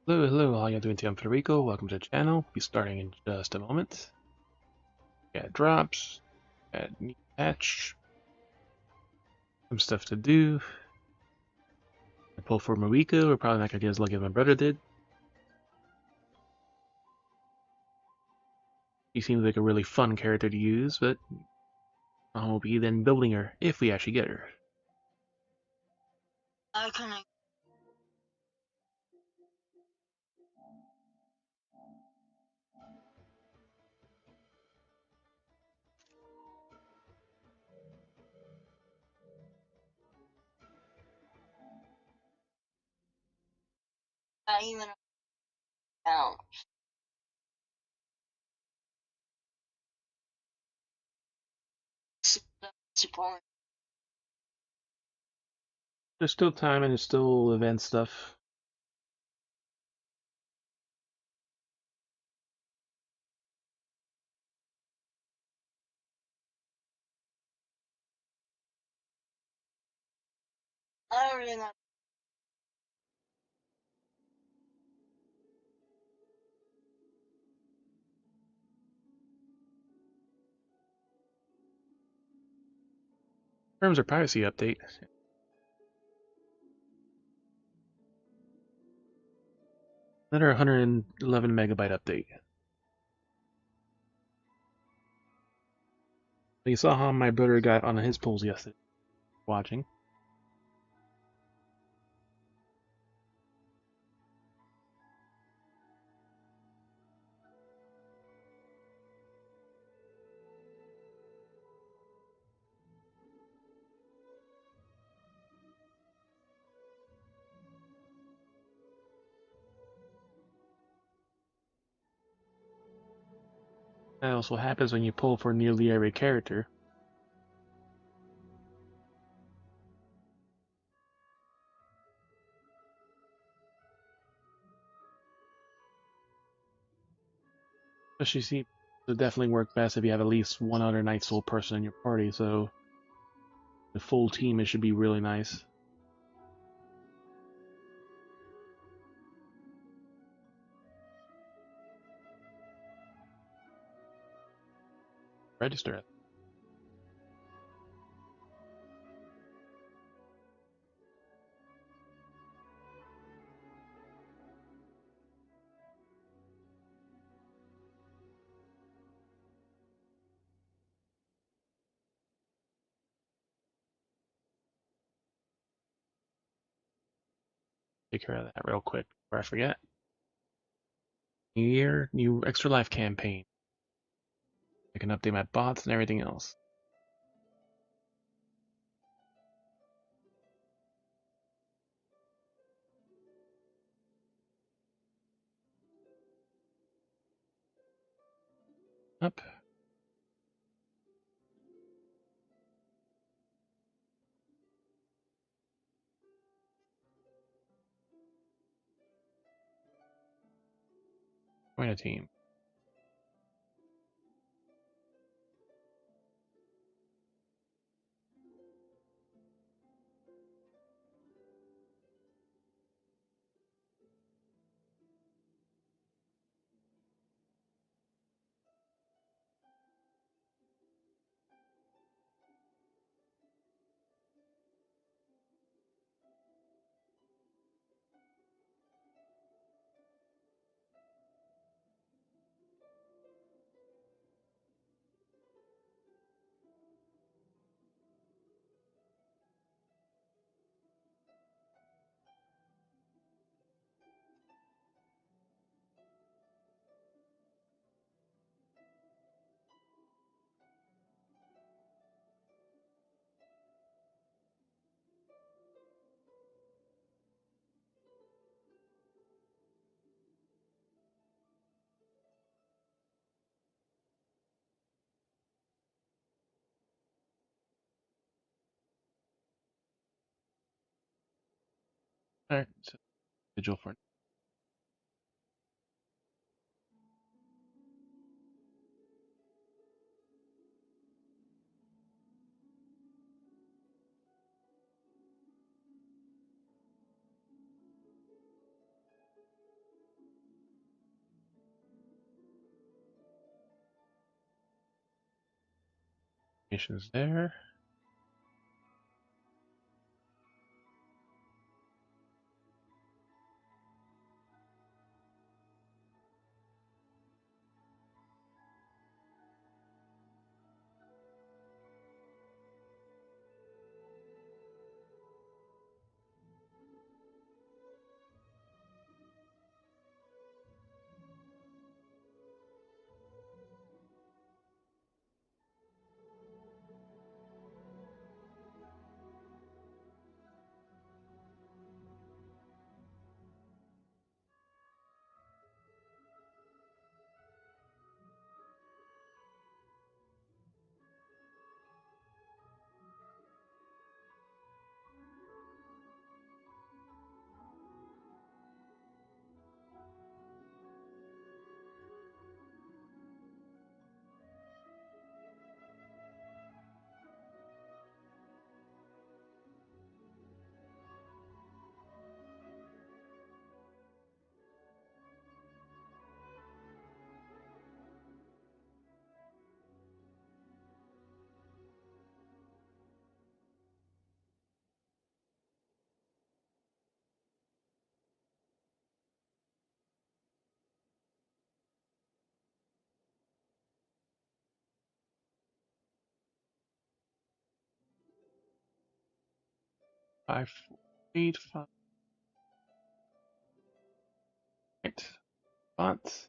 Hello, how you doing today? I'm Federico. Welcome to the channel. Be starting in just a moment. Got drops, got new patch, some stuff to do. I pull for Mavuika. We're probably not gonna get as lucky as my brother did. He seems like a really fun character to use, but I'll be then building her if we actually get her. I can I even count. Support. There's still time and there's still event stuff. I already know. Terms of privacy update. Another 111 megabyte update. You saw how my brother got on his polls yesterday. Watching. That also happens when you pull for nearly every character. Especially see, it definitely work best if you have at least one other Night Soul person in your party, so the full team it should be really nice. Register it. Take care of that real quick before I forget. New year, new extra life campaign. I can update my bots and everything else. Up. Join a team. Alright, so vigil for missions there. Five, 8, 5. Right. Spots.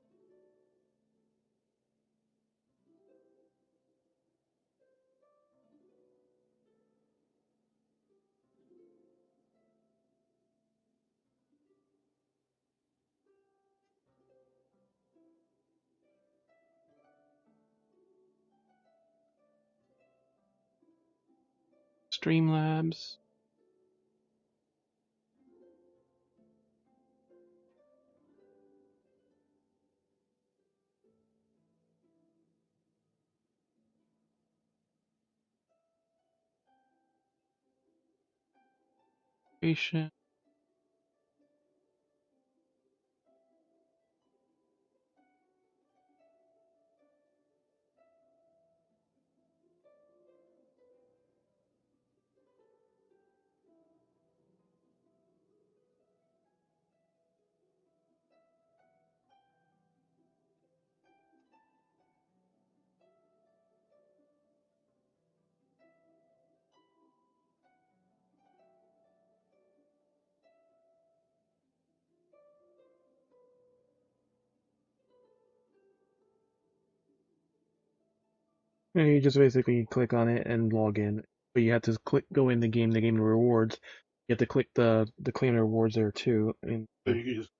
Streamlabs. Patient. And you just basically click on it and log in. But you have to go in the game rewards. You have to click the claim the rewards there too. And so you can just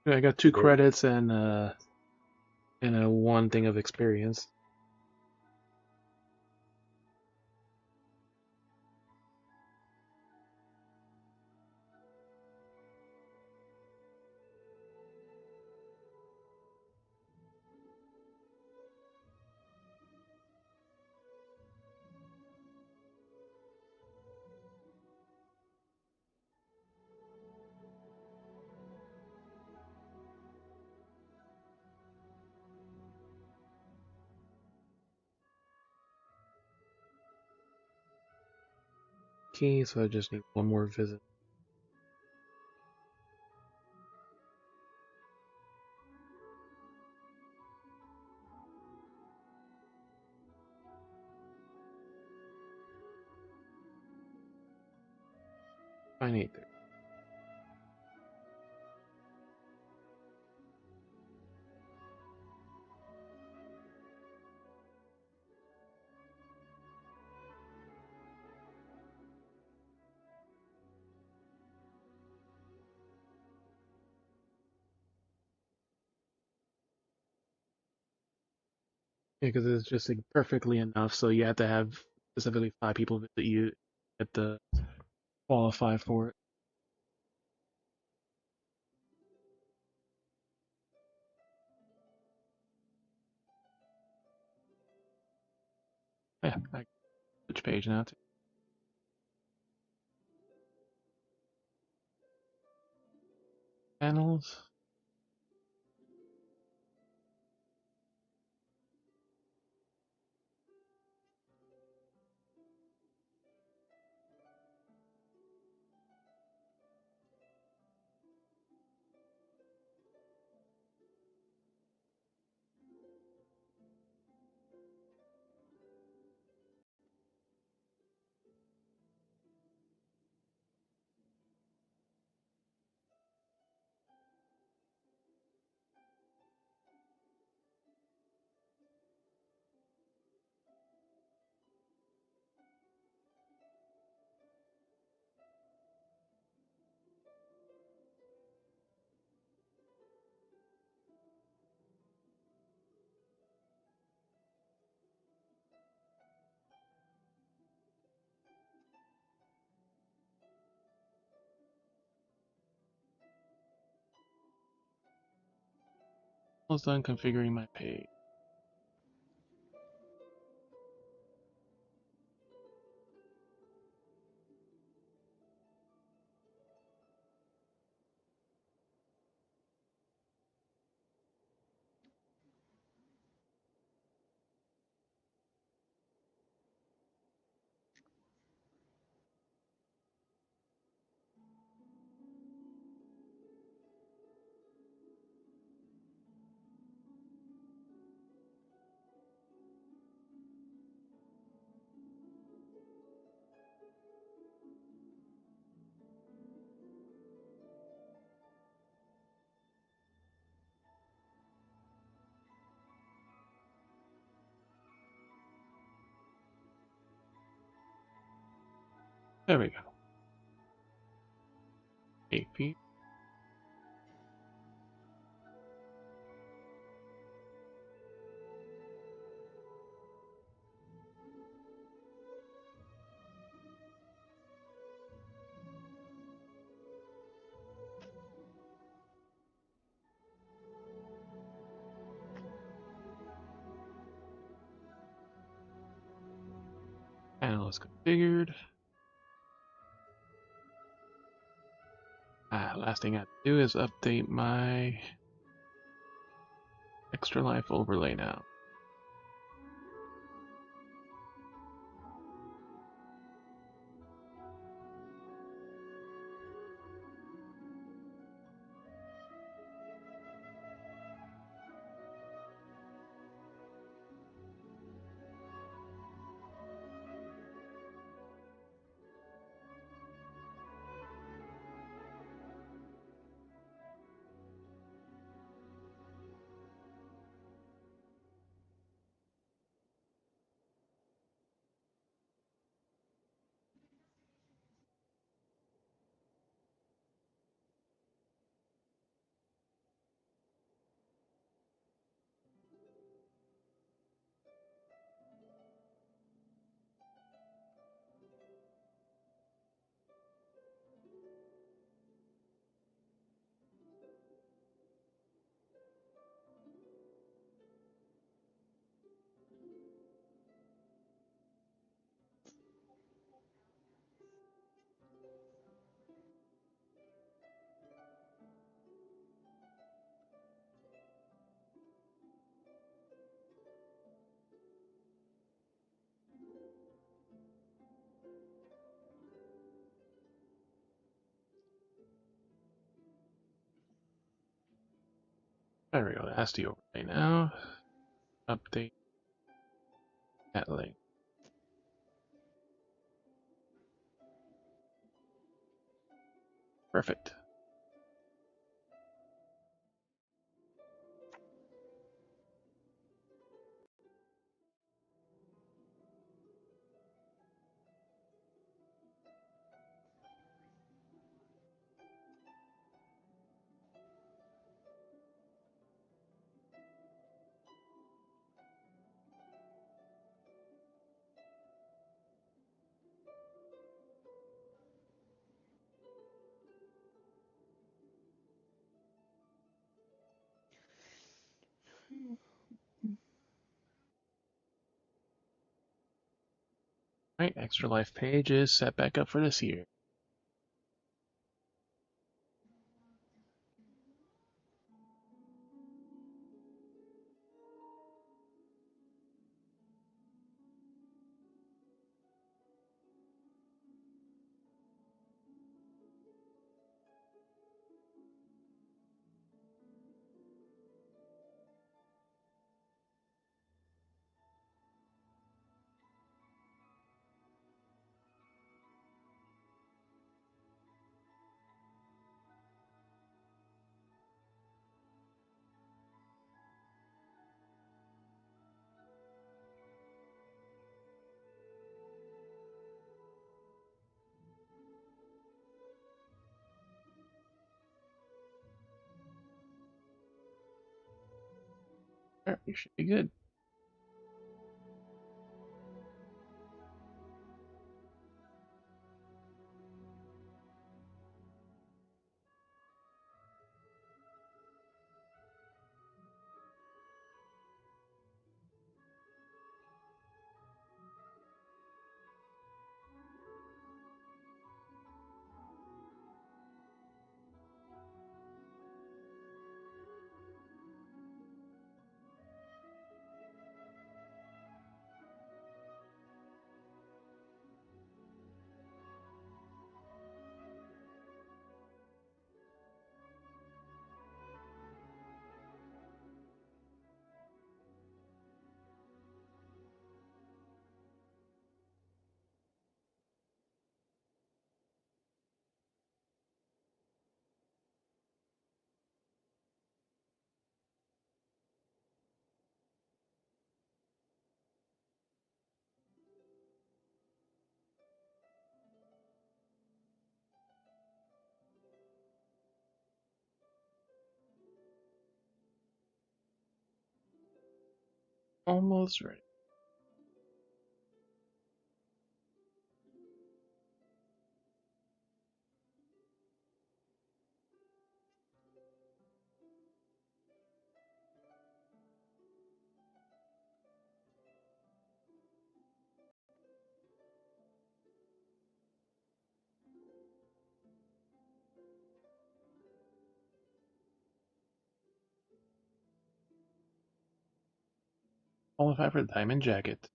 yeah, I got 2 credits and a 1 thing of experience. Okay, so I just need 1 more visit. I need there. Yeah, because it's just like perfectly enough. So you have to have specifically 5 people visit you get to qualify for it. Yeah, I switch page now too. Panels. Almost done configuring my page. There we go. AP. Panel is configured. Last thing I have to do is update my extra life overlay now. There we go. That's the overlay now. Update that link. Perfect. Alright, extra life page is set back up for this year. Alright, you should be good. Almost ready. Qualify for the diamond jacket.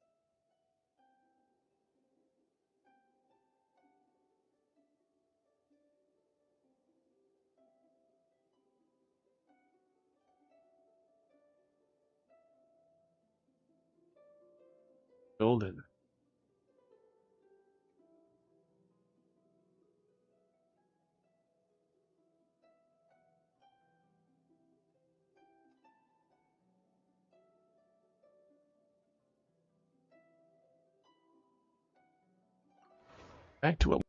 Golden. Back to what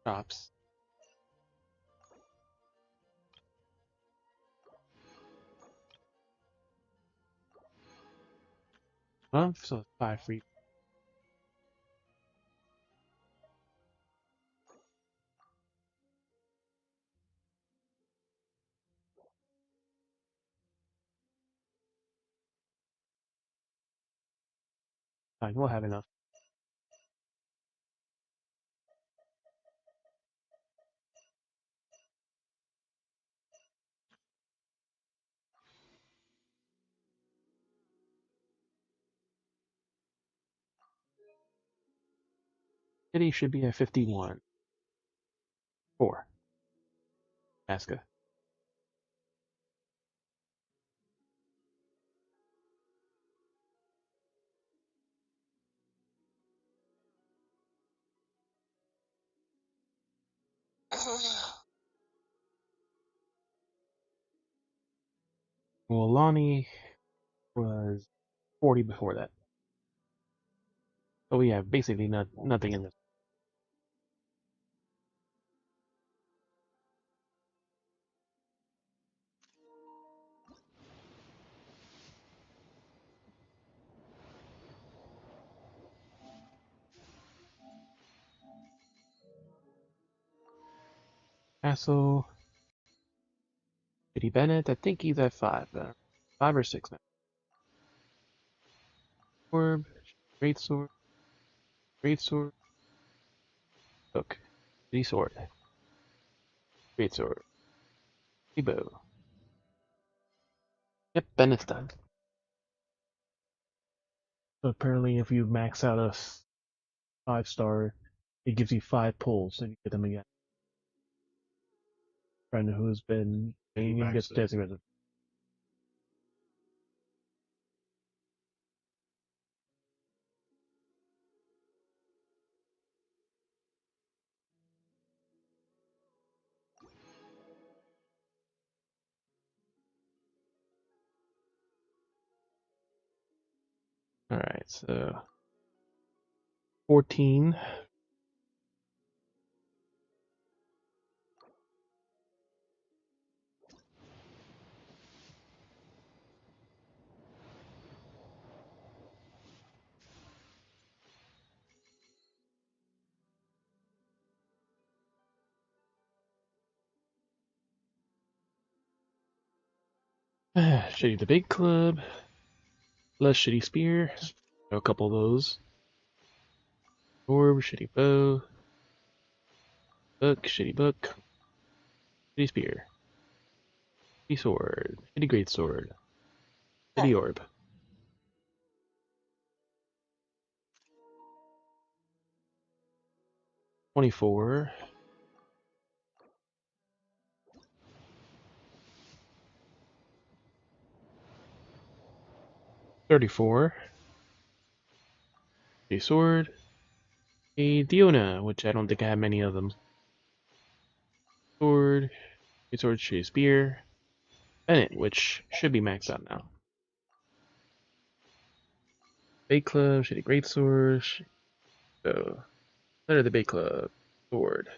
drops. So it's 5 free. Fine, we'll have enough. Kitty should be at 51. 4. Aska. Well, Lonnie was 40 before that. So we have basically nothing in this. Castle. Kitty Bennett, I think he's at 5. 5 or 6 now. Orb. Great Sword. Great Sword. Hook. Kitty Sword. Great Sword. Bow. Yep, Bennett's done. So apparently if you max out a 5-star, it gives you 5 pulls and you get them again. Friend who's been gets designated. Alright, so 14. Shitty the Big Club. Less Shitty Spear. A couple of those. Orb, Shitty Bow. Book, Shitty Book. Shitty Spear. Shitty Sword. Shitty Great Sword. Shitty Orb. 24. 34. A sword. A Diona, which I don't think I have many of them. Sword. A sword, shitty spear. Bennett, which should be maxed out now. Bait Club, shitty greatsword. So, letter the Bait Club. Sword.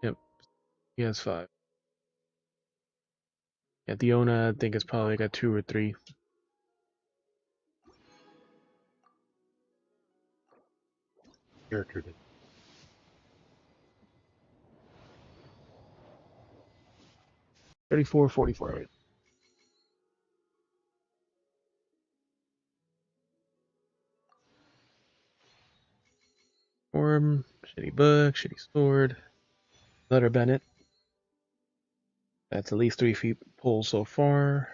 Yep, he has 5. Yeah, Diona, I think it's probably got 2 or 3. Character did. 34, 44. Orm, shitty book, shitty sword. Letter Bennett. That's at least 3 feet pull so far.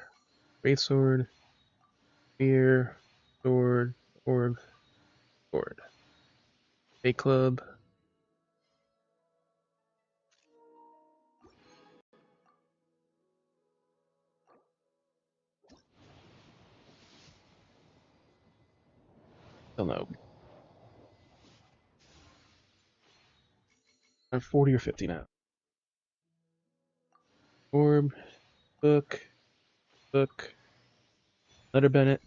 Greatsword. Spear. Sword. Orb. Sword. Bait Club. Still no. 40 or 50 now. Orb. Book. Book. Letter Bennett.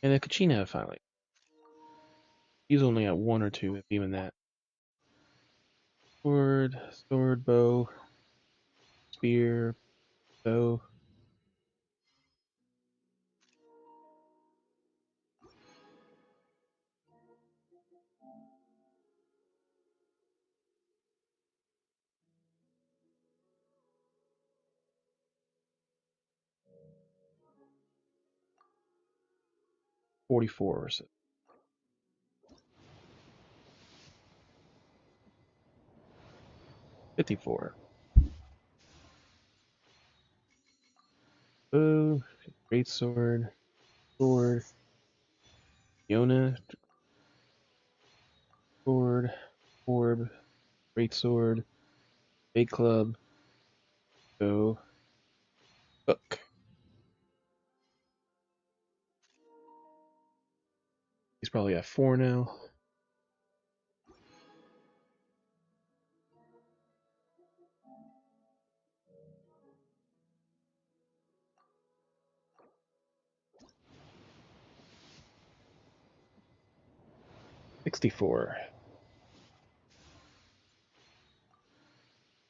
And a Kachina finally. He's only at 1 or 2, if even that. Sword. Sword. Bow. Spear. Bow. $44 or so. 54. Bow. Great sword. sword, Fiona, sword, orb, great sword, big club, go, book. He's probably at 4 now. $64.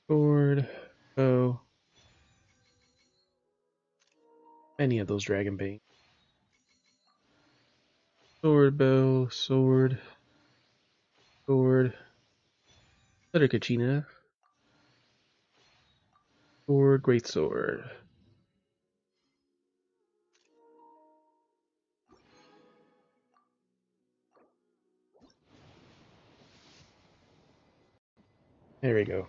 Sword, bow, any of those dragon bait. Sword, bow, sword, sword, letter Kachina, sword, great sword. There we go.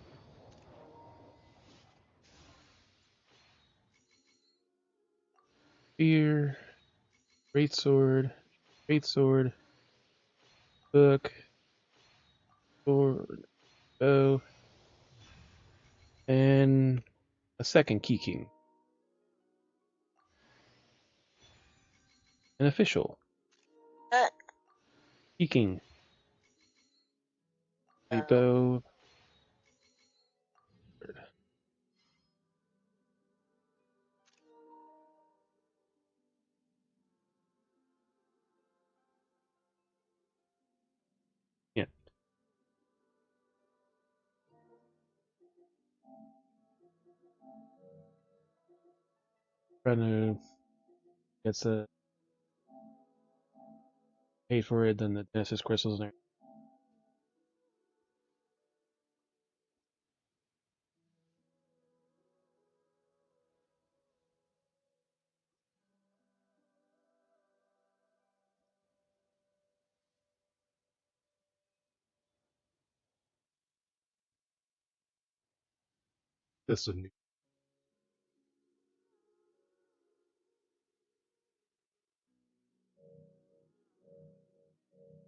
Spear, great sword, book, sword, bow, and a second Key King. An official. Key King. A bow. Yeah. Trying to get a paid for it, then the Genesis crystals in there. That's a new.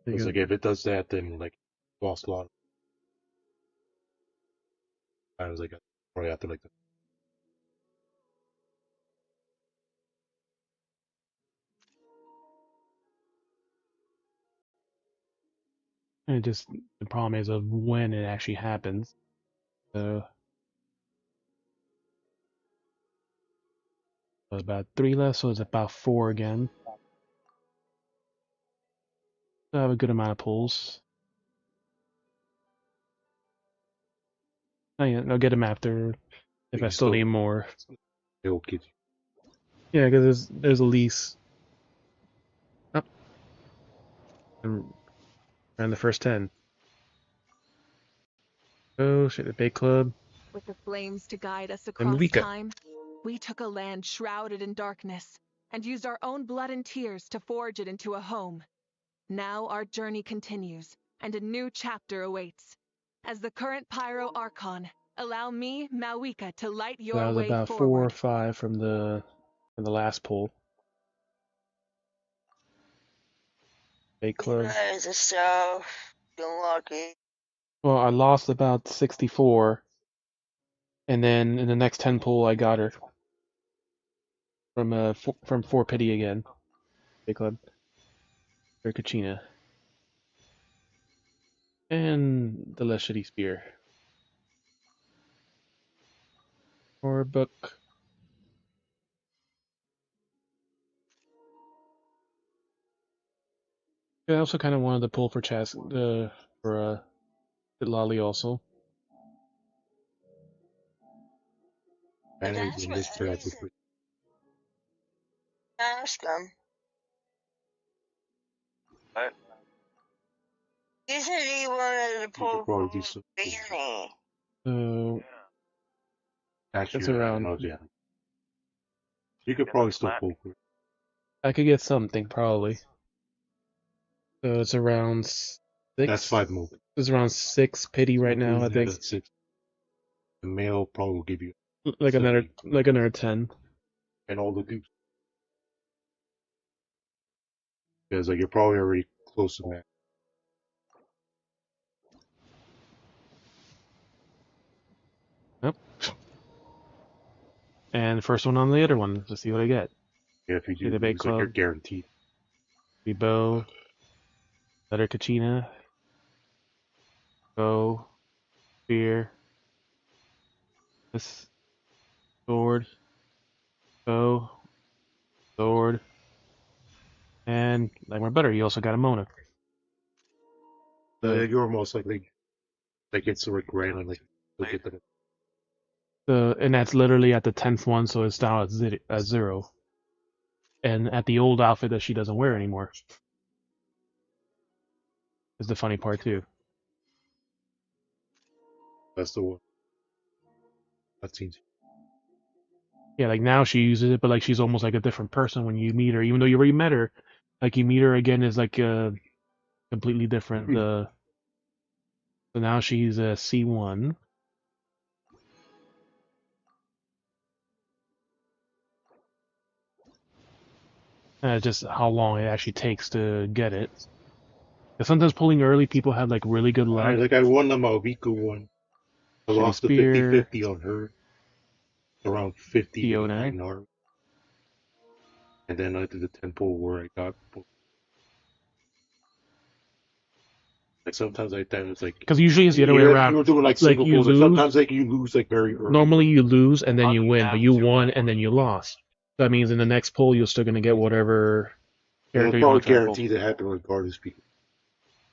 It's like if it does that, then like lost a lot. I was like, probably have to like. And just the problem is of when it actually happens. So about 3 left, so it's about 4 again. So I have a good amount of pulls. I'll get them after if I still need more. It'll get you. Yeah, because there's at least up around the first 10. Oh shit, the big club. With the flames to guide us And across Mavuika. time, we took a land shrouded in darkness and used our own blood and tears to forge it into a home. Now our journey continues, and a new chapter awaits. As the current Pyro Archon, allow me, Mavuika, to light your That was way about 4 forward. or 5 from the last pull. Big club. You guys are so lucky. Well, I lost about 64, and then in the next 10 pull, I got her from 4 pity again. Big club. Or Kachina. And the less shitty spear. Or a book. Yeah, I also kind of wanted to pull for Citlali also. But And that's in what this I track, asked them. What? He said he wanted to you could pull probably do some. Fanny. So Actually, that's around. yeah. You could probably still pull for it. I could get something probably. So it's around 6. That's 5 move. It's around 6 pity right now, I think. That's 6. The male probably will give you Like 70. another 10. And all the goose. Because like you're probably already close to max. Yep. And first one on the other one. Let's see what I get. Yeah, if you See do the bait lose, like you're club. guaranteed. Bow. Letter Kachina. Bow. Spear. This. Sword. Bow. Sword. And like my brother, you also got a Mona. You're almost like it's like random, like look at the And that's literally at the 10th one, so it's down at 0. And at the old outfit that she doesn't wear anymore. Is the funny part too. that's the one. That seems Yeah, like now she uses it, but like she's almost like a different person when you meet her, even though you already met her. Like you meet her again is like completely different. So now she's a C1. Just how long it actually takes to get it. Because sometimes pulling early, people have like really good luck. like I won the Mavuika one. I Shitty lost the Spear, 50-50 on her. Around 50 to Fiona. 89 hours. And then I did the tempo where I got like sometimes like that it's like Because usually it's the other way around. you're doing like Like single you pulls. Like lose. sometimes like you lose like very early. Normally you lose and then you win, but you won and then you lost. That means in the next pull you're still gonna get whatever And character it's you probably want to try to pull. guaranteed to happen regardless, because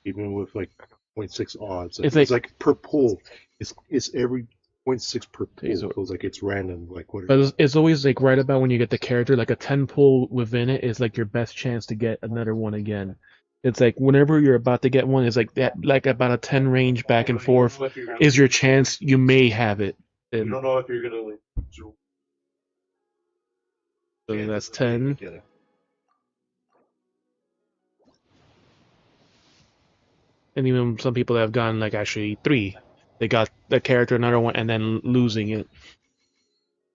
even with like 0.6 odds, It's it's like like per pull. It's every 0.6 per pull. so- So it's like it's random. Like what? But it's always like right about when you get the character, like a 10 pull within it is like your best chance to get another one again. It's like whenever you're about to get one, it's like that, like about a 10 range back and forth is your chance. You may have it. You And don't know if you're gonna like. so that's 10. And even some people have gotten like actually 3. They got the character, another one, and then losing it.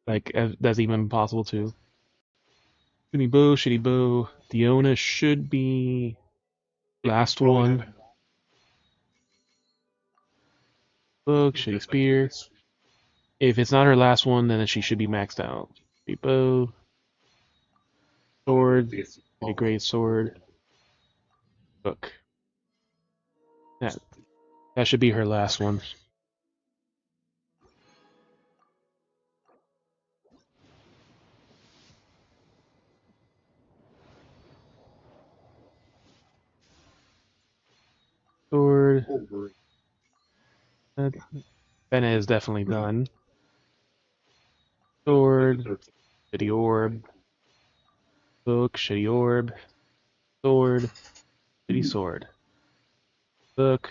Like that's even possible too. Shitty bow. Diona should be last one. Book, shitty spear. If it's not her last one, then she should be maxed out. Shitty bow. Sword. Shitty great sword. Book. That should be her last one. Sword. Bennett is definitely done. Sword. Shitty orb. Book. Shitty orb. Sword. Shitty sword. Book.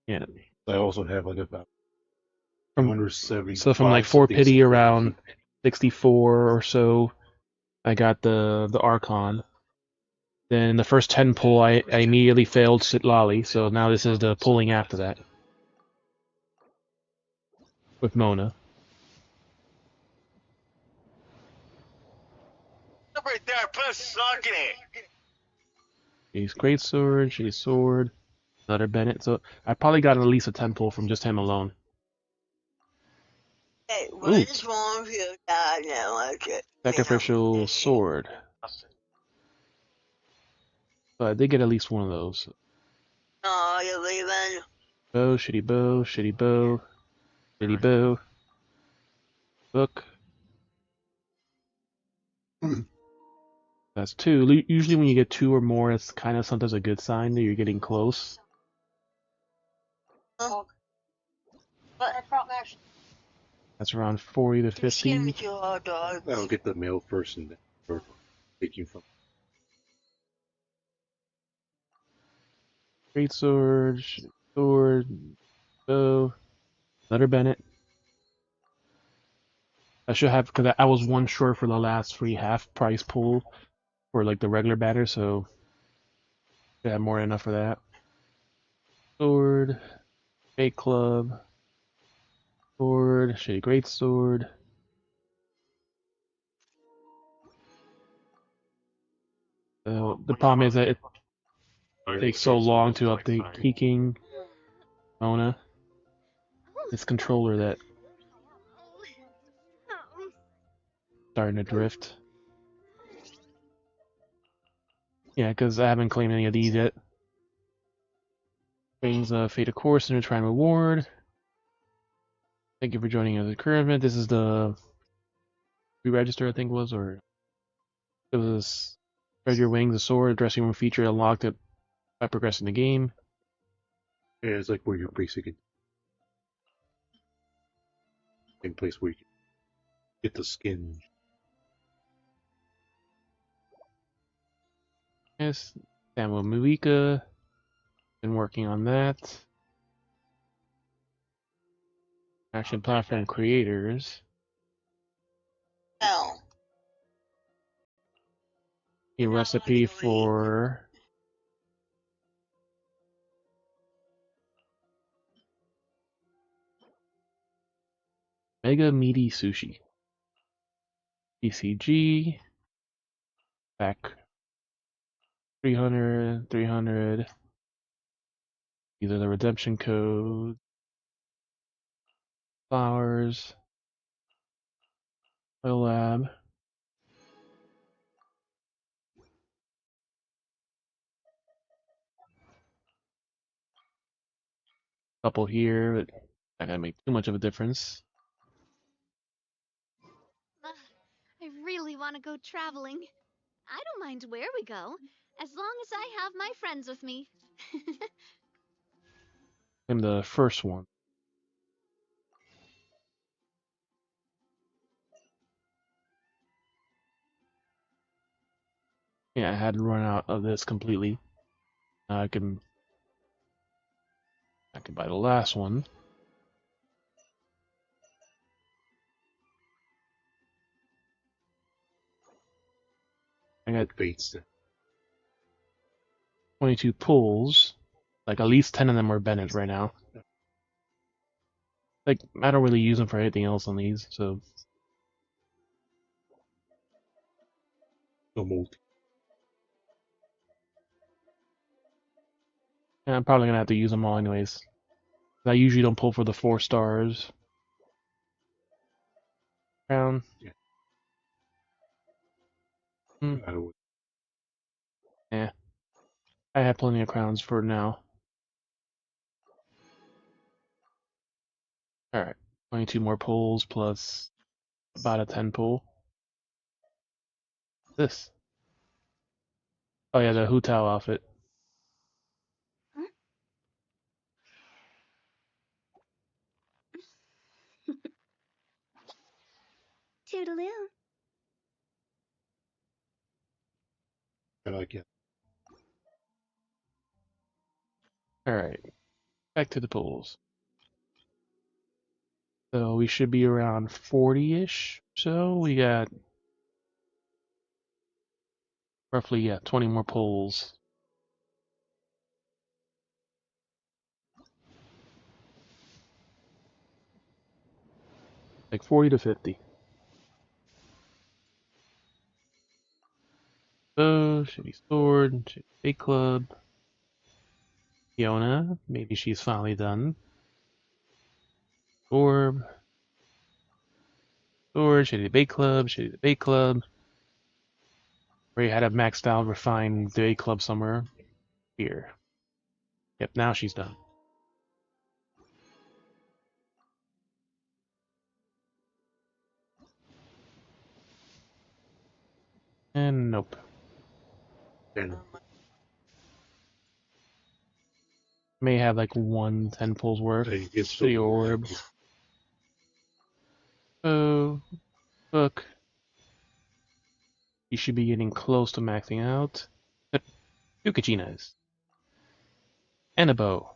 Yeah. I also have like about From 270. So from like 4 pity around 64 or so, I got the Archon. Then the first 10 pull, I immediately failed Citlali, so now this is the pulling after that. With Mona. Stop right there. Put a sock in it. She's great sword, she's sword, another Bennett. So I probably got at least a 10 pull from just him alone. Hey, what is wrong with your dad now? Like it. Sacrificial sword. But I did get at least one of those. Oh, you're leaving. Bow, shitty bow, shitty bow, shitty bow. Book. That's 2. Usually when you get 2 or more, it's kind of sometimes a good sign that you're getting close. What? That's around 40 to 50. With your hot dog. I'll get the mail first and then or take you from. Great sword, sword, bow, another Bennett. I should have, because I was one short for the last free half price pull for like the regular batter, so I have more than enough for that. Sword, fake club, sword, shitty great sword. The problem is that it takes so long to update Peking Mona, this controller that starting to drift. Yeah, because I haven't claimed any of these yet. Brings Fate of Course and a Shrine Reward. Thank you for joining us at Current. This is the re-register, I think it was, or it was Spread Your Wings, a sword, a dressing room feature unlocked it by progressing the game. Yeah, it's like where you're basically in place where you can get the skin. Yes, Phasmo Mavuika. Been working on that. Action platform creators. No. A recipe for Mega Meaty Sushi. PCG. Back 300, 300. These are the redemption codes. Flowers. Oil lab. Couple here, but not gonna make too much of a difference. Ugh, I really want to go traveling. I don't mind where we go, as long as I have my friends with me. I'm the first one. Yeah, I had to run out of this completely. I can buy the last one. I got Bates. 22 pulls. Like at least 10 of them are Bennett right now. Like I don't really use them for anything else on these, so No multi. yeah, I'm probably gonna have to use them all anyways. I usually don't pull for the 4 stars. Crown. Yeah. Hmm. I Yeah. I have plenty of crowns for now. Alright. 22 more pulls plus about a 10 pull. This. Oh yeah, the Hu Tao outfit. Toodaloo. like it. Alright. Back to the pulls. So we should be around 40-ish. So we got roughly 20 more pulls. Like 40 to 50. Oh, shitty sword, shitty big club. Fiona, maybe she's finally done. Orb. Sword, shitty big club, shitty big club. Where you had a maxed out refined day club somewhere. Here. Yep, now she's done. And nope. And May have like 10 pulls worth. it's Shitty orb. Oh, book. You should be getting close to maxing out. Two Kachinas. And a bow.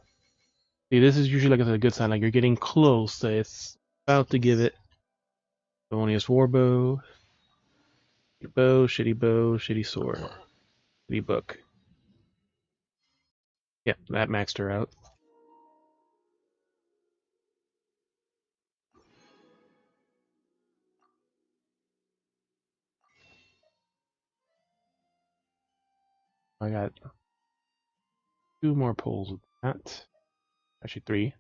See, this is usually like a good sign, like you're getting close, so it's about to give it. Bonus warbow. Bow, shitty sword. Shitty book. Yep, that maxed her out. I got 2 more pulls with that. Actually 3.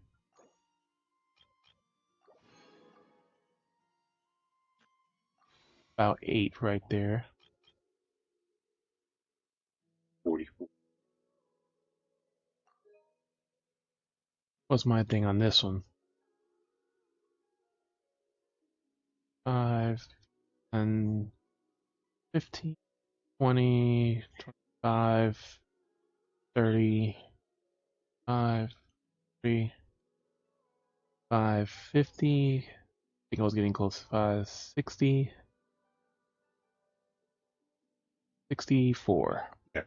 About 8 right there. 44. What's my thing on this one? 5, 10, 15, 20, 25, 30, 5, 3, 5, 50. I think I was getting close. 5, 60, 64. Yeah.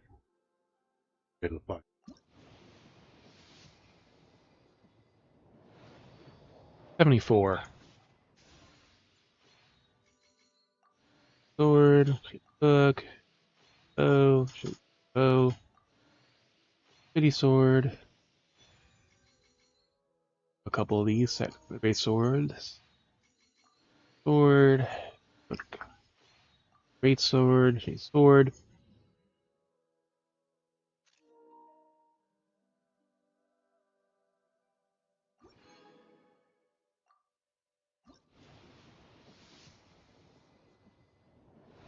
Middle 5. 74. Sword, book, bow, bow, city sword. A couple of these, great swords. Sword, great sword, sword.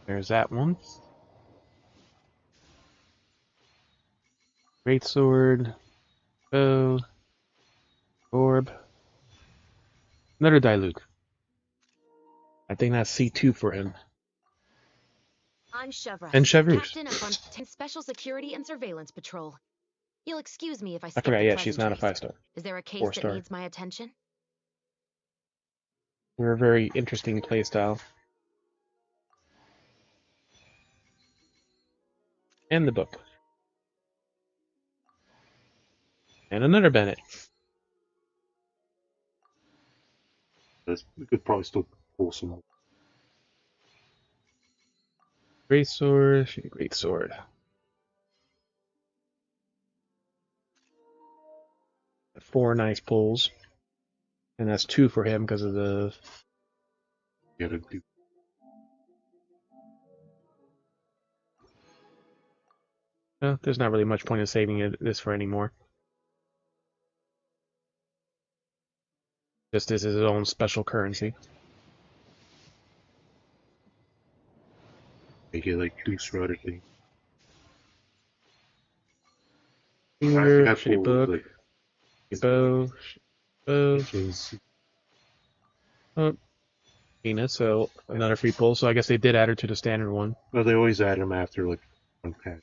There's that one. Great sword, bow, orb. Another Diluc. I think that's C2 for him. I'm Chevron, And Chevroux. captain of Fontaine Special Security and Surveillance Patrol. You'll excuse me if I I skip forgot, the yeah, she's not a pleasantries. 5-star. Is there a case 4-star. that needs my attention? We're a very interesting playstyle. And the book. And another Bennett. We could probably still pull some more. Great sword, great sword. Four nice pulls. And that's 2 for him because of the... Yeah, to do. there's not really much point in saving this for anymore. Just this is his own special currency. Make it like boost for other things. Finger, That shitty pull, book, like, bow, bow. is Oh, penis, so another free pull. So I guess they did add her to the standard one. well, they always add them after like one patch.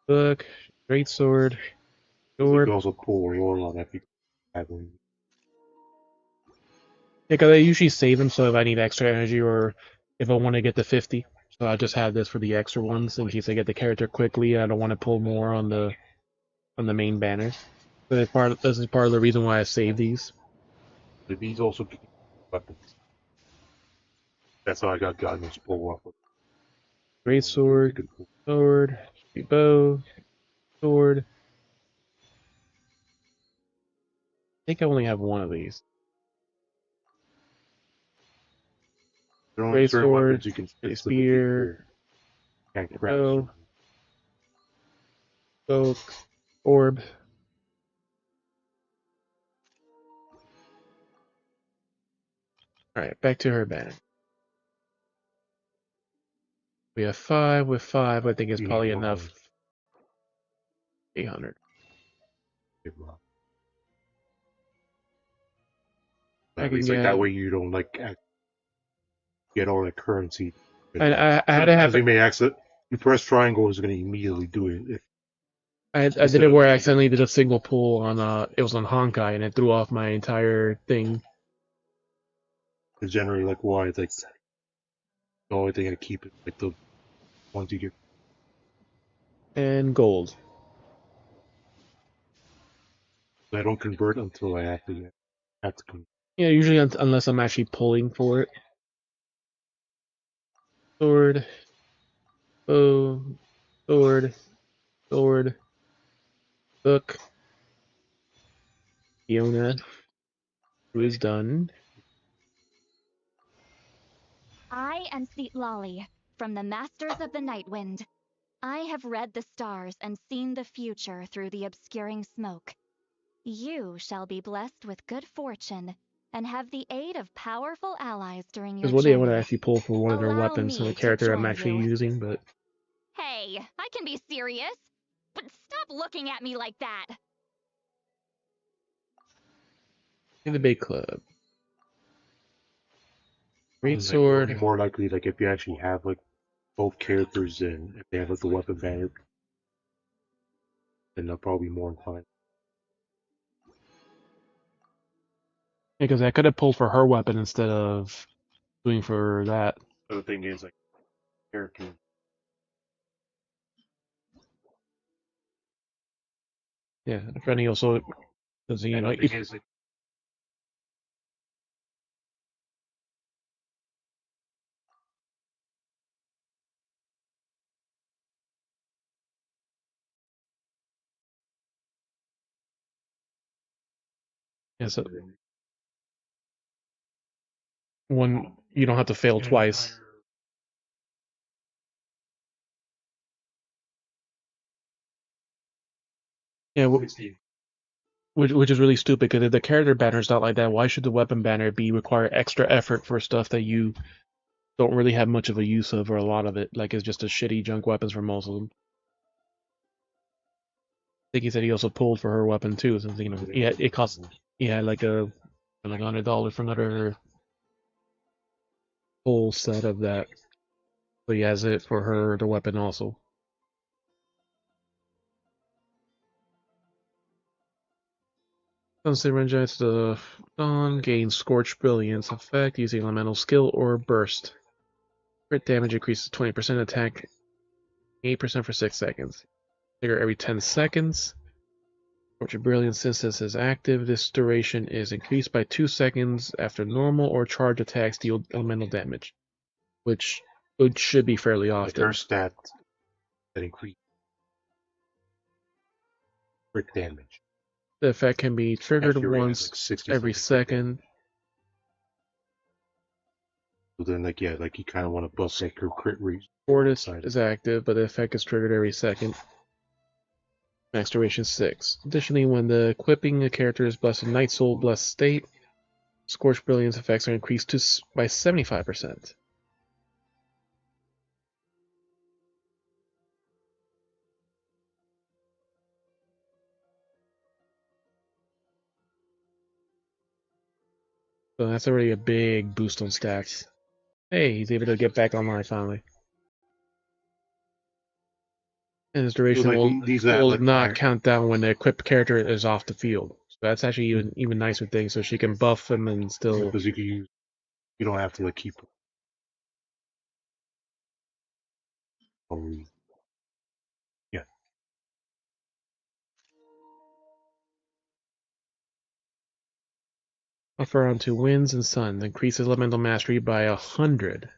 Book, great sword, You sword. can also pull a roll on that. Yeah, because I usually save them so if I need extra energy or if I want to get to 50. So I just have this for the extra ones in case I get the character quickly and I don't want to pull more on the main banner. So this is part of the reason why I save these. But these also get weapons. That's how I got Godness pull off. Great sword, sword, bow, sword. I think I only have one of these. There are only Great certain sword, weapons you can specifically spear, can't grab. bow, bow, orb. Alright, back to her banner. We have 5 with 5. I think it's probably enough. 800. At least like that way you don't like get all that currency. I had to have. You may accident. You press triangle is going to immediately do it. I did it where I accidentally did a single pull on it was on Honkai and it threw off my entire thing. It's generally like why it's like the only thing I keep it like the ones you get. And gold. I don't convert until I actually have to convert. Yeah, usually unless I'm actually pulling for it. Sword, bow, sword, sword, book. Fiona, who is done. I am Citlali, from the Masters of the Night Wind. I have read the stars and seen the future through the obscuring smoke. You shall be blessed with good fortune and have the aid of powerful allies during your Because one day I journey. want to actually pull for one of their Allow weapons and me the to character I'm join actually you. using, but Hey, I can be serious. But stop looking at me like that. in the big club. Great It's, like, it would be sword. more likely like if you actually have like both characters in, if they have like the weapon banner, then they'll probably be more inclined. Because I could have pulled for her weapon instead of doing for that. But the thing is, like, character. Yeah, Frenny also does he And like the thing is, like, yeah, so one you don't have to fail twice. Yeah, which is really stupid because if the character banner's not like that, why should the weapon banner be require extra effort for stuff that you don't really have much of a use of or a lot of it? Like it's just a shitty junk weapons for most of them. I think he said he also pulled for her weapon too. So you know, yeah, it costs like $100 for another whole set of that. So he has it for her the weapon also. Sunset Rangers the Dawn gains Scorch Brilliance effect using elemental skill or burst. Crit damage increases 20%, attack 8% for 6 seconds. Trigger every 10 seconds. Scorch Brilliance, since this is active, this duration is increased by 2 seconds after normal or charge attacks deal elemental damage, which should be fairly like often. her stat that increase crit damage. The effect can be triggered Accuracy rate is, once like 60 every something crit damage. second. So then, like, yeah, like you kind of want to buff like her crit rate. Fortis Side. is active, but the effect is triggered every second. Max duration 6. Additionally, when the equipping a character is blessed in Night Soul blessed state, Scorch Brilliance effects are increased by 75%. So that's already a big boost on stats. Hey, he's able to get back online finally. And his So, duration like, these that will like not count down when the equipped character is off the field. So that's actually even nicer thing, so she can buff him and still... because you can use, you don't have to like keep. Yeah. Buffer onto winds and sun. Increases elemental mastery by 100.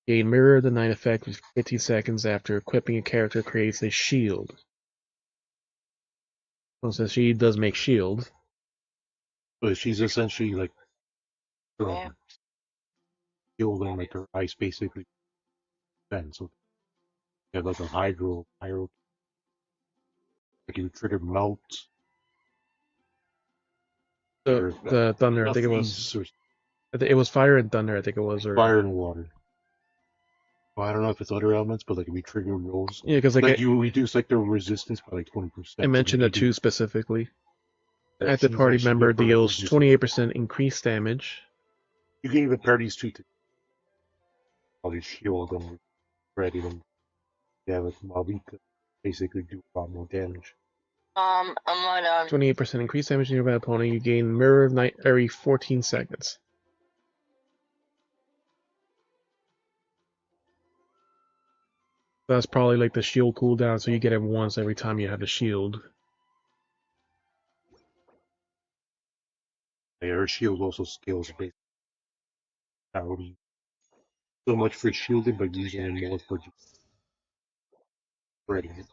Gain Mirror of the Night effect with 15 seconds after equipping a character creates a shield. Well, since she does make shield. But she's essentially like Yeah. shielding like her ice basically. Then so you have like a pyro, like you trigger melt. The thunder, I think it was. It was fire and thunder, I think it was, or fire and water. Well, I don't know if it's other elements, but like if you trigger those, yeah, because like you reduce like their resistance by like 20%. I mentioned the two specifically. Active she's party actually member good for deals reducing- 28% increased damage. You can even pair these two to all these shield and ready them. Yeah, with Mavuika basically do a lot more damage. I'm not 28% increased damage in your opponent. You gain Mirror of Night every 14 seconds. That's probably like the shield cooldown, so you get it once every time you have a shield. Yeah, her shield also scales based on so much for shielding, but using it more for just spreading it.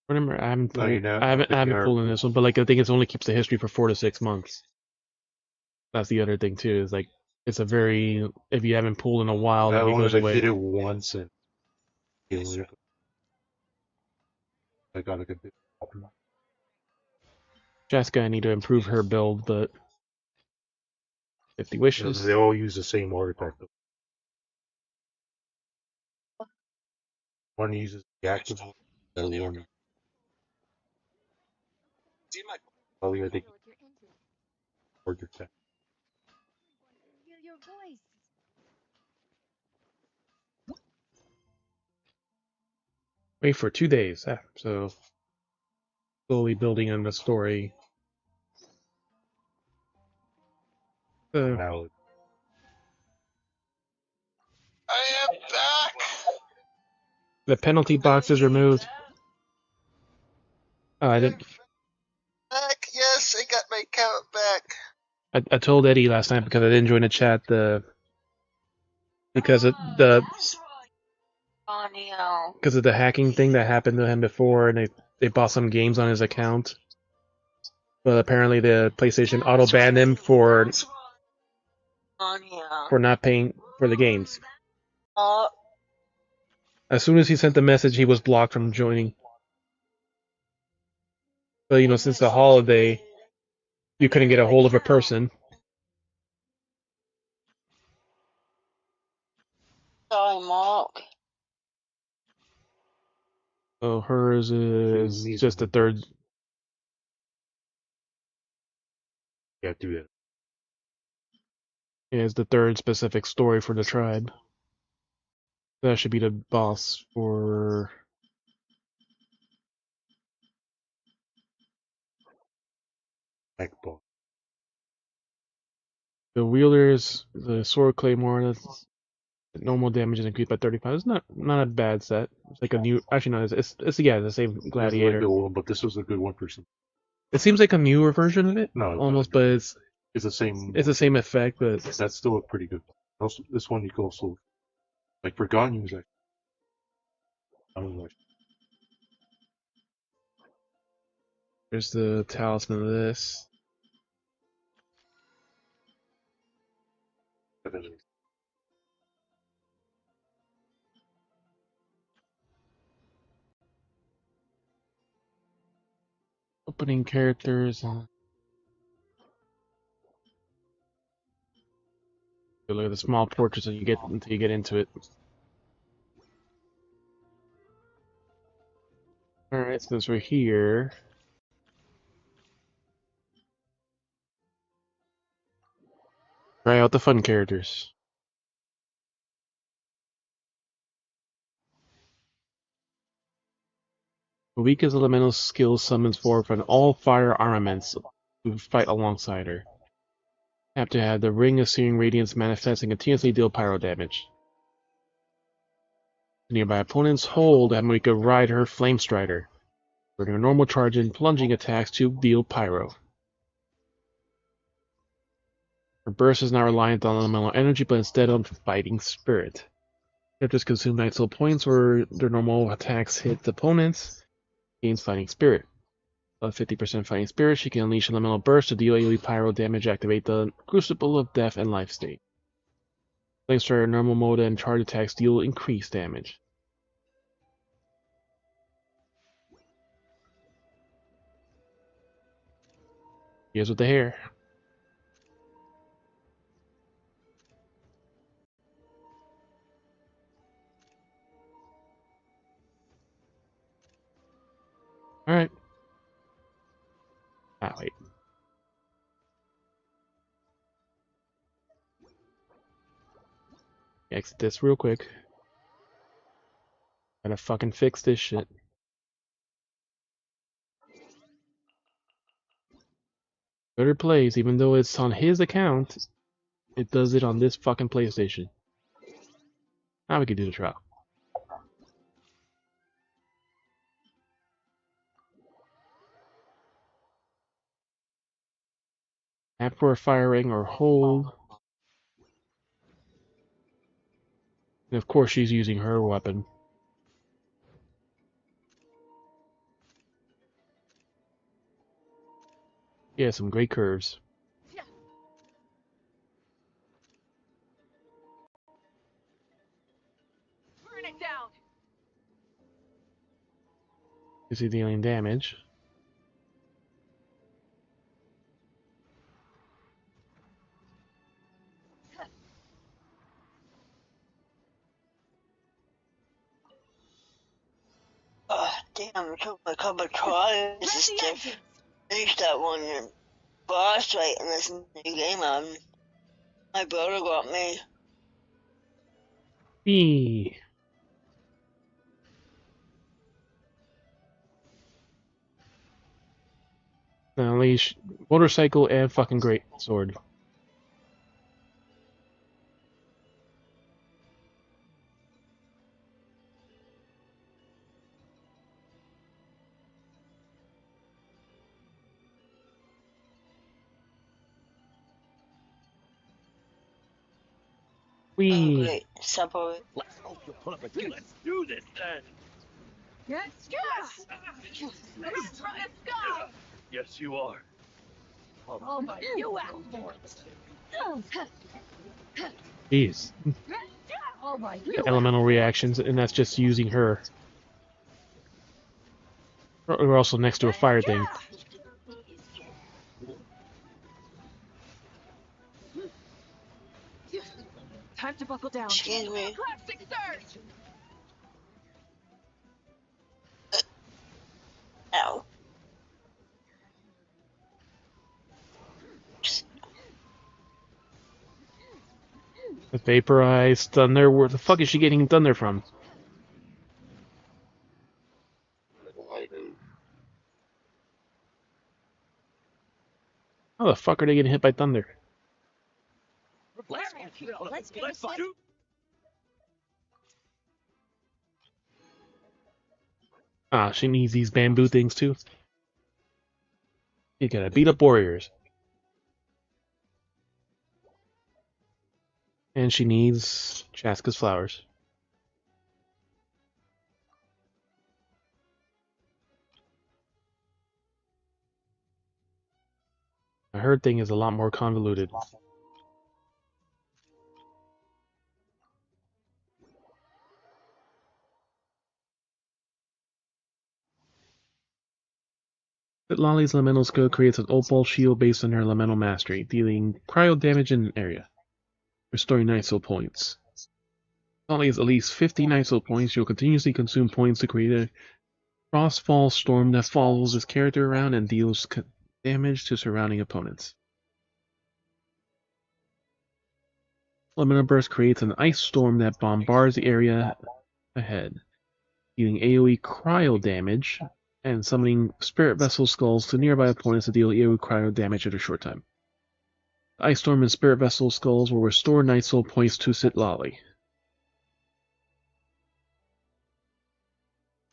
Remember, I haven't No, pulled, you know, I haven't pulled in this one, but like I think it only keeps the history for 4 to 6 months. That's the other thing too. Is like it's a very if you haven't pulled in a while, I then it only goes like did away. it once and I got like a bit. Jessica, I need to improve her build, but 50 wishes. They all use the same artifact. One uses the active one, the other one. Oh, yeah, they can forge your tech. Your voice. Wait for 2 days. So slowly building on the story. Now, I am back. The penalty box is removed. Oh, I didn't. Back. Yes, I got my account back. I told Eddie last night because I didn't join the chat. Because of the because of the hacking thing that happened to him before, and they bought some games on his account. But apparently the PlayStation auto banned him for not paying for the games. Uh, As soon as he sent the message, he was blocked from joining. But you know, since the holiday, you couldn't get a hold of a person. sorry, Mark. So hers is just the third. yeah, do that. Is the third specific story for the tribe. That should be the boss for. Backbone. The wielders, the sword claymore, that's normal damage is increased by 35. It's not a bad set. It's like a new. Actually, no, it's yeah, the same This is gladiator. like the old one, but this was a good one for some. It seems like a newer version of it, No, almost, but it's the same. it's the same effect. But That's still a pretty good. Also, this one you can also like Forgotten Use. Actually, I don't know. there's the talisman of this. Opening characters. Look at the small portraits until you get into it. All right, since we're here, try out the fun characters. Mavuika's elemental skill summons forth an all-fire armaments to fight alongside her. Have to have the Ring of Searing Radiance manifest and continuously deal pyro damage. Nearby opponents hold Mavuika ride her Flame Strider, burning a normal charge and plunging attacks to deal pyro. Her burst is not reliant on elemental energy, but instead on fighting spirit. Characters consume night soul points where their normal attacks hit opponents, gains fighting spirit. Of 50% fighting spirit, she can unleash elemental burst to deal AoE pyro damage, activate the Crucible of Death and Life state. Thanks to her normal mode and charge attacks deal increased damage. Here's with the hair. Alright. Ah, wait. Exit this real quick. Gotta fucking fix this shit. Better plays, even though it's on his account, it does it on this fucking PlayStation. Now we can do the trial. Tap for a fire ring or hold. And of course she's using her weapon. Yeah, some great curves. down. Is he dealing damage? Damn, it took me a couple of tries just to finish that one boss fight in this new game. My brother got me. Eee. Unleash motorcycle and fucking great sword. Oh, Whee! great. Separate. Let's hope you'll put up a good. Let's do this then. Yes! Let's go! Yes, you are. Oh my, you assholes! Jeez. Oh my, you Elemental reactions, and that's just using her. We're also next to a fire thing. Time to buckle down. Excuse me. Classic surge! Ow. The vaporized thunder. Where the fuck is she getting thunder from? How the fuck are they getting hit by thunder? Let's do. Ah, she needs these bamboo things too. You gotta beat up warriors. And she needs Chaska's flowers. Her thing is a lot more convoluted. Citlali's elemental skill creates an opal shield based on her elemental mastery, dealing cryo damage in an area, restoring night soul points. Citlali has at least 50 night soul points. She'll continuously consume points to create a crossfall storm that follows his character around and deals damage to surrounding opponents. Elemental Burst creates an ice storm that bombards the area ahead, dealing AoE cryo damage and summoning spirit vessel skulls to nearby opponents to deal AoE cryo damage at a short time. The ice storm and spirit vessel skulls will restore night soul points to Citlali.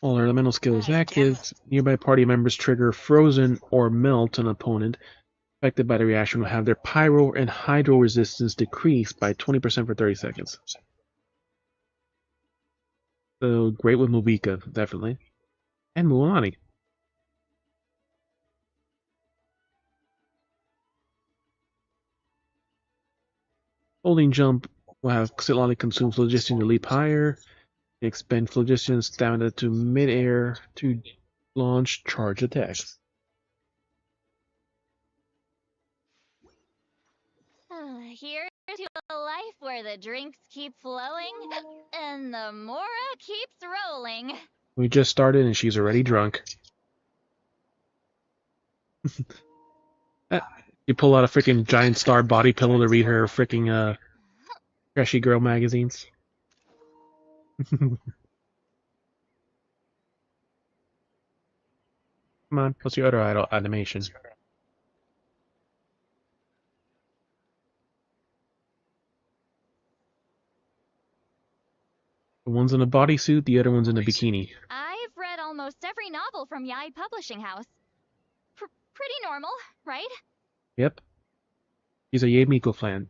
While her elemental skill is active, nearby party members trigger frozen or melt an opponent affected by the reaction will have their pyro and hydro resistance decreased by 20% for 30 seconds. So great with Mavuika, definitely. And Muani. Holding jump will have Citlali consume phlogiston to leap higher. Expend phlogiston stamina to mid-air to launch charge attacks. Here's to a life where the drinks keep flowing and the Mora keeps rolling. We just started and she's already drunk. You pull out a freaking giant star body pillow to read her freaking trashy girl magazines. Come on, what's your other idol animation? The one's in a bodysuit, the other one's in a bikini. I've read almost every novel from Yai Publishing House. Pretty normal, right? Yep. She's a Yamiko fan.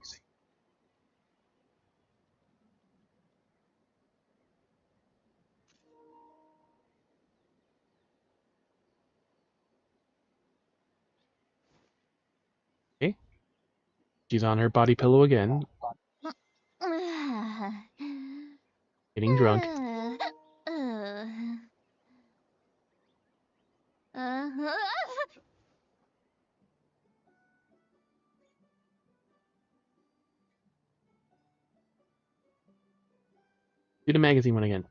Okay. She's on her body pillow again. Getting drunk. Do the magazine one again.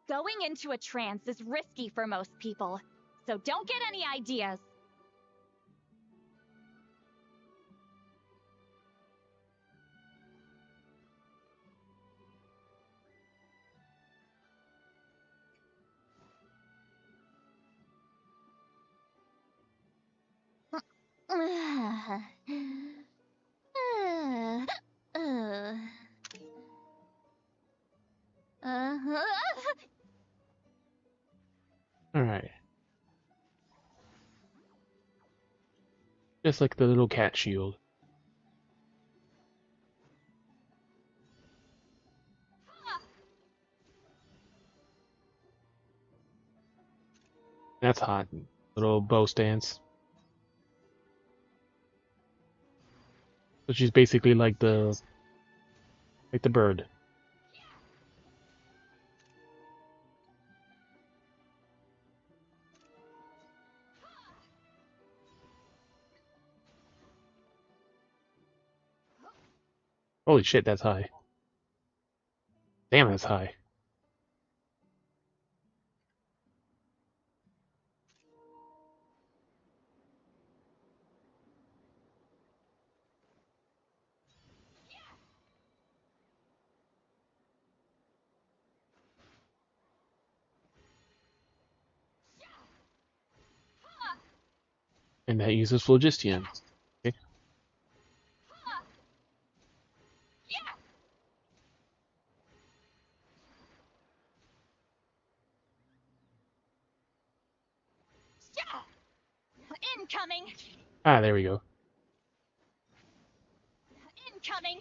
Going into a trance is risky for most people, so don't get any ideas. Alright. Just like the little cat shield. That's hot. Little bow stance. So she's basically like the bird. Holy shit, that's high. Damn, that's high. And that uses phlogistian. Okay. Incoming! Ah, there we go. Incoming!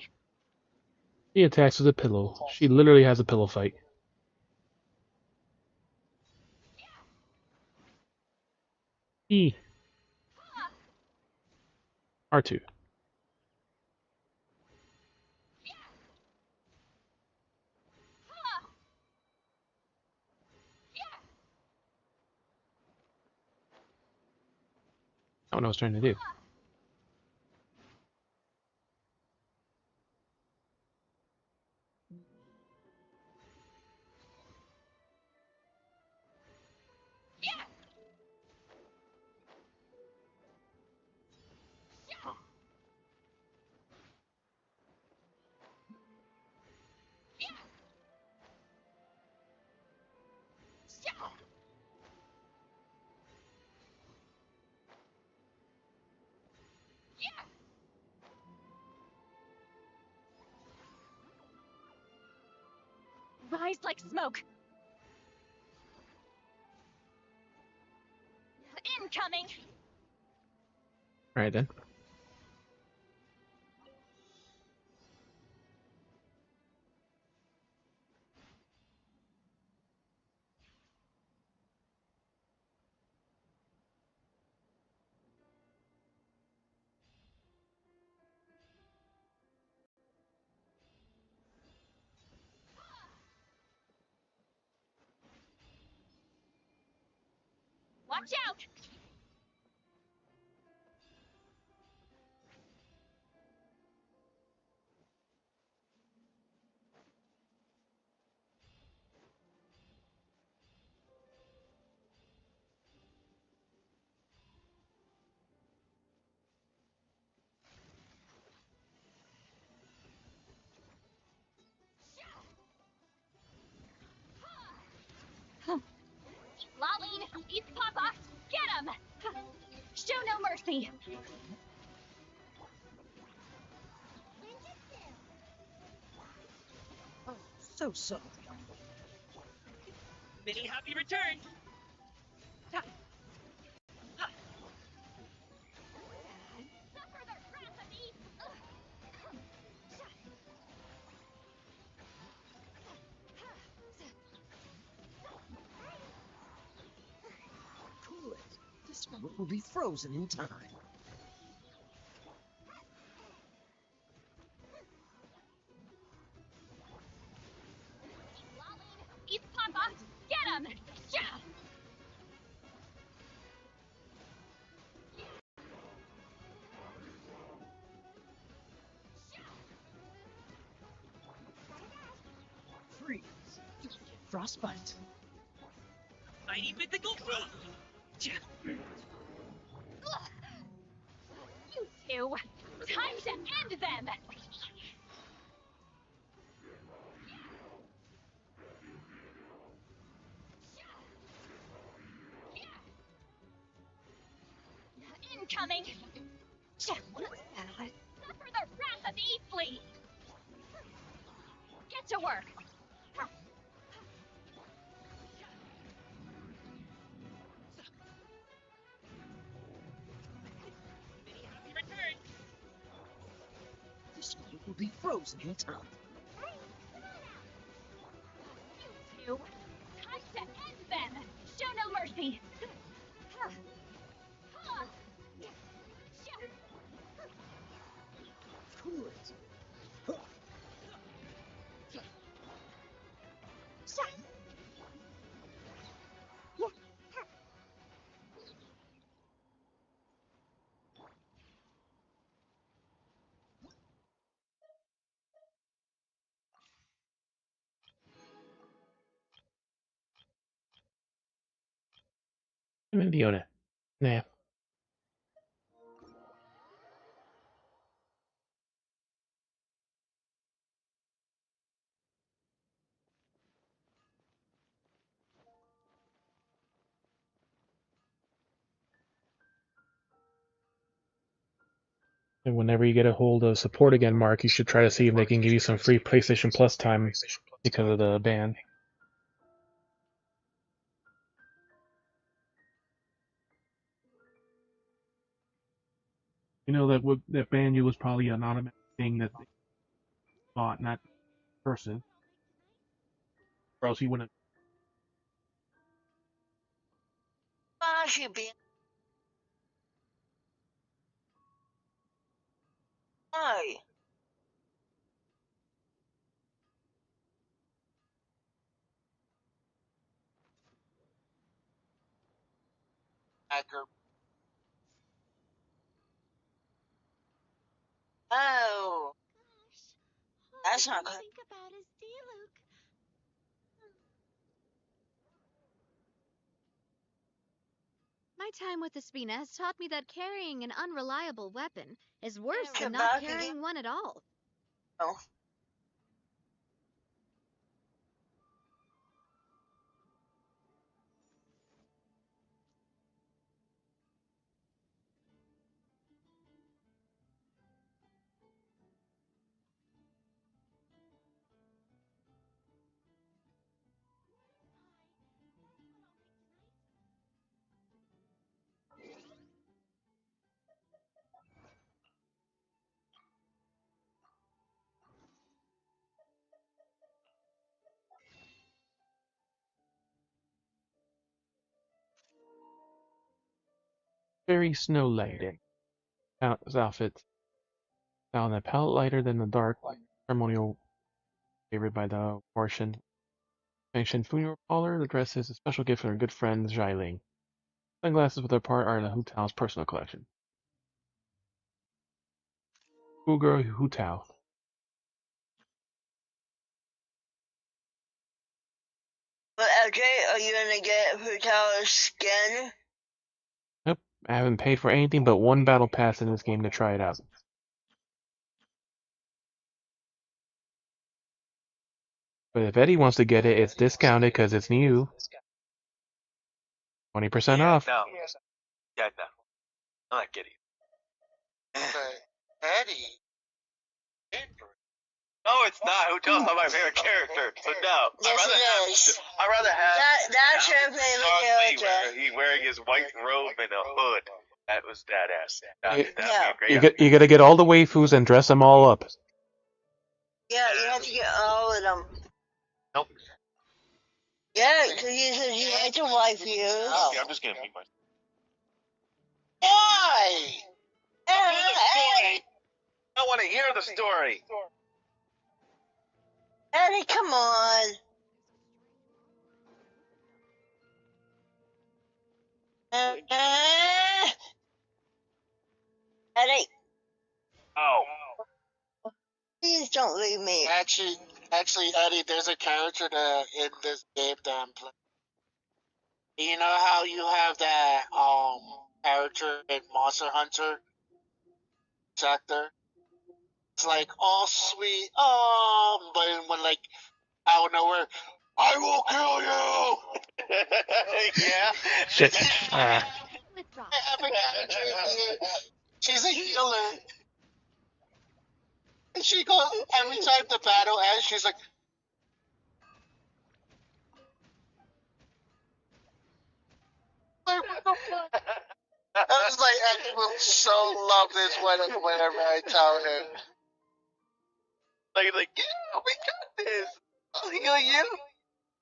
She attacks with a pillow. She literally has a pillow fight. E. R2. I don't know what I was trying to do. Rise like smoke! Incoming! Alright then. Watch out! Laline, eat Papa! Get him! Show no mercy! Oh, so sorry. Many happy returns. Suffer their wrath of me! Cool it. This one will be frozen in time. Laline, eat Papa! Get him! frostbite. Mighty mythical frost. You two! Time to end them! Incoming! Suffer the wrath of Eastleigh! Get to work! This one will be frozen in time. You two! Time to end them! Show no mercy! Cool it. I'm in Fiona. Nah. And whenever you get a hold of support again, Mark, you should try to see if they can give you some free PlayStation Plus time because of the ban. You know that ban you was probably an automatic thing that they bought, not person, or else he wouldn't. Why should be? Why? Hacker. Oh, Gosh, all that's I not can good. think about is Diluc. My time with Espina has taught me that carrying an unreliable weapon is worse than Come not back again. carrying one at all. Oh. Very snow lighting. His outfit found a palette lighter than the dark ceremonial favored by the portion. Mentioned funeral parlor. The dress is a special gift from her good friend Xialing. Sunglasses with her part are in the Hu Tao's personal collection. Schoolgirl Hu Tao. But LJ, are you gonna get Hutao's skin? Nope, I haven't paid for anything but one battle pass in this game to try it out. But if Eddie wants to get it, it's discounted because it's new. 20% off. No. Yeah, no. I'm not kidding. Eddie. No, it's not. Who tells my favorite character? So no. Yes, it is. I'd rather have That's your favorite Charlie character. he wearing his white robe and a hood. That was badass. That'd be Yeah. a great You gotta get all the waifus and dress them all up. Yeah, you have to get all of them. Nope. Yeah, because you had to wife you. Okay, I'm just gonna beat myself. Why? I want to hear the story. Eddie, come on. Eddie, Oh. please don't leave me. Action. Actually, Eddie, there's a character in this game that I'm playing. You know how you have that character in Monster Hunter sector? It's like all sweet, but when like out of nowhere, I will kill you. Yeah. Shit. I have a character here. She's a healer. And she goes every time the battle ends, she's like, what the fuck? I was like, I will so love this whenever I tell him. Like, yeah, we got this. I'll heal you.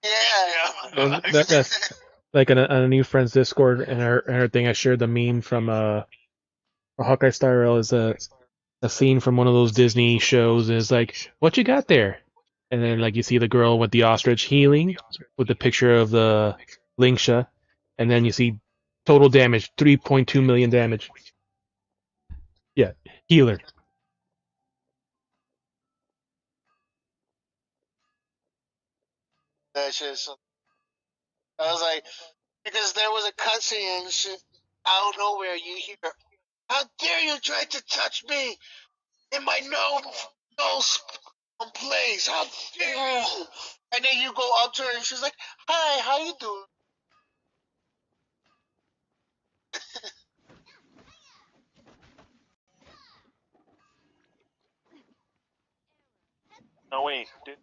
Yeah. That's like on a new friend's Discord and her thing. I shared the meme from Hawkeye Star Rail is a scene from one of those Disney shows, and it's like, "What you got there?" And then like you see the girl with the ostrich healing with the picture of the Lingsha, and then you see total damage, 3.2 million damage. Yeah, healer. That's just, I was like, because there was a cutscene and shit, out of nowhere you hear, how dare you try to touch me in my nose place, how dare you? And then you go up to her and she's like, hi, how you doing? No, wait. Did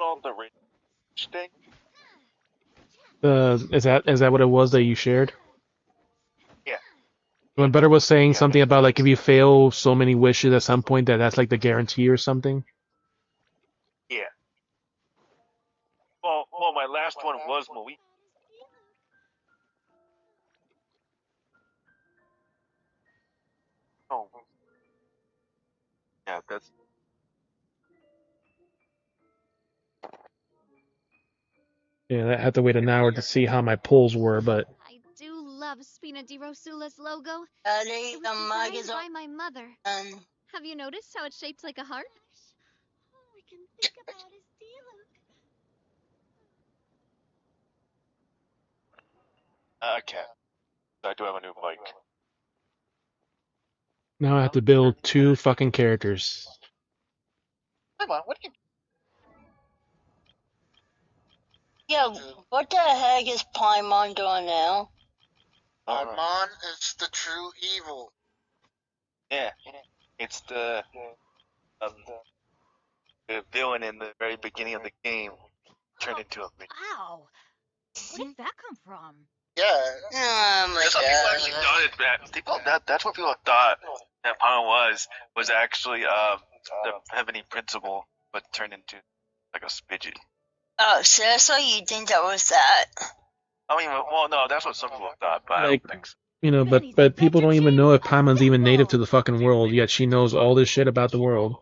all the rich thing? Is that what it was that you shared? Yeah. When Better was saying something about like if you fail so many wishes at some point that's like the guarantee or something. Yeah. Well, my last one was Mavuika. Oh. Yeah, that's. Yeah, I had to wait an hour to see how my pulls were, but I do love Spina di Rosula's logo. Eddie, It the was mug designed is by my mother. on. Have you noticed how it's shaped like a heart? All I can think about is Diluc. Okay. I do have a new mic. now I have to build 2 fucking characters. Come on, what do you. Yeah, what the heck is Paimon doing now? Paimon is the true evil. Yeah. It's the villain in the very beginning of the game turned into a villain. Wow. Where did that come from? Yeah. Oh my That's what people actually thought that's what people thought that Paimon was actually the heavenly principle, but turned into like a spidget. Oh, seriously? You think that was that? I mean, well, no, that's what some people thought, but I Like, don't think so. you know, but people don't even know if Paimon's even native to the fucking world, yet she knows all this shit about the world.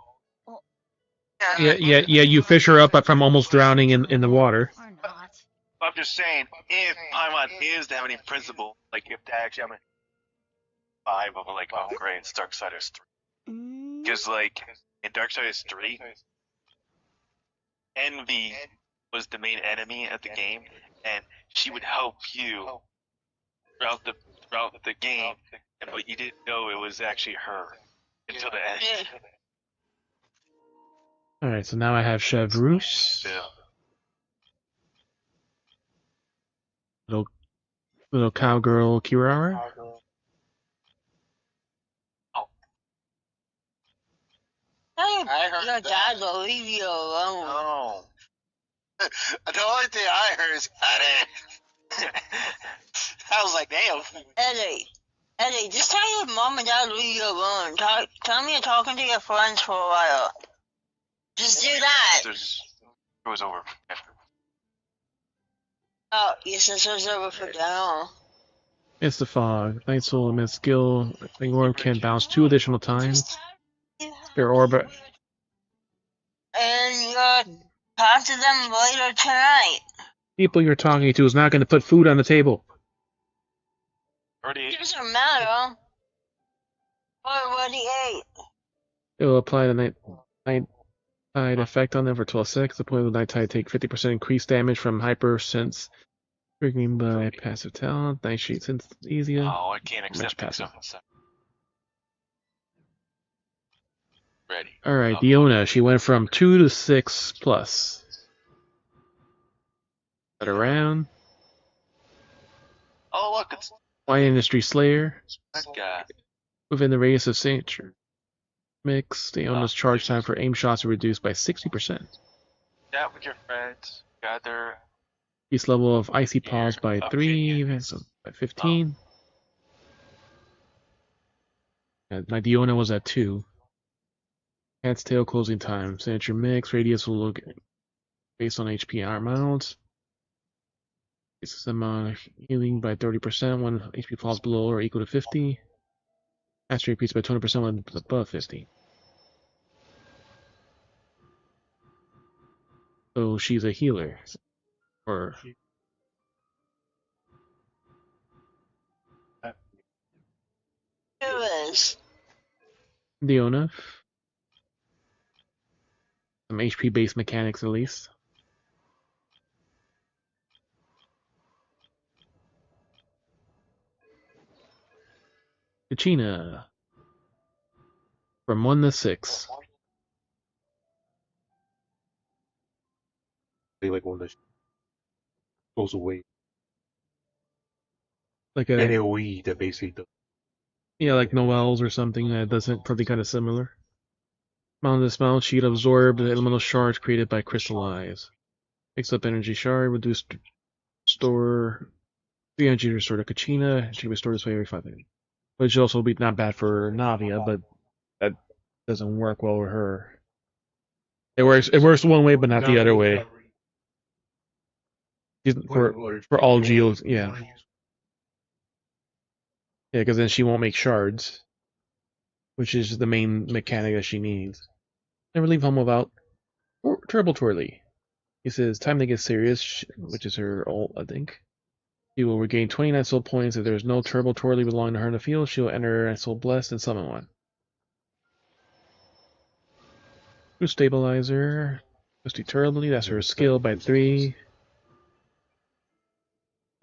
Yeah, you fish her up from almost drowning in the water. Or not. I'm just saying, if Paimon is the heavenly principle, like if that actually, I mean, 5 of like Gray and Darksiders 3. Because like in Darksiders 3, Envy was the main enemy of the game, and she would help you throughout the game, but you didn't know it was actually her until the end. Alright, so now I have Chevreuse, Yeah. little cowgirl Kirara. I heard your dad will leave you alone. Oh. The only thing I heard is Eddie. I was like, damn. Eddie, just tell your mom and dad to leave you alone. Tell me you're talking to your friends for a while. Just do that. It was over. Oh, your sister's over for dinner. It's the fog. Night Soul and skill. The orb can bounce 2 additional times. Spare orb. And you'll talk to them later tonight. People you're talking to is not going to put food on the table. It doesn't matter. I already ate. It will apply to night Tide effect on them for 12 seconds. The point of the night tide take 50% increased damage from hyper sense triggering by passive talent. Night sheet sense easier. Oh, I can't accept passive. passive. Ready. Alright, Diona, she went from 2 to 6 plus. Cut around. Oh, look, it's Wine Industry Slayer. that guy. Within the radius of signature mix, Diona's charge time for aim shots are reduced by 60%. Chat with your friends. Gather. Increase level of Icy Paws by 3, so by 15. My Diona was at 2. Cat's Tail closing time. Signature mix, radius will look based on HP amount. Increases amount healing by 30% when HP falls below or equal to 50. Mastery increased by 20% when above 50. So she's a healer. Or Who is? Diona. Some HP based mechanics at least. Kachina. From 1 to 6. They like one that goes away. Like a AoE that basically does. yeah, like Noel's or something that does something kind of similar. Mount dismount, sheet absorb the elemental shards created by crystallize. Picks up energy shard, reduce store 3 energy restore to Kachina. She restores this way every 5 minutes. Which also be not bad for Navia, but that doesn't work well with her. It works one way, but not the other way. For all geos, yeah. Yeah, because then she won't make shards, which is the main mechanic that she needs. Never leave home without Turbo Twirly. He says, time to get serious, which is her ult, I think. She will regain 29 soul points. If there is no Turbo Twirly belonging to her in the field, she will enter Soul Blessed and summon one. True Stabilizer. Twisty Terribly, that's her skill by 3.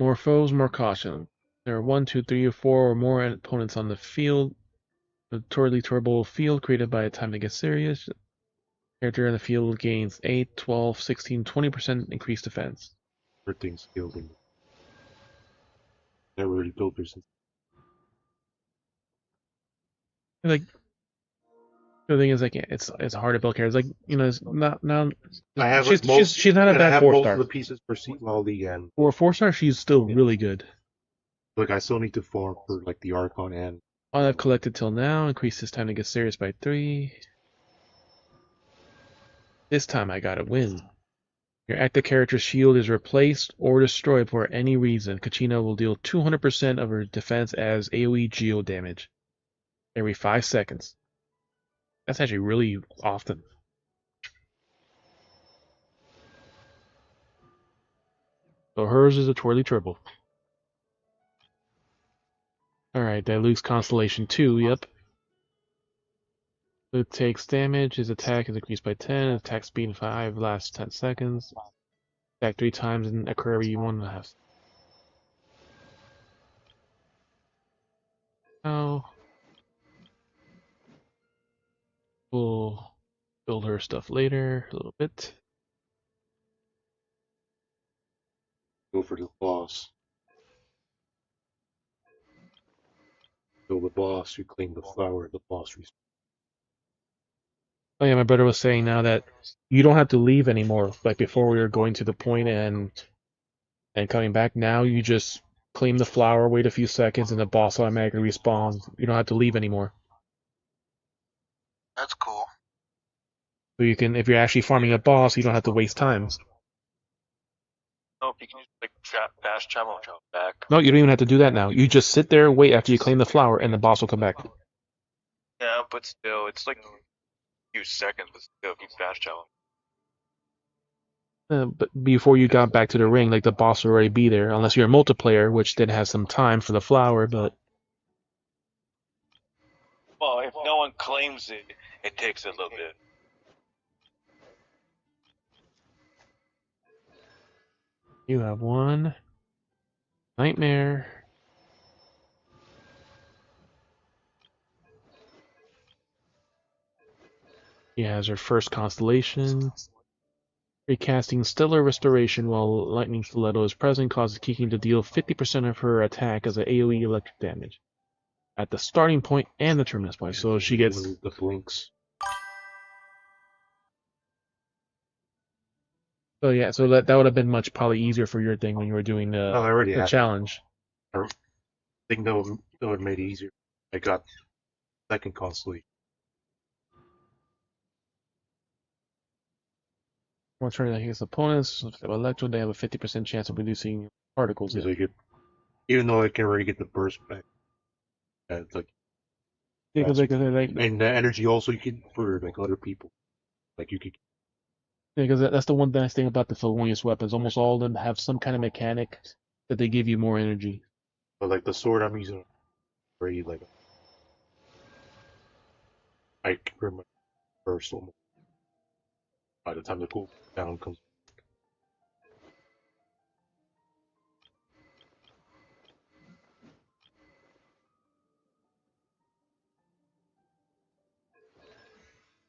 More foes, more caution. There are 1, 2, 3, or 4 or more opponents on the field. The Twirly Turbo field created by a time to get serious. Character in the field gains 8, 12, 16, 20% increased defense. Everything skills in never really built her since. Like the thing is, like it's hard to build characters. Like it's not now. I have she's not a bad 4-star. Most of the pieces for Citlali and for a 4-star, she's still really good. Like I still need to farm for like the Archon and. All I've collected till now increases time to get serious by 3. This time I gotta win. Your active character's shield is replaced or destroyed for any reason. Kachina will deal 200% of her defense as AoE geo damage every 5 seconds. That's actually really often. So hers is a Twirly Turbo. Alright, Dilute's Constellation 2, yep. Luke takes damage, his attack is increased by 10, attack speed 5 lasts 10 seconds. Attack 3 times and occur every 1.5. Now we'll build her stuff later a little bit. Go for the boss. Kill the boss, you claim the flower, the boss responds. Oh yeah, my brother was saying now that you don't have to leave anymore. Like before we were going to the point and coming back. Now you just claim the flower, wait a few seconds, and the boss automatically respawns. You don't have to leave anymore. That's cool. So you can, if you're actually farming a boss, you don't have to waste time. Oh, you can just like fast travel back. No, you don't even have to do that now. You just sit there, wait after you claim the flower, and the boss will come back. Yeah, but still, it's like a few seconds, but still, if you fast travel. But before you got back to the ring, like the boss will already be there, unless you're a multiplayer, which then has some time for the flower. But Well, if no one claims it, it takes a little bit. You have one nightmare. She has her first constellation. Recasting Stellar Restoration while Lightning Stiletto is present causes Kiki to deal 50% of her attack as an AoE electric damage at the starting point and the terminus point. So she gets the blinks. So yeah, so that would have been much probably easier for your thing when you were doing I already the had challenge. I think that would have made it easier. I got second constellation. One turn against opponents, if they have Electro, they have a 50% chance of reducing particles. Because I get, even though I can already get the burst back, it's like Yeah, because like and the energy also you can for like other people, like you could. Yeah, because that's the one nice thing about the Felonious weapons. Almost all of them have some kind of mechanic that they give you more energy. But like the sword I'm using, already like I can pretty much burst almost by the time the cool down comes.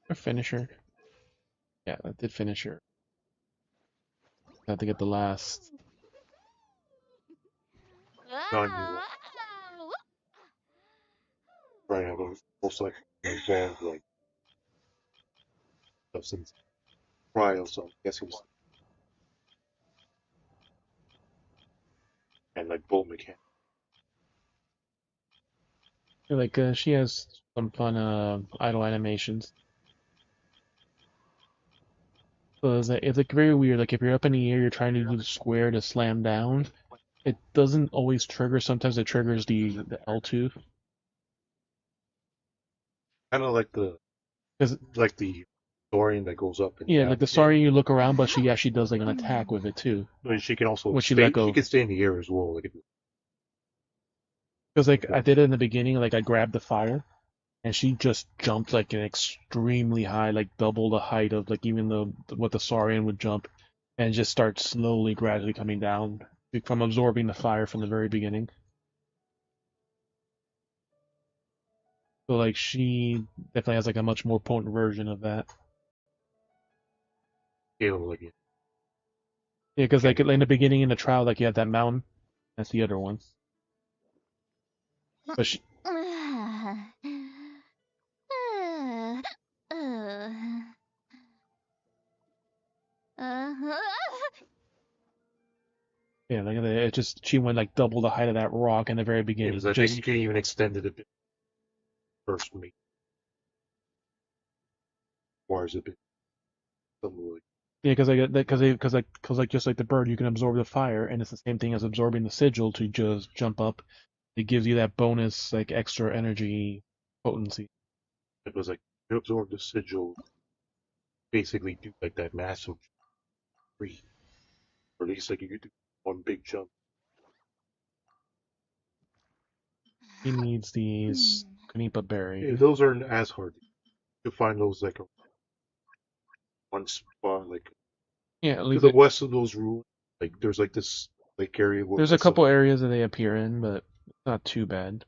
Or finisher. Yeah, that did finisher. I have to get the last. Trying to have a full select band like stuff since trial, so I'm guessing it's and like bolt mechanic. Like she has some fun idle animations. So it's like very weird. Like if you're up in the air, you're trying to do the square to slam down. It doesn't always trigger. Sometimes it triggers the L2. Kind of like the Dorian that goes up and Yeah, down. like the Sorry you look around, but she actually does like an attack with it too. But she can also When she stay. let go. She can stay in the air as well. Like Because like I did it in the beginning, like I grabbed the fire, and she just jumped like an extremely high, like double the height of like even what the Saurian would jump, and just start slowly, gradually coming down from absorbing the fire from the very beginning. So like she definitely has like a much more potent version of that. scale, like it. Yeah, because like in the beginning in the trial, like you have that mountain, that's the other one. But she, yeah, like it just she went like double the height of that rock in the very Yeah, beginning. because I think you can even extend it a bit. First, me. Requires a bit. Something like. Yeah, because like just like the bird, you can absorb the fire, and it's the same thing as absorbing the sigil to just jump up. It gives you that bonus like extra energy potency. It was like you absorb the sigil, basically do like that massive tree, or at least like you could do one big jump. He needs these Kanipa berry. Yeah, those aren't as hard. You find those like a one spot, like Yeah, to the west of those ruins. Like there's like this lake area. There's a couple areas that they appear in, but not too bad.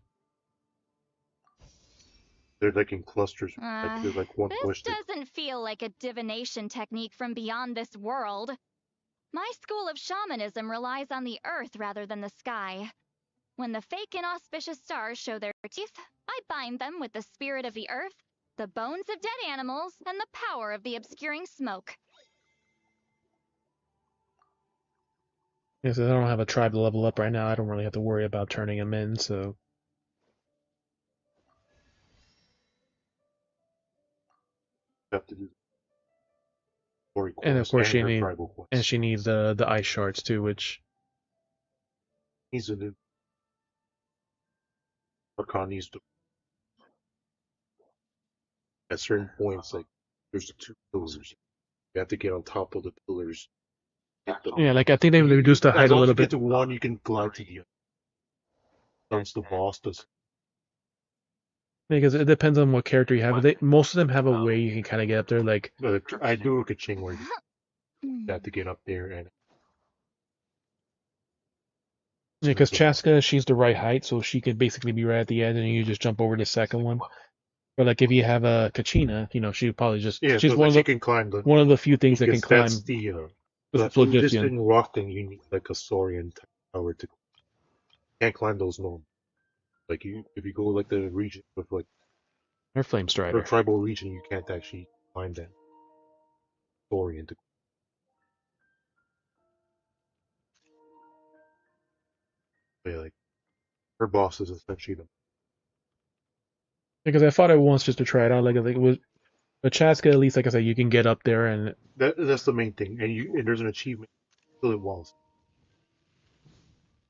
They're like in clusters. Like there's like one bush. This doesn't feel like a divination technique from beyond this world. My school of shamanism relies on the earth rather than the sky. When the fake inauspicious stars show their teeth, I bind them with the spirit of the earth, the bones of dead animals, and the power of the obscuring smoke. Yeah, so I don't have a tribe to level up right now. I don't really have to worry about turning them in, so. Have to do and of course she needs the ice shards too, which needs a new Archon needs to at certain points like there's the two pillars. You have to get on top of the pillars. Yeah, like I think they reduced the height a little bit. As long as you get to one, you can glide to the other. Once the boss does. Because it depends on what character you have. Most of them have a way you can kind of get up there. Like I do a Kaching where you have to get up there and Yeah, because Chaska, she's the right height, so she could basically be right at the edge, and you just jump over the second one. But like if you have a Kachina, she'd probably just Yeah, she's so one like of she the can climb the. one of the few things that can Because that's climb the with that the for this phlogistian. thing rock thing, you need like a Saurian tower to. Can't climb those normal. Like if you go like the region with like Her Flame or Strider. tribal region, you can't actually climb that Saurian to. Yeah, like her boss is essentially the. Because I fought it once just to try it out. Like it was, but Chaska, at least like I said, you can get up there, and That's the main thing, and there's an achievement. Kill it walls.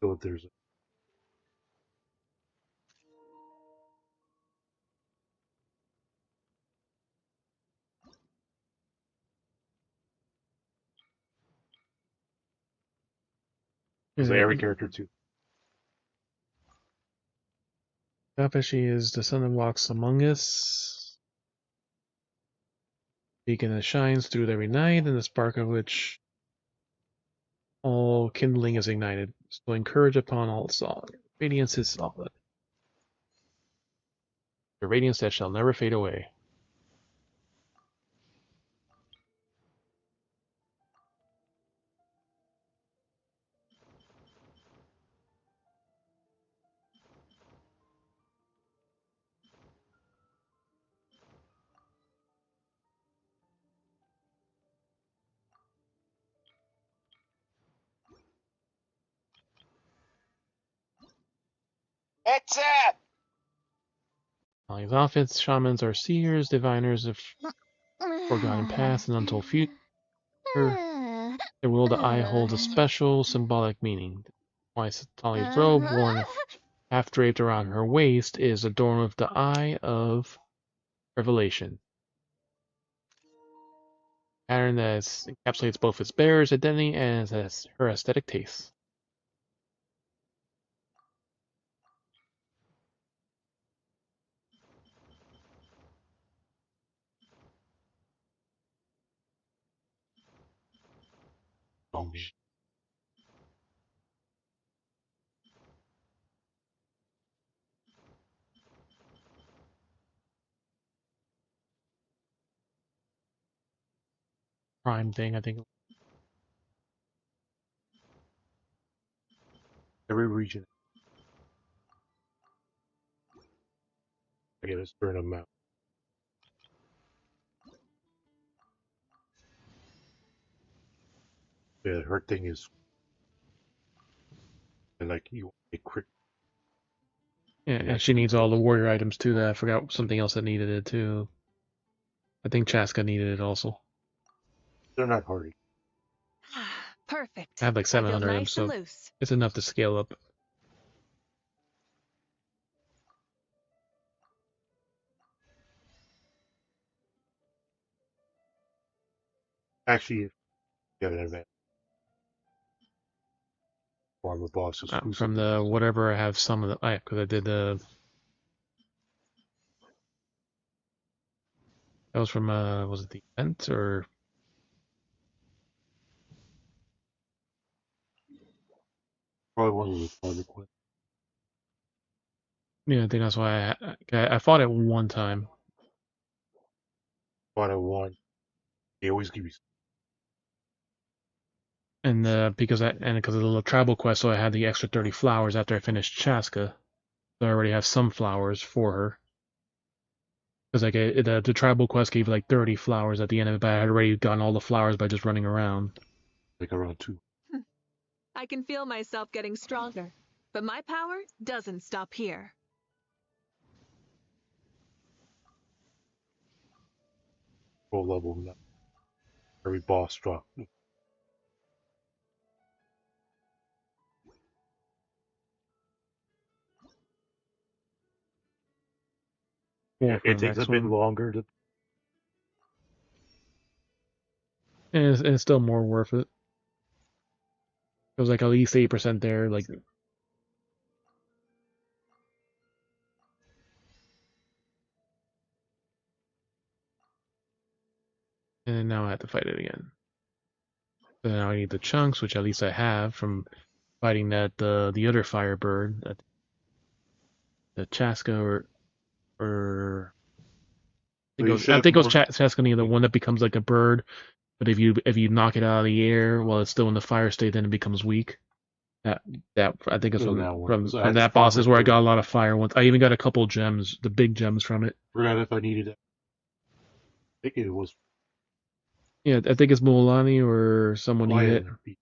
So there's. There's every character too. Kapashi is the sun that walks among us. Beacon that shines through it every night, and the spark of which all kindling is ignited. So encourage upon all song. Radiance is solid. The radiance that shall never fade away. It's it! All these outfits, shamans are seers, diviners of forgotten past and untold future. The world the eye holds a special symbolic meaning. Why Citlali's robe, worn half draped around her waist, is adorned with the eye of revelation. Pattern that encapsulates both its bearer's identity and her aesthetic taste. Oh, Prime thing, I think. every region. I gotta burn them out. Yeah, her thing is like you a quick. Yeah, and she needs all the warrior items too. That I forgot something else that needed it too. I think Chaska needed it also. They're not hardy. Perfect. I have like I feel 700 of them, nice and so loose. it's enough to scale up. Actually, if you have an advantage. Farmer boss exclusive. From the whatever, I have some of the. Because I did the. That was from was it the event or? Probably one of the target quests. Yeah, I think that's why I fought it one time. Fought at one. They always give you. And because of the little tribal quest, so I had the extra 30 flowers after I finished Chaska. So I already have some flowers for her. Because like the tribal quest gave like 30 flowers at the end of it, but I had already gotten all the flowers by just running around. Like around 2. I can feel myself getting stronger, but my power doesn't stop here. Full level now. Every boss drop. Yeah, It takes a bit longer to. And it's still more worth it. It was like at least 8% there, like. And now I have to fight it again. So now I need the chunks, which at least I have from fighting the other firebird, the Chaska or So you should I have think it was more. Chaska, the one that becomes like a bird. But if you knock it out of the air while it's still in the fire state, then it becomes weak. That I think it's Doing that one. from So I from just that boss farm is it where I for. got a lot of fire ones. I even got a couple gems, the big gems from it. Forgot if I needed it. I think it was Yeah, I think it's Mualani or someone needed it. quiet.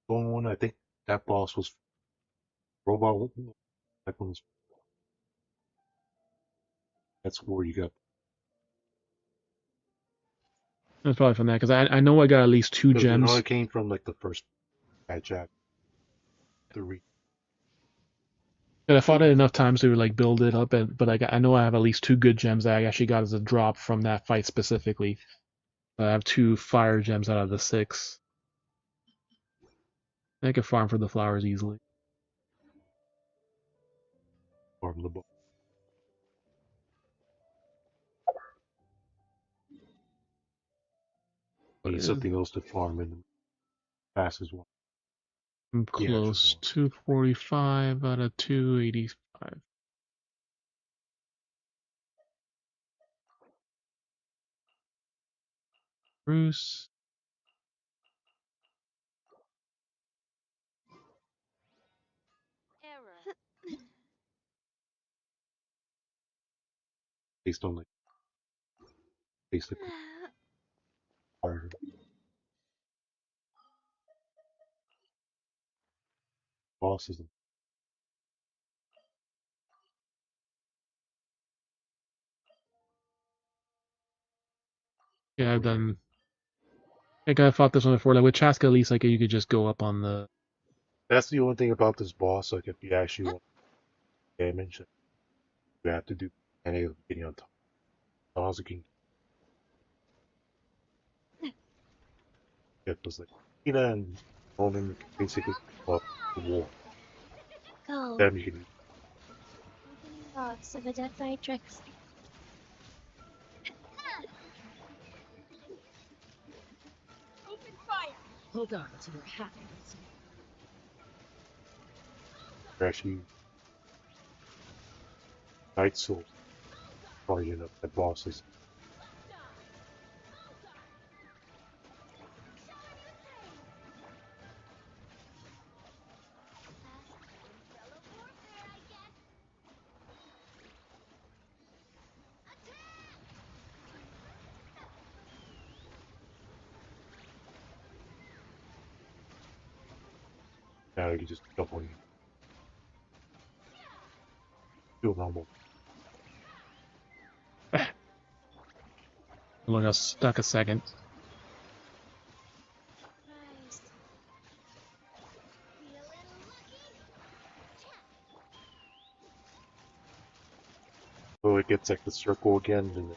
The only one I think that boss was robot. That one was. That's where you got. That's probably from that because I know I got at least 2 Because you know gems. it came from like the first patch at the re. And I fought it enough times to like build it up, but I know I have at least 2 good gems that I actually got as a drop from that fight specifically. I have 2 fire gems out of the 6. I can farm for the flowers easily. Farm the boss. Need something else to farm in the passes one. I'm close. 245 out of 285. Bruce. Based on like basically fire. Bosses. Yeah, I've done. I think I fought this one before. Like with Chaska, at least like you could just go up on the. That's the only thing about this boss. Like if you actually want damage, you have to do any of getting on top. Also can get those like Tina and Roman basically up the wall. Go. Then you can Thoughts of a death matrix. Open fire! Hold on to your happiness. actually Night Soul charging up the bosses. Now you can just jump on you. Feel normal. I got stuck a second. So it gets like the circle again, and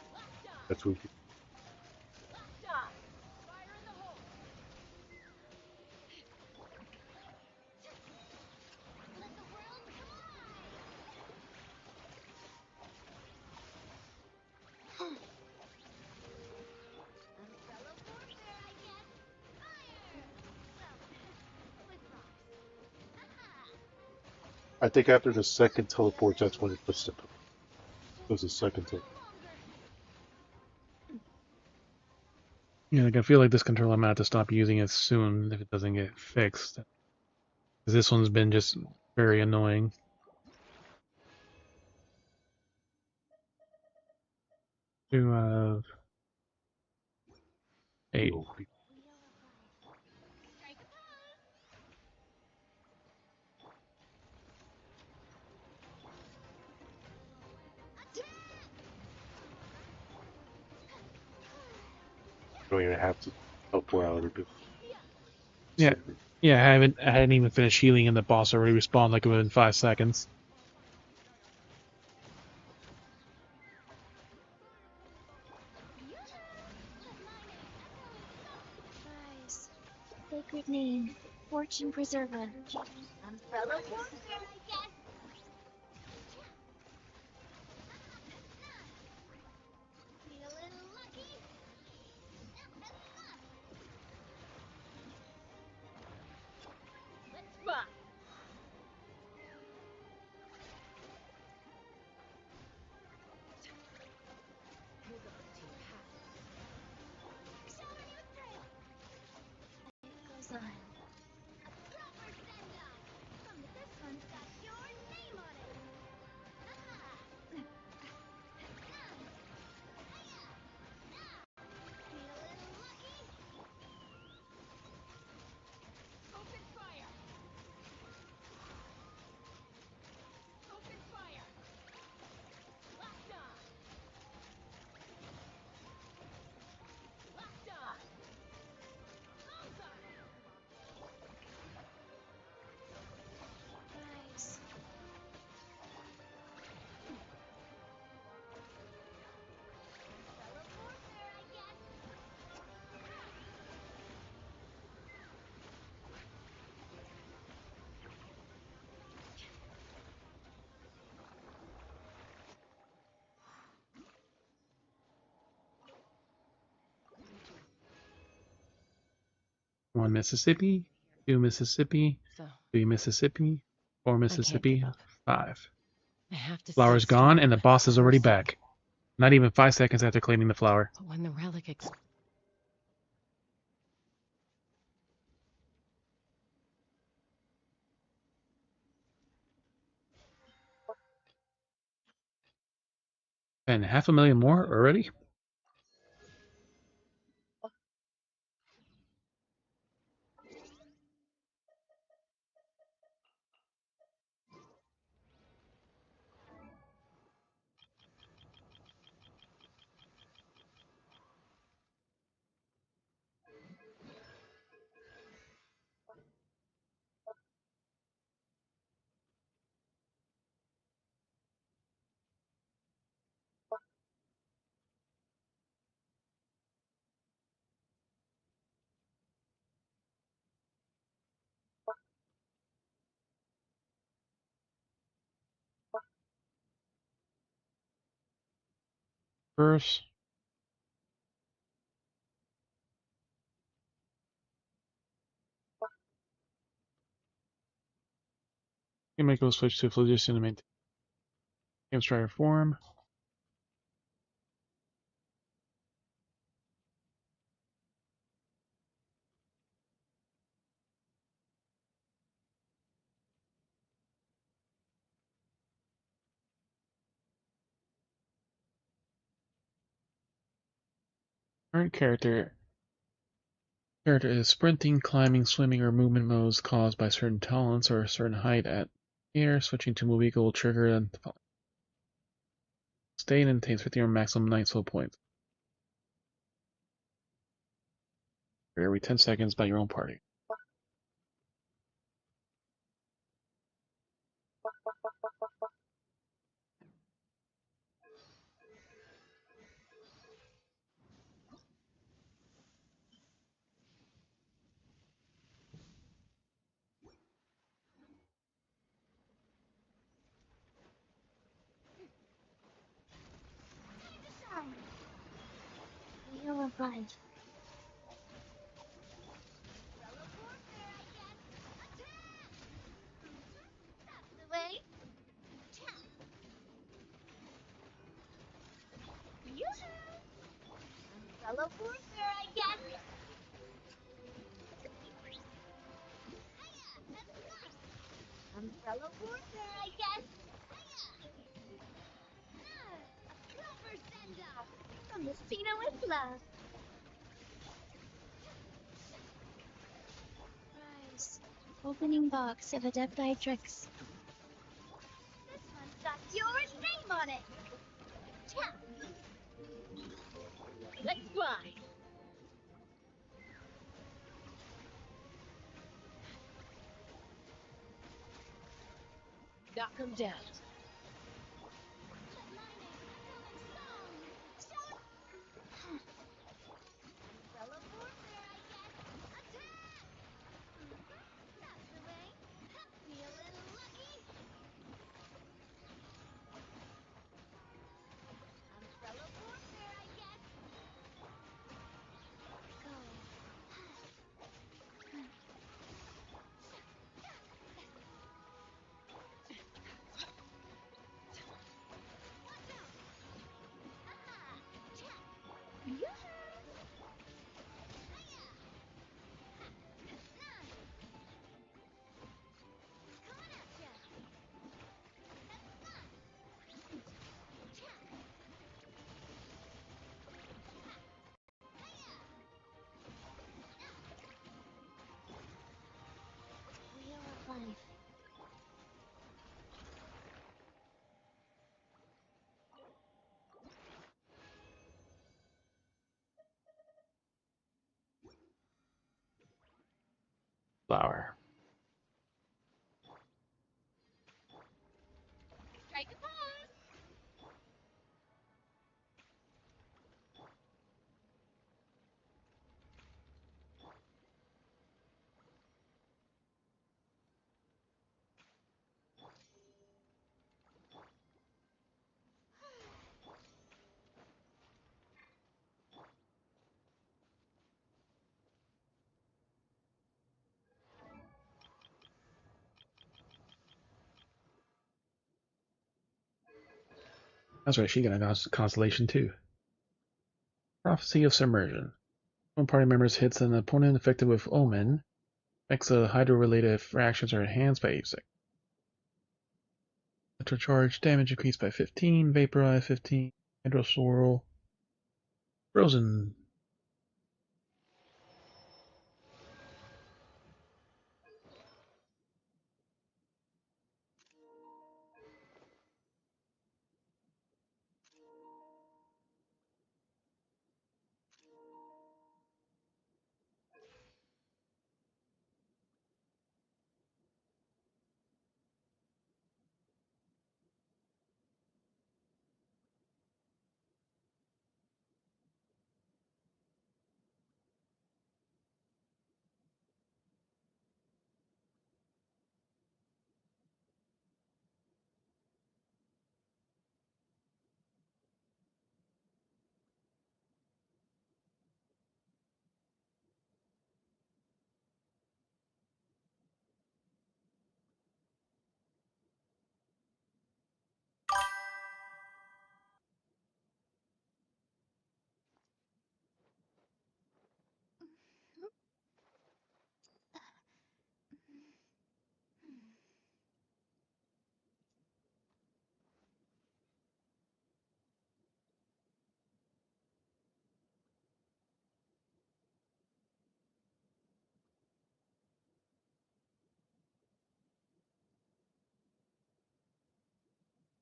that's what you I think after the second teleport, that's when it puts the. There's a second teleport. Yeah, like I feel like this controller I'm gonna have to stop using it soon if it doesn't get fixed. 'Cause this one's been just very annoying. 2 out of 8. You don't even have to teleport out of it. Yeah, yeah. I hadn't even finished healing, and the boss already respawned like within 5 seconds. Rise. Sacred name. Fortune preserver. Umbrella warfare, I guess. Feeling lucky? Let's rock! son. A proper send-off. This one's got your name on it. Feel a little lucky? Open fire! Open fire! Locked on! Locked on! Bullseye! Nice. Teleport there, I guess. One Mississippi, two Mississippi, So, three Mississippi, four Mississippi, give up. 5. I have to Flower's stay gone, strong and the no boss matter is what. already back. Not even 5 seconds after claiming the flower. But when the relic And 500,000 more already? First, you make a switch to physician to maintain game striker form. Current character is sprinting, climbing, swimming, or movement modes caused by certain talents or a certain height at air. Switching to Mavuika will trigger the following. Stay and maintains 50 or maximum 9 soul points. For every 10 seconds by your own party. You're right. Teleport there, I guess. Attack! That's the way. Teleport there, I guess. Teleport there, I guess. A proper send-off from the Spino with love. Prize. Opening box of Adeptitrix. This one's got your name on it. Tap. Let's fly! Knock him down. Let my name echo in song. Shout. Teleport there, I guess. Attack! That's the way. Be a little lucky. Teleport there, I guess. Go. flower. Strike a pose. That's right, she got a constellation too. Prophecy of Submersion. One party members hits an opponent affected with Omen. Makes a hydro-related reactions are enhanced by 8 seconds. Electro charge damage increased by 15. Vaporize 15. Hydro swirl. Frozen.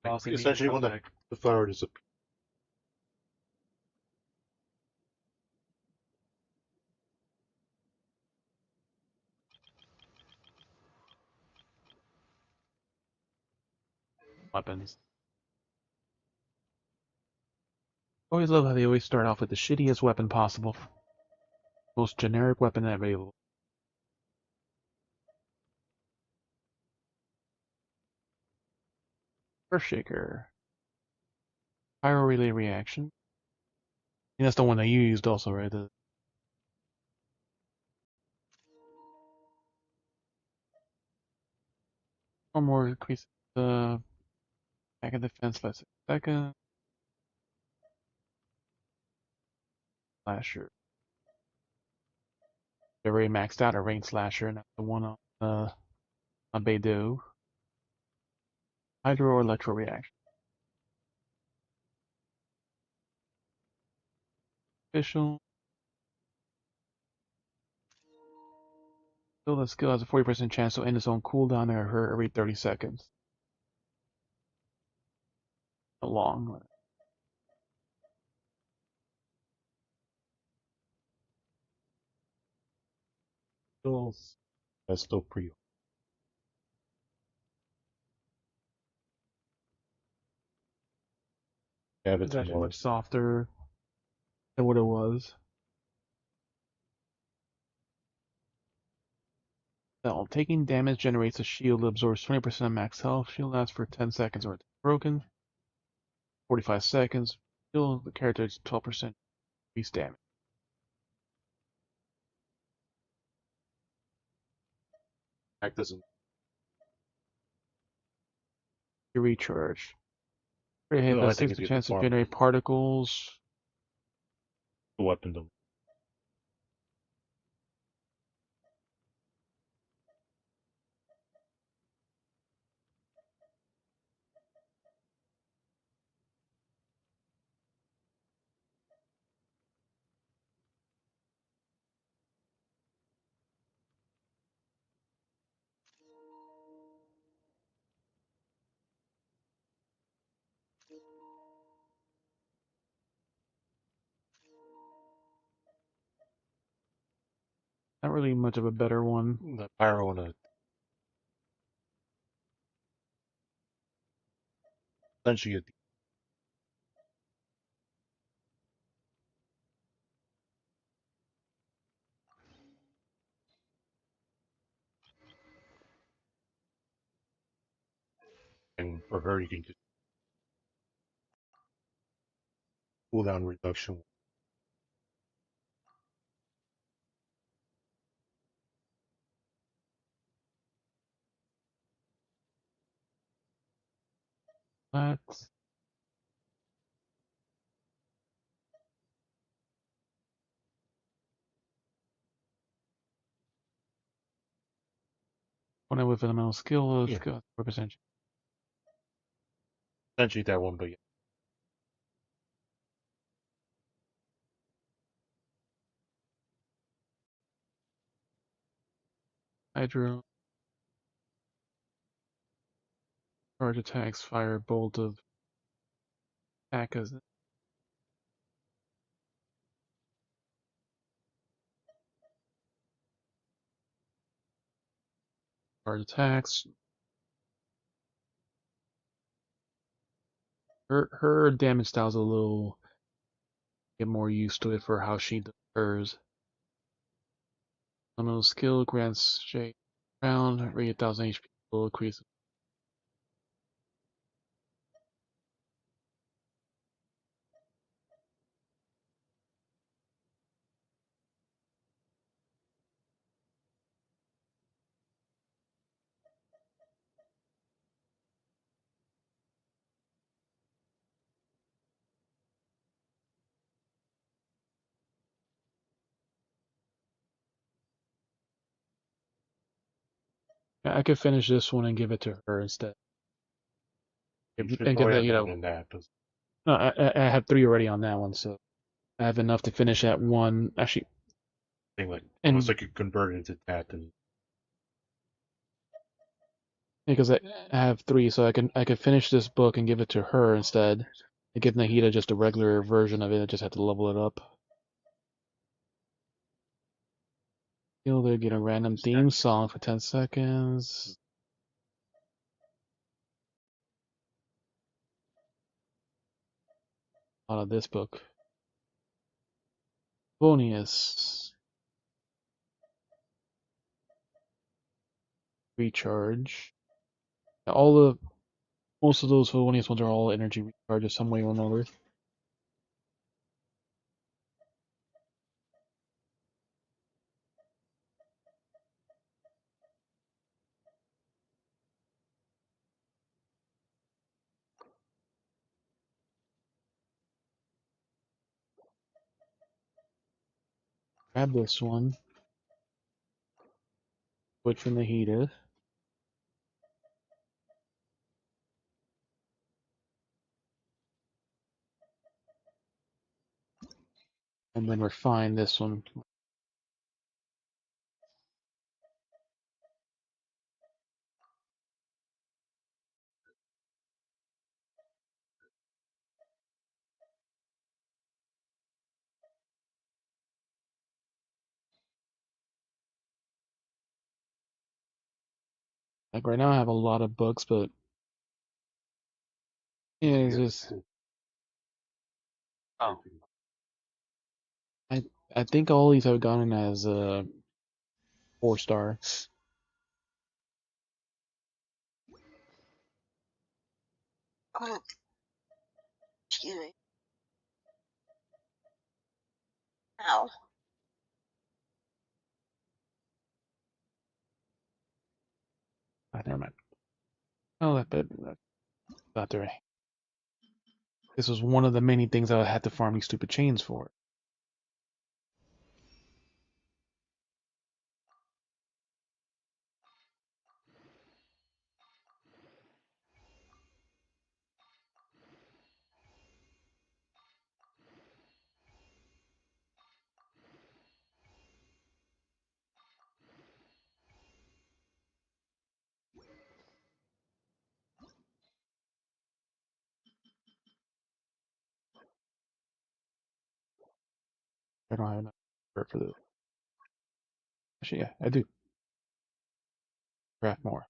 Essentially, when the flower disappears. Weapons. Always love how they always start off with the shittiest weapon possible. Most generic weapon available. Earthshaker. Pyro relay reaction. And that's the one that you used also, right? One more increase the back of defense by 6 seconds. Slasher. They're already maxed out a range slasher, and that's the one on Beidou. Hydro or electro reaction. Official. Still, the skill has a 40% chance to end its own cooldown or hurt every 30 seconds. Not long. That's still pre. Yeah, It's actually much softer than what it was. Now, taking damage generates a shield that absorbs 20% of max health. Shield lasts for 10 seconds or it's broken. 45 seconds. Still, the character is 12% increased damage. Act doesn't. You recharge. Every hit No, I has think it's 60 the chance to farm. generate particles. The weapon don't. Not really much of a better one. The pyro and essentially a and for her you can just cooldown reduction. That's one with phenomenal skill. Yeah. Skill 4%. Essentially that one, but yeah. Hydro. Charge attacks. Fire bolt of attack as charge attacks. Her damage style's a little get more used to it for how she does hers. Phenomenal skill grants shade round, rate 1000 HP will increase. Yeah, I could finish this one and give it to her instead. You should And give probably that, have you more know. than that. 'Cause No, I have 3 already on that one, so I have enough to finish that one. Actually, I think like unless and I could convert it into that, then because I have 3, so I could finish this book and give it to her instead. And give Nahida just a regular version of it. I just have to level it up. You'll get a random theme song for 10 seconds. Out of this book. Bonius. Recharge. Most of those Bonius ones are all energy recharges some way or another. Grab this one. Switch from the heated. And then refine this one. Like right now I have a lot of books, but yeah, it's just Oh, I think all these have gone in as 4-star. Oh, excuse me. Ow. Ah, never mind. Oh, that's not there. This was one of the many things I had to farm these stupid chains for. I don't have enough for this. Actually, yeah, I do. Craft more.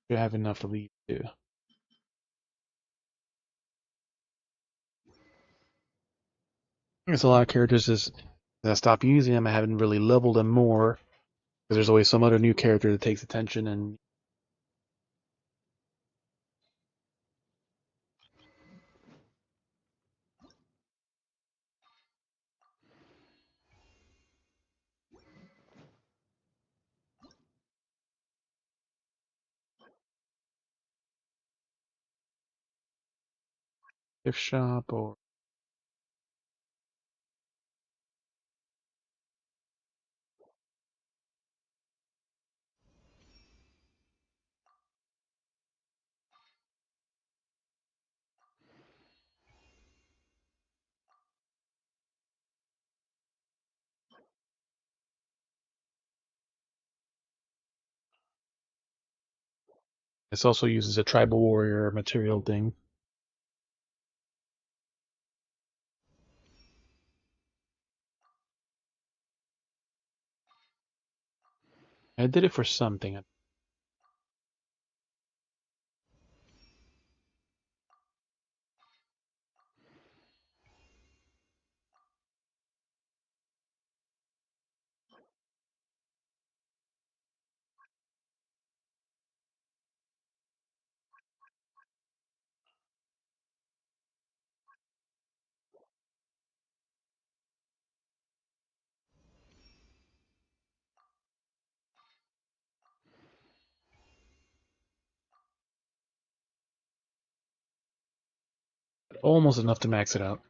You have enough to leave too. There's a lot of characters just that I stopped using them. I haven't really leveled them more because there's always some other new character that takes attention and gift shop or this also uses a tribal warrior material thing. I did it for something. Almost enough to max it out.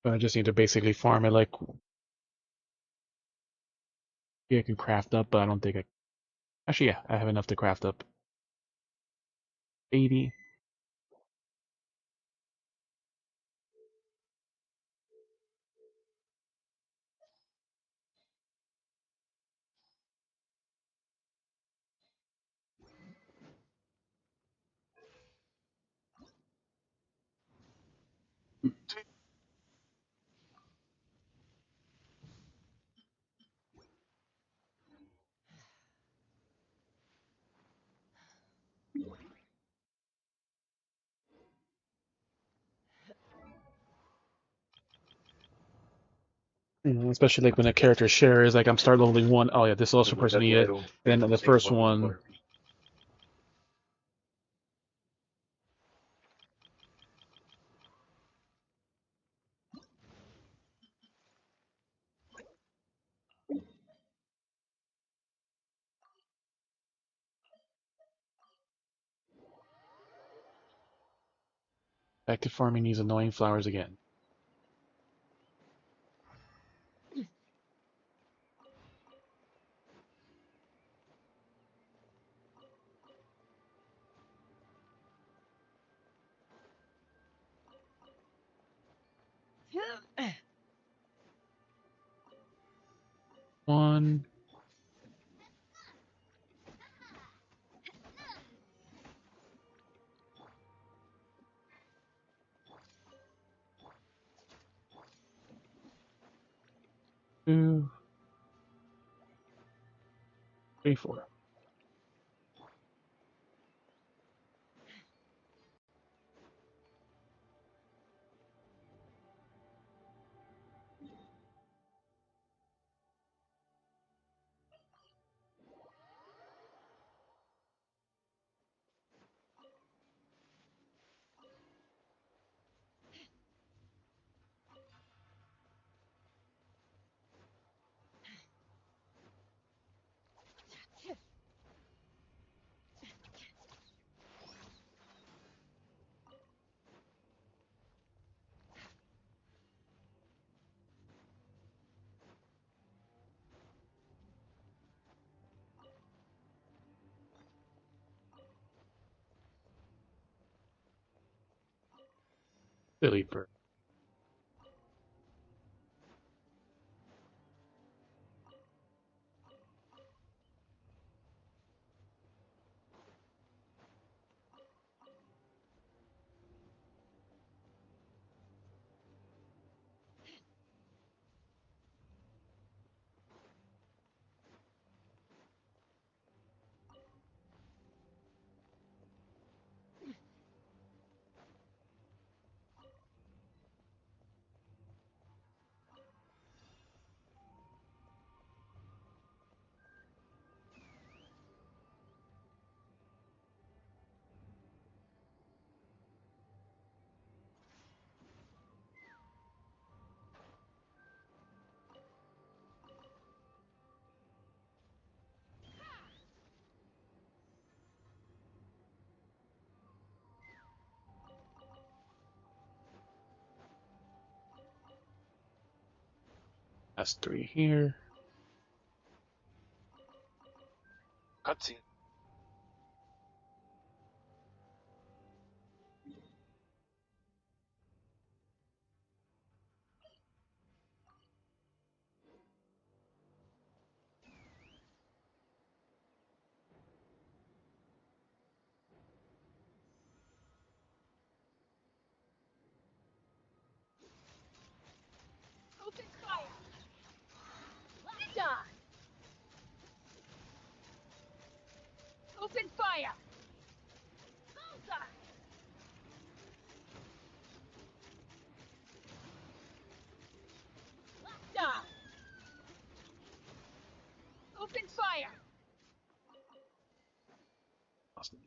But I just need to basically farm it like yeah, I can craft up, but I don't think I actually yeah, I have enough to craft up 80. Especially like when a character shares, like I'm start leveling one. Oh yeah, this also person need it. Then the first one. Back to farming these annoying flowers again. One. Two. Three, four. Silly bird. Last 3 here. Cutscene. Open fire! Die! Open fire! Bullseye! Die! Open fire! Awesome.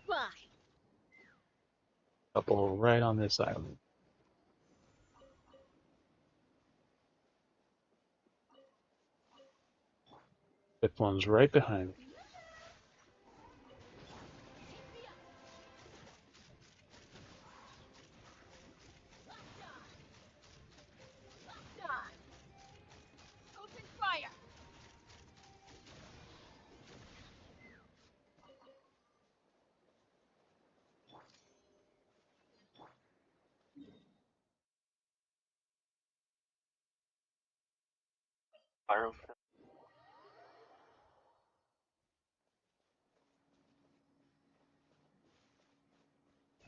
Fly! Couple right on this island. Fifth one's right behind me. Die! Open fire! Pyro.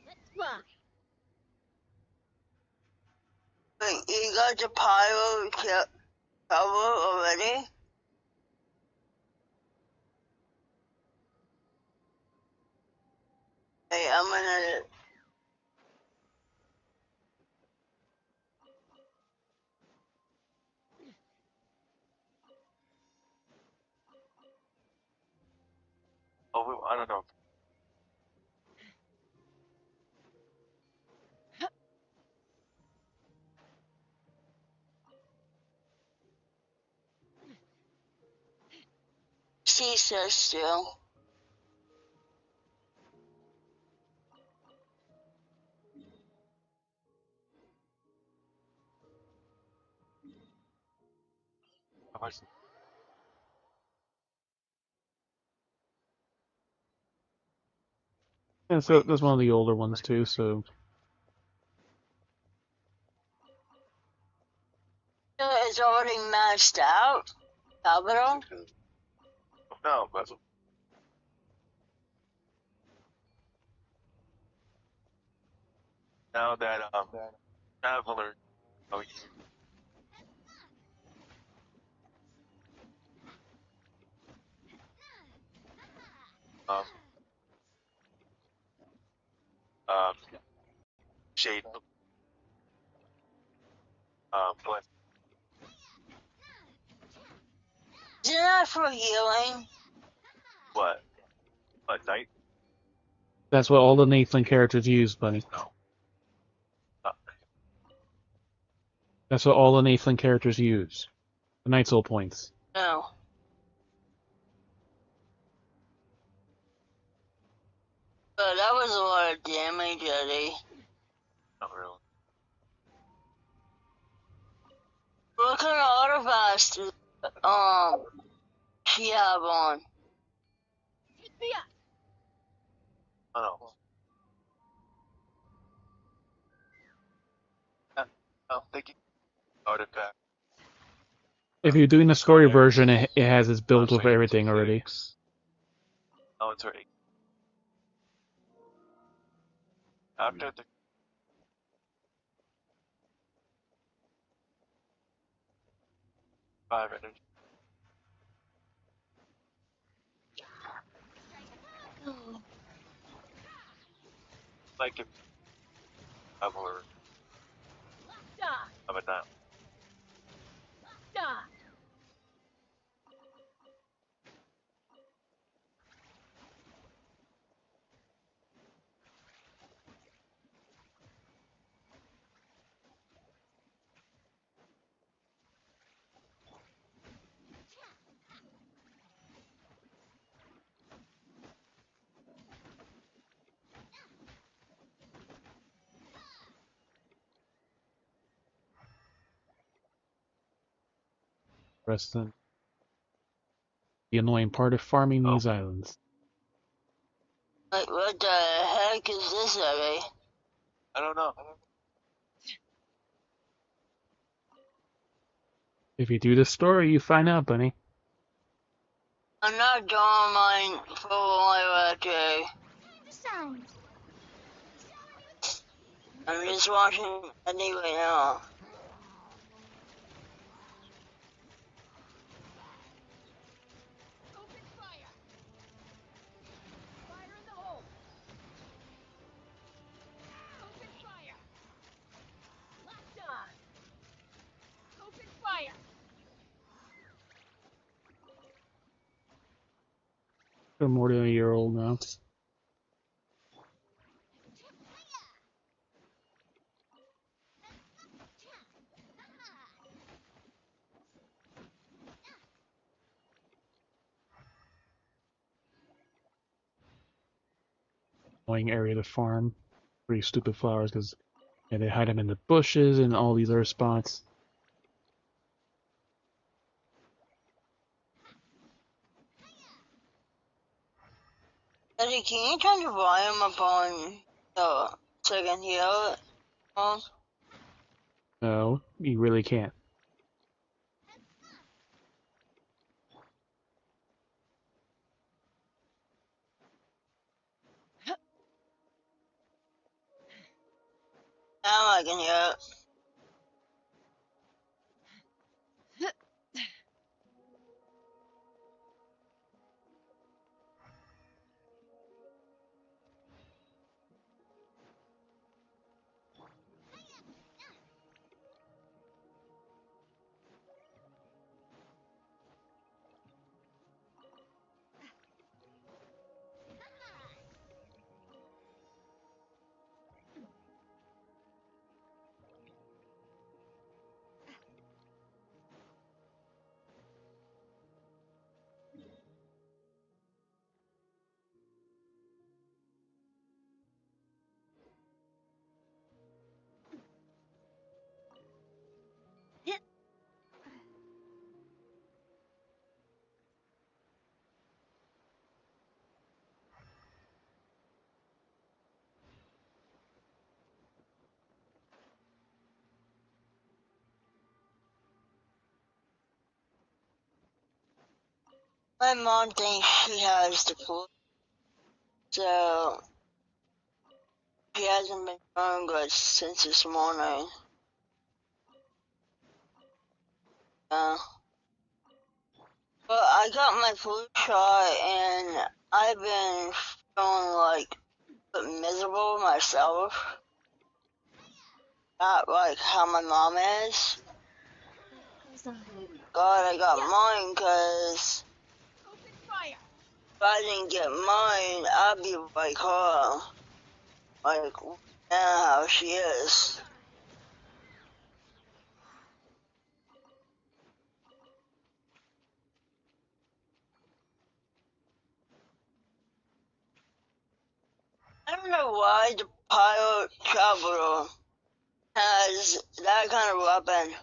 Let's fly! Wait, you got the pyro cover already? Hey, I'm gonna. Oh, I don't know. She says still. And so that's one of the older ones too, so It's already matched out. Capital? No, but now that Traveler, oh, um, um, Shade, Bless, Isn't that for healing? what? Night? that's what all the Nathan characters use, buddy. Uh, That's what all the Nathan characters use. The Night Soul points. No. But that was a lot of damage, Eddie. not really. What kind of artifacts do she have on? Hit me up! I don't know. I'm thinking artifact. If you're doing the story version, it has its build with everything already. Oh, it's already. After the 5 energy. Like if Traveler Die! of a now. Die! Rest of the annoying part of farming Oh. these islands. Like, what the heck is this area? I don't know. If you do the story, you find out, Bunny. I'm not doing mine for my birthday. Signs. I'm just watching anyway now. Open fire! Fire in the hole! Open fire! Locked on! Open fire! They're more than a year old now. Annoying area to farm. Pretty stupid flowers because they hide them in the bushes and all these other spots. Eddie, can you turn the volume up on so I can hear it? Oh, No, you really can't. now I can hear it. My mom thinks she has the flu, so she hasn't been feeling good since this morning. But I got my flu shot and I've been feeling like miserable myself. Not like how my mom is. God, I got mine because Open fire! if I didn't get mine, I'd be like her. Like, how she is. I don't know why the Pilot Traveler has that kind of weapon.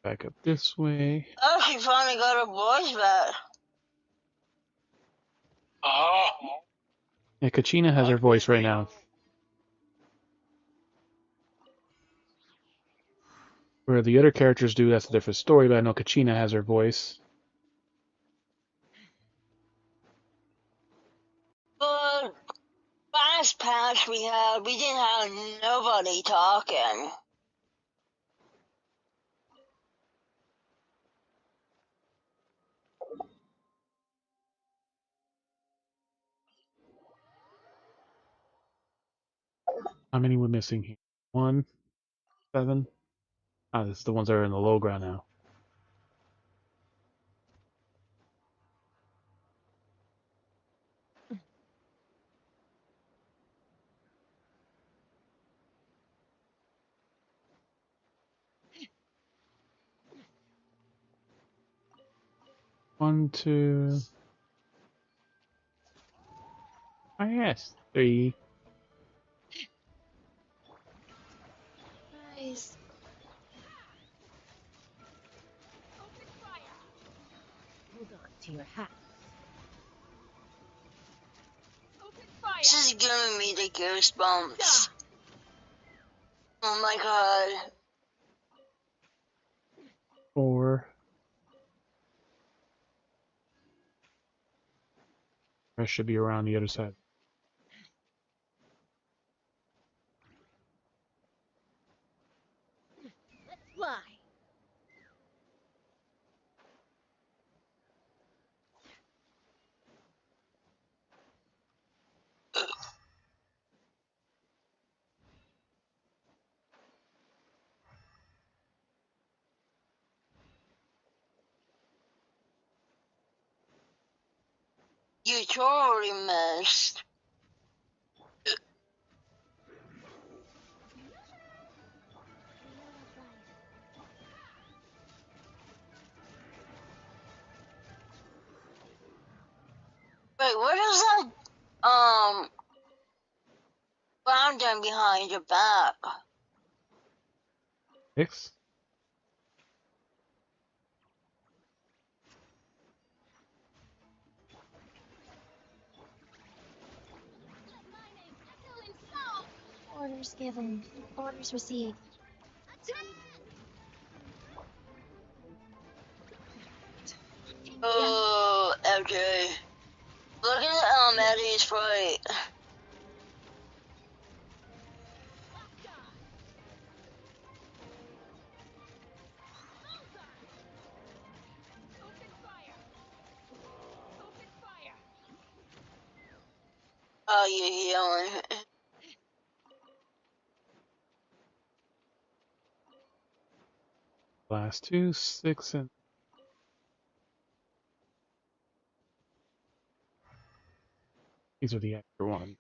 Back up this way. Oh, she finally got her voice back. Oh. Yeah, Kachina has her voice right now. Where the other characters do, that's a different story, but I know Kachina has her voice. But last patch we didn't have nobody talking. How many we're missing here? 1, 7. Ah, this is the ones that are in the low ground now. 1, 2. Oh yes, 3. Nice. Hold on to your hat. This is giving me the goosebumps. Oh my god. 4. I should be around the other side. Let's fly. You totally missed. Wait, what is that? Fountain behind your back. 6. Orders given. Orders received. Oh, okay. Look at Eddie's fight. Oh, you're healing. Last 2, 6, and these are the extra ones.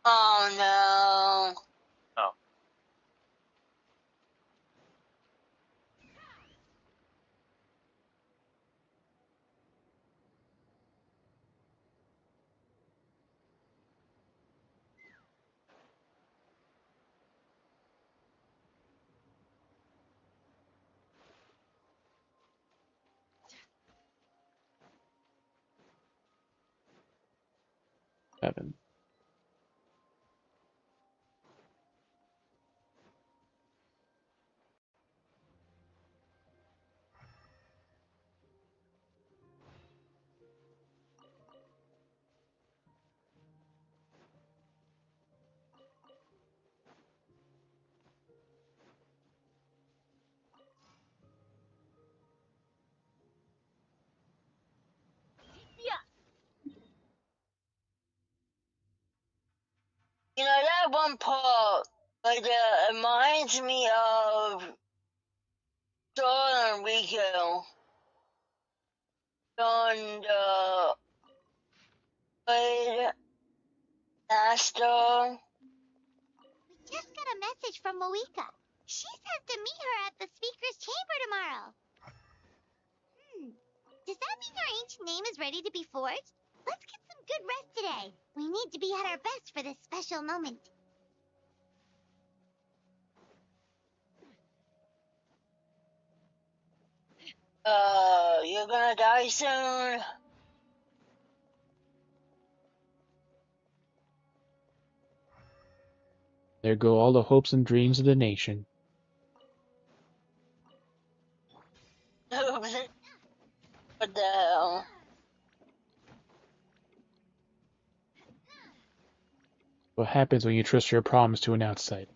Oh no. Oh. Seven. You know that one part, like it reminds me of Soul and Rico on the Blade Master. We just got a message from Mavuika. She says to meet her at the speaker's chamber tomorrow. Does that mean your ancient name is ready to be forged? Let's get some good rest today. We need to be at our best for this special moment. You're gonna die soon. There go all the hopes and dreams of the nation. What the hell? What happens when you trust your problems to an outsider?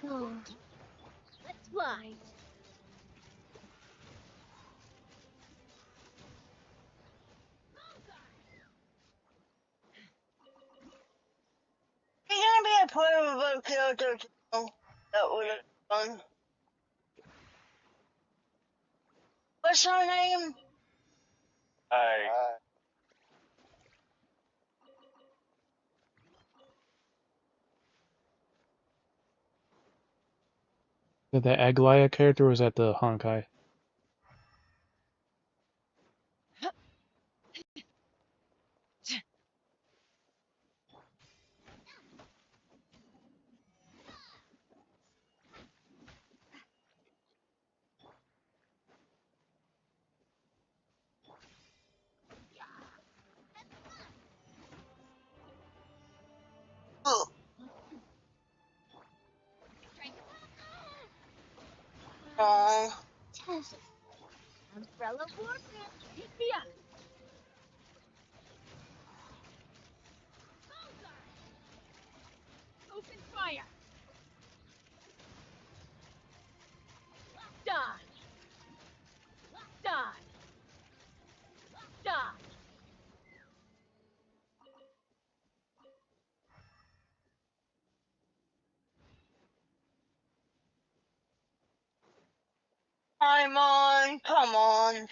Go. Let's fly. another character too. That would have been fun. What's her name? Is that the Aglaya character or was that the Honkai? Oh. Tess. Umbrella Warcraft. Pick me up. Open fire. Dodge. Dodge. Dodge. Paimon, come on.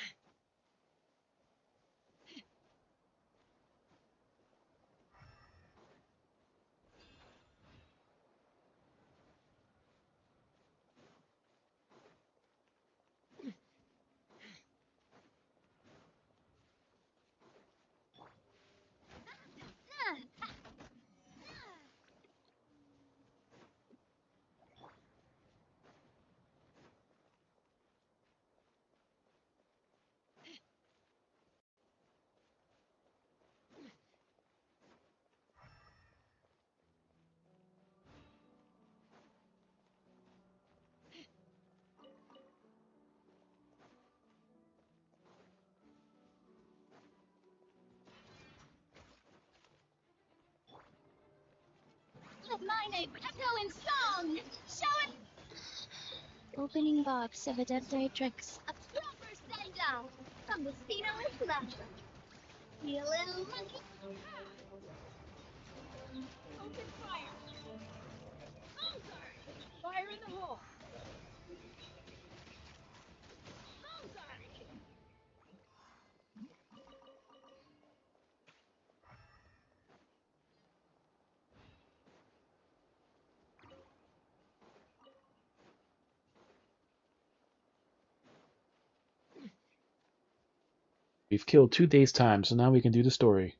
Let my name echo in song. Show it. Opening box of Adeptrix. A proper send out from the Spino Isla. Feeling lucky. Open fire. Fire in the hole. We've killed 2 days' time, so now we can do the story.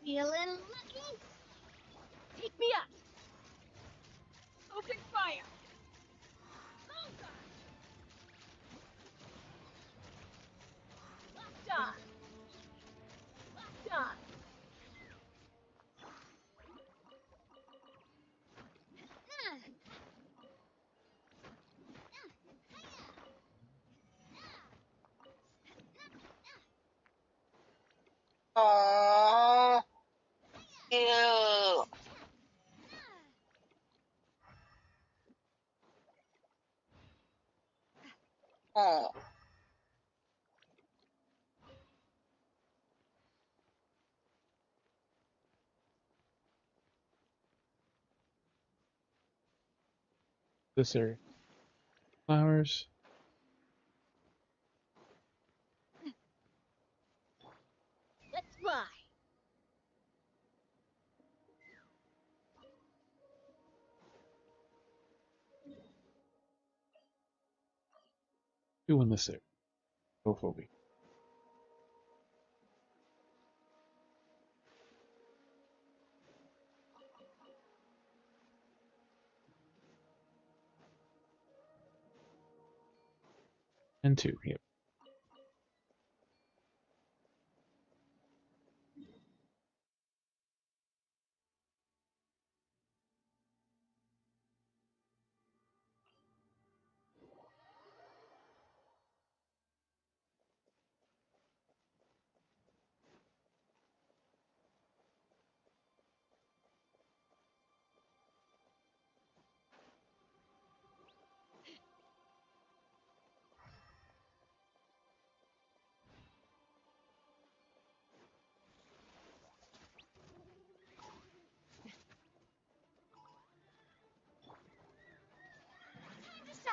Feeling lucky. Pick me up. Open fire. Dodge. Dodge. Aww. Cute. Oh. This area. Flowers. Let's fly. Two in this area. Both will be. And 2, yep.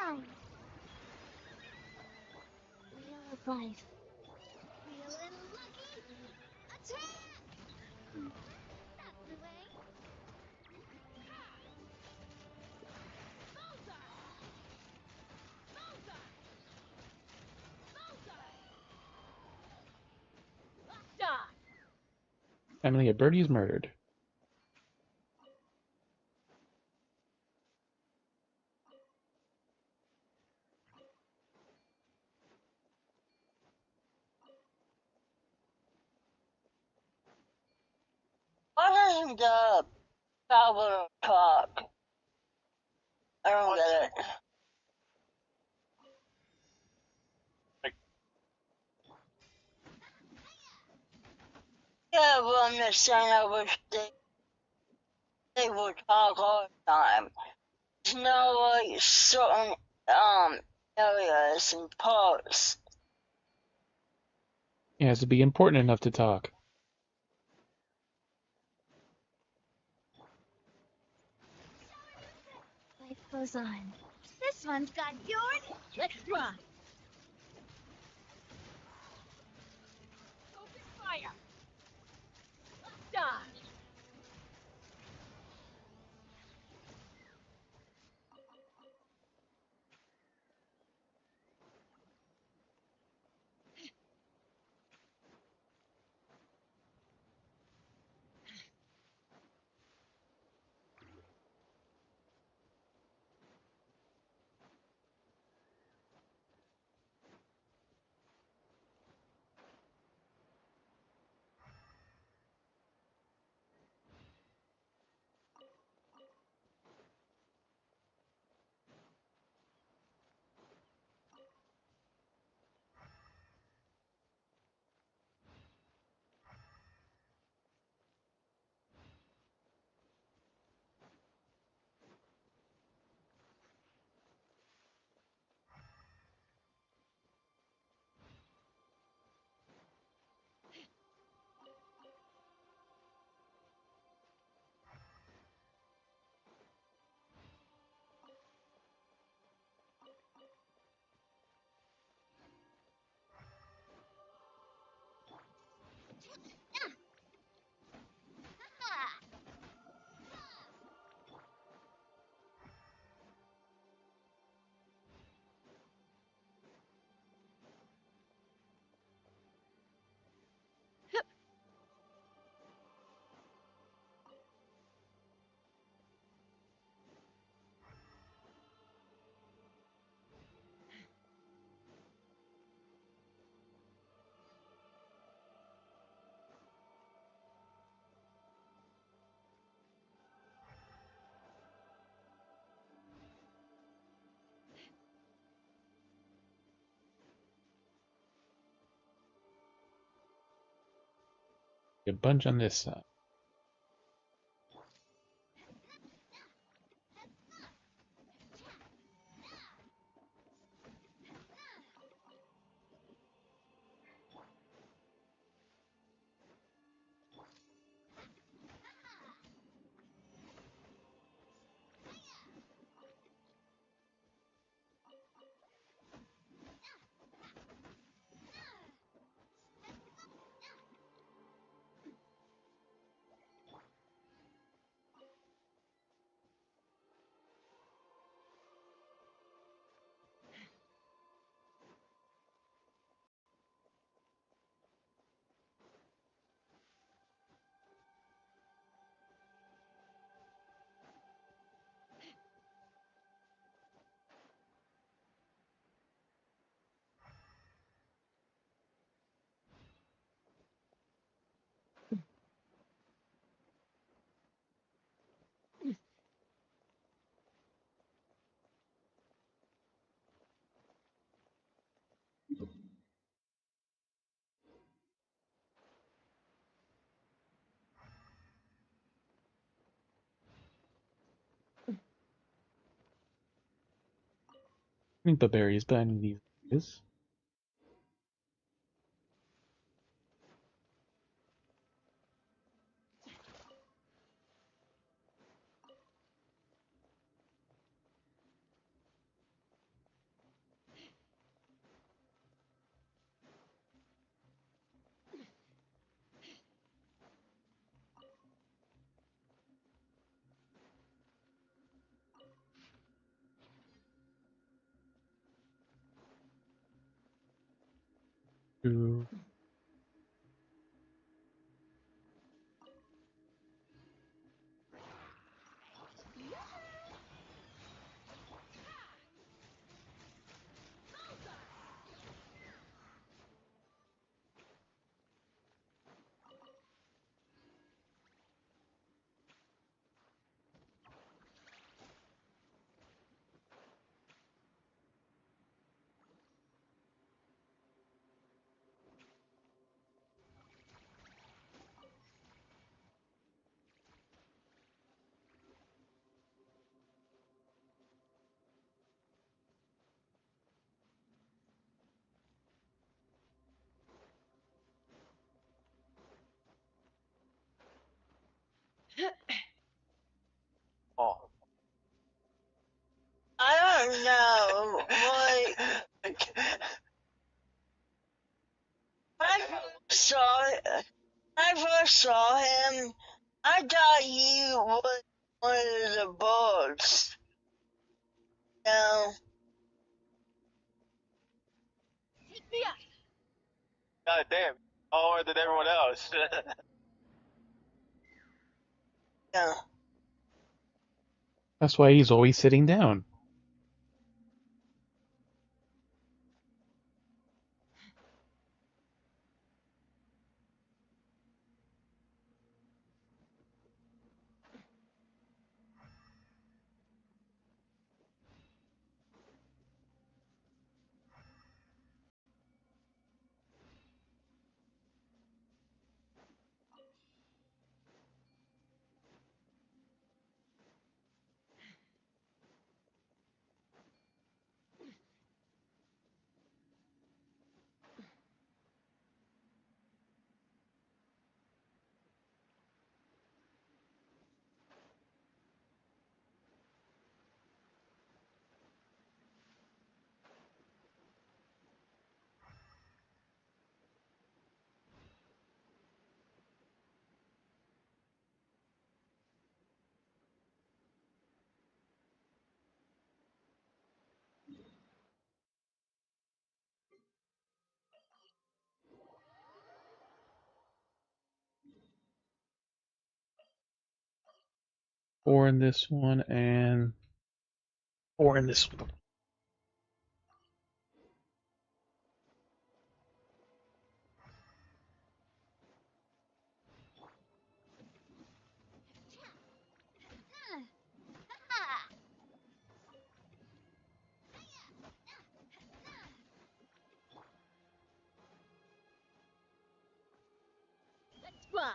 time. Wheel of life. Feeling lucky. Attack! That's the way. Family of birdies murdered. Why doesn't the Salvador talk? I don't get it. Yeah, but I'm just saying I wish they would talk all the time. There's no like certain areas and parts. It has to be important enough to talk. Life goes on. This one's got yours. Let's rock. Open fire. Dodge. A bunch on this side. I think the berries, but I need these. Is. Ooh. Oh. I don't know. Like, saw when I first saw him, I thought he was one of the bugs. No. Take me up. God damn. More than everyone else. No. That's why he's always sitting down. Four in this one and four in this one. Let's fly.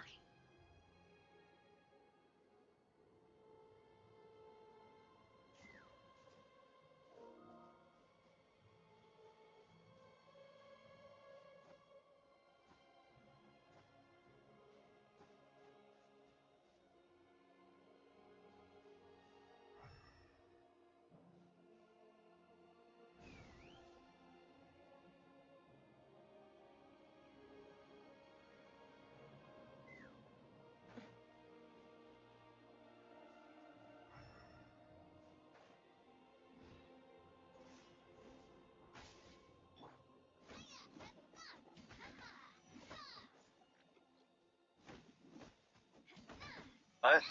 What?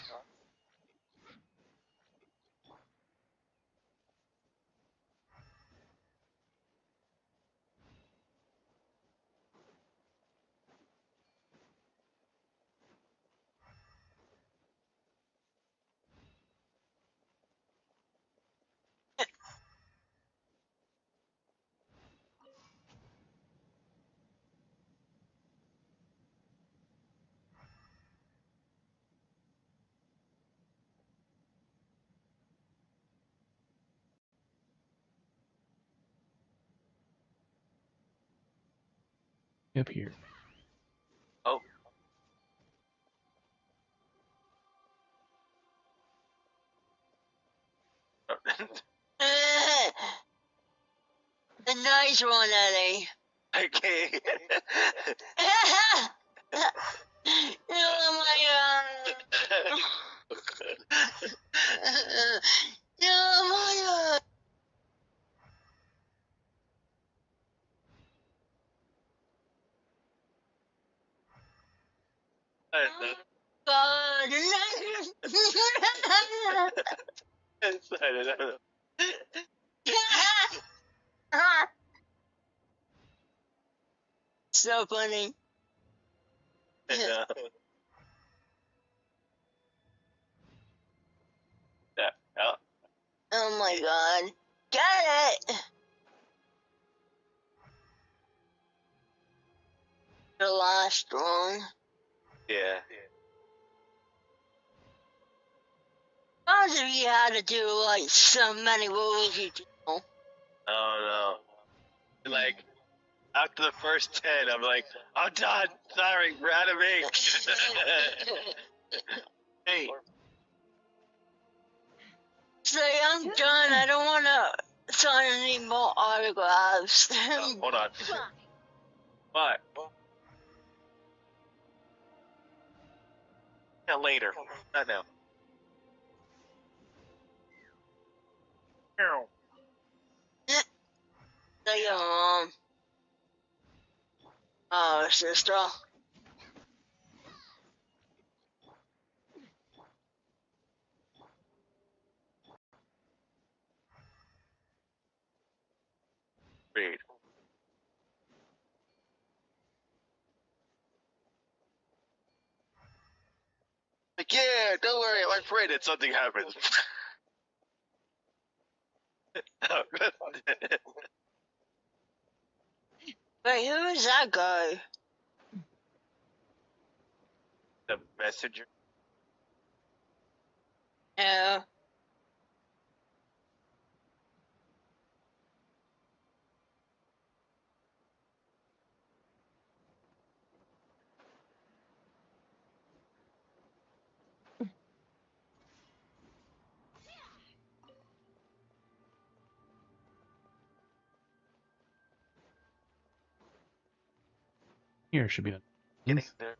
Up here. Oh. A nice one, Eddie. Okay. Oh my god. Oh my god. Oh, So funny. Yeah. Oh my god. Got it! The last one. Yeah. Imagine you had to do like so many movies you do. Oh no. Like after the first 10, I'm like, I'm done. Sorry, we're out of ink. Hey. Say I'm done. I don't want to sign any more autographs. Oh, hold on. What? Yeah, later. Not now. Say your mom. Oh, sister. Read. Like, yeah, don't worry, I'm afraid that something happens. Wait, who is that guy? The messenger. Yeah. Here should be the Getting there.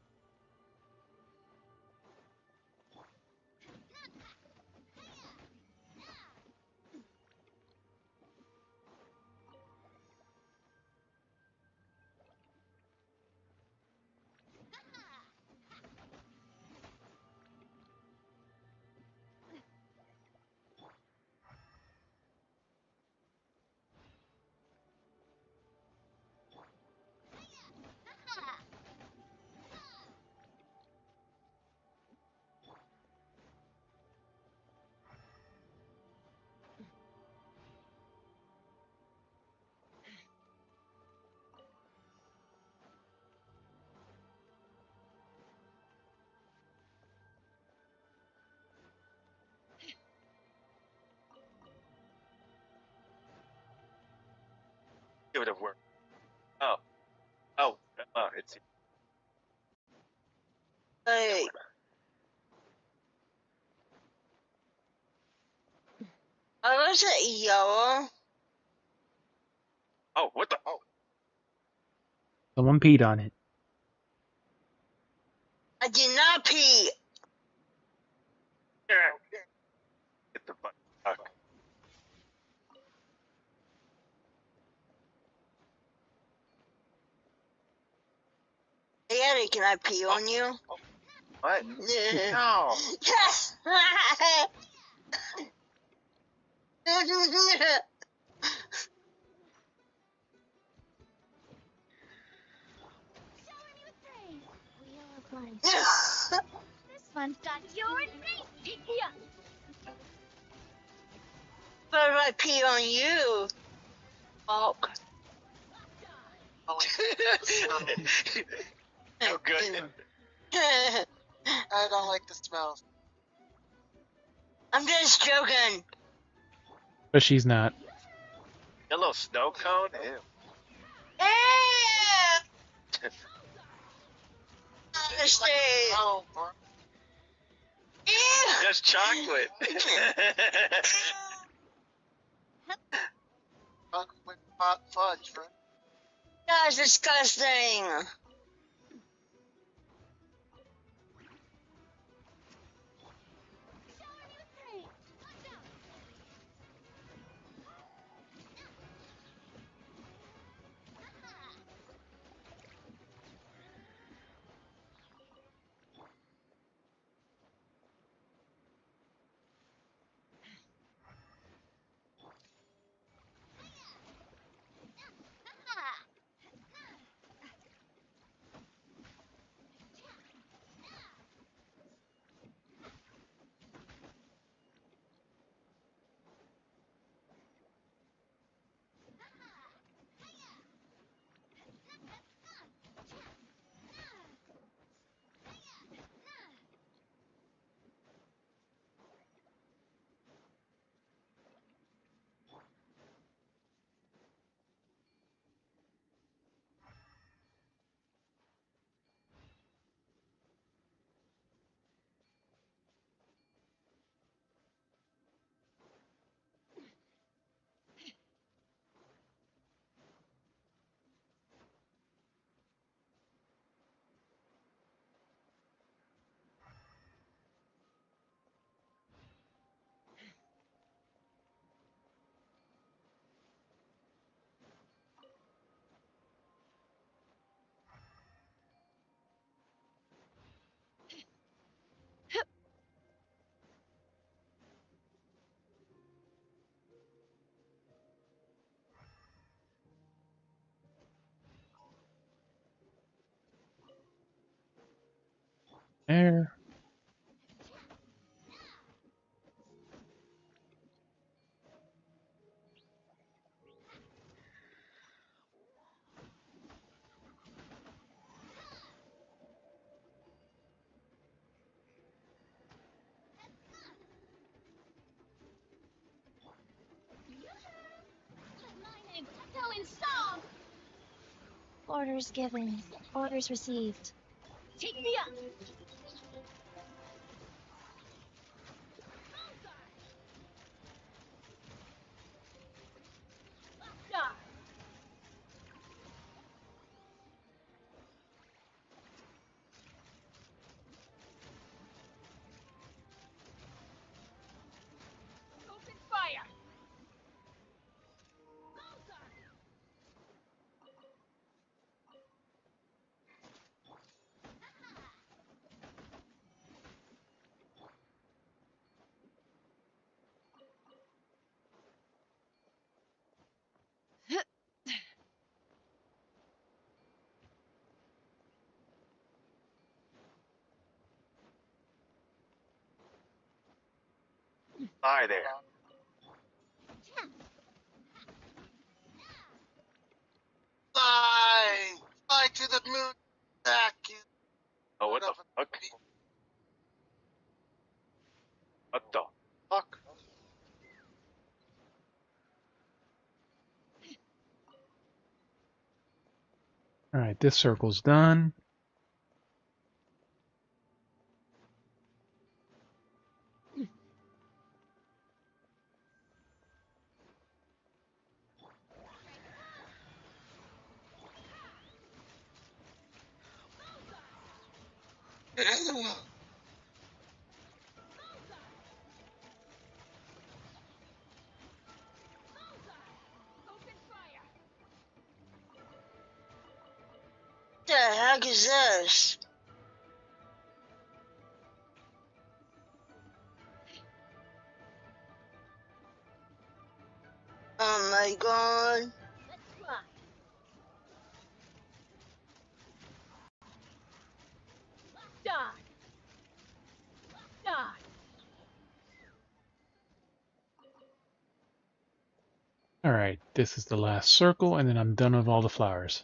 It would have worked. Oh. Oh. It's Hey. Oh, was it yellow? Oh, what the? Oh. Someone peed on it. I did not pee. Yeah. Hit the button. Okay. Hey, Eddie, can I pee on you? What? No. Yes! Wheel of Life. This one's got your name. Yeah. But if I pee on you, Bulk. No good. I don't like the smells. I'm just joking. But she's not. A little snow cone? Ew. Honestly. Oh, bro. Just chocolate. Chocolate with hot fudge, right? That's disgusting. there. Going song. Orders given. Orders received. Take me up. Open fire. Hi there. Fly! Fly to the moon! Back you. Oh, what the fuck? What the fuck? Alright, this circle's done. What the heck is this? Oh my god. Let's rock. Die. Die. Alright, this is the last circle, and then I'm done with all the flowers.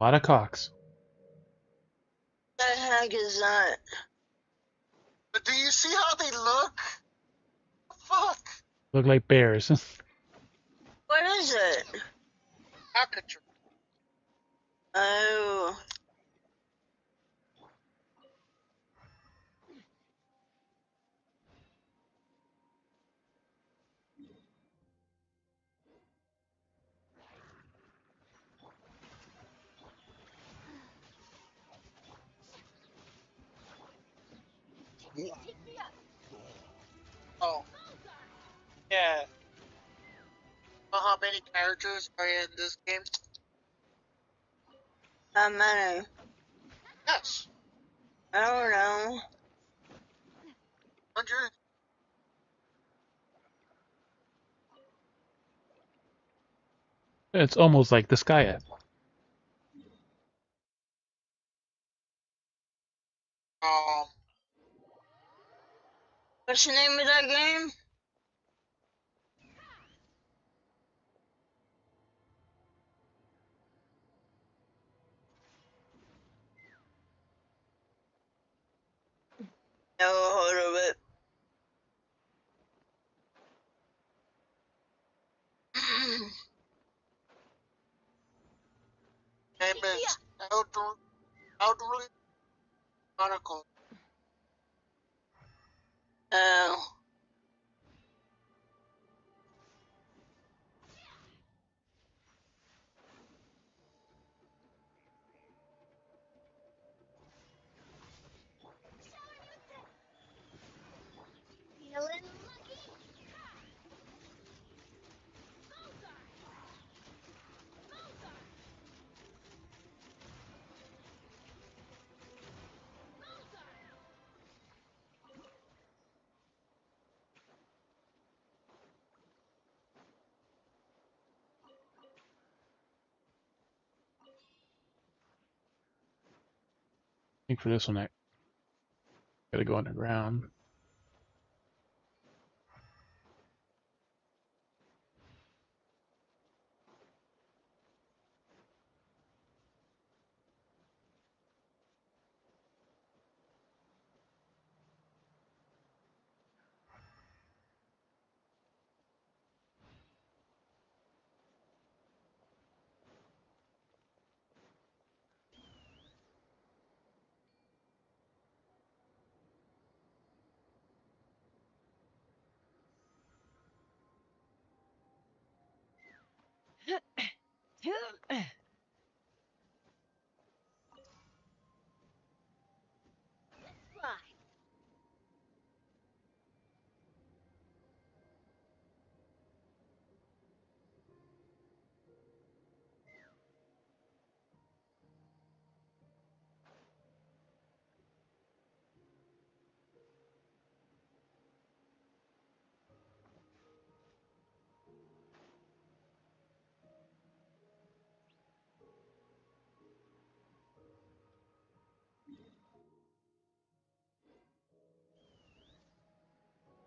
A lot of cocks. What the heck is that? But do you see how they look? Fuck! Look like bears. What is it? Alcatraz. Oh. Oh. Yeah. Know how many characters are in this game? How many? Yes. I don't know. 100. It's almost like the Sky app. What's the name of that game? Never heard of it. Name is Elderly Chronicle. Oh. think for this one, I gotta go underground.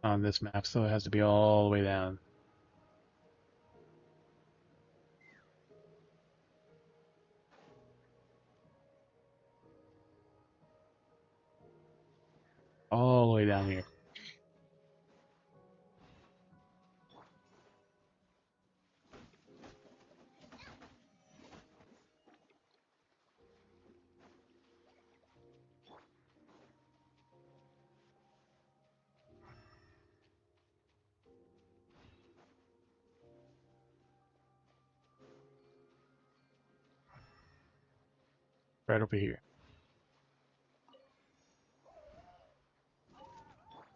On this map, so it has to be all the way down. All the way down here. Right over here.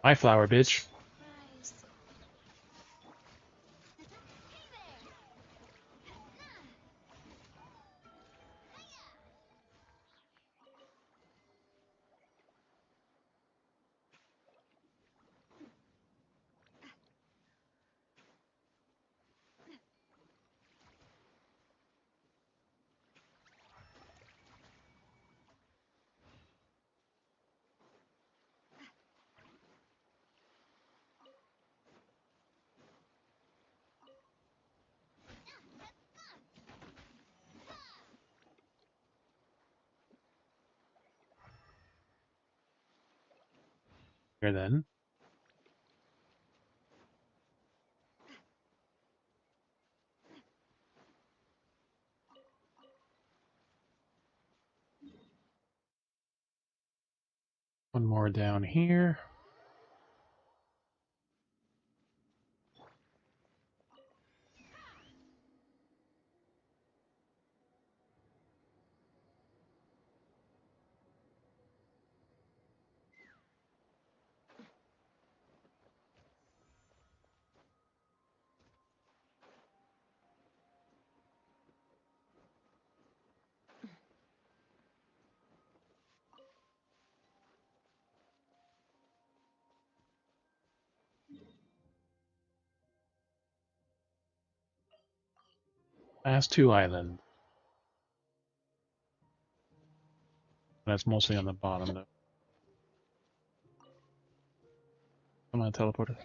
My flower, bitch. Here then. One more down here. Last two islands. That's mostly on the bottom though. Come on, teleporter.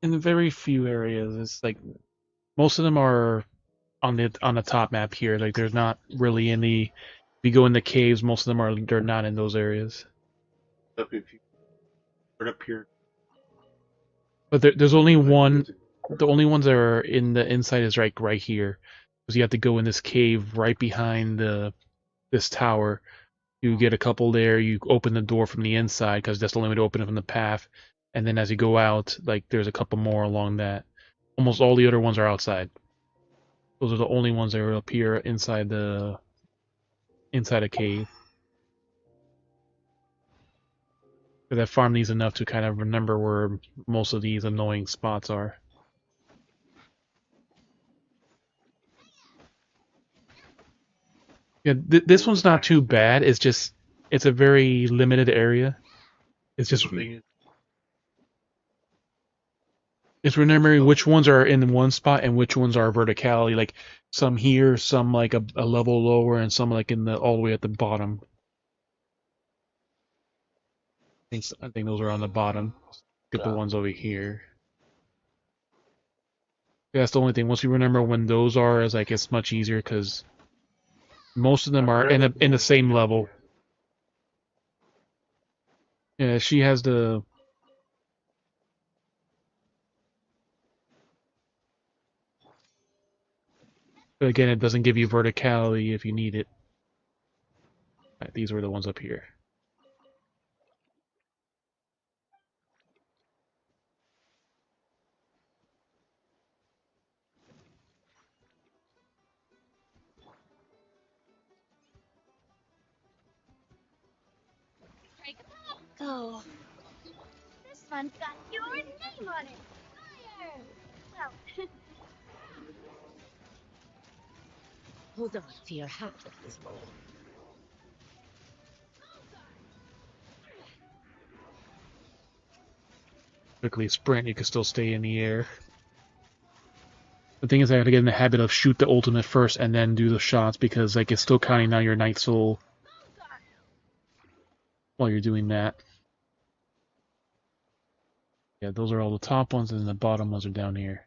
In very few areas, it's like most of them are on the top map here. Like there's not really any. If you go in the caves, most of them are they're not in those areas. Up if you put up here. But there's only one. The only ones that are in the inside is right here, because you have to go in this cave right behind this tower. You get a couple there. You open the door from the inside because that's the only way to open it from the path. And then as you go out, like there's a couple more along that. Almost all the other ones are outside. Those are the only ones that are up here inside a cave. Because I farmed these enough to kind of remember where most of these annoying spots are. Yeah, this one's not too bad. It's just it's a very limited area. It's just It's remembering which ones are in one spot and which ones are verticality. Like some here, some like a level lower, and some like in the all the way at the bottom. I think those are on the bottom. Get the ones over here. Yeah, that's the only thing. Once you remember when those are, it's much easier because most of them are in the same level. Yeah, she has the. But again, it doesn't give you verticality if you need it. Right, these were the ones up here. Go. This one's got your name on it. Fire! Well, Hold on to your happiness. Quickly sprint, you can still stay in the air. The thing is, I gotta get in the habit of shoot the ultimate first and then do the shots because like it's still counting down your Night Soul while you're doing that. Yeah, those are all the top ones, and the bottom ones are down here.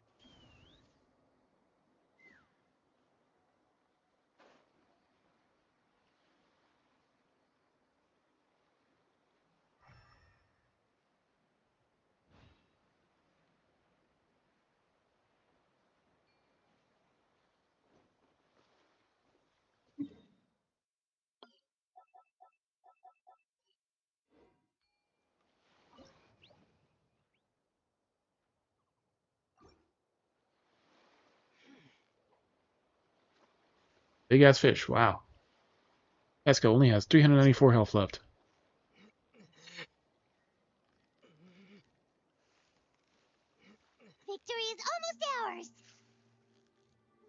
Big ass fish, wow. Eska only has 394 health left. victory is almost ours.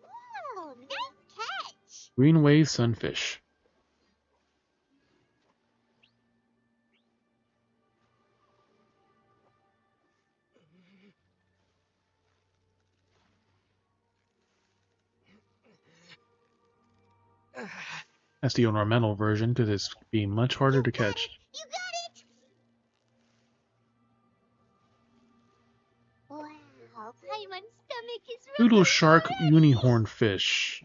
Wow, nice catch. Green wave sunfish. That's the ornamental version because it's being much harder to catch. You got it. Wow, Paimon's stomach is Doodle really shark big. unicorn fish.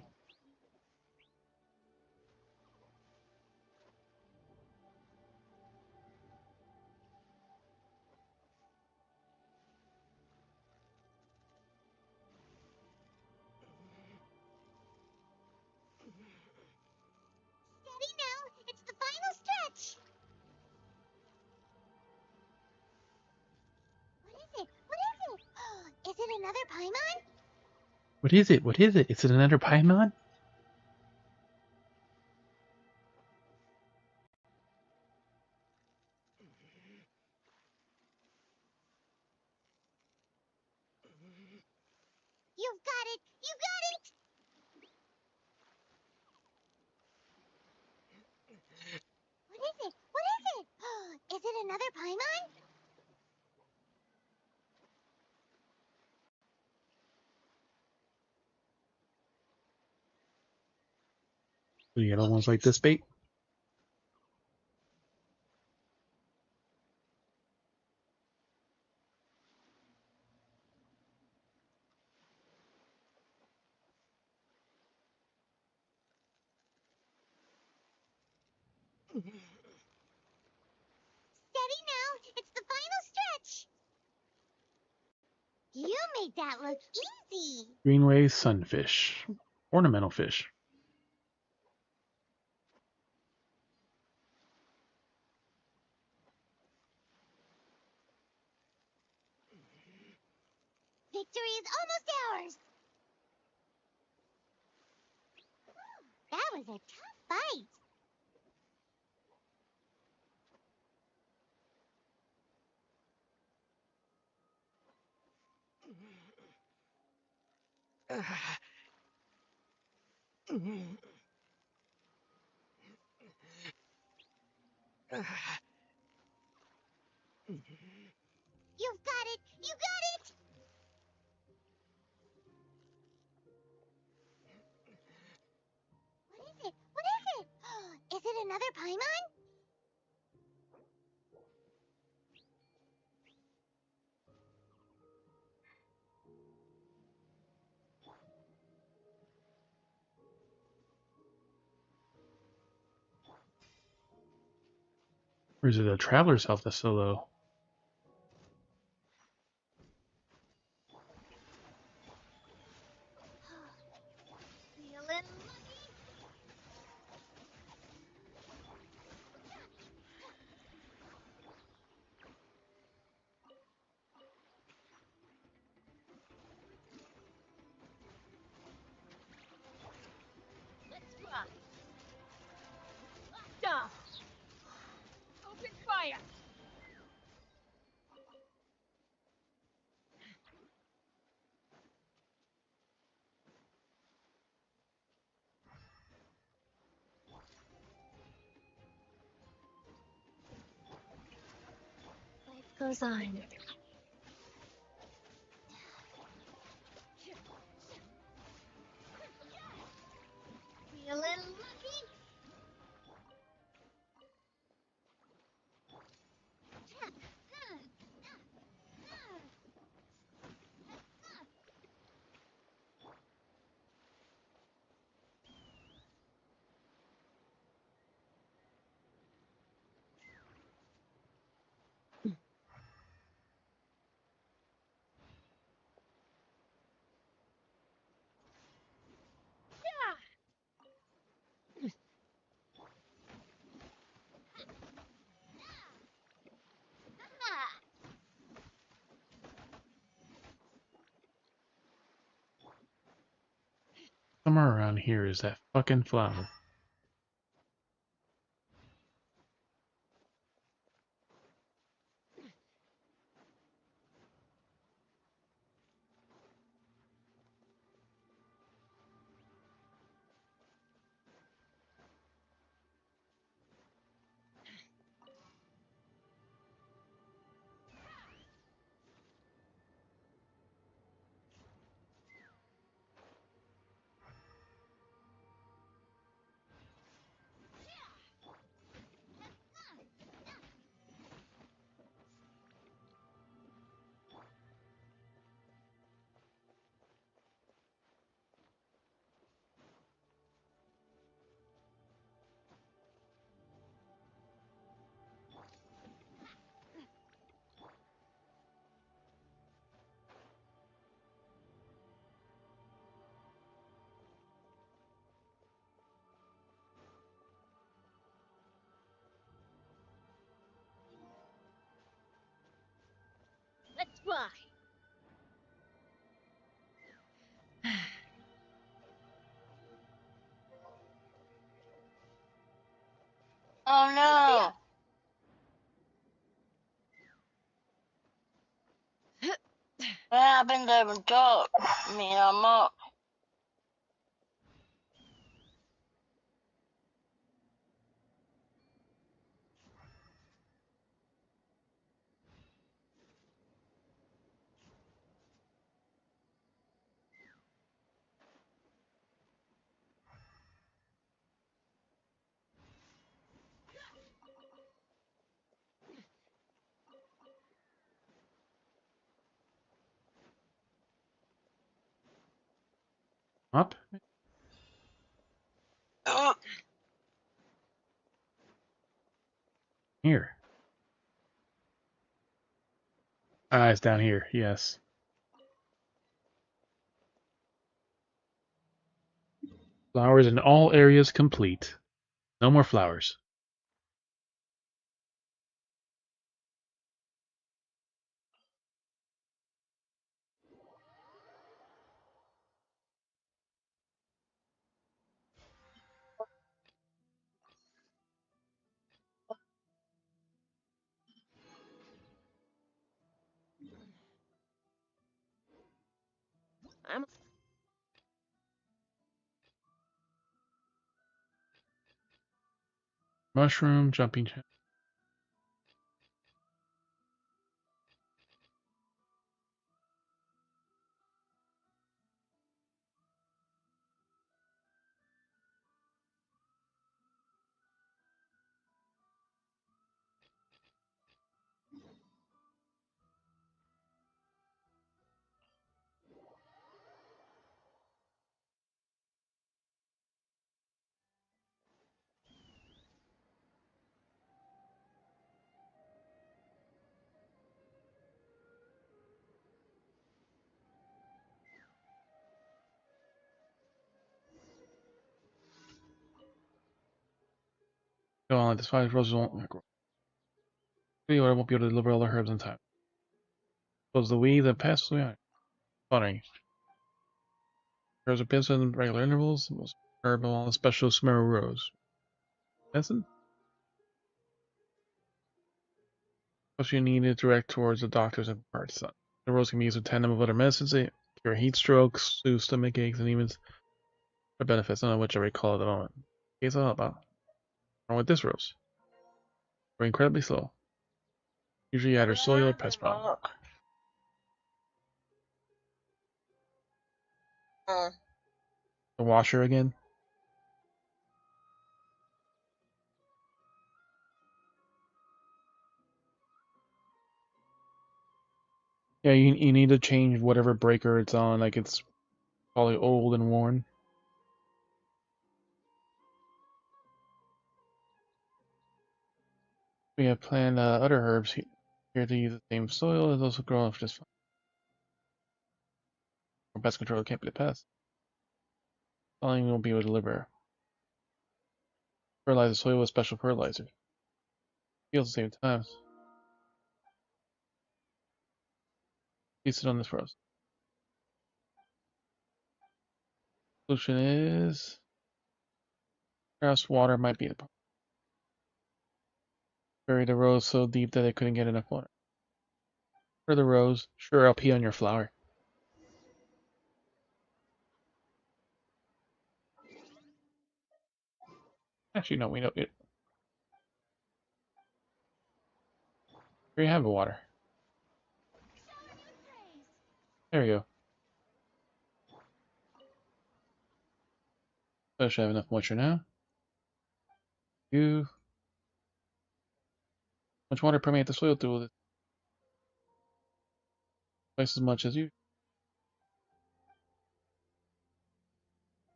Steady now, it's the final stretch. What is it? What is it? Is it another Paimon? What is it? What is it? Is it another Paimon? You've got it! You got it! What is it? What is it? Is it another Paimon? The yellow ones like this bait. Steady now, it's the final stretch. You made that look easy. Green wave sunfish. Ornamental fish. Victory is almost ours. That was a tough fight. You've got it! You got it! another Paimon? Or is it a Traveler's Health that's so low? Feeling lucky. Let's rock. Locked off. Open fire. Life goes on. Feeling lucky. Somewhere around here is that fucking flower. Let's fly. Oh no! What happened to the dog? I mean, I'm up. Up? Here. Ah, it's down here, yes. Flowers in all areas complete. No more flowers. I'm Mushroom, jumping. Go on, this 5 roses won't grow. I won't be able to deliver all the herbs in time. Close the weeds and pass the way. Watering. Herbs are planted in regular intervals. Most herb and all the special Sumeru rose. Medicine? What you need to direct towards the doctors and parts. The rose can be used with tandem of other medicines. They cure heat strokes, soothe stomach aches, and even for benefits. None of which I recall at the moment. Here's all about. What's wrong with this rose? We're incredibly slow. Usually either soil or pest problem. The washer again? Yeah, you need to change whatever breaker it's on, like it's probably old and worn. We have planned other herbs here to use the same soil as also grow off just fine. For pest control can't be the pest. Following won't be able to deliver. Fertilize the soil with special fertilizer. Heals at the same time. Use it on this rose. Solution is perhaps water might be the problem. Bury the rose so deep that it couldn't get enough water. For the rose, sure I'll pee on your flower. Actually, no, we don't. Here you have the water. There we go. So I should have enough moisture now. Much water permeate the soil through it. Twice as much as you.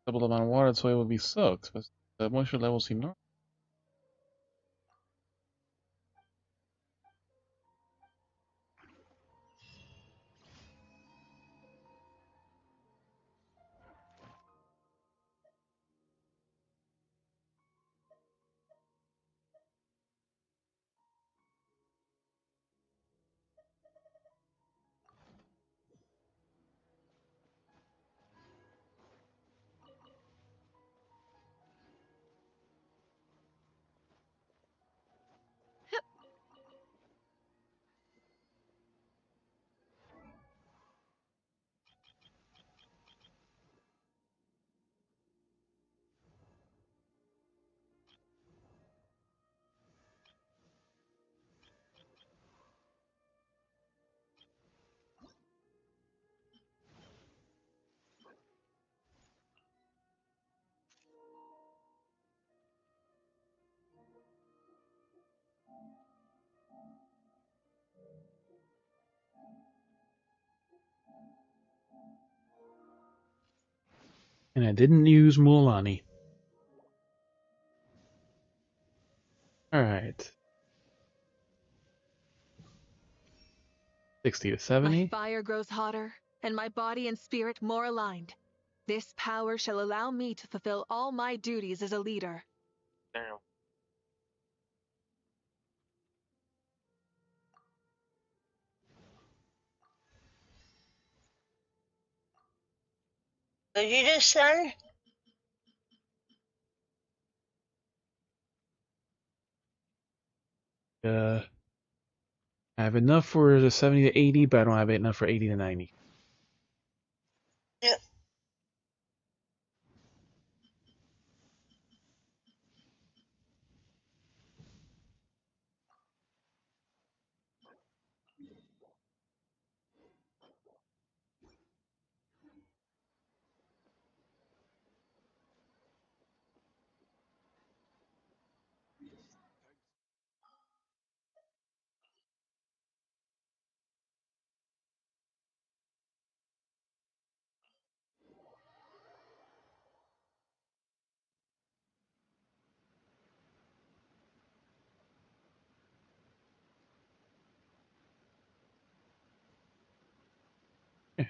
Double the amount of water, the soil will be soaked, but the moisture levels seem normal. And I didn't use Mualani. Alright. 60 to 70. My fire grows hotter, and my body and spirit more aligned. This power shall allow me to fulfill all my duties as a leader. Damn. Did you just send? I have enough for the 70 to 80, but I don't have enough for 80 to 90. Yep.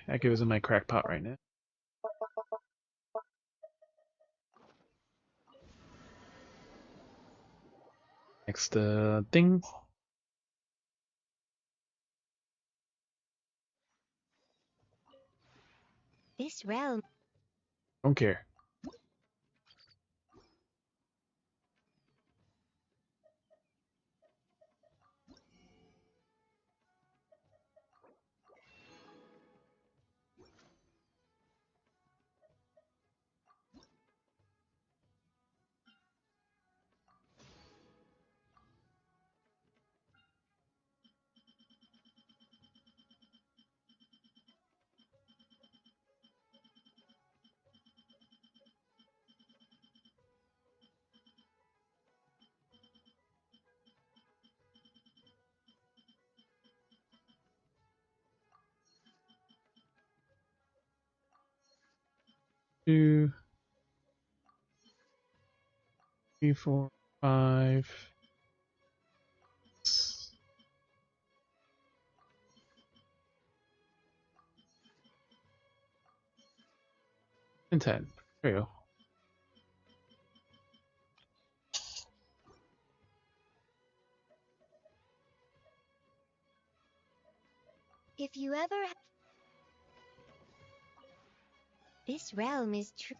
That goes in my crack pot right now. Next thing. This realm. Don't care. Two, three, 4, 5, and 10. There you go. If you ever. This realm is true.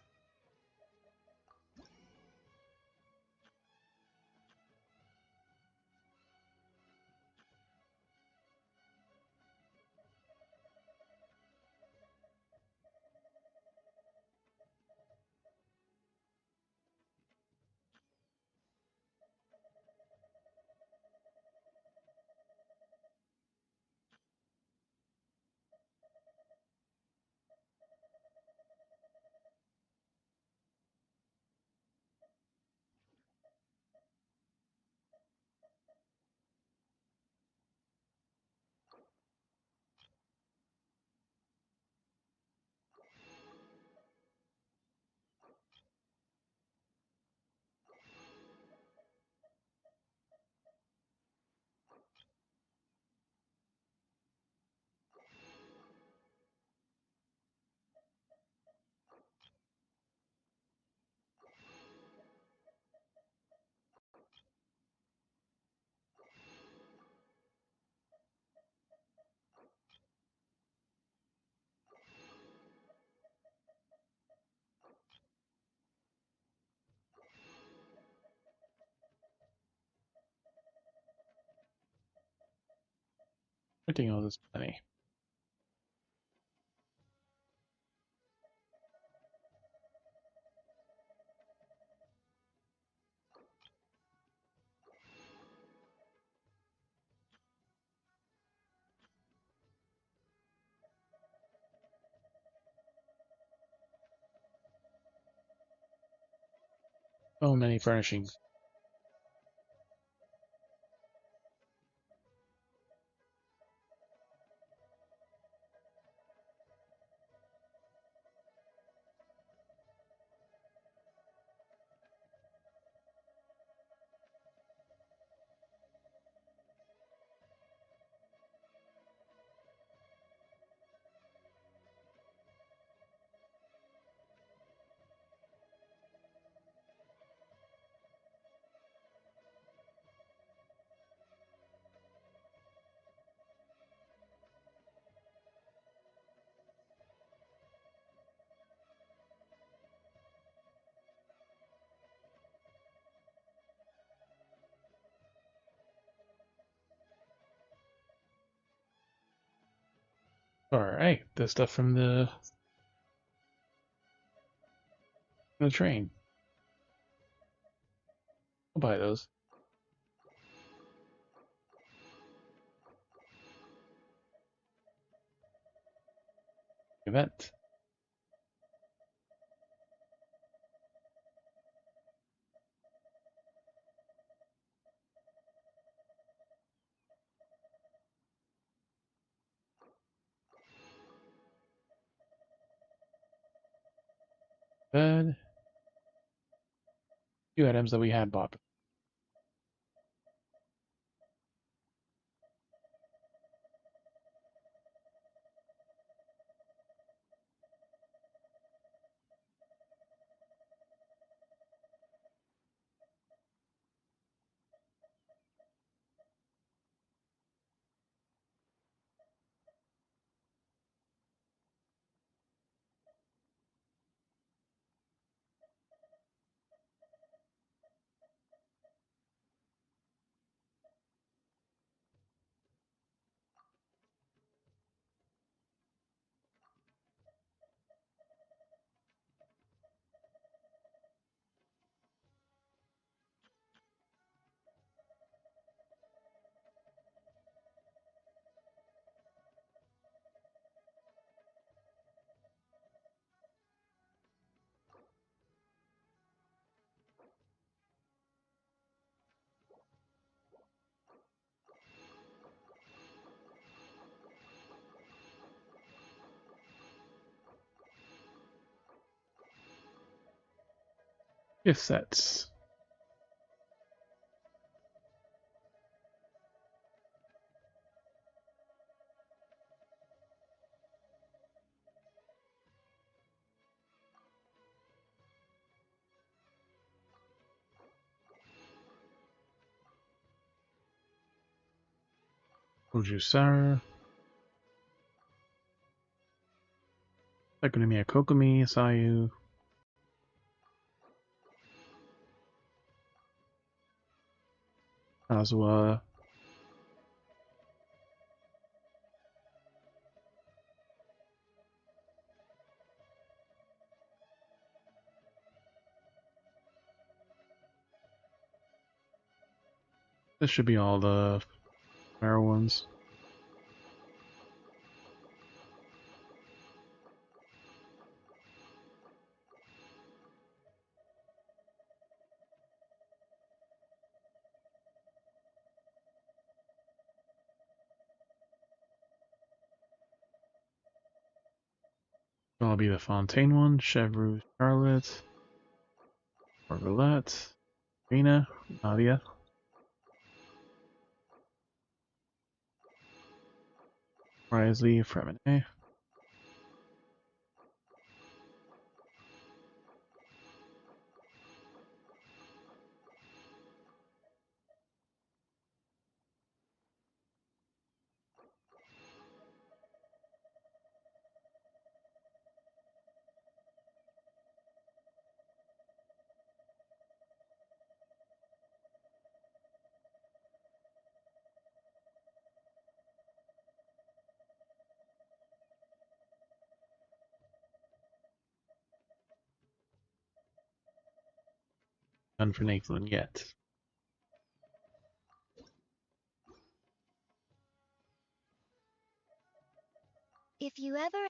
Printing all this money. So many furnishings. Alright, the stuff from the train. I'll buy those. Event. Bed. Few items that we had bought. Gift sets. Ojusara. Economia Kokomi, Sayu. Kazuha. This should be all the rare ones. That'll be the Fontaine one, Chevroux, Charlotte, Orvillette, Rena, Nadia. Risley, Fremine. None for Nathan yet. If you ever...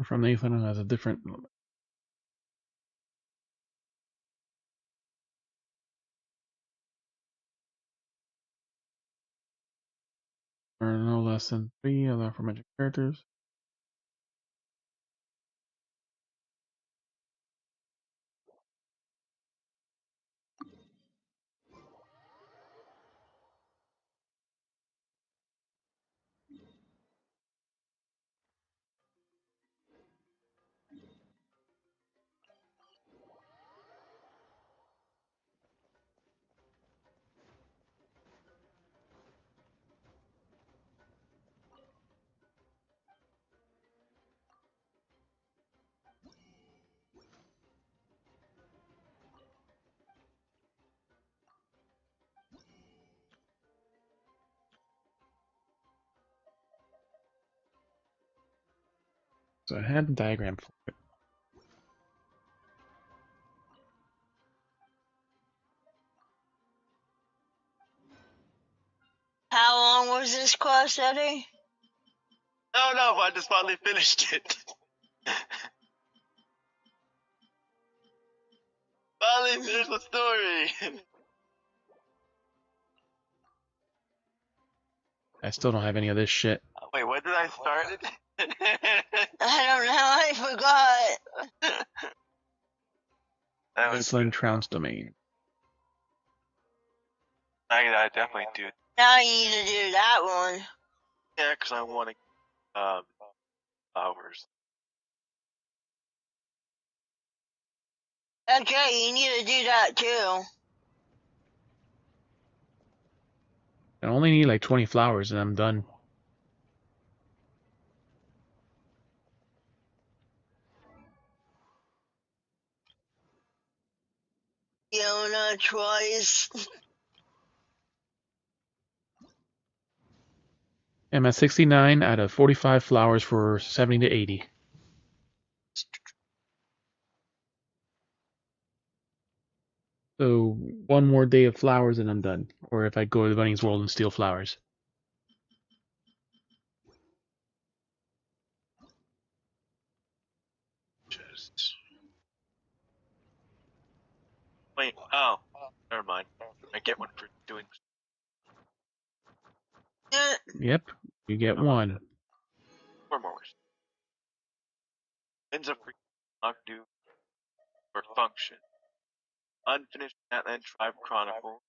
From Nathan has a different or no less than 3 other aforementioned characters. So I had a diagram for it. How long was this quest, Eddie? No, but I just finally finished it. Finally finished the story. I still don't have any of this shit. Wait, when did I start it? I don't know. I forgot. That was Iceland Trounce domain. I definitely do. Now you need to do that one. Yeah, because I want to flowers. Okay, you need to do that too. I only need like 20 flowers and I'm done. Fiona twice. I'm at 69 out of 45 flowers for 70 to 80. So one more day of flowers and I'm done. Or if I go to the Bunny's World and steal flowers. Wait, oh, never mind. I get one for doing. Yep, you get one. 4 more wishes. Ends of free not due or function. Unfinished Atlant Tribe Chronicle.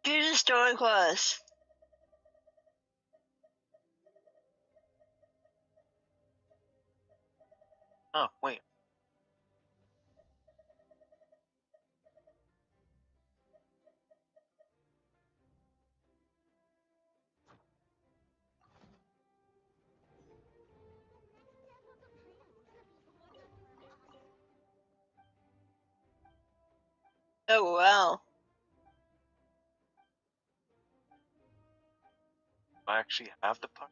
Do the story quest. Oh, wait. Oh wow. I actually have the puck.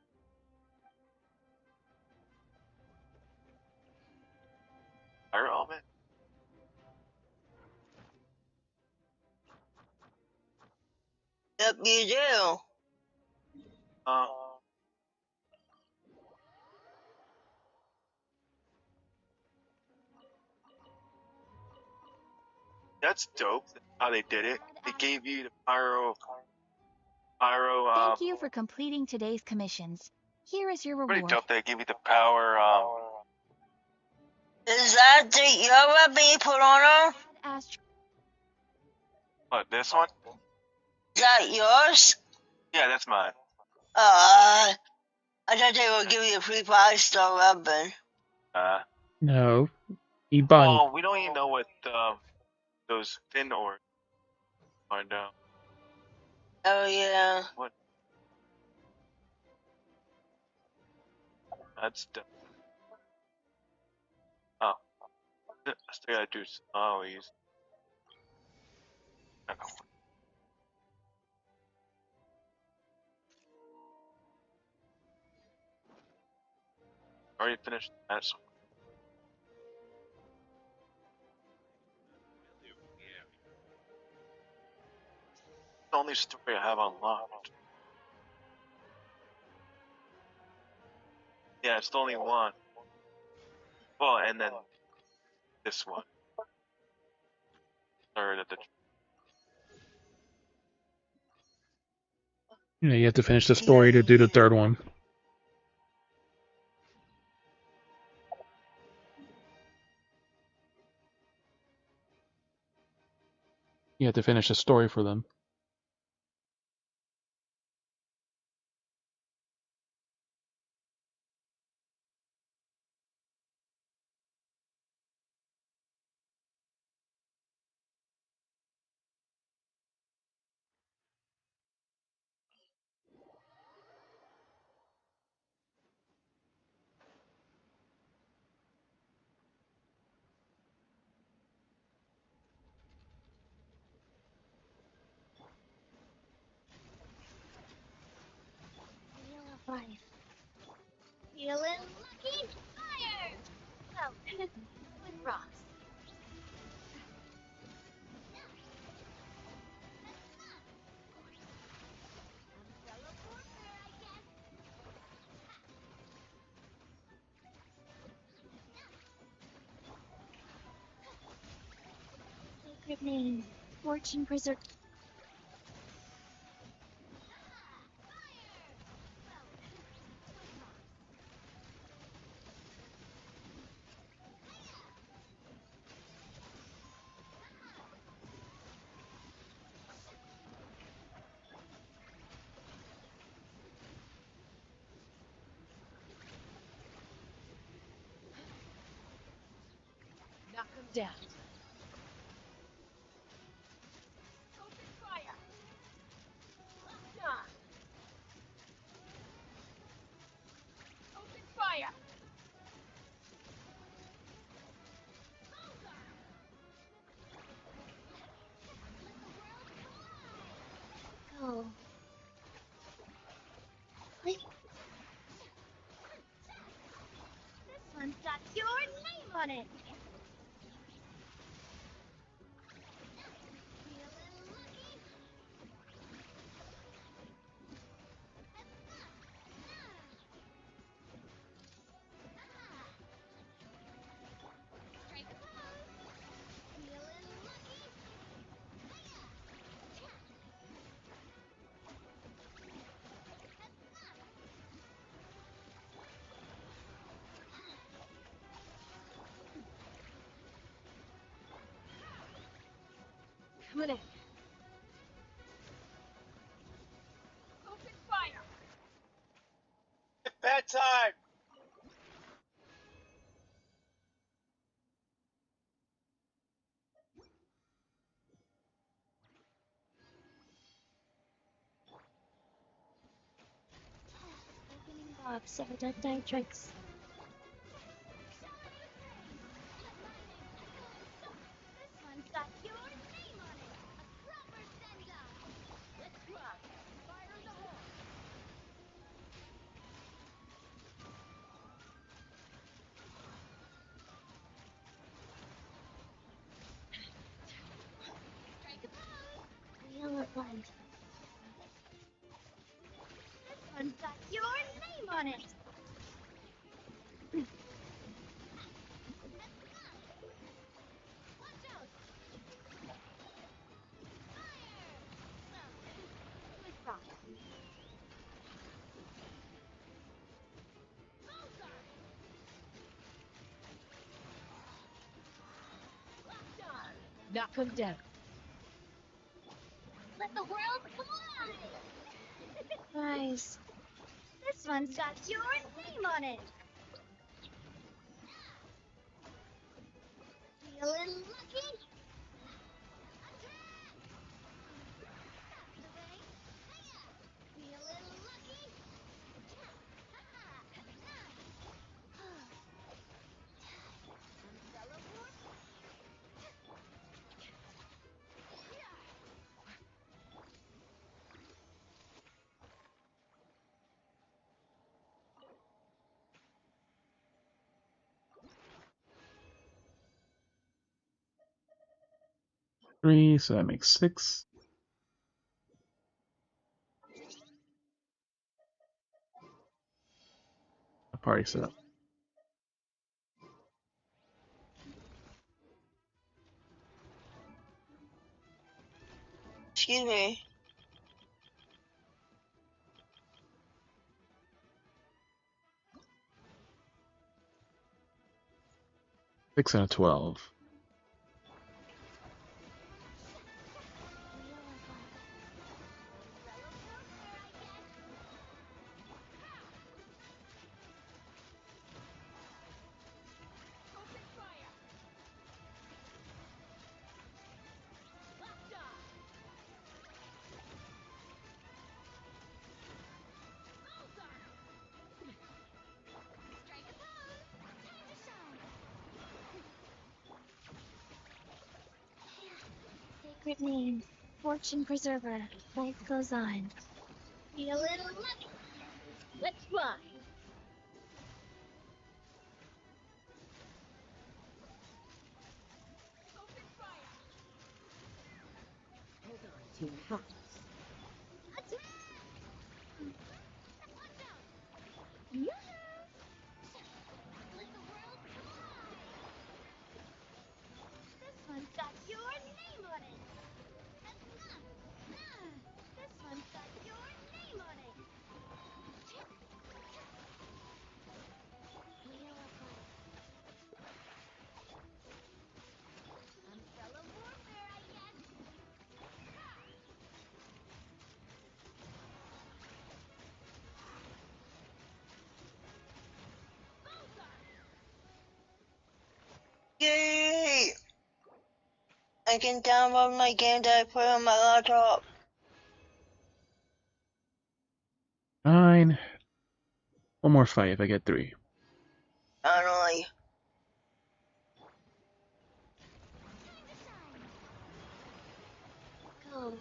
Fire element? Yep, you do. That's dope. How they did it. They gave you the pyro. Thank you for completing today's commissions. Here is your Pretty reward. dope. They gave you the power. Is that your weapon you put on her? What, this one? Is that yours? Yeah, that's mine. I thought they would give you a free 5-star weapon. No. Bunny. Oh, we don't even know what those thin ores are now. Oh yeah. What? That's dope. Oh. I still gotta do Somalis. Already finished that. So. The only story I have unlocked. Yeah, it's the only one. Well, and then this one. Third of the. Yeah, you have to finish the story to do the third one. You have to finish the story for them. Wheel of life. Feeling lucky? Fire! Well, with rocks. Sacred name, fortune preserve. Knock him down. Open fire. Done. Open fire. Go. Click. This one's got your name on it. Coming in. Open fire. Bedtime. Opening box of adult tricks. This one's got your name on it. A proper send-off. Let's rock. Fire in the hole. Wheel of life. This one's got your name on it. Watch out. Good rock. Knock him down. Let the world fly! Nice. This one's got your name on it. Feeling lucky? Feeling lucky? Three, so that makes 6. A party setup. Excuse me. Six and a 12. Sacred name, fortune preserver. Life goes on. Feeling lucky? Let's fly. Hold on to your hats. This one's got your name I can download my game that I put on my laptop. 9. One more fight if I get 3. Finally. Go.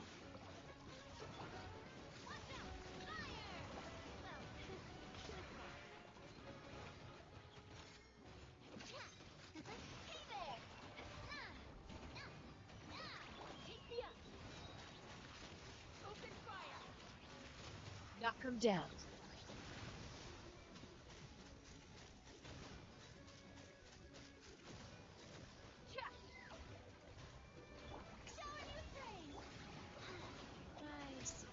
Knock him down. Nice.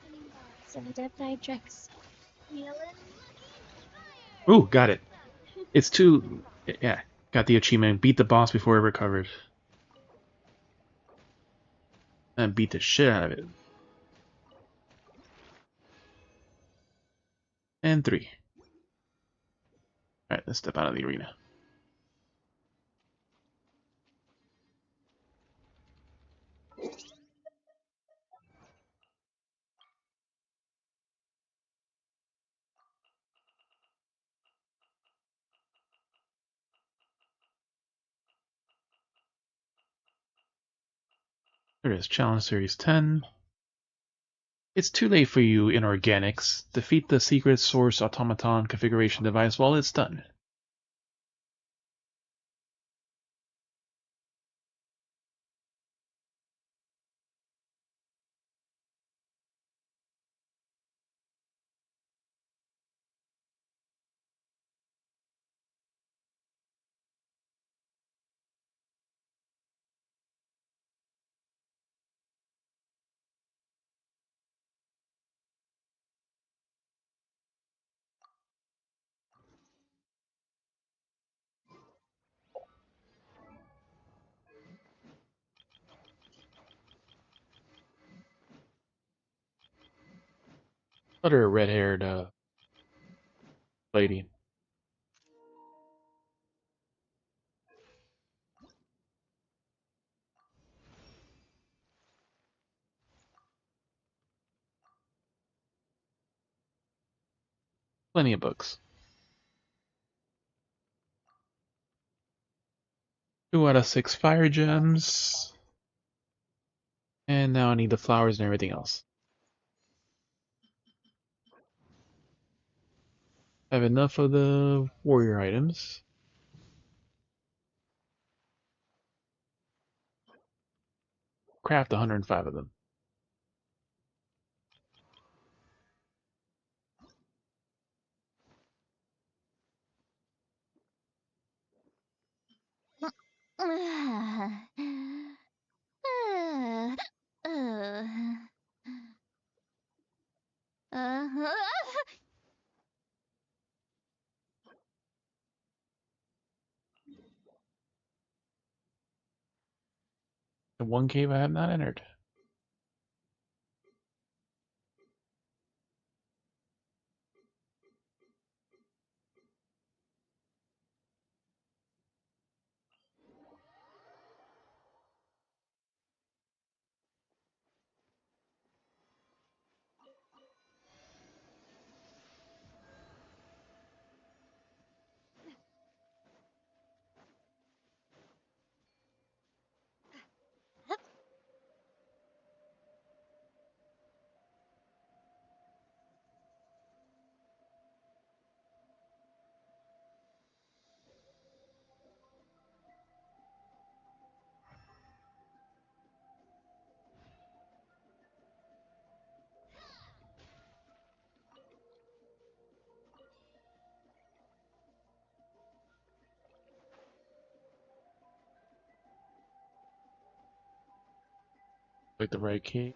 Opening box of Adeptrix. Ooh, got it. It's too... Yeah, got the achievement. Beat the boss before it recovered. And beat the shit out of it. And 3. Alright, let's step out of the arena. There it is, Challenge Series 10. It's too late for you, inorganics. Defeat the secret source automaton configuration device while it's done. Other red-haired lady. Plenty of books. 2 out of 6 fire gems. And now I need the flowers and everything else. I have enough of the warrior items. Craft 105 of them. The one cave I have not entered. Like the right cave.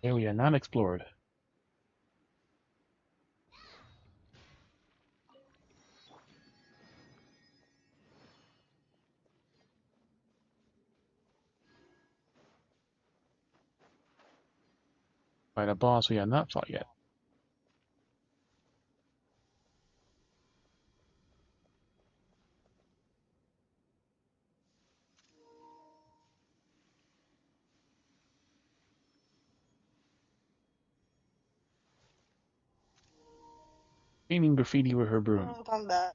Area not explored. Fight a boss we have not fought yet. Painting graffiti with her broom. Come back.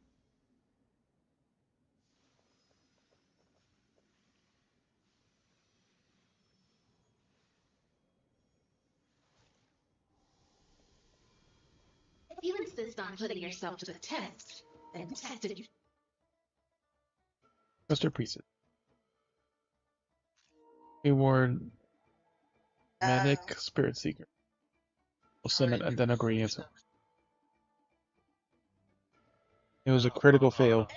If you insist on putting yourself to the test, then tested you. Trusted Priestess. Reward Medic Spirit Seeker. Will summon identical answer. It was a critical fail.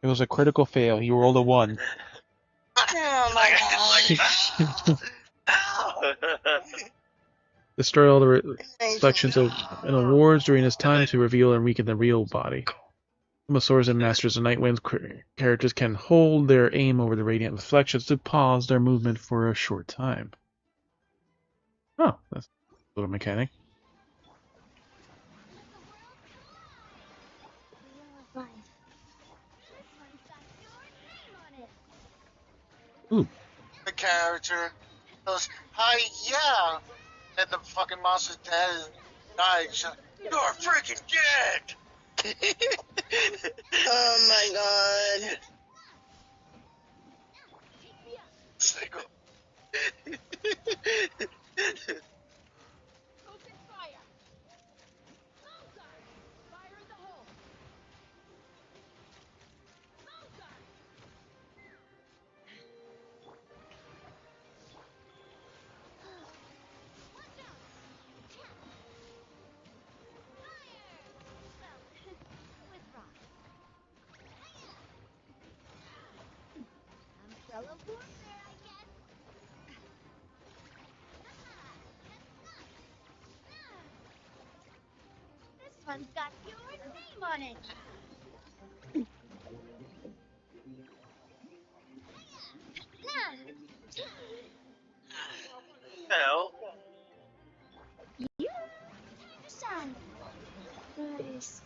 It was a critical fail. He rolled a 1. Oh my god. Destroy all the reflections of and awards during his time to reveal and weaken the real body. Some swords and masters of Nightwind's characters can hold their aim over the radiant reflections to pause their movement for a short time. Oh, that's a little mechanic. Ooh. The character goes, "Hi, yeah," and the fucking monster's dead and dies. You're freaking dead. Oh my god. Single. Open fire! Mozart! Fire in the hole! Mozart! Watch out! Fire! Well, with rock. Umbrella warfare, I guess. This one's got your name on it. Hell. You shine. Nice.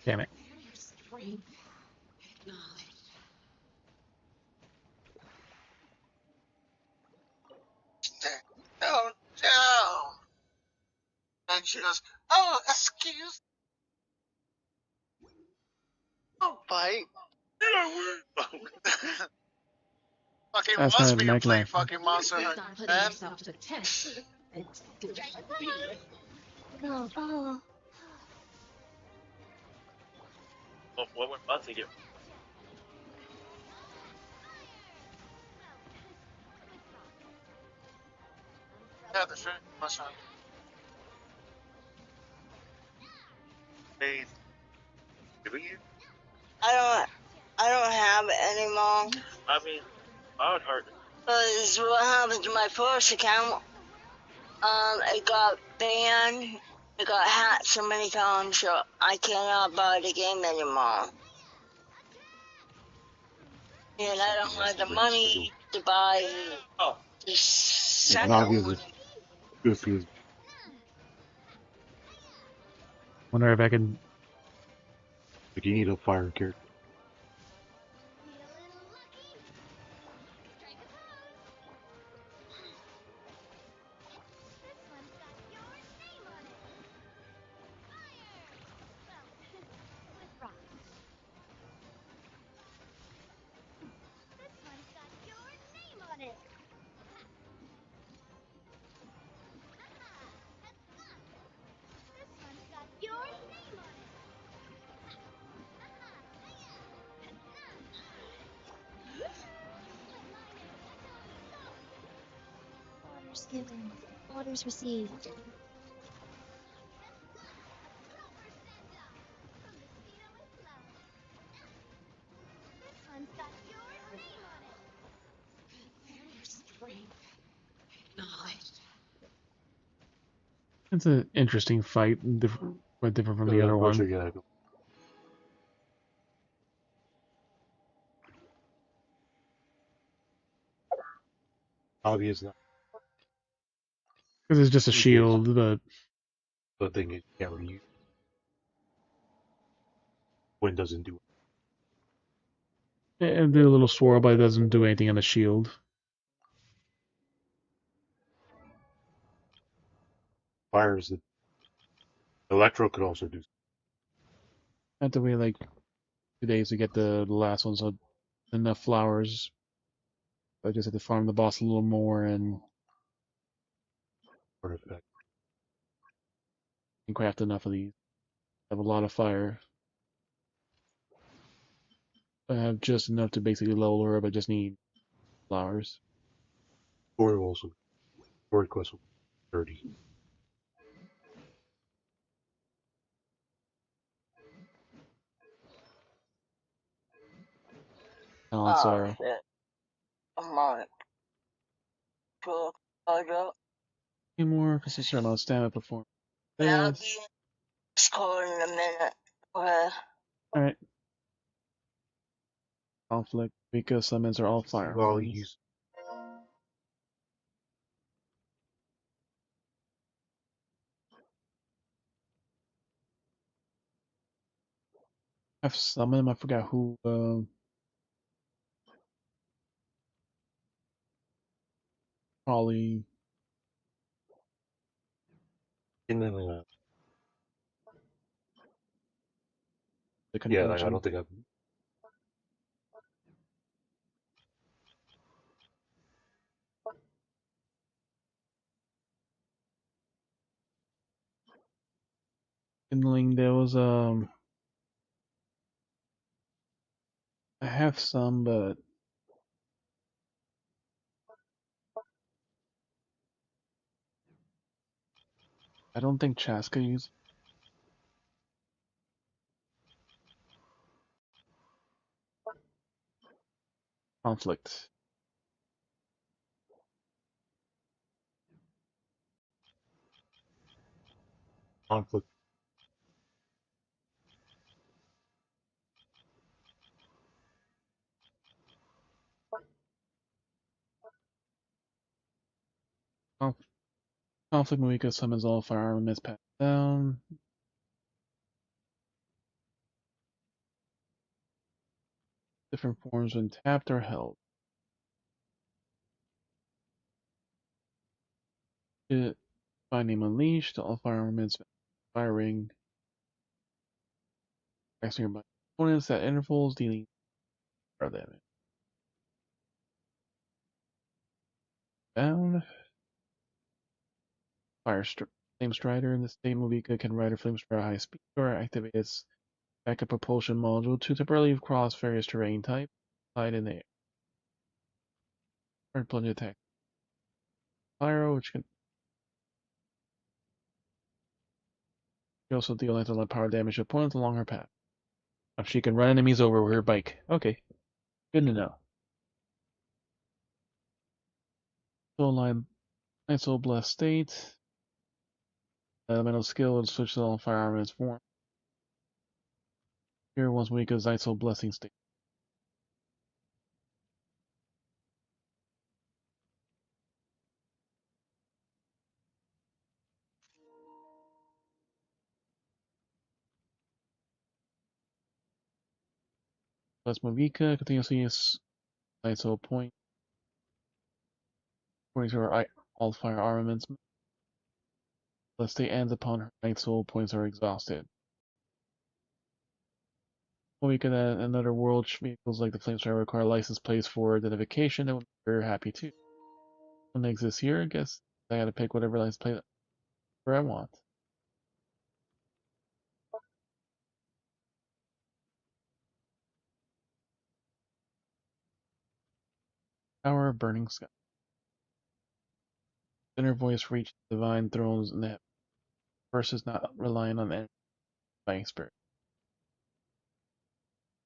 Damn it. No, no. And she goes, "Oh, excuse." Don't bite. Fucking That's wants not me the to mic play line. fucking Monster Hunter, Putting man. yourself to the test. No. Oh. What we're about to get. Yeah, the shit. Monster Hunter. Hey, do we? I don't have it anymore. I mean, I would hurt. Because what happened to my first account, it got banned, it got hacked so many times, so I cannot buy the game anymore. And I don't have the money to buy the second one. Good for you. Wonder if I can. Like you need a fire character. Orders given. Orders received. It's an interesting fight, quite different from the other one. Yeah. Obvious not. Because it's just a He shield, but The thing is, you can't really use Wind doesn't do it did a little swirl, but it doesn't do anything on the shield. fires. The Electro could also do. I have to wait like 2 days to get the last one, so enough flowers. I just have to farm the boss a little more and Effect. craft enough of these. I have a lot of fire. I have just enough to basically level her up. I just need flowers. Story quest will be 30. Talent Sorrow. Shit. I'm on it. Cool. I got. Any more consistent amount of stamina perform. I'll be This. scoring in a minute. Okay. Alright. Conflict. Mika summons are all fire. Well, use I've summoned him. I forgot who. Probably kindling. the Yeah, convention. I don't think I've. Kindling. There was I have some, but I don't think Chaska used conflict. Conflict. Conflict Mavuika summons all fire armaments passed down. Different forms when tapped or held. Finding unleashed, all fire armaments firing. Axing by opponents at intervals, dealing fire damage. Down. Flame Strider. In this state, Mavuika can ride a Flame Strider at high speed or activate its backup propulsion module to temporarily cross various terrain types. Slide in the air. Or plunge attack. Pyro, which can also deal anti power damage to opponents along her path. She can run enemies over with her bike. Okay, good to know. Soul Line, Night Soul Blessed State. Elemental skill and switch to all firearm in its form. Here once Mavuika's Night Soul Blessing State. Plus Mavuika continuously use Night Soul point. According to her all fire armaments. Blessed State ends upon her Night Soul points are exhausted. Mavuika and another world vehicles like the Flamestar require license plates for identification. That would be very happy too. One exists here, I guess. I gotta pick whatever license plate I want. Power of Burning Sky. Inner voice reached divine thrones in the versus not relying on the fighting spirit.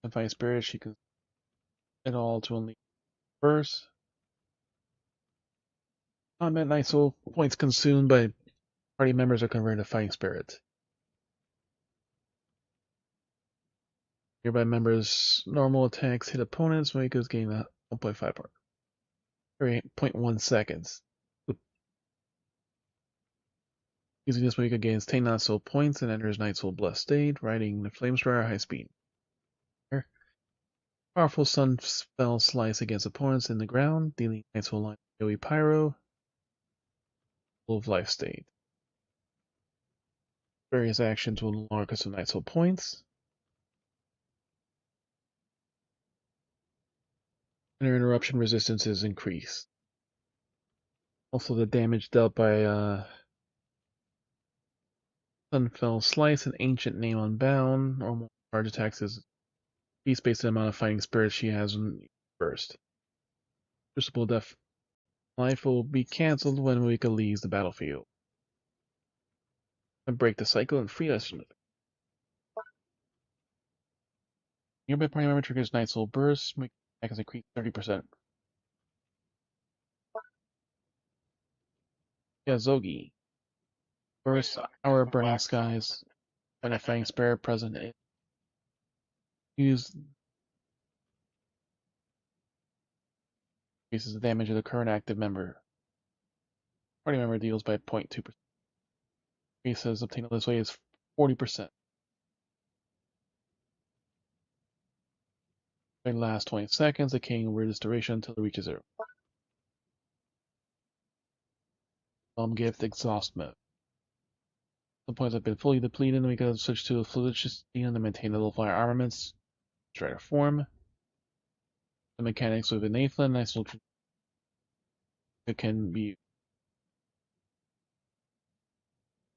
The fighting spirit, she can it all to unleash first. Combat Night Soul points consumed by Party members are converted to fighting spirits. Nearby members' normal attacks hit opponents. Mavuika's gain 1.5 part. 0.1 seconds. Using this, Mavuika gains 10 Night Soul points and enters Night Soul Blessed state, riding the Flame Strider high speed. Powerful Sun Spell Slice against opponents in the ground, dealing Night Soul line AoE Pyro, full of life state. Various actions will no longer consume Night Soul points. And her interruption resistance is increased. Also, the damage dealt by Sunfell Slice and Ancient Name Unbound. Normal charge attacks is increased based on the amount of fighting spirits she has in burst. Crucible Death Life will be cancelled when Mavuika leaves the battlefield. And break the cycle and free us from it. Nearby party member triggers Night Soul Burst. Mavuika attack is increased 30%. Yazogi. Burst Hour of Burning Skies. When a fighting spirit present, it increases the damage of the current active member. Party member deals by 0.2%. Increases obtained this way is 40%. During the last 20 seconds, the king will read this duration until it reaches 0. Gift Exhaust Mode. Some points have been fully depleted, and we can switch to a fluid system to maintain the level 5 armaments. Strider form. The mechanics with Nathan and Nice Little it can be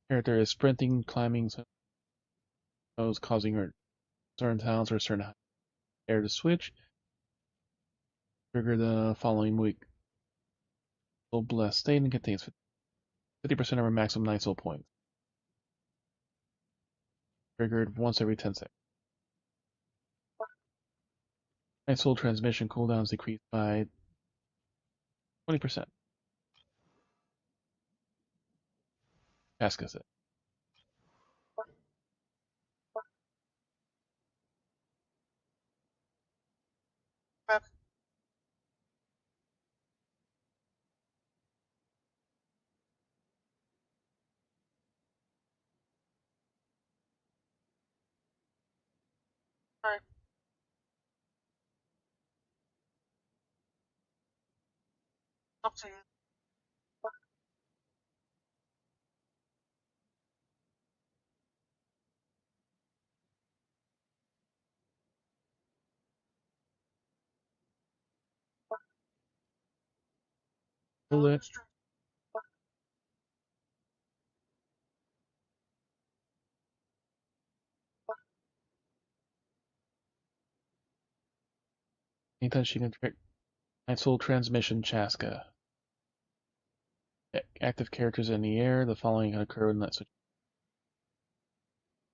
character is sprinting, climbing, causing her certain talents or certain air to switch. Trigger the following week. Soul Blessed State and contains 50% of her maximum Night Soul points. Triggered once every 10 seconds. Night Soul transmission cooldowns decreased by 20%. Casca set. Alright. Up to you. Bullet. Anytime she can trick Night Soul transmission Chaska. Active characters in the air. The following can occur in that switch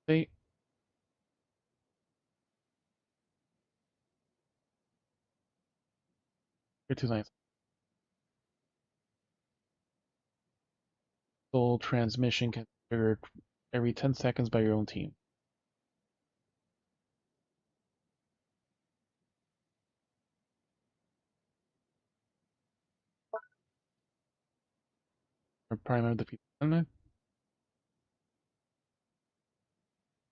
state. Here 2 Night Soul transmission can be triggered every 10 seconds by your own team. Or primary defeat enemy.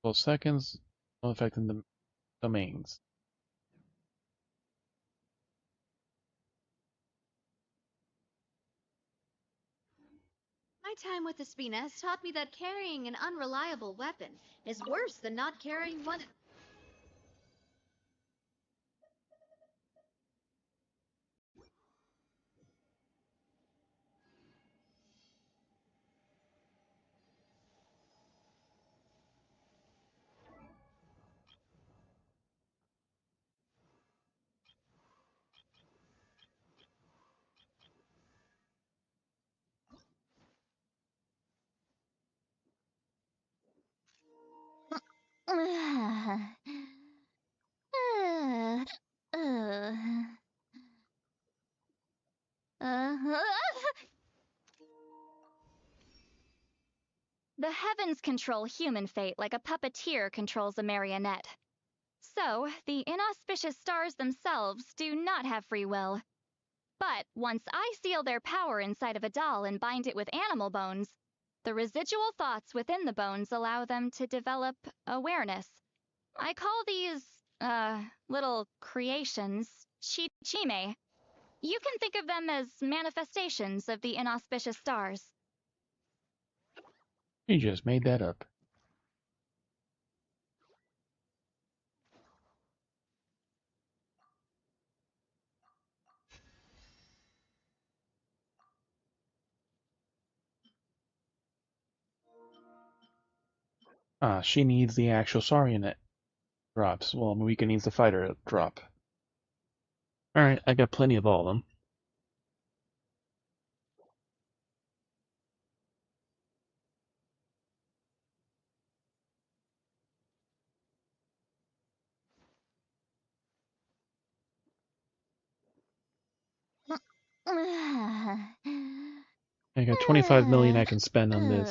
12 seconds. No effect in the domains. My time with the Spina has taught me that carrying an unreliable weapon is worse than not carrying one. The heavens control human fate like a puppeteer controls a marionette. So, the inauspicious stars themselves do not have free will. But once I seal their power inside of a doll and bind it with animal bones, the residual thoughts within the bones allow them to develop awareness. I call these, little creations Chi-Chime. You can think of them as manifestations of the inauspicious stars. You just made that up. Ah, she needs the actual Sarionet drops. Well, Mavuika needs the fighter drop. Alright, I got plenty of all of them. I got 25 million I can spend on this.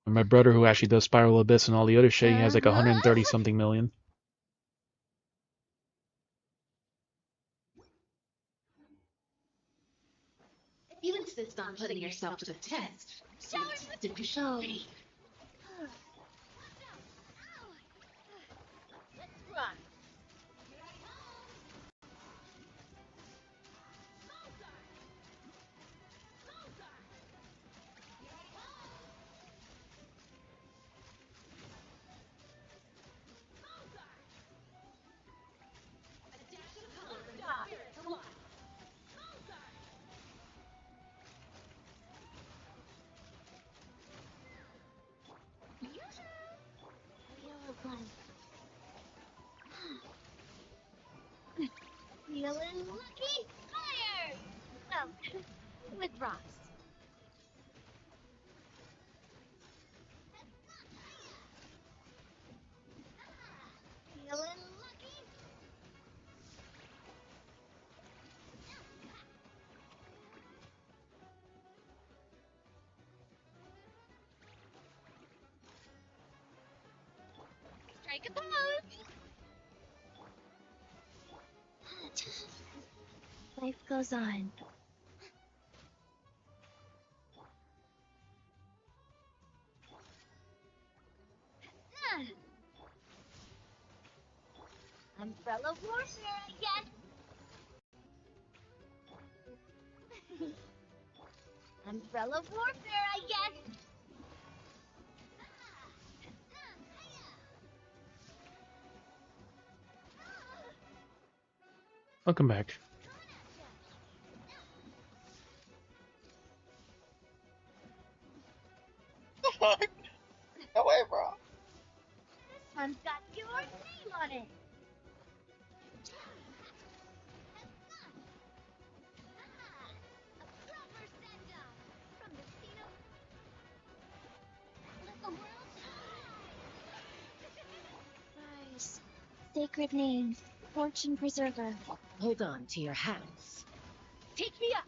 And my brother, who actually does Spiral Abyss and all the other shit, he has like 130 something million. If you insist on putting yourself to the test, show me. Let's run. Feeling lucky? Fire! Well, with rocks. Feeling lucky? Strike a pose! Life goes on. Umbrella warfare, I guess. Umbrella warfare, I guess. Welcome back. No way, bro. This one's got your name on it. Rise. Sacred names. Fortune preserver. Hold on to your hats. Take me up.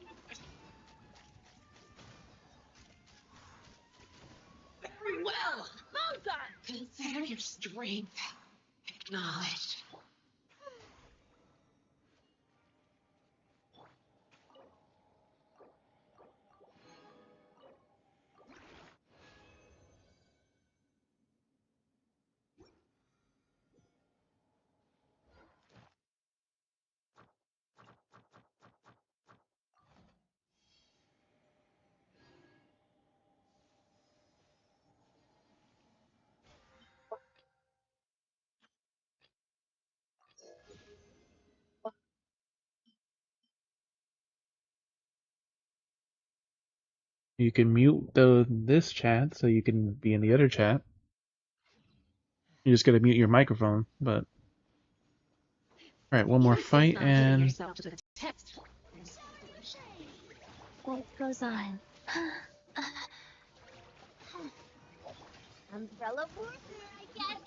Very well. Well done. Consider your strength acknowledged. You can mute this chat so you can be in the other chat. You just gotta mute your microphone, but... Alright, one more fight and... Life goes on. Umbrella warfare, I guess.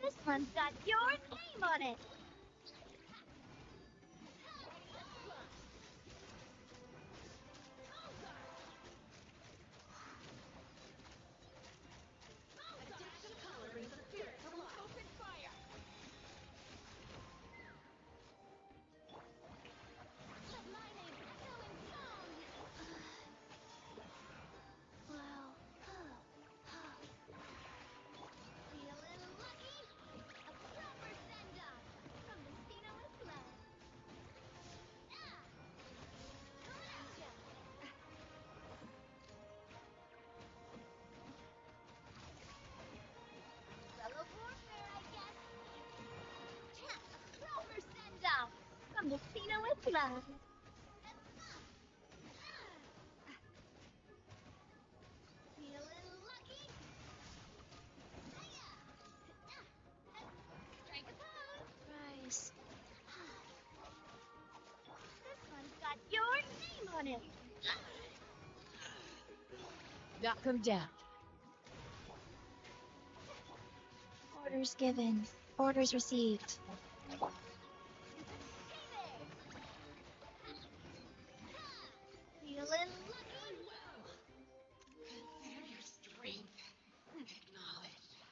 This one's got your name on it. Prize. This one's got your name on it. Knock him down. Orders given. Orders received. Feeling lucky. Consider your strength acknowledged.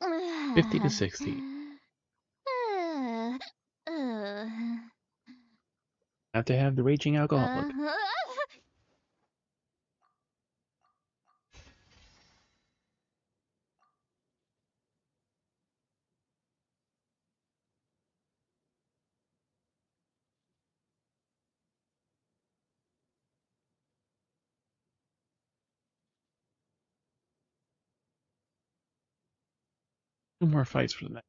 Uh, 50 to 60. uh, uh, Have to have the raging alcoholic. uh, 2 more fights for the night.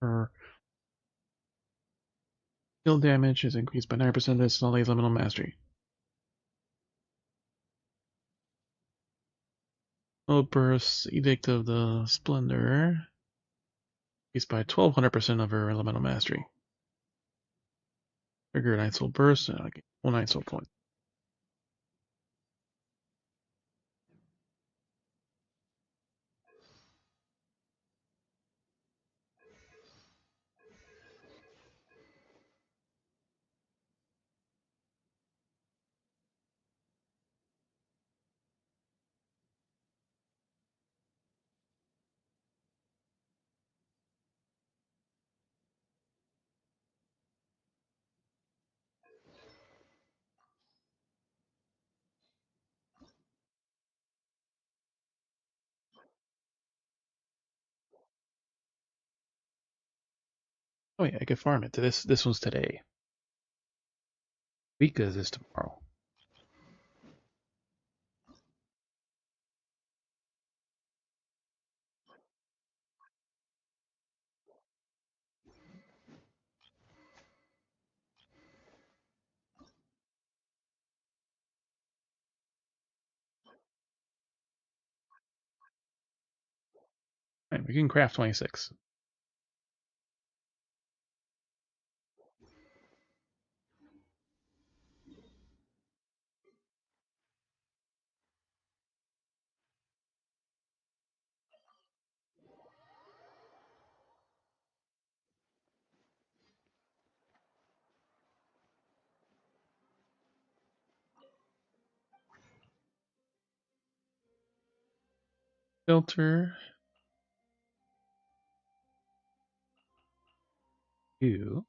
Her skill damage is increased by 9% as Citlali's elemental mastery. Outburst, Edict of the Splendor, increased by 1200% of her elemental mastery. Trigger Night Soul Burst, and I get 1 Night Soul point. Oh yeah, I could farm it. This one's today. Vika's is tomorrow. Right, we can craft 26. Filter. You.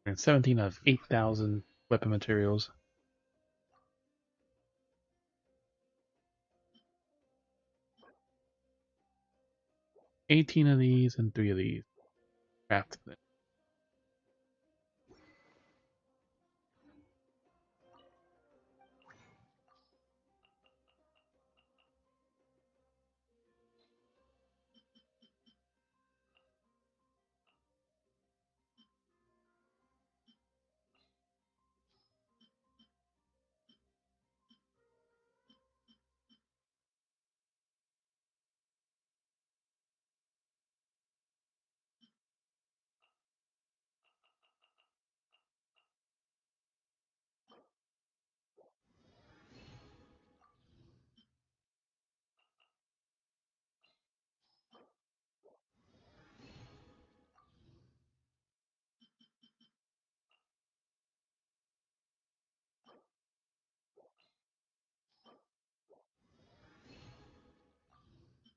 And 17 of 8,000 weapon materials. 18 of these and 3 of these. Craft them.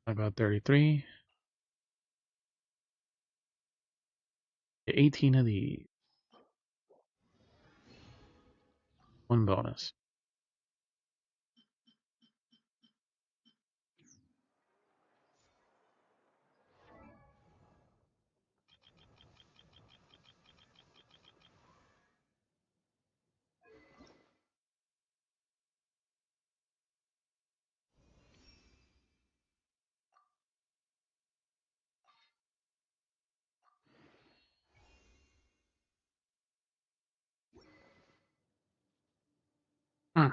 About 33. 18 of these. One bonus. Hmm.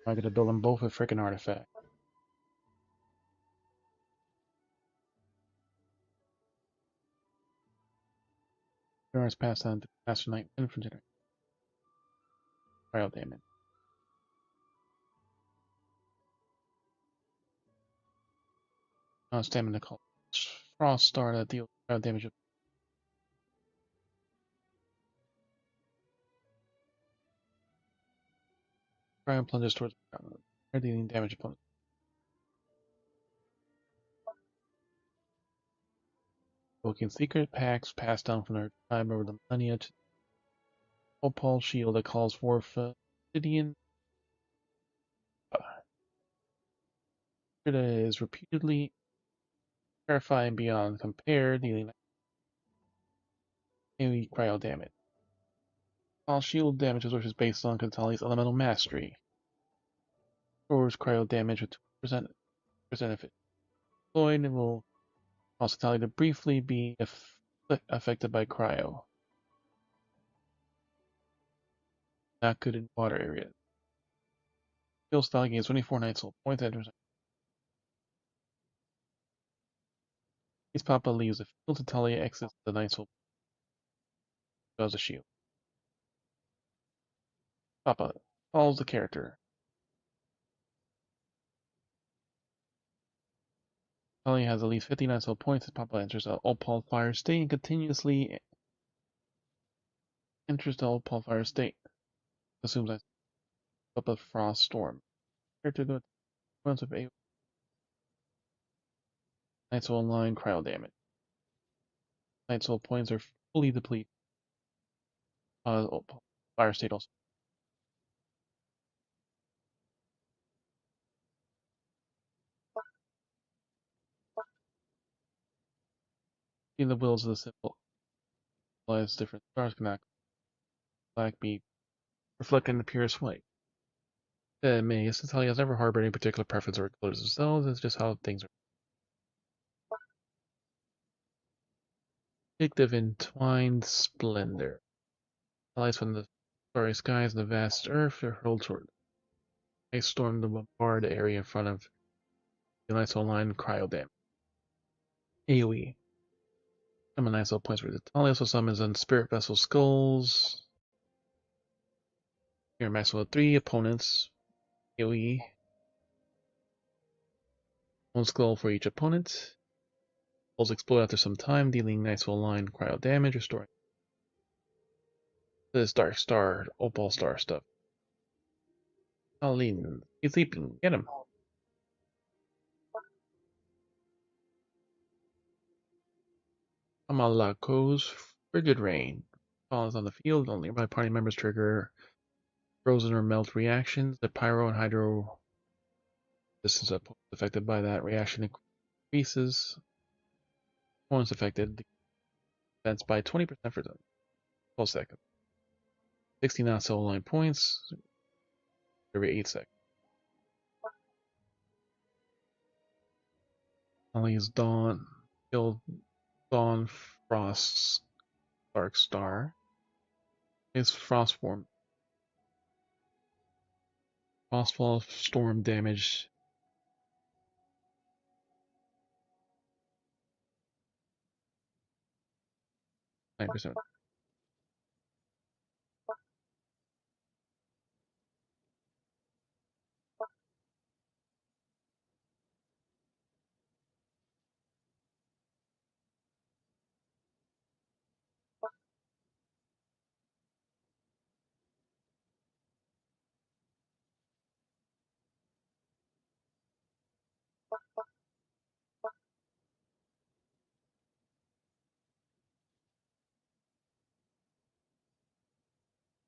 I gotta build them both with freaking artifact. Yours passed on to Master Knight Infantry. Cryo damage. Stamina call. Frost Star that deals cryo damage. Cryo plunges towards dealing damage opponent. Looking secret packs passed down from their tribe over the millennia to Opal shield that calls forth obsidian. It is repeatedly terrifying beyond compare, dealing daily cryo damage. All shield damage which is based on Katali's elemental mastery. Stores cryo damage with 2% if it's deployed and will cause Katali to briefly be affected by cryo. Not good in water areas. Skill style gains 24 night soul points after Papa leaves the field to Talia exits the night soul does a shield. Papa follows the character. Talia has at least 59 soul points as Papa enters the Opal Fire state and continuously enters the Opal Fire state. Assumes that Papa Frost Storm. Character does points of 8 night soul online cryo damage. Night soul points are fully depleted. Opal Fire state also. In the wills of the symbol, as different stars cannot black be reflected in the purest white. May Natalia has never harbored any particular preference or colors themselves, it's just how things are. Addictive entwined splendor. Lights from the starry skies and the vast earth are hurled toward ice storm to bombard the area in front of the Lights Online cryo dam. AoE. Summon ISO points for the Talia also summons on spirit vessel skulls. Here maximum 3 opponents. AoE. One skull for each opponent. Skulls explode after some time, dealing nice line cryo damage, restoring this dark star, opal star stuff. Aline, he's sleeping. Get him. Amalako's frigid rain falls on the field. All nearby party members trigger frozen or melt reactions. The pyro and hydro resistance affected by that reaction increases. Opponents affected defense by 20% for 12 seconds. 60 non-soul line points every 8 seconds. Ollie's Dawn killed Dawn Frost's Dark Star. His Frost form. Frostfall storm damage. %.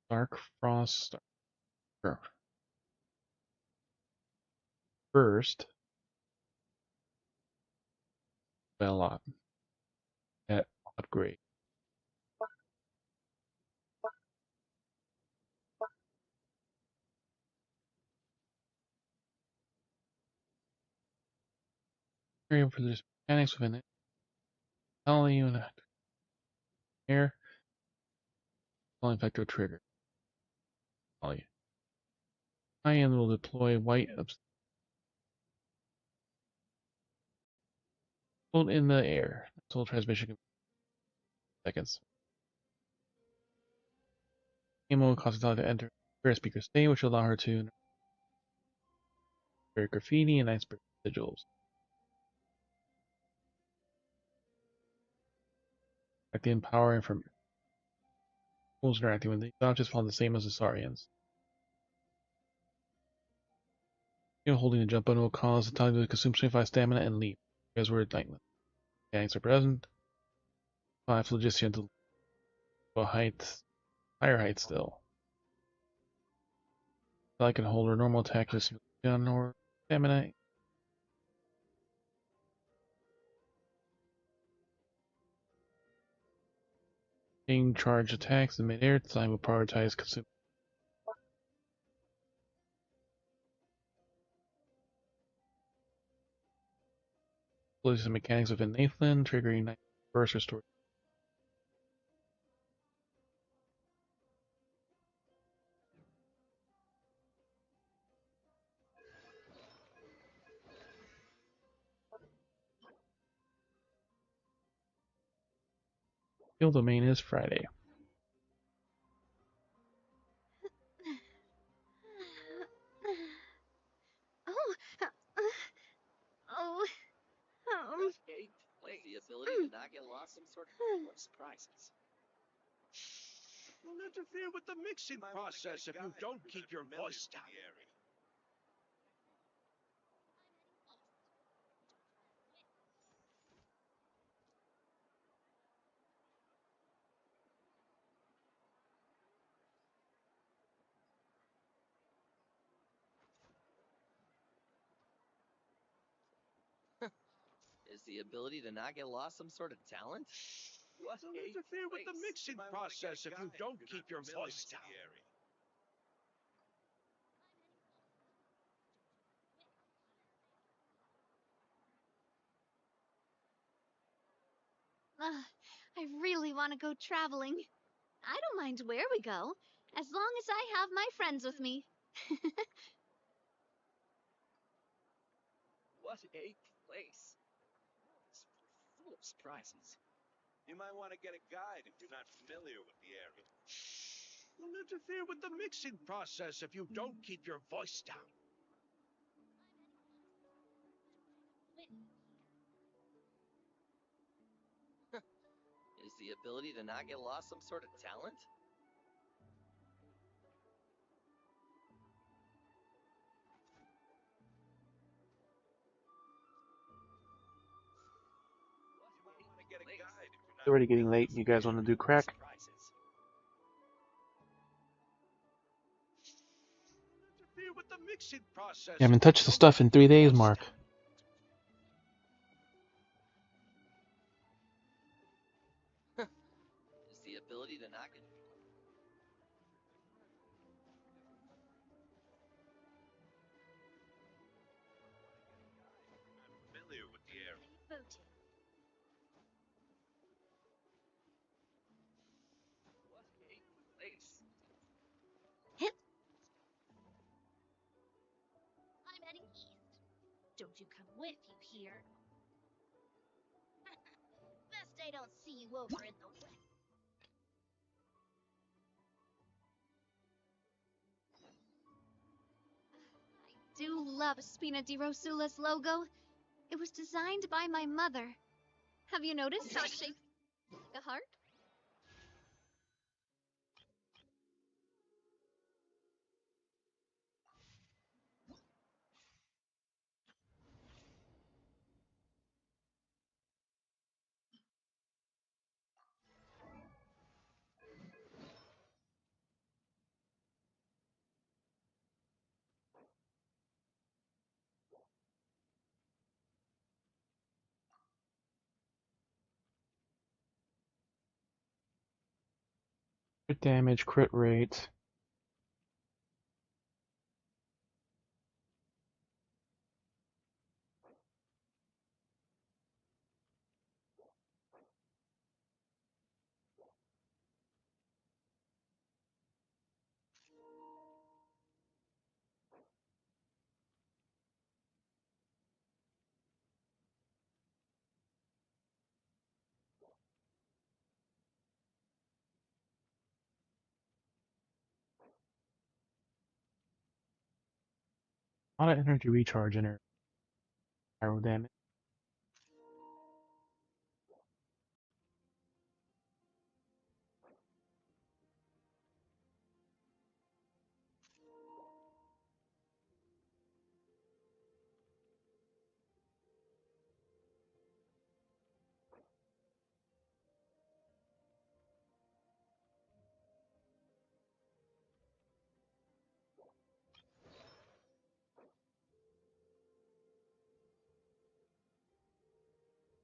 Dark Frost Burst. Well, at upgrade. Area for the mechanics within it. Only unit. Air. Falling factor trigger. Ollie. High-end will deploy white float in the air. Total transmission seconds. Emo causes Dolly to enter Spirit Speaker state, which will allow her to Spirit Graffiti and Iceberg Sigils. Acting power and from tools interacting with these objects follow the same as the Saurians. Holding the jump button will cause the Dolly to consume 25 stamina and leap. Because we're Nightland. Mechanics are present. 5 Phlogistia to a height, higher height still. I can hold her normal attack just gun or stamina. Being charge attacks in mid-air, design will prioritize consume. The mechanics within Nathan, triggering burst restore. Field domain is Friday. The ability to not get lost some sort of surprises. Don't interfere with the mixing process if you don't keep your voice down. Is the ability to not get lost some sort of talent? Don't interfere with the mixing process if you don't keep your voice down. I really want to go traveling. I don't mind where we go, as long as I have my friends with me. What a place. It's full of surprises. You might want to get a guide if you're not familiar with the area. Don't interfere with the mixing process if you don't keep your voice down. Is the ability to not get lost some sort of talent? It's already getting late. You guys want to do crack? mixing process. You haven't touched the stuff in 3 days, Mark. Is the ability to knock it. Familiar with the area. I'm heading east. Don't you come with, you hear? Best I don't see you over in the west. I do love Spina di Rosula's logo. It was designed by my mother. Have you noticed how it's shaped like a heart? Crit damage, crit rate. A lot of energy recharge in her arrow damage.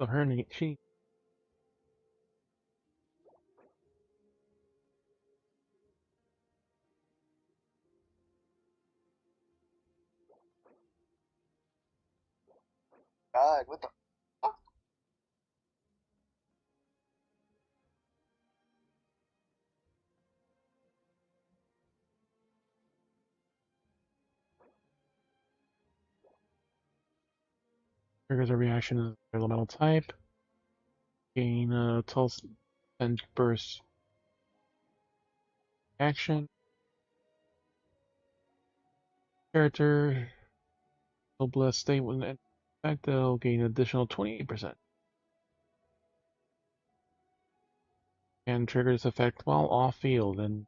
So she God, what the fuck? triggers a reaction of the elemental type. Gain a 12% burst action. Character will bless state when in fact they'll gain an additional 28%. And triggers effect while off field and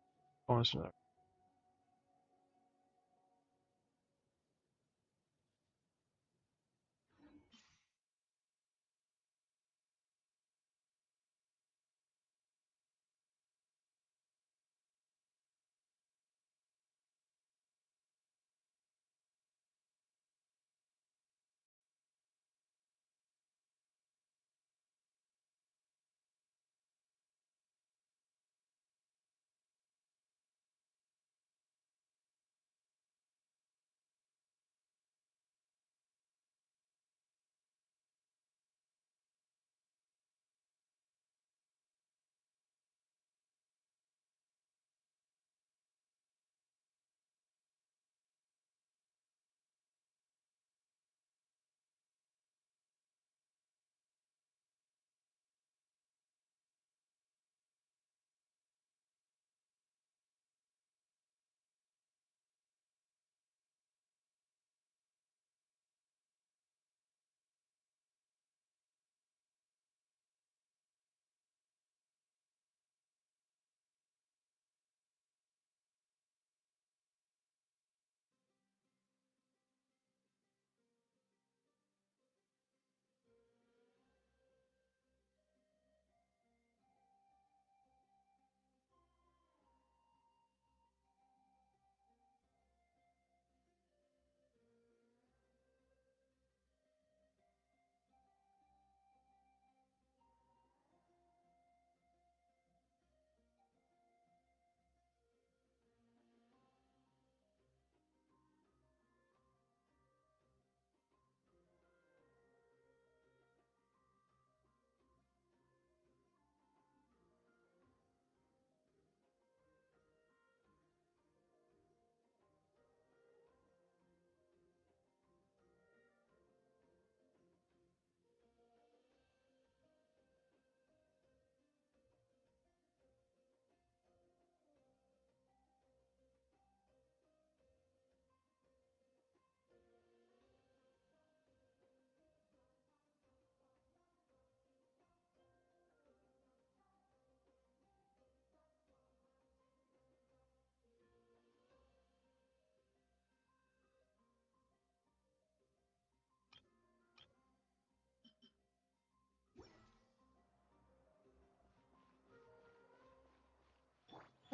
bonus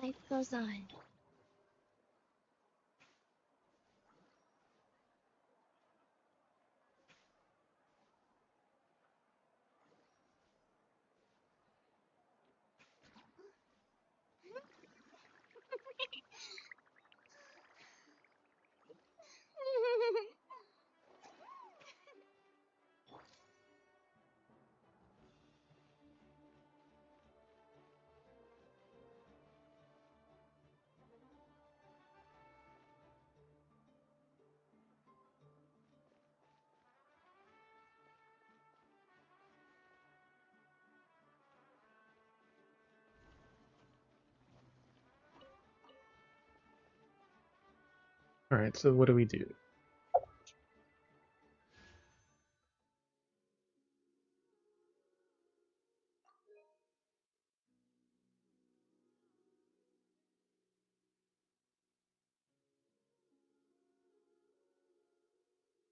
Life goes on. Alright, so what do we do?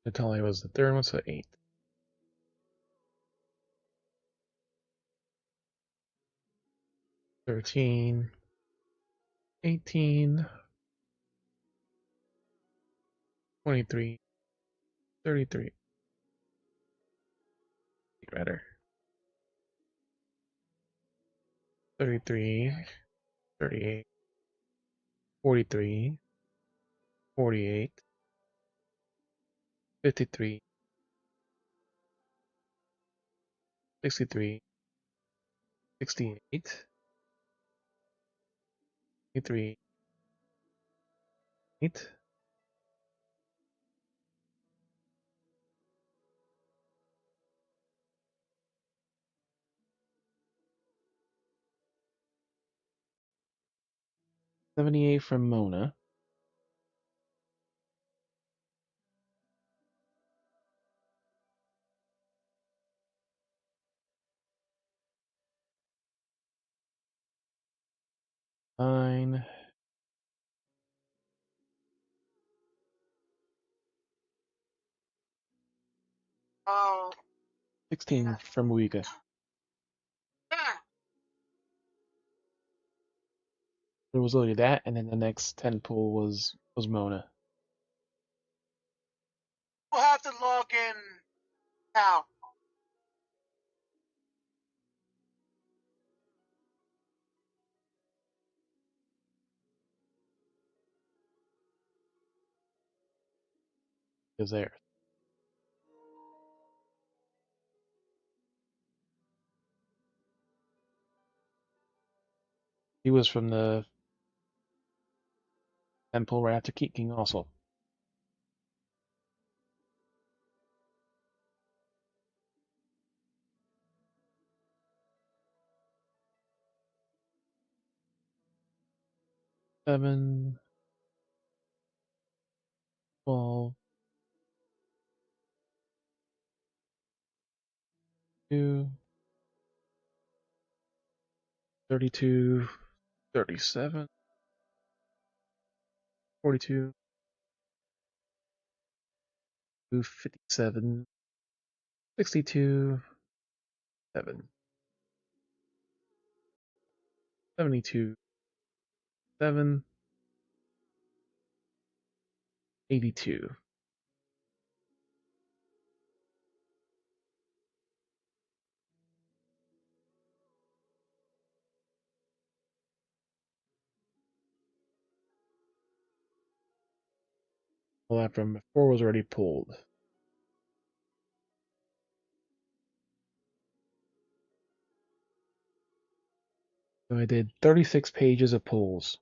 Natalia was the third one, so 8. 13, 18, 23, 33. Better. 33, 38, 43, 48, 53, 63, 68, 83, 8, 78 from Mona. Nine, 16 from Mavuika. There was only that, and then the next 10 pull was Mona. You have to log in now. Is there. He was from the 10 pull right after King also. Seven, 12, 2, 32, 37, 42, 57, 62, 7, 72, 7, 82. Well, that from before was already pulled. So I did 36 pages of pulls.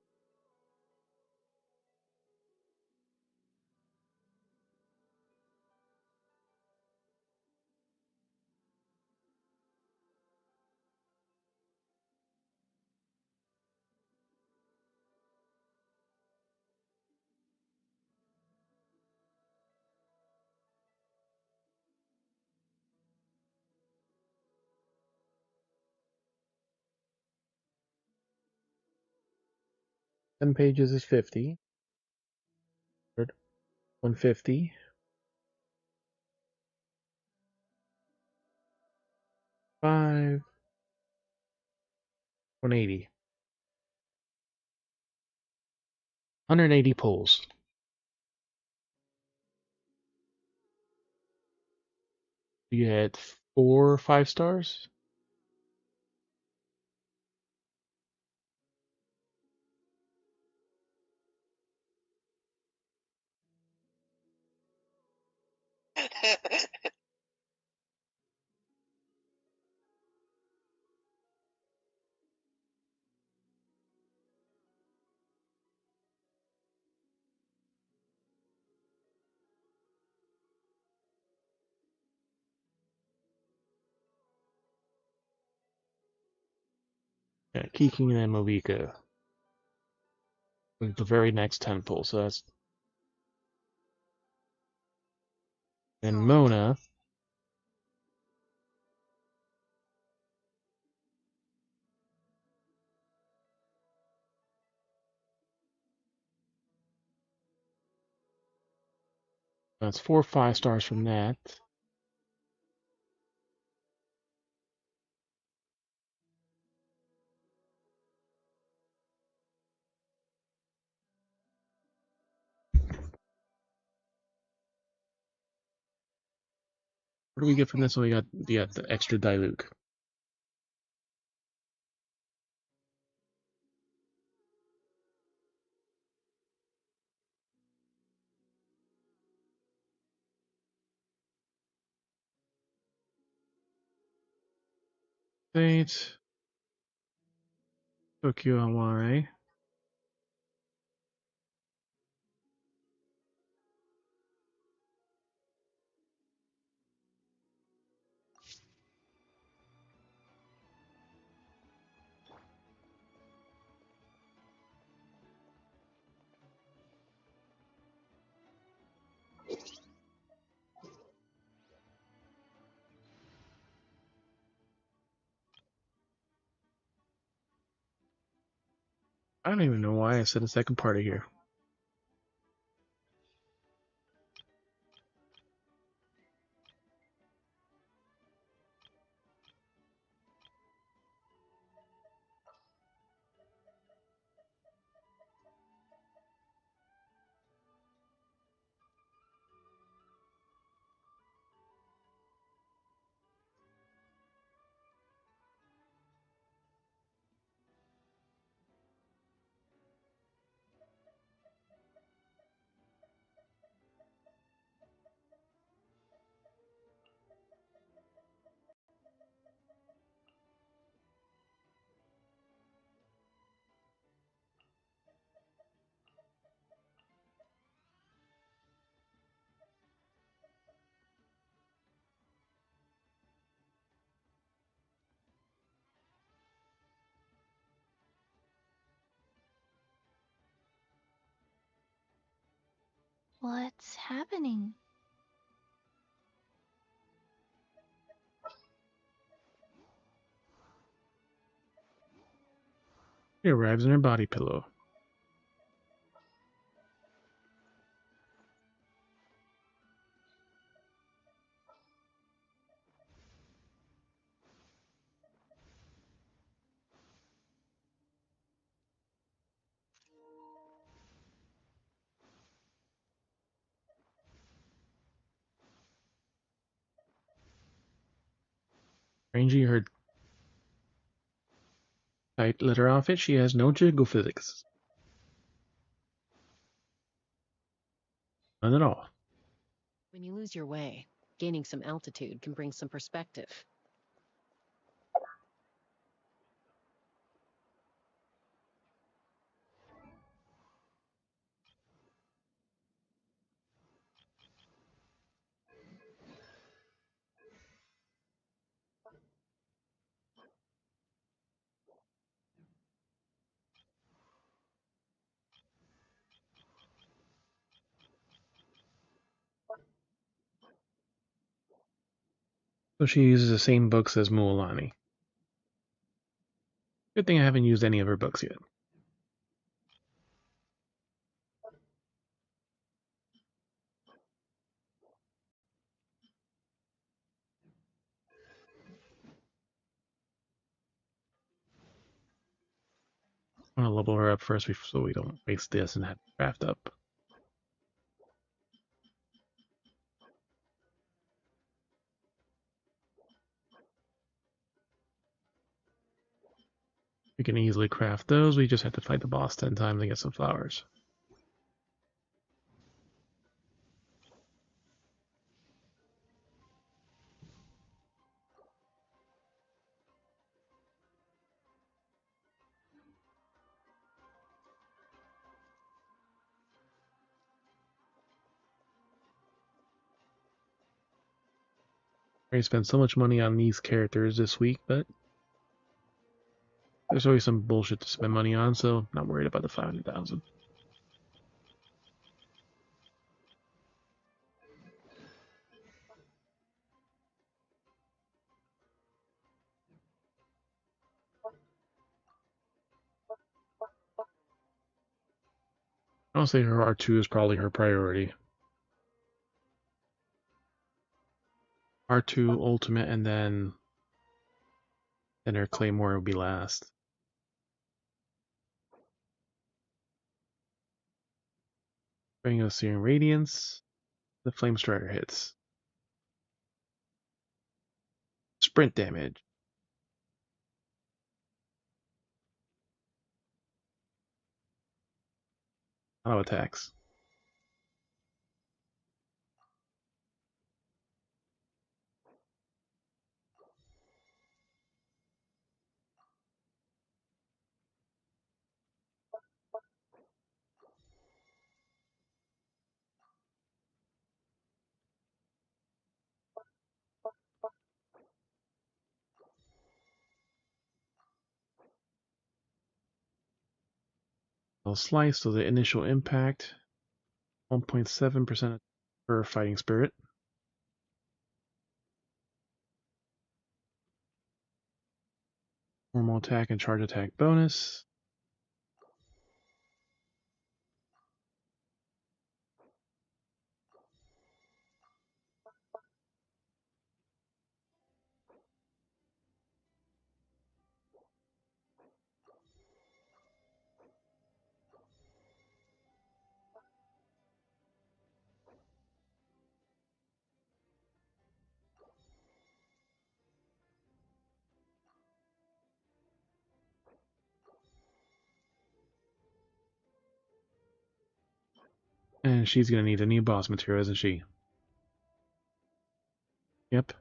Ten pages is 50. 150. 5. 180. 180 pulls. You get 4 5 stars. Yeah, Kiking and Mavuika. The very next 10 pulls. So that's. And Mona. That's 4 5 stars from that. What do we get from this? We got the extra Diluc. State. Tokyo Aware. I don't even know why I said a second party here. What's happening? She arrives in her body pillow. Rangy, her tight leather outfit, she has no jiggle physics. None at all. When you lose your way, gaining some altitude can bring some perspective. So she uses the same books as Mualani. Good thing I haven't used any of her books yet. I'm gonna level her up first so we don't waste this and have to craft up. We can easily craft those, we just have to fight the boss 10 times and get some flowers. I spent so much money on these characters this week, but there's always some bullshit to spend money on, so not worried about the 500,000. I'll say her R2 is probably her priority. R2 ultimate, and then her Claymore will be last. Bring us Searing Radiance. The Flame Strider hits. Sprint damage. Auto attacks. Slice, so the initial impact, 1.7% per fighting spirit. Normal attack and charge attack bonus. And she's gonna need a new boss material, isn't she? Yep.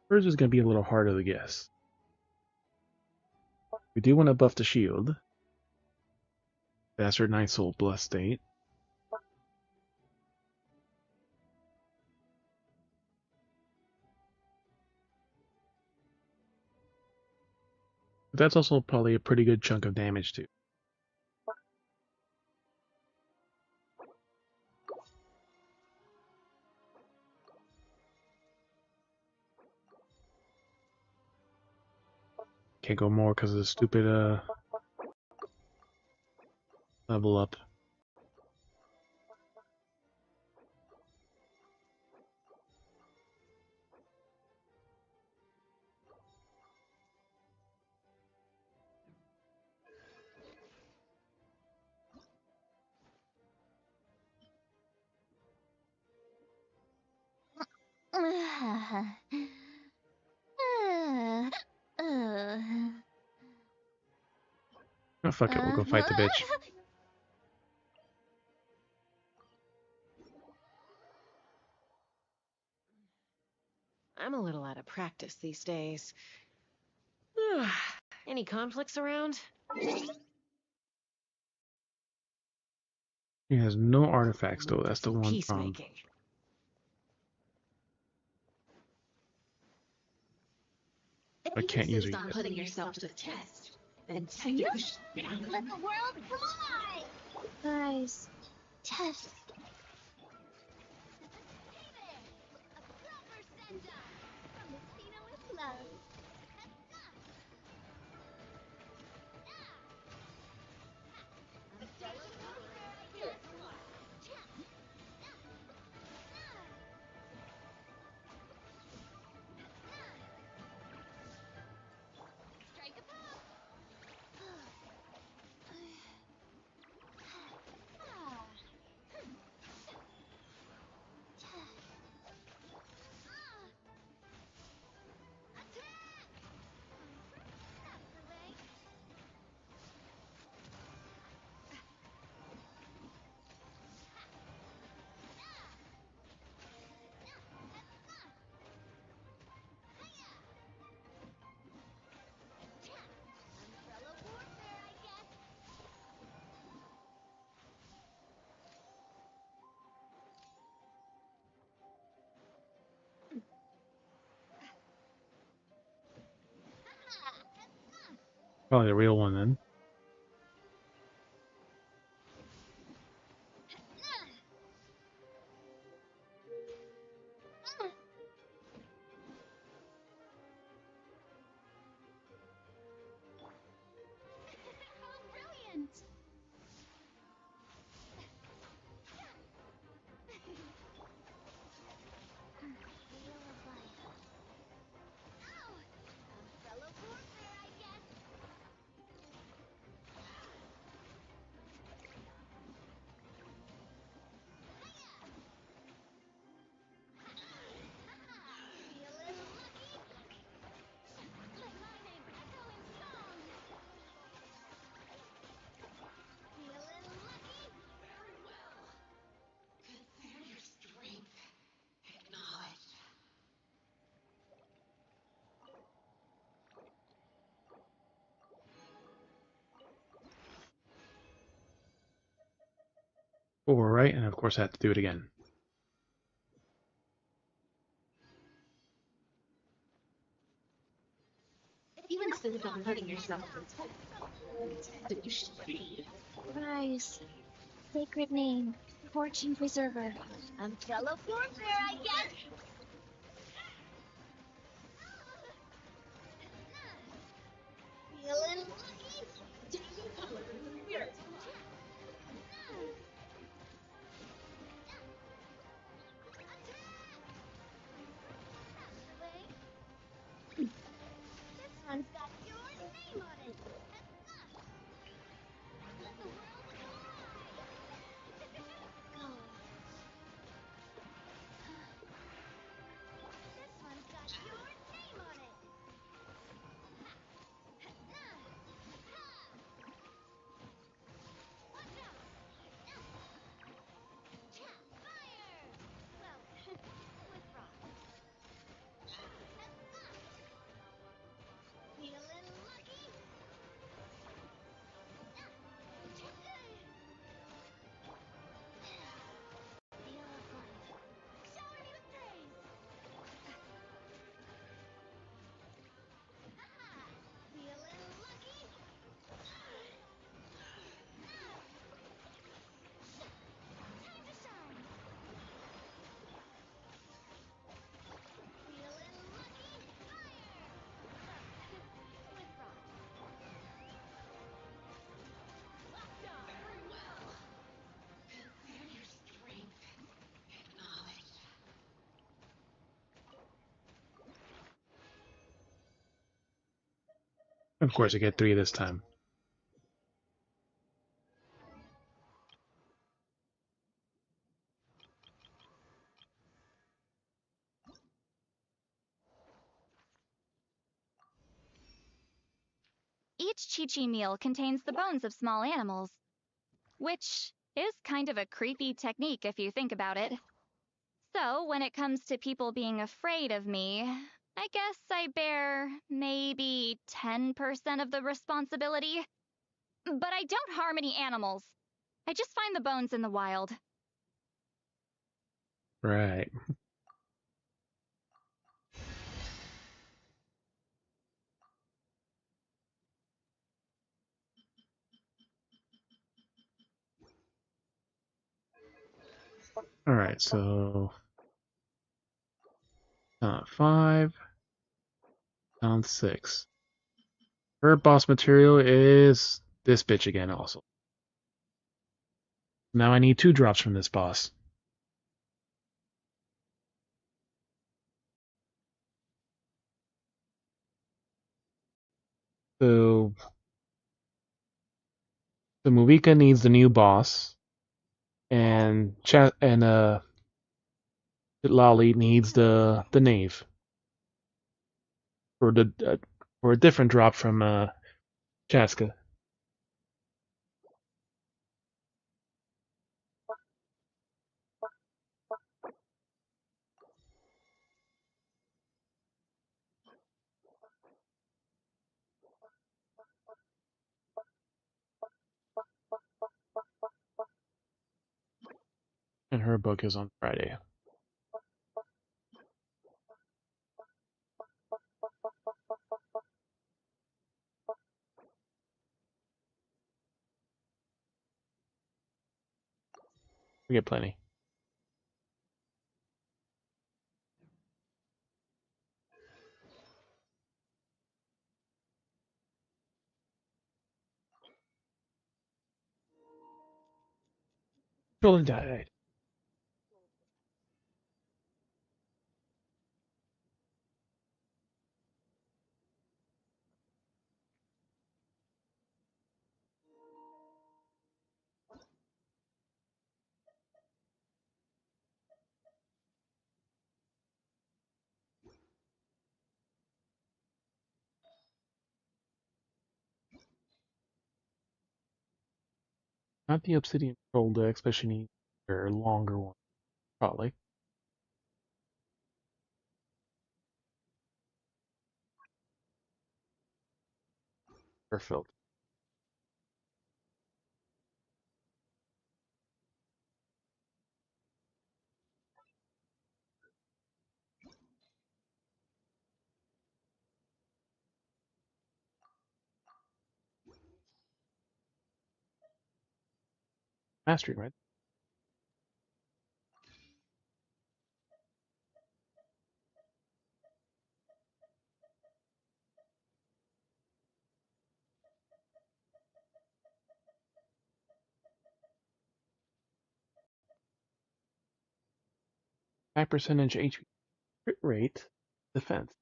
Hers is gonna be a little harder to guess. We do want to buff the shield. That's her Night Soul Blessed state. But that's also probably a pretty good chunk of damage too. Can't go more because of the stupid level up. Oh, fuck it, we'll go fight the bitch. I'm a little out of practice these days. Any conflicts around? He has no artifacts though, that's the one problem. Peacemaking. I can't use it On yet. putting yourself to the test, then take it. Let the world fly! Guys. Test. Probably the real one then. Four, right? And of course I have to do it again. If you insist on putting yourself to the test, then you should be. Rise. Sacred name. Fortune preserver. Umbrella warfare, I guess. Feeling lucky. Taking color in the spirit. This one's got your name on it. Let the world go. This one's got your name on it. Watch out. Fire! Well, with rock. Feeling lucky? Shower me with praise! Feeling lucky? Time to shine! Feeling lucky? Fire! With rock. Lockdown. Very well. Consider your strength acknowledged. Of course I get 3 this time. Each Chi-Chi meal contains the bones of small animals, which is kind of a creepy technique if you think about it. So when it comes to people being afraid of me, I guess I bear maybe 10% of the responsibility. But I don't harm any animals. I just find the bones in the wild. Right. Alright, so 5, down 6. Her boss material is this bitch again also. Now I need 2 drops from this boss. So Mavuika needs the new boss, and Citlali needs the knave for the for a different drop from Chaska. And her book is on Friday. We get plenty. Children died. 'Not the obsidian troll decks, but she needs a longer one, probably. Or filled. Mastery, right? High percentage HP crit rate, defense.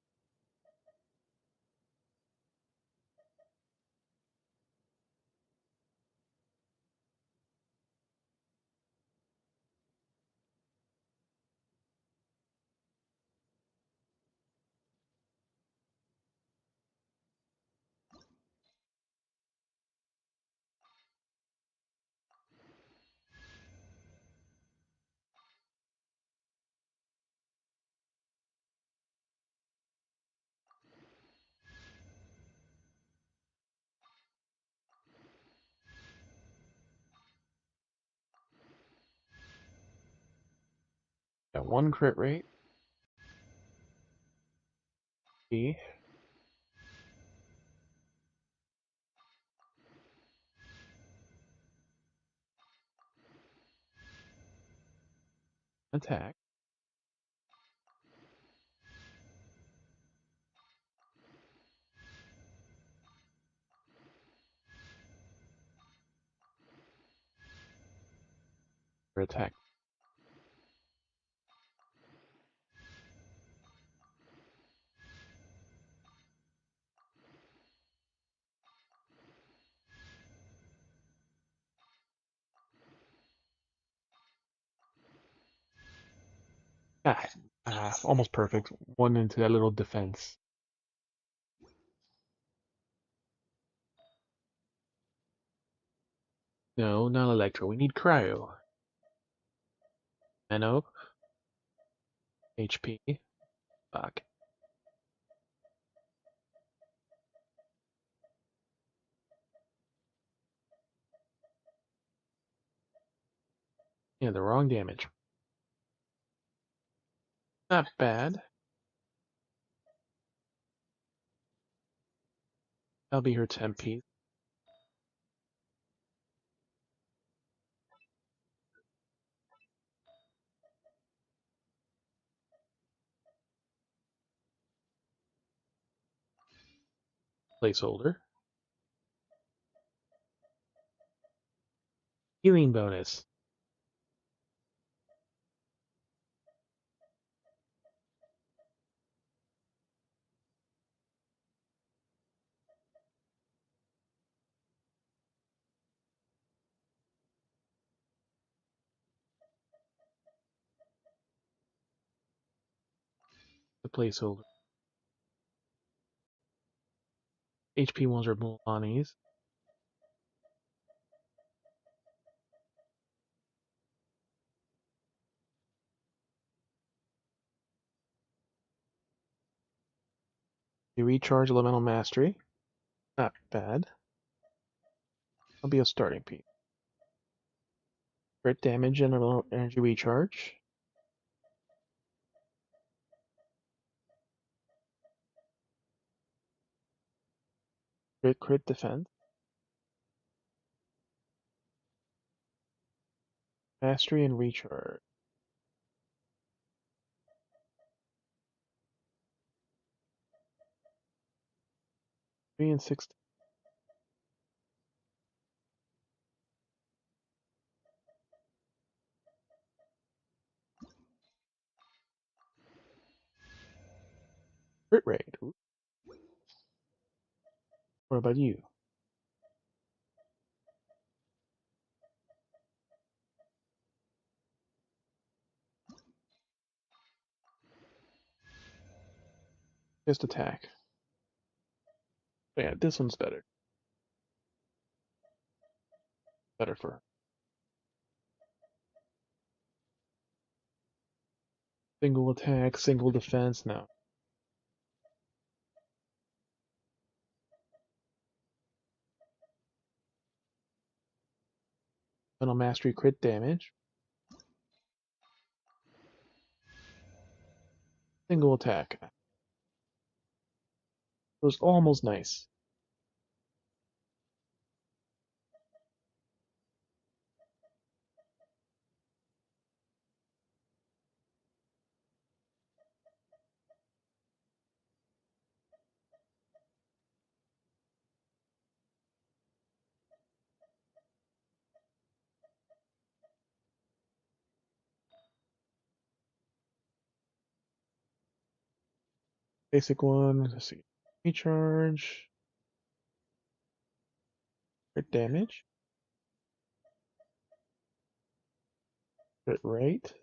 Got 1 crit rate. E. Attack. Or attack. Almost perfect. 1 into that little defense. No, not Electro. We need Cryo. Nano. HP. Fuck. Yeah, the wrong damage. Not bad. That'll be her 10 piece. Placeholder. Healing bonus. The placeholder. HP vulnerable bodies. You recharge elemental mastery. Not bad. That'll be a starting piece. Crit damage and elemental energy recharge. Crit defense. Mastery and recharge. 3 and 6. Crit rate. Ooh. What about you? Just attack. Yeah, this one's better. Better for her. Single attack, single defense. No. Elemental mastery crit damage. Single attack. It was almost nice. Basic one. Let's see. Recharge. Crit damage. Crit rate.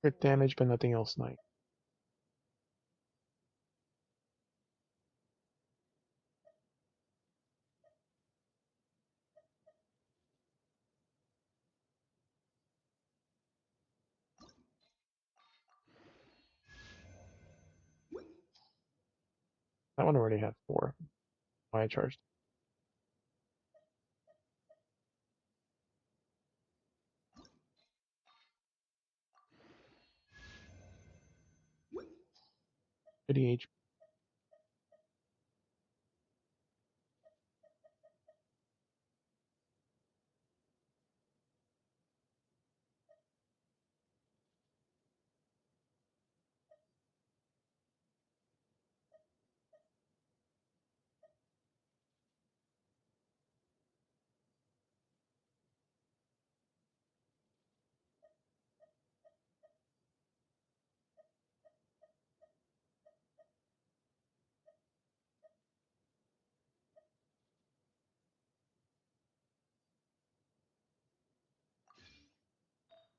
Crit damage, but nothing else nice. That one already had 4. Why I charged. HP.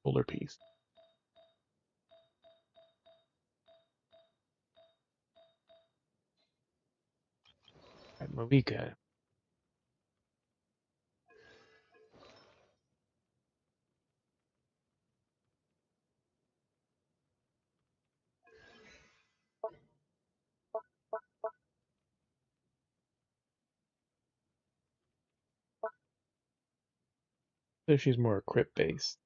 Shoulder piece. Alright, Mavuika. So she's more crit based.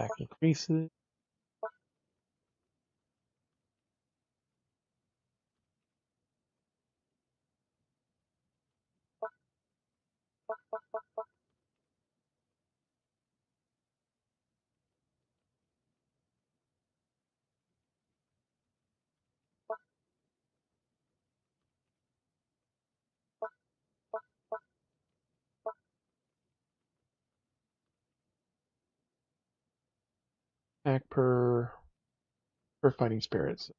attack increases. Attack per fighting spirits.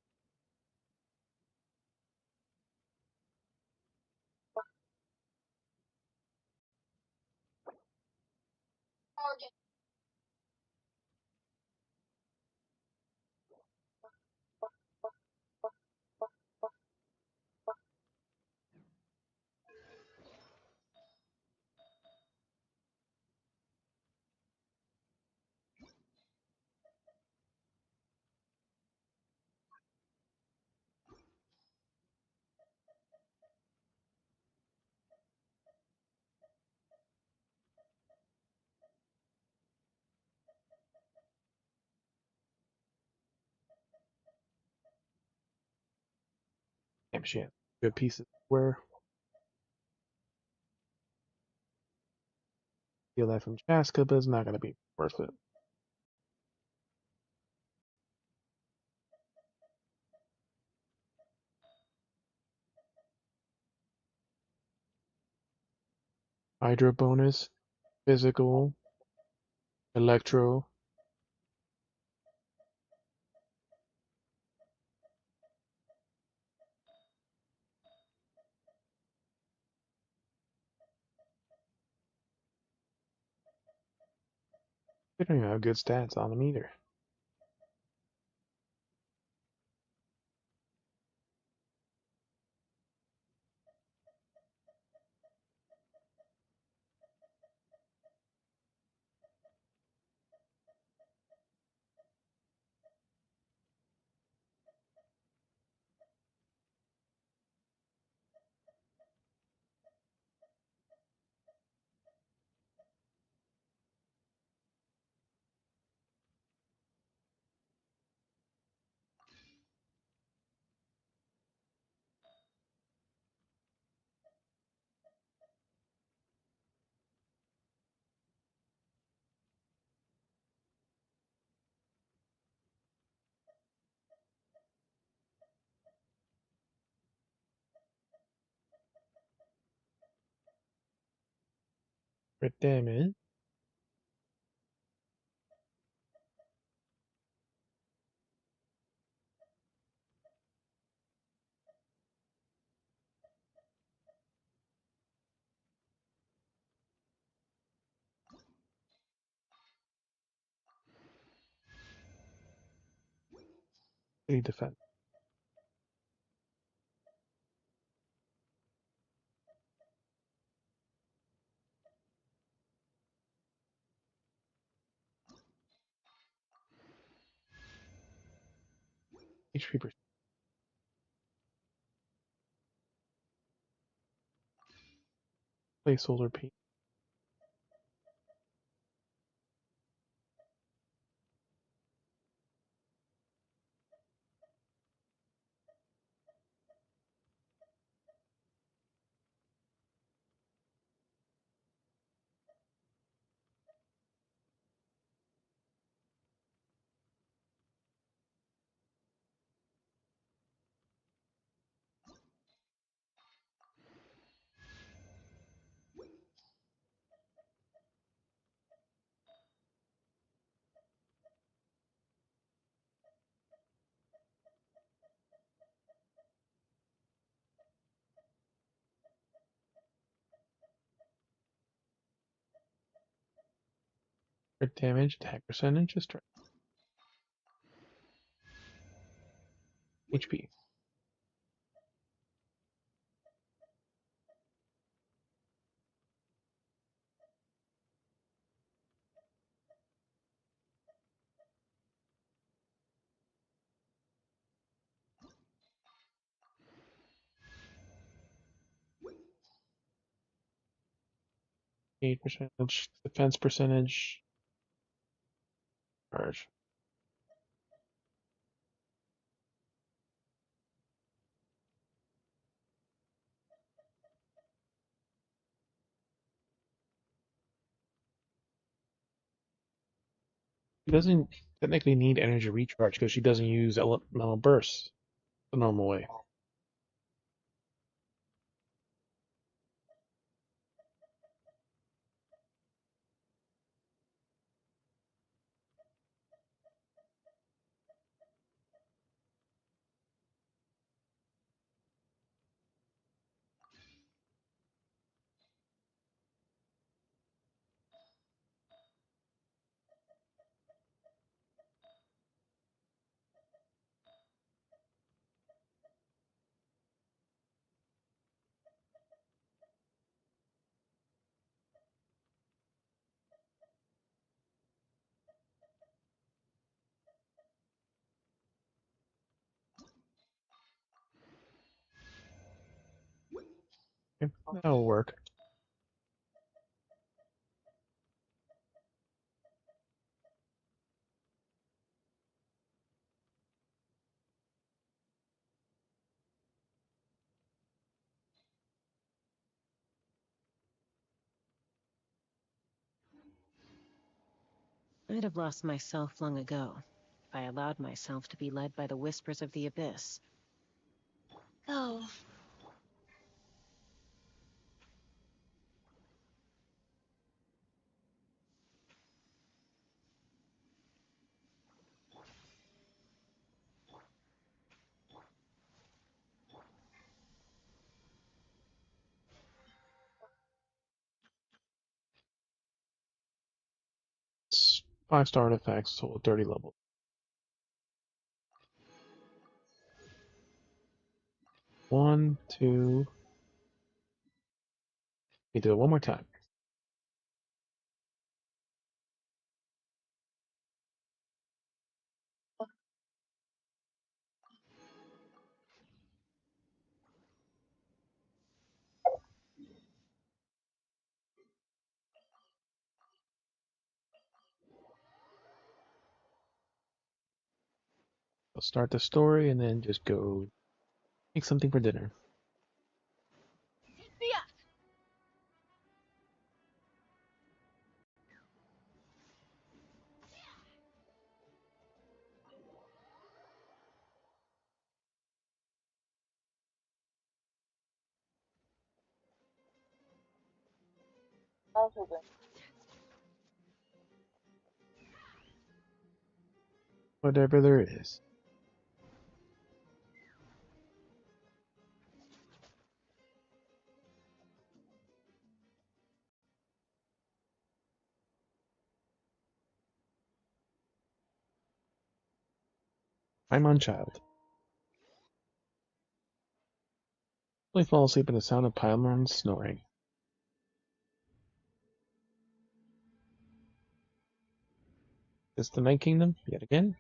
Damn shit. Good pieces where steal that from Chaska, but it's not gonna be worth it. Hydra bonus, physical, electro. They don't even have good stats on them either. Crit damage. Defense. HP percent. Placeholder P. Crit damage, attack percentage, just HP. 8 percentage, defense percentage, recharge. She doesn't technically need energy recharge because she doesn't use elemental bursts the normal way. Okay, that'll work. I'd have lost myself long ago if I allowed myself to be led by the whispers of the abyss. Go. It's 5-star artifacts, total 30 level. One, two. We do it one more time. I'll start the story and then just go make something for dinner. Whatever there is. I'm on child. I fall asleep in the sound of Paimon snoring. Is the Night Kingdom yet again?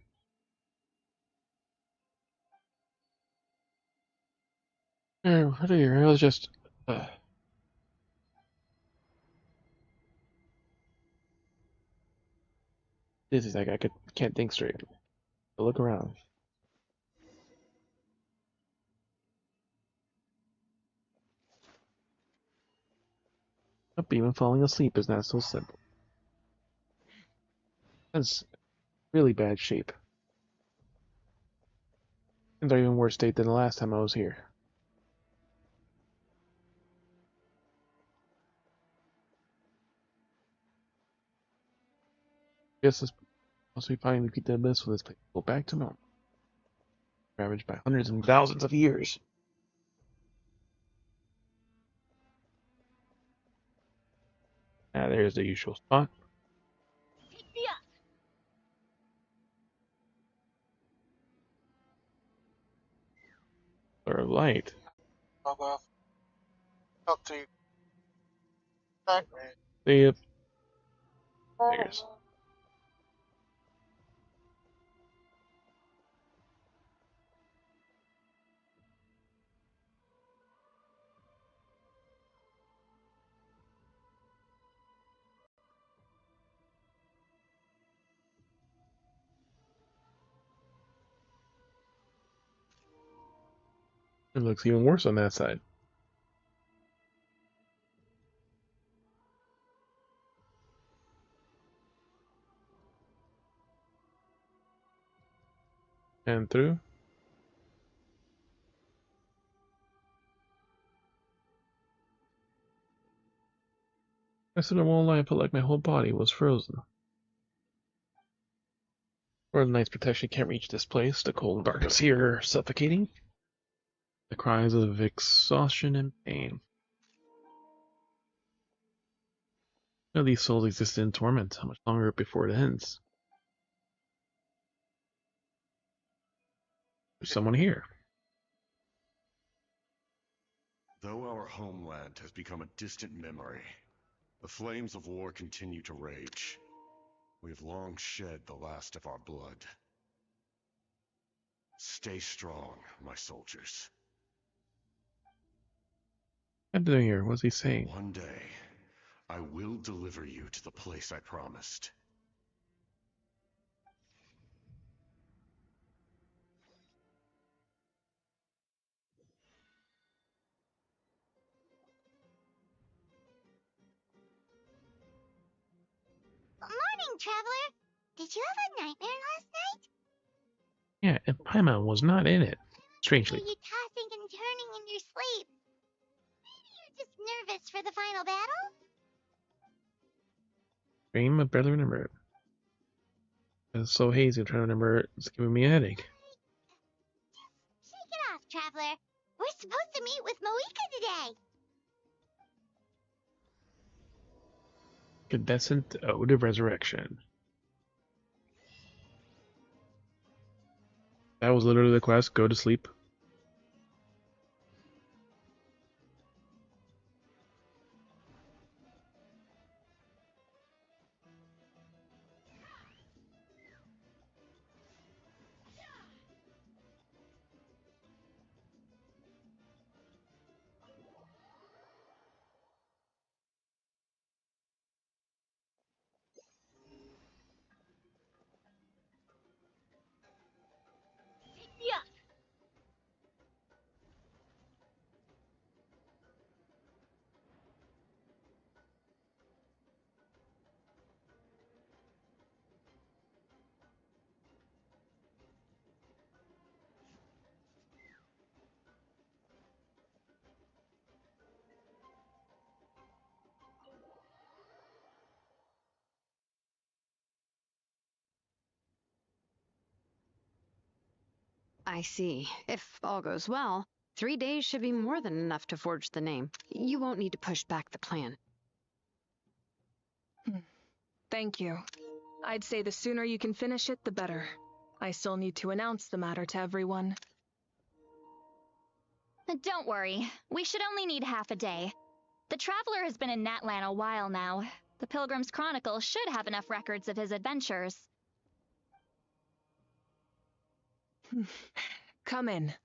What are you? I was just. This is like I can't think straight. Look around. Nope, even falling asleep is not so simple. That's really bad shape. And they're even worse state than the last time I was here. Guess this must be finally beat the abyss with this place. Go back to normal. Ravaged by hundreds and thousands of years. Ah, there's the usual spot. Or light. Talk to you. Back, man. See ya. There's. It looks even worse on that side. And through. I stood on one line, I felt like my whole body was frozen. Lord of the Night's protection can't reach this place. The cold and darkness here are suffocating. The cries of exhaustion and pain. Now these souls exist in torment. How much longer before it ends? There's someone here. Though our homeland has become a distant memory, the flames of war continue to rage. We have long shed the last of our blood. Stay strong, my soldiers. I'm doing here. What's he saying? One day, I will deliver you to the place I promised. Morning, traveler. Did you have a nightmare last night? Yeah, and Paimon was not in it. Strangely. Are you tossing and turning in your sleep? Maybe you're just nervous for the final battle? Dream, I barely remember it. It's so hazy, I'm trying to remember it. It's giving me a headache. Just shake it off, traveler. We're supposed to meet with Mavuika today. Incandescent Ode of Resurrection. That was literally the quest. Go to sleep. Yeah. I see. If all goes well, 3 days should be more than enough to forge the name. You won't need to push back the plan. Thank you. I'd say the sooner you can finish it, the better. I still need to announce the matter to everyone. Don't worry. We should only need half a day. The Traveler has been in Natlan a while now. The Pilgrim's Chronicle should have enough records of his adventures. Come in. Hey,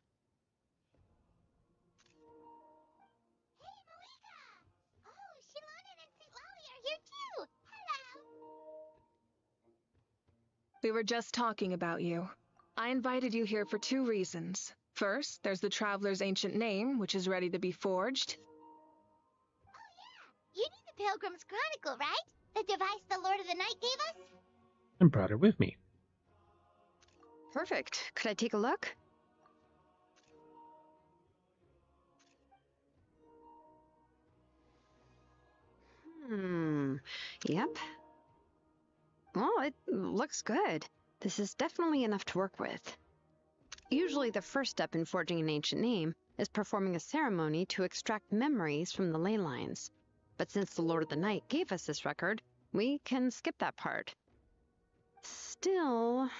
Mavuika! Oh, Citlali and Citlali are here too! Hello! We were just talking about you. I invited you here for 2 reasons. First, there's the Traveler's ancient name, which is ready to be forged. Oh yeah! You need the Pilgrim's Chronicle, right? The device the Lord of the Night gave us? And brought it with me. Perfect. Could I take a look? Yep. Well, it looks good. This is definitely enough to work with. Usually the first step in forging an ancient name is performing a ceremony to extract memories from the ley lines. But since the Lord of the Night gave us this record, we can skip that part. Still,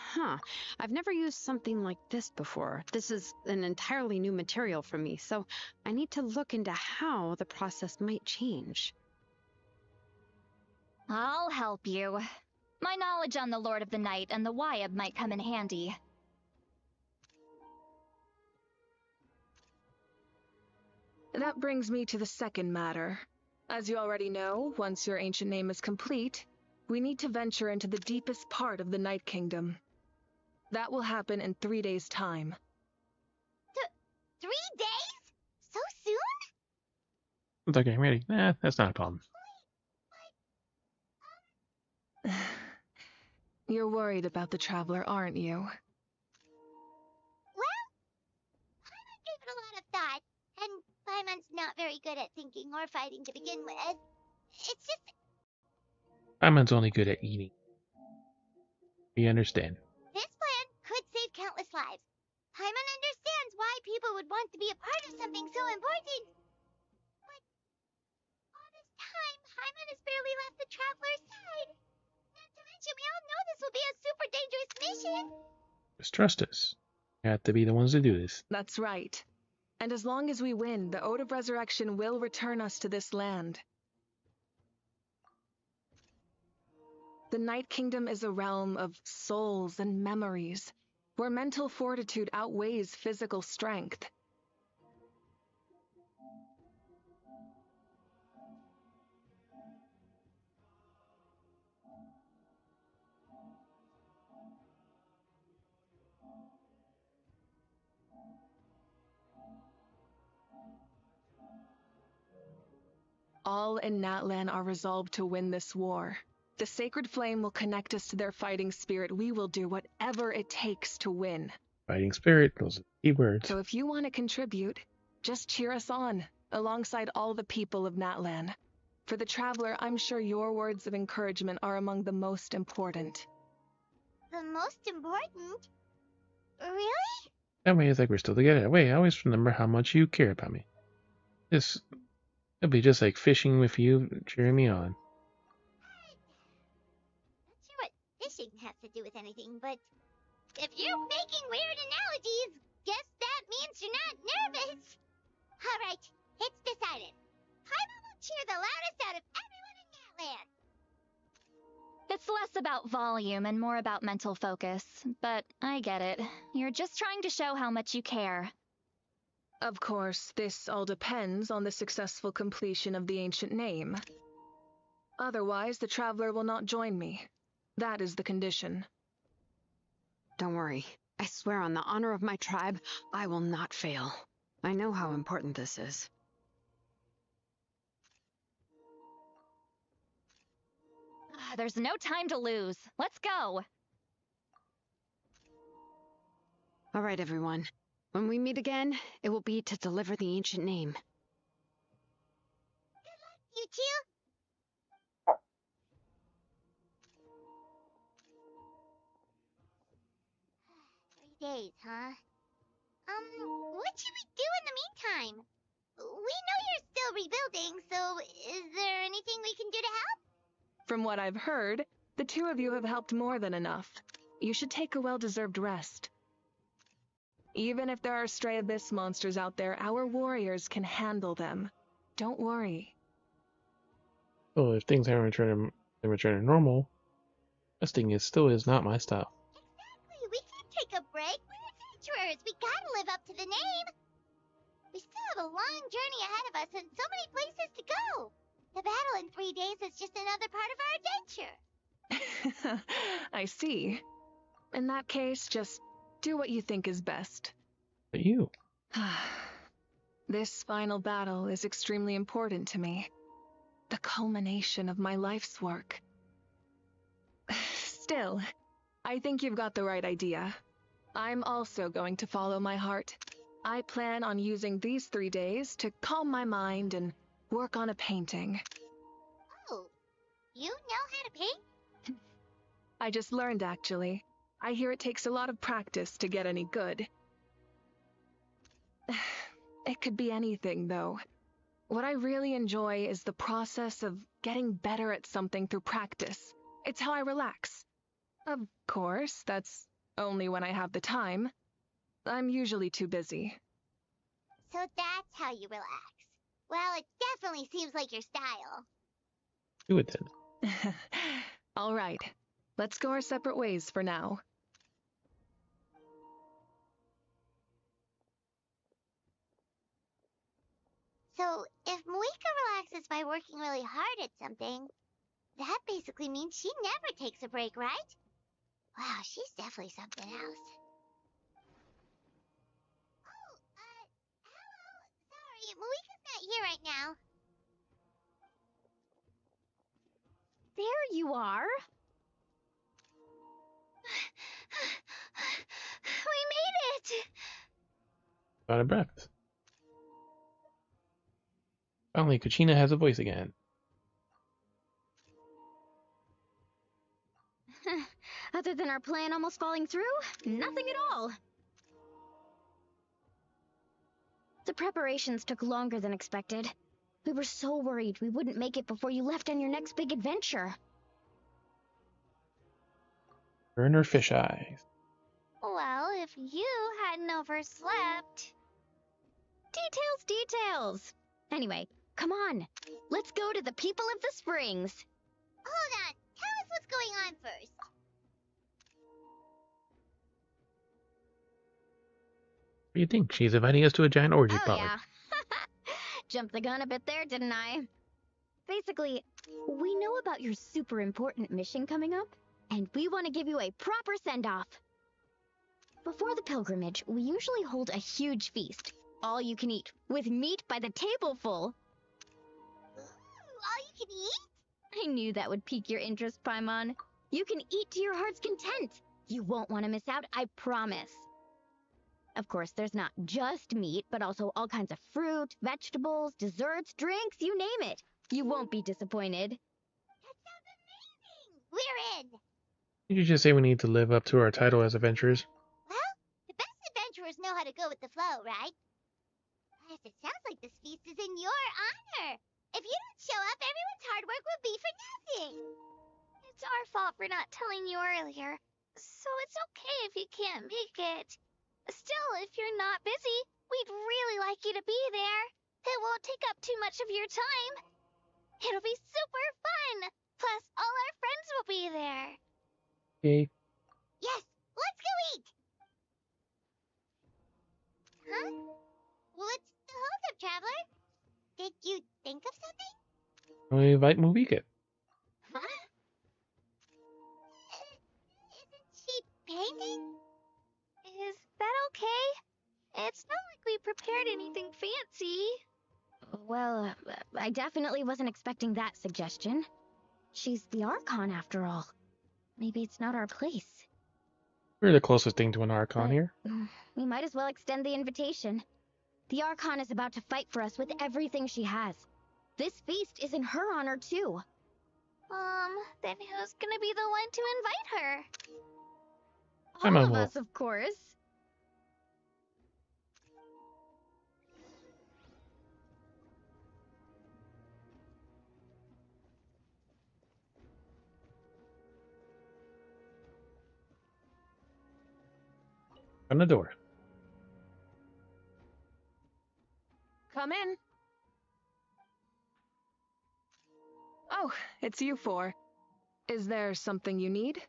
I've never used something like this before. This is an entirely new material for me, so I need to look into how the process might change. I'll help you. My knowledge on the Lord of the Night and the Wyab might come in handy. That brings me to the second matter. As you already know, once your ancient name is complete, we need to venture into the deepest part of the Night Kingdom. That will happen in 3 days' time. 3 days? Without getting ready. Nah, that's not a problem. You're worried about the traveler, aren't you? Well, Paimon gave it a lot of thought, and Paimon's not very good at thinking or fighting to begin with. It's just Paimon's only good at eating. We understand. this plan could save countless lives. Paimon understands why people would want to be a part of something so important. But all this time, Paimon has barely left the traveler's side. Not to mention, we all know this will be a super dangerous mission. Just trust us. We have to be the ones to do this. That's right. And as long as we win, the Ode of Resurrection will return us to this land. The Night Kingdom is a realm of souls and memories, where mental fortitude outweighs physical strength. All in Natlan are resolved to win this war. The sacred flame will connect us to their fighting spirit. We will do whatever it takes to win. Fighting spirit, those are the key words. So if you want to contribute, just cheer us on, alongside all the people of Natlan. For the traveler, I'm sure your words of encouragement are among the most important. The most important? Really? That way it's like we're still together. That way I always remember how much you care about me. It'll be just like fishing with you, cheering me on. Not sure what fishing has to do with anything, but if you're making weird analogies, guess that means you're not nervous. Alright, it's decided. Paimon will cheer the loudest out of everyone in Natlan. It's less about volume and more about mental focus, but I get it. You're just trying to show how much you care. Of course, this all depends on the successful completion of the ancient name. Otherwise, the traveler will not join me. That is the condition. Don't worry. I swear on the honor of my tribe, I will not fail. I know how important this is. There's no time to lose. Let's go. All right, everyone. When we meet again, it will be to deliver the ancient name. You too? 3 days, huh? What should we do in the meantime? We know you're still rebuilding, so is there anything we can do to help? From what I've heard, the two of you have helped more than enough. You should take a well-deserved rest. Even if there are stray abyss monsters out there, our warriors can handle them. Don't worry. So if things haven't returned to normal, resting still is not my style. Exactly, we can't take a break. We're adventurers. We gotta live up to the name. We still have a long journey ahead of us and so many places to go. The battle in 3 days is just another part of our adventure. I see. In that case, just do what you think is best. But you? This final battle is extremely important to me. The culmination of my life's work. Still, I think you've got the right idea. I'm also going to follow my heart. I plan on using these 3 days to calm my mind and work on a painting. Oh, you know how to paint? I just learned, actually. I hear it takes a lot of practice to get any good. It could be anything, though. What I really enjoy is the process of getting better at something through practice. It's how I relax. Of course, that's only when I have the time. I'm usually too busy. So that's how you relax. Well, it definitely seems like your style. Do it then. All right. Let's go our separate ways for now. So, if Mavuika relaxes by working really hard at something, that basically means she never takes a break, right? Wow, she's definitely something else. Oh, hello. Sorry, Mavuika's not here right now. There you are. We made it! Out of breath. Finally, Kachina has a voice again. Other than our plan almost falling through, nothing at all. The preparations took longer than expected. We were so worried we wouldn't make it before you left on your next big adventure. Burn her fish eyes. Well, if you hadn't overslept... Details! Anyway, come on. Let's go to the people of the springs. Hold on. Tell us what's going on first. What do you think? She's inviting us to a giant orgy party. Yeah. Jumped the gun a bit there, didn't I? Basically, we know about your super important mission coming up, and we want to give you a proper send-off. Before the pilgrimage, we usually hold a huge feast. All you can eat, with meat by the tableful. All you can eat? I knew that would pique your interest, Paimon. You can eat to your heart's content. You won't want to miss out, I promise. Of course, there's not just meat, but also all kinds of fruit, vegetables, desserts, drinks, you name it. You won't be disappointed. That sounds amazing! We're in! Did you just say we need to live up to our title as adventurers? Well, the best adventurers know how to go with the flow, right? Plus, it sounds like this feast is in your honor. If you don't show up, everyone's hard work will be for nothing. It's our fault for not telling you earlier, so it's okay if you can't make it. Still, if you're not busy, we'd really like you to be there. It won't take up too much of your time. It'll be super fun. Plus, all our friends will be there. Okay. Yes, let's go eat! Huh? What's the holdup, Traveler? Did you think of something? We invite Mavuika. Huh? Isn't she painting? Is that okay? It's not like we prepared anything fancy. Well, I definitely wasn't expecting that suggestion. She's the Archon, after all. Maybe it's not our place. We're the closest thing to an Archon here. We might as well extend the invitation. The Archon is about to fight for us with everything she has. This feast is in her honor, too. Then who's gonna be the one to invite her? All of us, of course. On the door. Come in. Oh, it's you four. Is there something you need?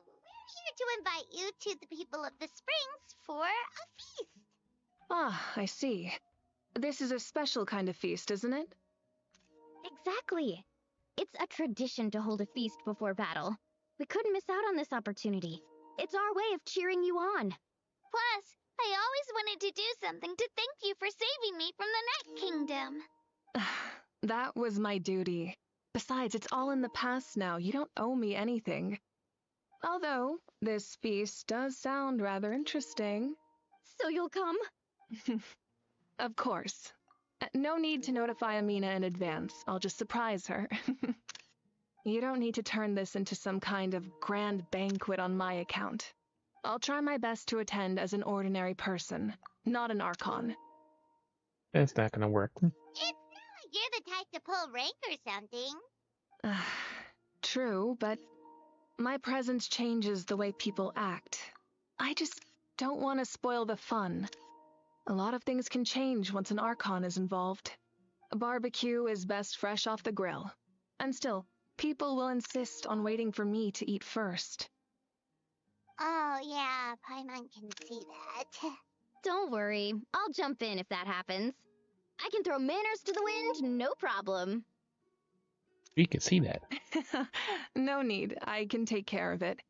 We're here to invite you to the people of the springs for a feast. Ah, I see. This is a special kind of feast, isn't it? Exactly. It's a tradition to hold a feast before battle. We couldn't miss out on this opportunity. It's our way of cheering you on. Plus, I always wanted to do something to thank you for saving me from the Night Kingdom. That was my duty. Besides, it's all in the past now. You don't owe me anything. Although, this feast does sound rather interesting. So you'll come? Of course. No need to notify Amina in advance. I'll just surprise her. You don't need to turn this into some kind of grand banquet on my account. I'll try my best to attend as an ordinary person, not an Archon. That's not gonna work. It's not like you're the type to pull rank or something. True, but my presence changes the way people act. I just don't want to spoil the fun. A lot of things can change once an Archon is involved. A barbecue is best fresh off the grill. And still, people will insist on waiting for me to eat first. Oh, yeah, Paimon can see that. Don't worry, I'll jump in if that happens. I can throw manners to the wind, no problem. We can see that. No need, I can take care of it.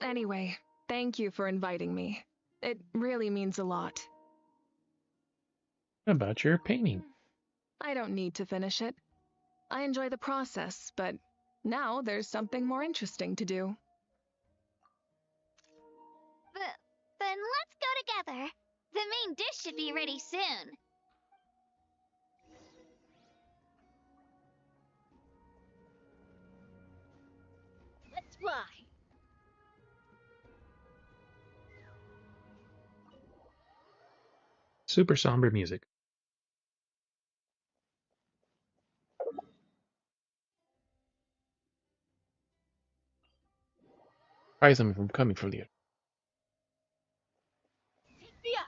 Anyway, thank you for inviting me. It really means a lot. What about your painting? I don't need to finish it. I enjoy the process, but now there's something more interesting to do. Then let's go together. The main dish should be ready soon. Let's fly. Super somber music. Probably something from coming from the Yeah.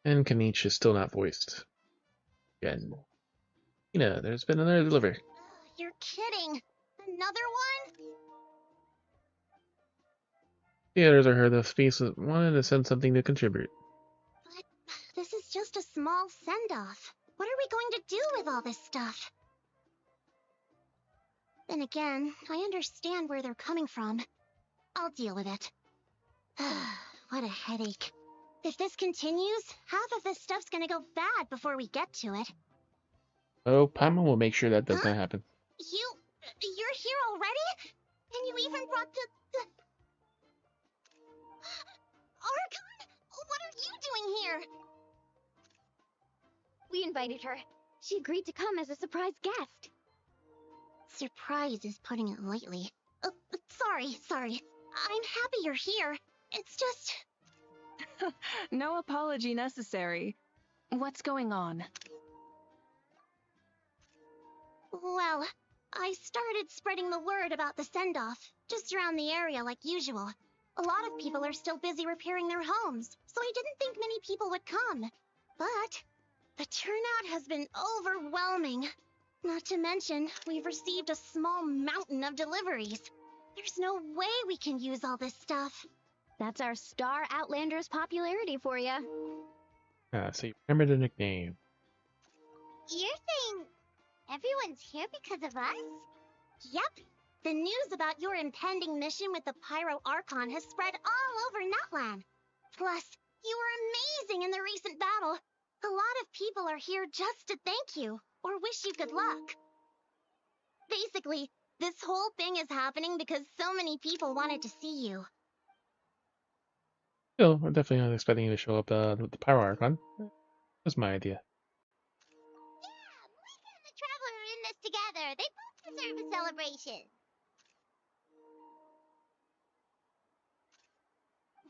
And Kanich is still not voiced. Again. There's been another delivery. You're kidding. Another one? The others are her. The space wanted to send something to contribute. But this is just a small send-off. What are we going to do with all this stuff? Then again, I understand where they're coming from. I'll deal with it. What a headache. If this continues, half of this stuff's gonna go bad before we get to it. Oh, Paimon will make sure that does not happen. You're here already? And you even brought the... Archon? What are you doing here? We invited her. She agreed to come as a surprise guest. Surprise is putting it lightly. Sorry. I'm happy you're here. It's just... No apology necessary. What's going on? Well, I started spreading the word about the send-off, just around the area like usual. A lot of people are still busy repairing their homes, so I didn't think many people would come. But the turnout has been overwhelming. Not to mention, we've received a small mountain of deliveries. There's no way we can use all this stuff. That's our Star Outlander's popularity for you. So you remember the nickname. You're saying everyone's here because of us? Yep. The news about your impending mission with the Pyro Archon has spread all over Nutland. Plus, you were amazing in the recent battle. A lot of people are here just to thank you, or wish you good luck. Basically, this whole thing is happening because so many people wanted to see you. Still, I'm definitely not expecting you to show up with the Pyro Archon. That's my idea. Yeah, Mavuika and the Traveler are in this together. They both deserve a celebration.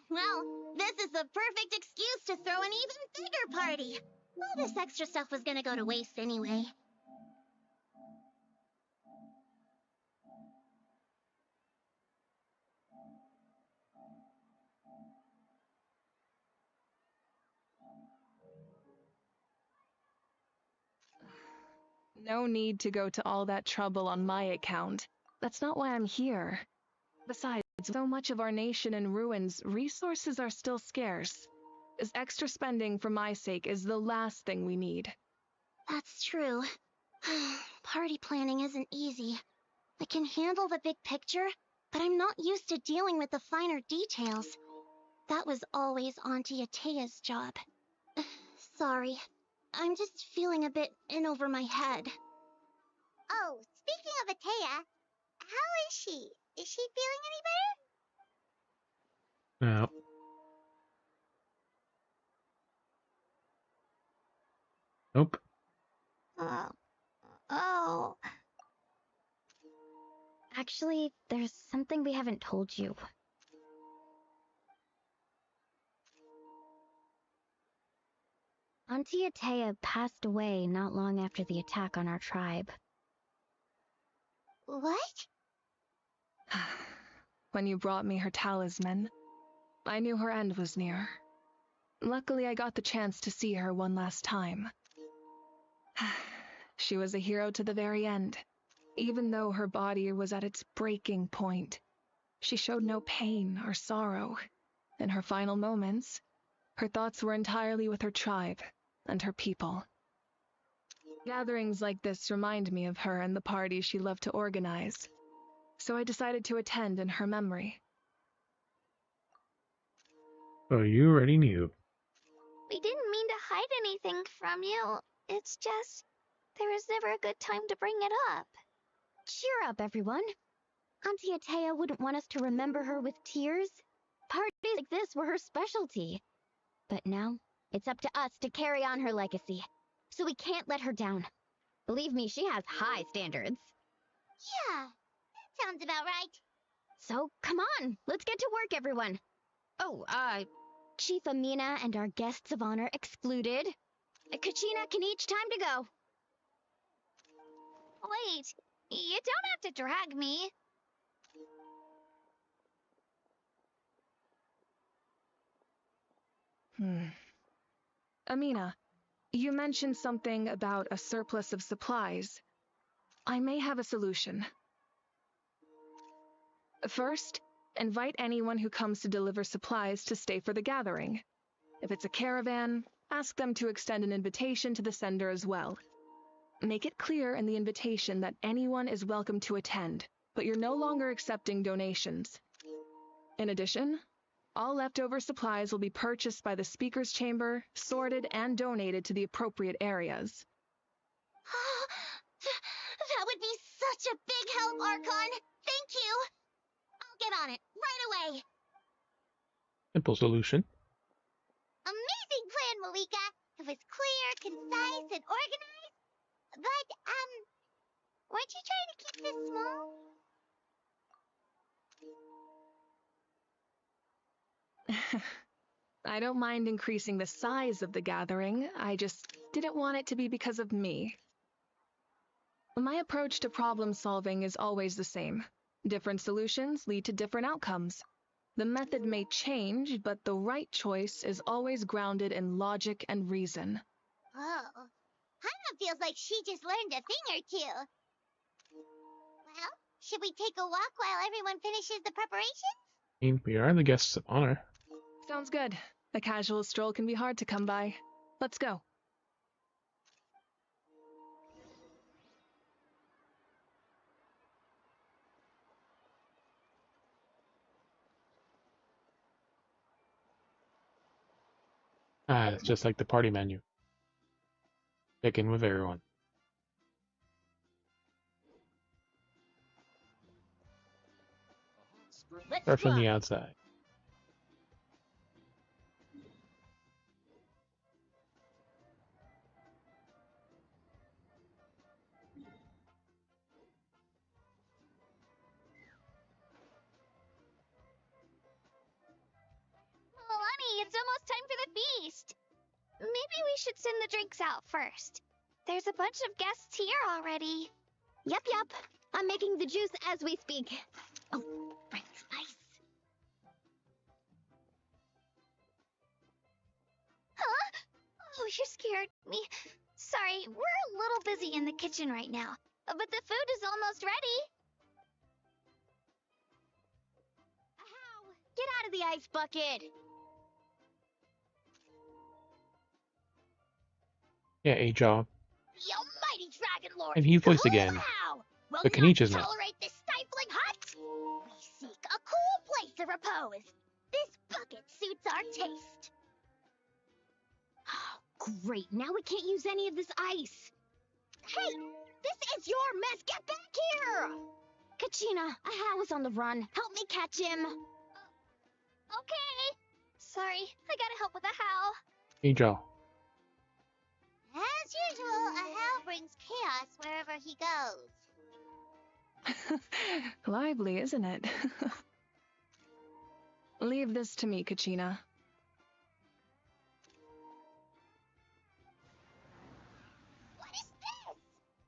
Well, this is the perfect excuse to throw an even bigger party. All this extra stuff was gonna go to waste anyway. No need to go to all that trouble on my account. That's not why I'm here. Besides, so much of our nation in ruins, resources are still scarce. This extra spending for my sake is the last thing we need. That's true. Party planning isn't easy. I can handle the big picture, but I'm not used to dealing with the finer details. That was always Auntie Atea's job. Sorry. I'm just feeling a bit in over my head. Oh, speaking of Atea, how is she? Is she feeling any better? No. Nope. Oh. Actually, there's something we haven't told you. Auntie Atea passed away not long after the attack on our tribe. What? When you brought me her talisman, I knew her end was near. Luckily, I got the chance to see her one last time. She was a hero to the very end. Even though her body was at its breaking point, she showed no pain or sorrow. In her final moments, her thoughts were entirely with her tribe and her people. Gatherings like this remind me of her and the parties she loved to organize. so I decided to attend in her memory. Oh, you already knew. We didn't mean to hide anything from you. It's just, there was never a good time to bring it up. Cheer up, everyone. Auntie Atea wouldn't want us to remember her with tears. Parties like this were her specialty. But now, it's up to us to carry on her legacy. So we can't let her down. Believe me, she has high standards. Yeah, that sounds about right. So, come on, let's get to work, everyone. Oh, Chief Amina and our guests of honor excluded. Kachina can each time to go. Wait, you don't have to drag me. Amina, you mentioned something about a surplus of supplies. I may have a solution. First, invite anyone who comes to deliver supplies to stay for the gathering. If it's a caravan, ask them to extend an invitation to the sender as well. Make it clear in the invitation that anyone is welcome to attend, but you're no longer accepting donations. In addition, all leftover supplies will be purchased by the speaker's chamber, sorted, and donated to the appropriate areas. That would be such a big help, Archon. Thank you. I'll get on it right away. Simple solution. Amazing plan, Mavuika. It was clear, concise, and organized. But, weren't you trying to keep this small? I don't mind increasing the size of the gathering, I just didn't want it to be because of me. My approach to problem solving is always the same. Different solutions lead to different outcomes. The method may change, but the right choice is always grounded in logic and reason. Oh, Hana feels like she just learned a thing or two. Well, should we take a walk while everyone finishes the preparations? I mean, we are the guests of honor. Sounds good. A casual stroll can be hard to come by. Let's go. Ah, it's just like the party menu. Check in with everyone. Start from the outside. Milani, it's almost time for the feast. Maybe we should send the drinks out first. There's a bunch of guests here already. Yup. I'm making the juice as we speak. Oh, right, spice. Huh? Oh, you scared me. Sorry, we're a little busy in the kitchen right now, but the food is almost ready. Ow! Get out of the ice bucket! Yeah, a job. The almighty Dragon Lord! And he voiced again. How? Will But not Kenichi's not. tolerate this stifling hut? We seek a cool place of repose. This bucket suits our taste. Oh, great. Now we can't use any of this ice. Hey, this is your mess. Get back here! Kachina, Aha was on the run. Help me catch him. Okay. Sorry, I gotta help with the how. A job. As usual, Ahau brings chaos wherever he goes. Lively, isn't it? Leave this to me, Kachina. What is this?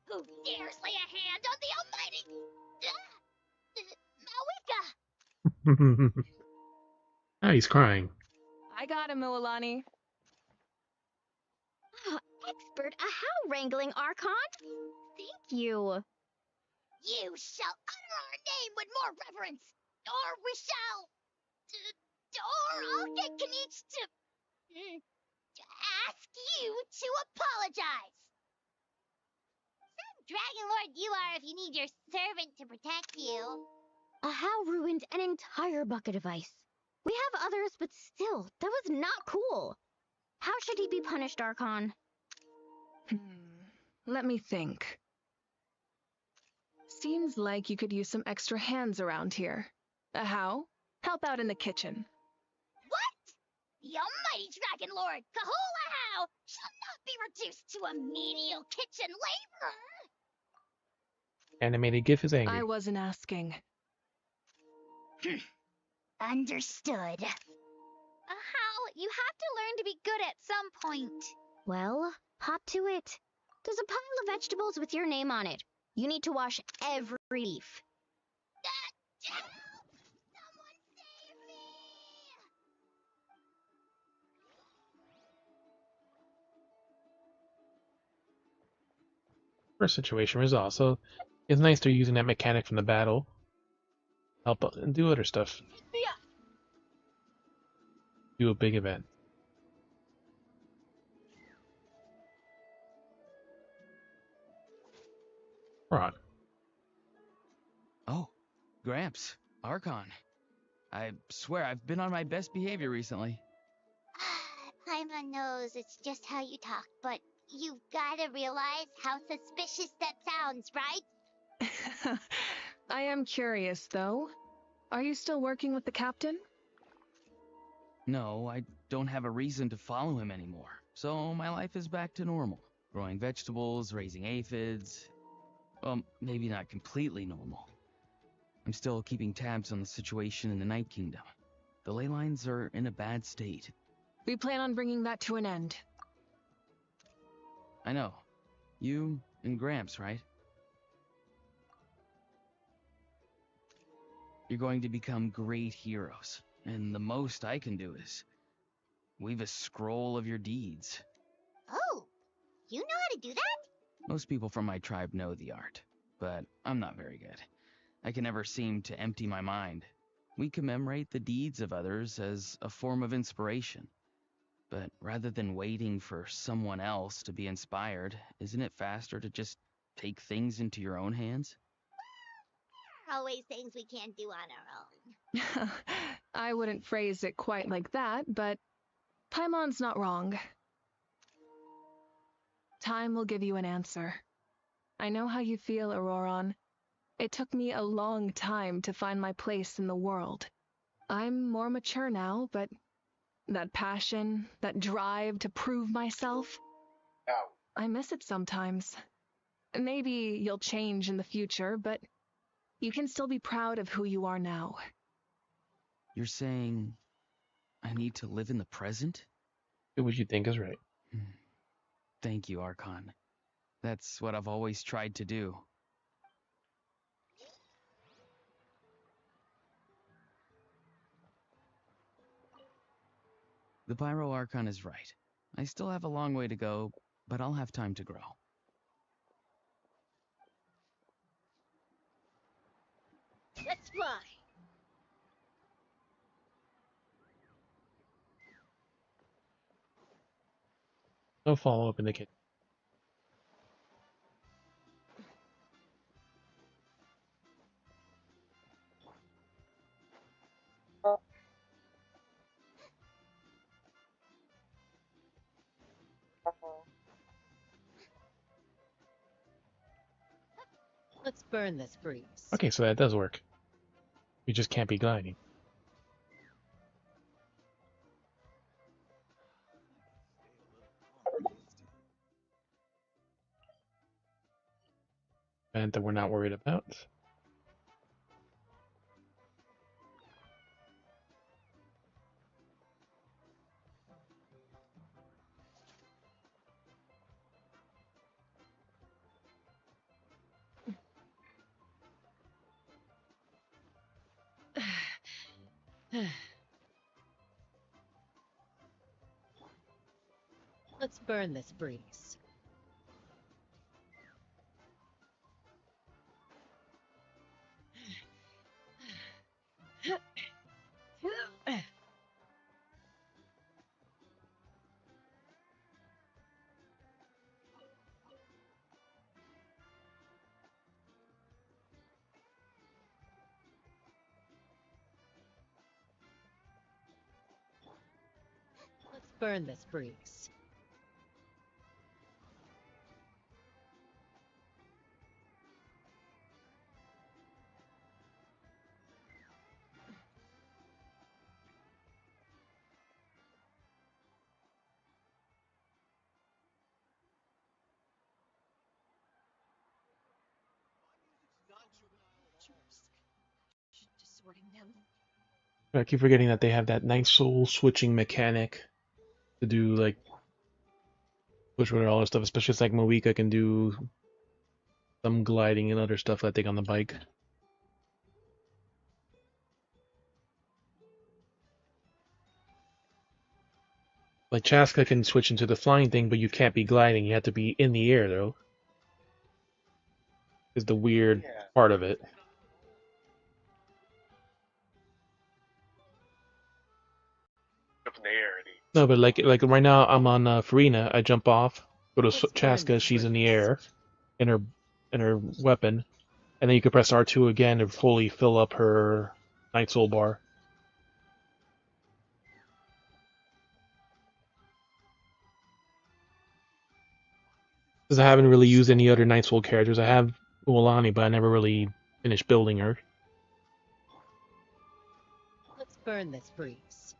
Who dares lay a hand on the almighty... Mavuika! Ah, he's crying. I got him, Mualani. Expert Ahau wrangling, Archon. Thank you. You shall utter our name with more reverence, or we shall... or I'll get Kenich to ask you to apologize. Some Dragon Lord you are if you need your servant to protect you. A How ruined an entire bucket of ice. We have others, but still, that was not cool. How should he be punished, Archon? Let me think. Seems like you could use some extra hands around here. A How? Help out in the kitchen. What? The almighty Dragon Lord, Kahula How, shall not be reduced to a menial kitchen laborer. Animated GIF is angry. I wasn't asking. Understood. How? You have to learn to be good at some point. Well, hop to it. There's a pile of vegetables with your name on it. You need to wash every leaf. Help! Someone save me! First situation resolved, so it's nice they're using that mechanic from the battle. Help out and do other stuff. Do a big event. Ron. Oh, Gramps, Archon. I swear I've been on my best behavior recently. Paimon knows it's just how you talk, but you've gotta realize how suspicious that sounds, right? I am curious, though. Are you still working with the captain? No, I don't have a reason to follow him anymore, so my life is back to normal. Growing vegetables, raising aphids. Well, maybe not completely normal. I'm still keeping tabs on the situation in the Night Kingdom. The ley lines are in a bad state. We plan on bringing that to an end. I know. You and Gramps, right? You're going to become great heroes, and the most I can do is weave a scroll of your deeds. Oh, you know how to do that? Most people from my tribe know the art, but I'm not very good. I can never seem to empty my mind. We commemorate the deeds of others as a form of inspiration. But rather than waiting for someone else to be inspired, isn't it faster to just take things into your own hands? There are always things we can't do on our own. I wouldn't phrase it quite like that, but Paimon's not wrong. Time will give you an answer. I know how you feel, Auroron. It took me a long time to find my place in the world. I'm more mature now, but that passion, that drive to prove myself, I miss it sometimes. Maybe you'll change in the future, but you can still be proud of who you are now. You're saying I need to live in the present? Do what you think is right. Thank you, Archon. That's what I've always tried to do. The Pyro Archon is right. I still have a long way to go, but I'll have time to grow. Let's fly! No follow-up in the kitchen. Let's burn this breeze. Okay, so that does work. We just can't be gliding. Event that we're not worried about. Let's burn this breeze. burn this breeze. I keep forgetting that they have that night soul switching mechanic to do like switch with all this stuff, especially it's like Mavuika can do some gliding and other stuff I think on the bike. Like Chaska can switch into the flying thing, but you can't be gliding. You have to be in the air though. Is the weird part of it. Up in the air. No, but like right now I'm on Farina. I jump off, go to Chaska. She's in the air, in her weapon, and then you can press R2 again to fully fill up her Night Soul bar. Because I haven't really used any other Night Soul characters. I have Uolani, but I never really finished building her. Let's burn this breeze.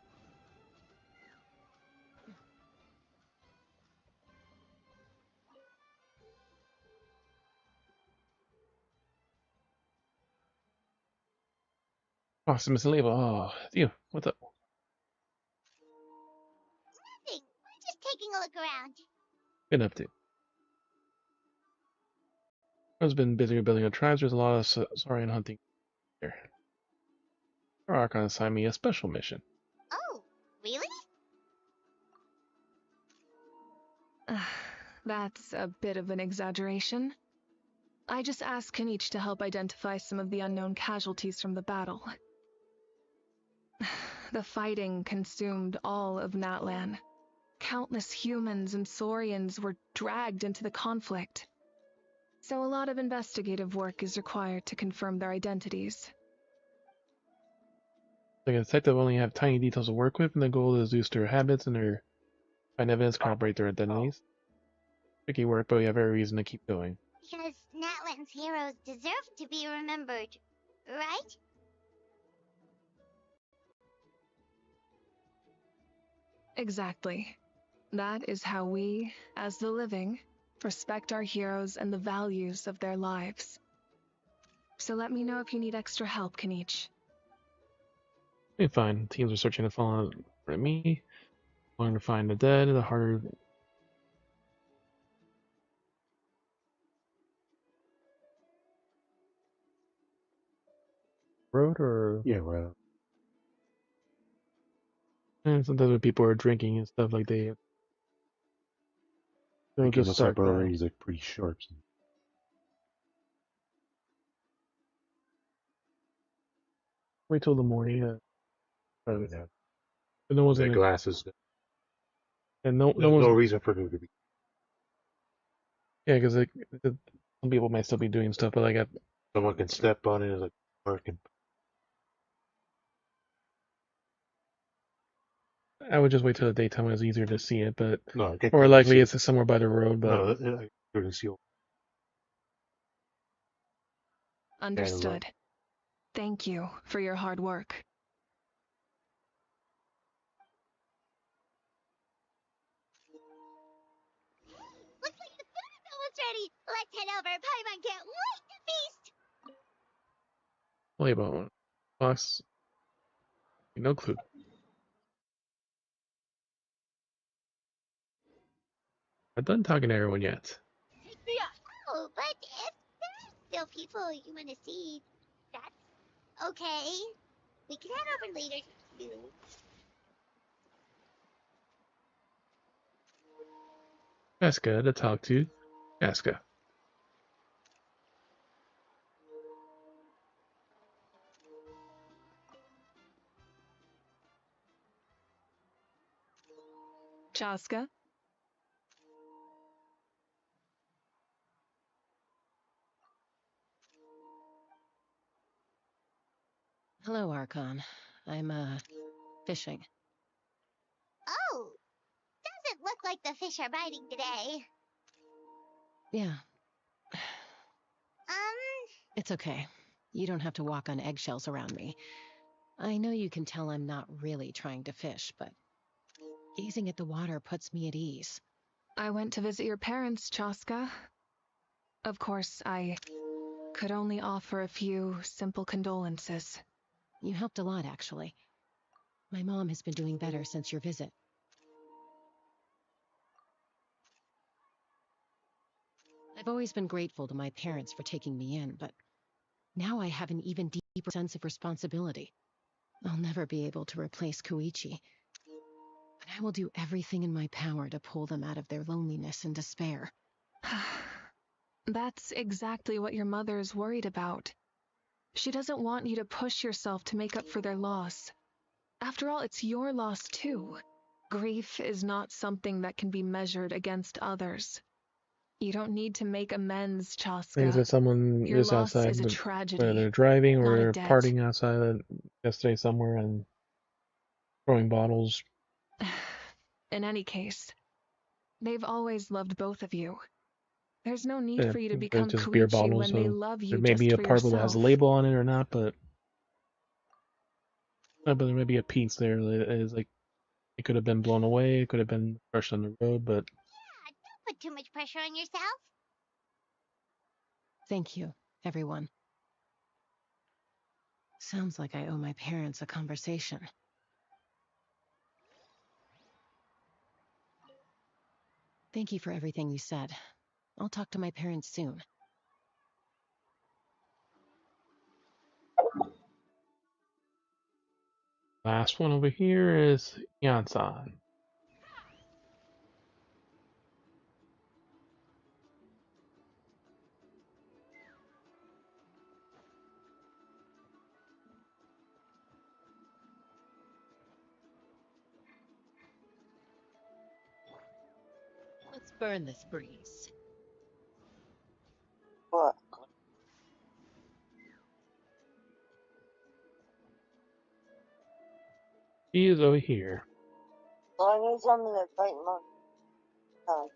Proximus and Label. Oh, you. What's up? Nothing. We're just taking a look around. Been up to? I've been busy building a tribes. There's a lot of Saurian hunting here. Our Archon assigned me a special mission. Oh, really? That's a bit of an exaggeration. I just asked Kanich to help identify some of the unknown casualties from the battle. The fighting consumed all of Natlan. Countless humans and Saurians were dragged into the conflict. So a lot of investigative work is required to confirm their identities. The detective only have tiny details to work with, and the goal is to deduce their habits and their find evidence, corroborate their identities. Tricky work, but we have every reason to keep going. Because Natlan's heroes deserve to be remembered, right? Exactly. That is how we, as the living, respect our heroes and the values of their lives. So let me know if you need extra help, Kanich. Okay, fine. Teams are searching the fallen for me. Wanting to find the dead, the harder. Road or yeah, right. And sometimes when people are drinking and stuff like they'll Because just the start. cyber already is like pretty sharp. So. Wait till the morning. Yeah. But no one's The gonna. glasses. And no There's one's. no reason for them to be. Yeah, because like, some people might still be doing stuff, but like Someone can step on it, like working. I would just wait till the daytime when it's easier to see it, but No, I more likely it's somewhere by the road. But no, I couldn't see. Understood. Thank you for your hard work. Looks like the food is almost ready. Let's head over. Paimon can't wait to feast. wait about one. Box. No clue. I'm done talking to everyone yet. Oh, but if there's still people you want to see, that's okay. We can head over later too. Aska to talk to. Aska. Chaska? Hello, Archon. I'm, fishing. Oh, look like the fish are biting today. Yeah, Um, it's okay. You don't have to walk on eggshells around me. I know you can tell I'm not really trying to fish, but gazing at the water puts me at ease. I went to visit your parents, Chaska. Of course, I could only offer a few simple condolences. You helped a lot, actually. My mom has been doing better since your visit. I've always been grateful to my parents for taking me in, but now I have an even deeper sense of responsibility. I'll never be able to replace Koichi, but I will do everything in my power to pull them out of their loneliness and despair. That's exactly what your mother is worried about. She doesn't want you to push yourself to make up for their loss. After all, it's your loss too. Grief is not something that can be measured against others. You don't need to make amends, Chaska. Like, is that someone Your just loss outside, is a whether tragedy, they're driving not a or debt. partying outside yesterday somewhere and throwing bottles? In any case, they've always loved both of you. There's no need for you to They're become just beer Koichi bottles, when they so love there you may be just a for part where it has a yourself. label on it or not, but there may be a piece there that is like, it could have been blown away, it could have been crushed on the road, but yeah, don't put too much pressure on yourself. Thank you, everyone. Sounds like I owe my parents a conversation. Thank you for everything you said. I'll talk to my parents soon. last one over here is Yansan. Let's burn this breeze. What? He is over here. Well, I need something to fight my tongue.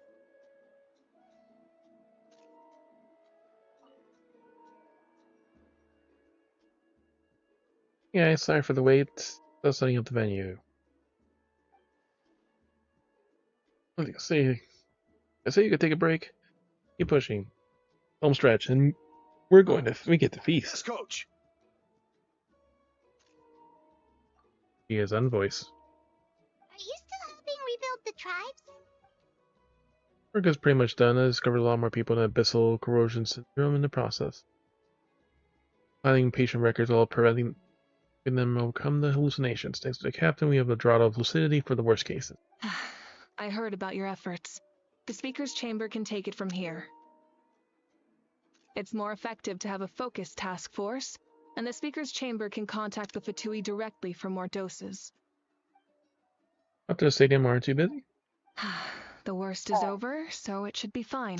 Yeah, sorry for the wait. Still setting up the venue. I say you could take a break. Keep pushing. Home stretch, and we get to feast. Yes, coach. He is on voice. Are you still helping rebuild the tribes? Work is pretty much done. I discovered a lot more people in abyssal corrosion syndrome in the process. Finding patient records while preventing them overcome the hallucinations. Thanks to the captain, we have a draught of lucidity for the worst cases. I heard about your efforts. The speaker's chamber can take it from here. It's more effective to have a focused task force, and the speaker's chamber can contact the Fatui directly for more doses. Up to the stadium, aren't you busy? The worst is over, so it should be fine.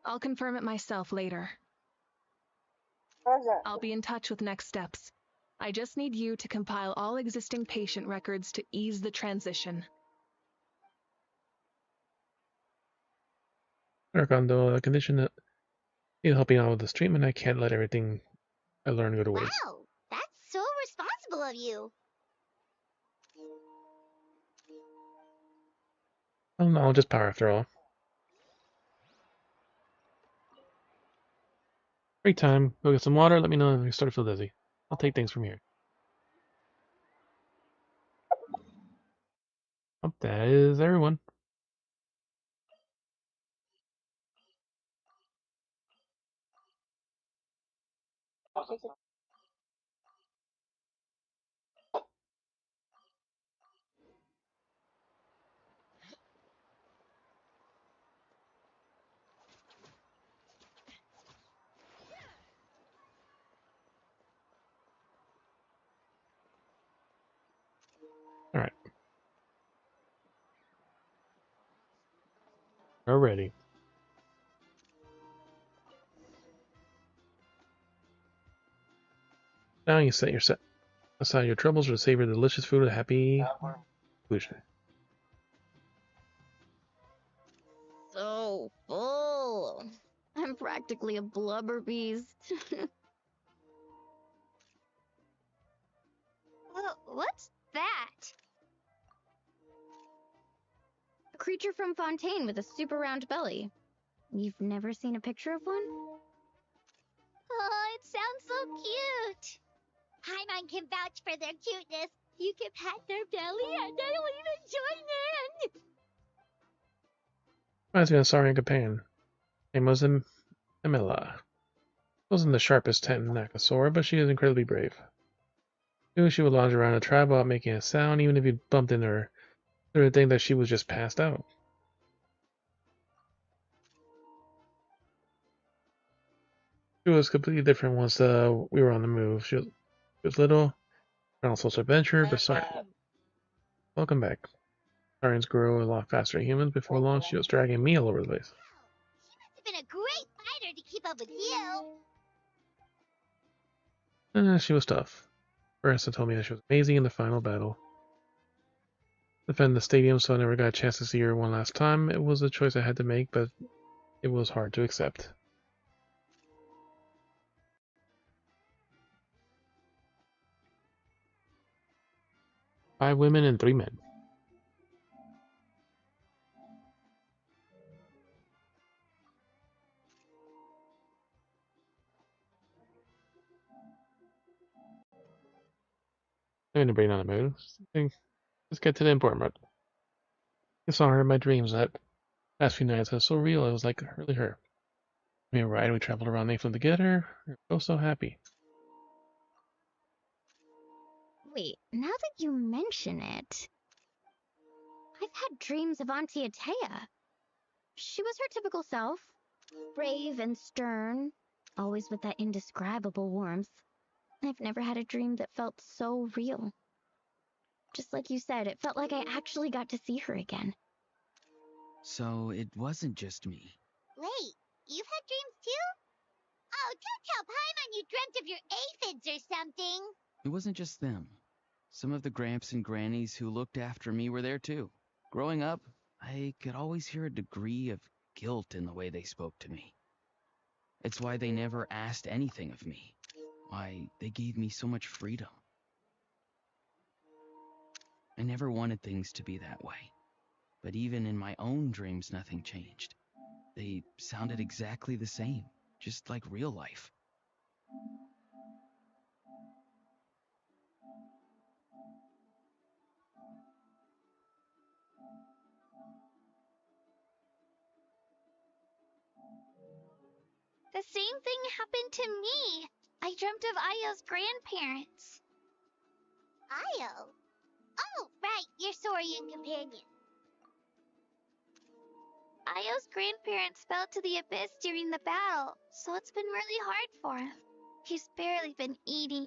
I'll confirm it myself later. I'll be in touch with next steps. I just need you to compile all existing patient records to ease the transition. Work on the condition that in helping out with this treatment, I can't let everything I learned go to waste. Wow, that's so responsible of you. Oh no, just power after all. Break time. Go get some water. Let me know if you start to feel dizzy. I'll take things from here. Oh, that is everyone. Alright. We're ready. Now you set aside your troubles to savor the delicious food of happy conclusion. so full. I'm practically a blubber beast. What's that? A creature from Fontaine with a super round belly. You've never seen a picture of one? Oh, it sounds so cute. Paimon can vouch for their cuteness. You can pat their belly and I will even join in. Reminds me of Saurian companion. Name was Emilla. Wasn't the sharpest Tentacnosaur, but she is incredibly brave. Knew she would lounge around a tribe without making a sound, even if you bumped into her. They would think that she was just passed out. She was completely different once we were on the move. She was little, on social adventure, but sorry. Welcome back. Saurians grow a lot faster than humans. Before long, she was dragging me all over the place. It's been a great fighter to keep up with you. She was tough. Marissa told me that she was amazing in the final battle. Defend the stadium, so I never got a chance to see her one last time. It was a choice I had to make, but it was hard to accept. Five women and 3 men. I'm in a brain on the mood. Let's get to the important part. I saw her in my dreams that last few nights. It was so real. It was like really her. We were riding, we traveled around Nathan together. We were both so happy. Wait, now that you mention it, I've had dreams of Auntie Atea. She was her typical self, brave and stern, always with that indescribable warmth. I've never had a dream that felt so real. Just like you said, it felt like I actually got to see her again. So it wasn't just me. Wait, you've had dreams too? Oh, don't tell Paimon you dreamt of your aphids or something. It wasn't just them. Some of the Gramps and Grannies who looked after me were there too. Growing up, I could always hear a degree of guilt in the way they spoke to me. It's why they never asked anything of me. Why they gave me so much freedom. I never wanted things to be that way. But even in my own dreams, nothing changed. They sounded exactly the same, just like real life. The same thing happened to me. I dreamt of Ayo's grandparents. Ayo? Oh, right, your Saurian companion. Ayo's grandparents fell to the abyss during the battle, so it's been really hard for him. He's barely been eating.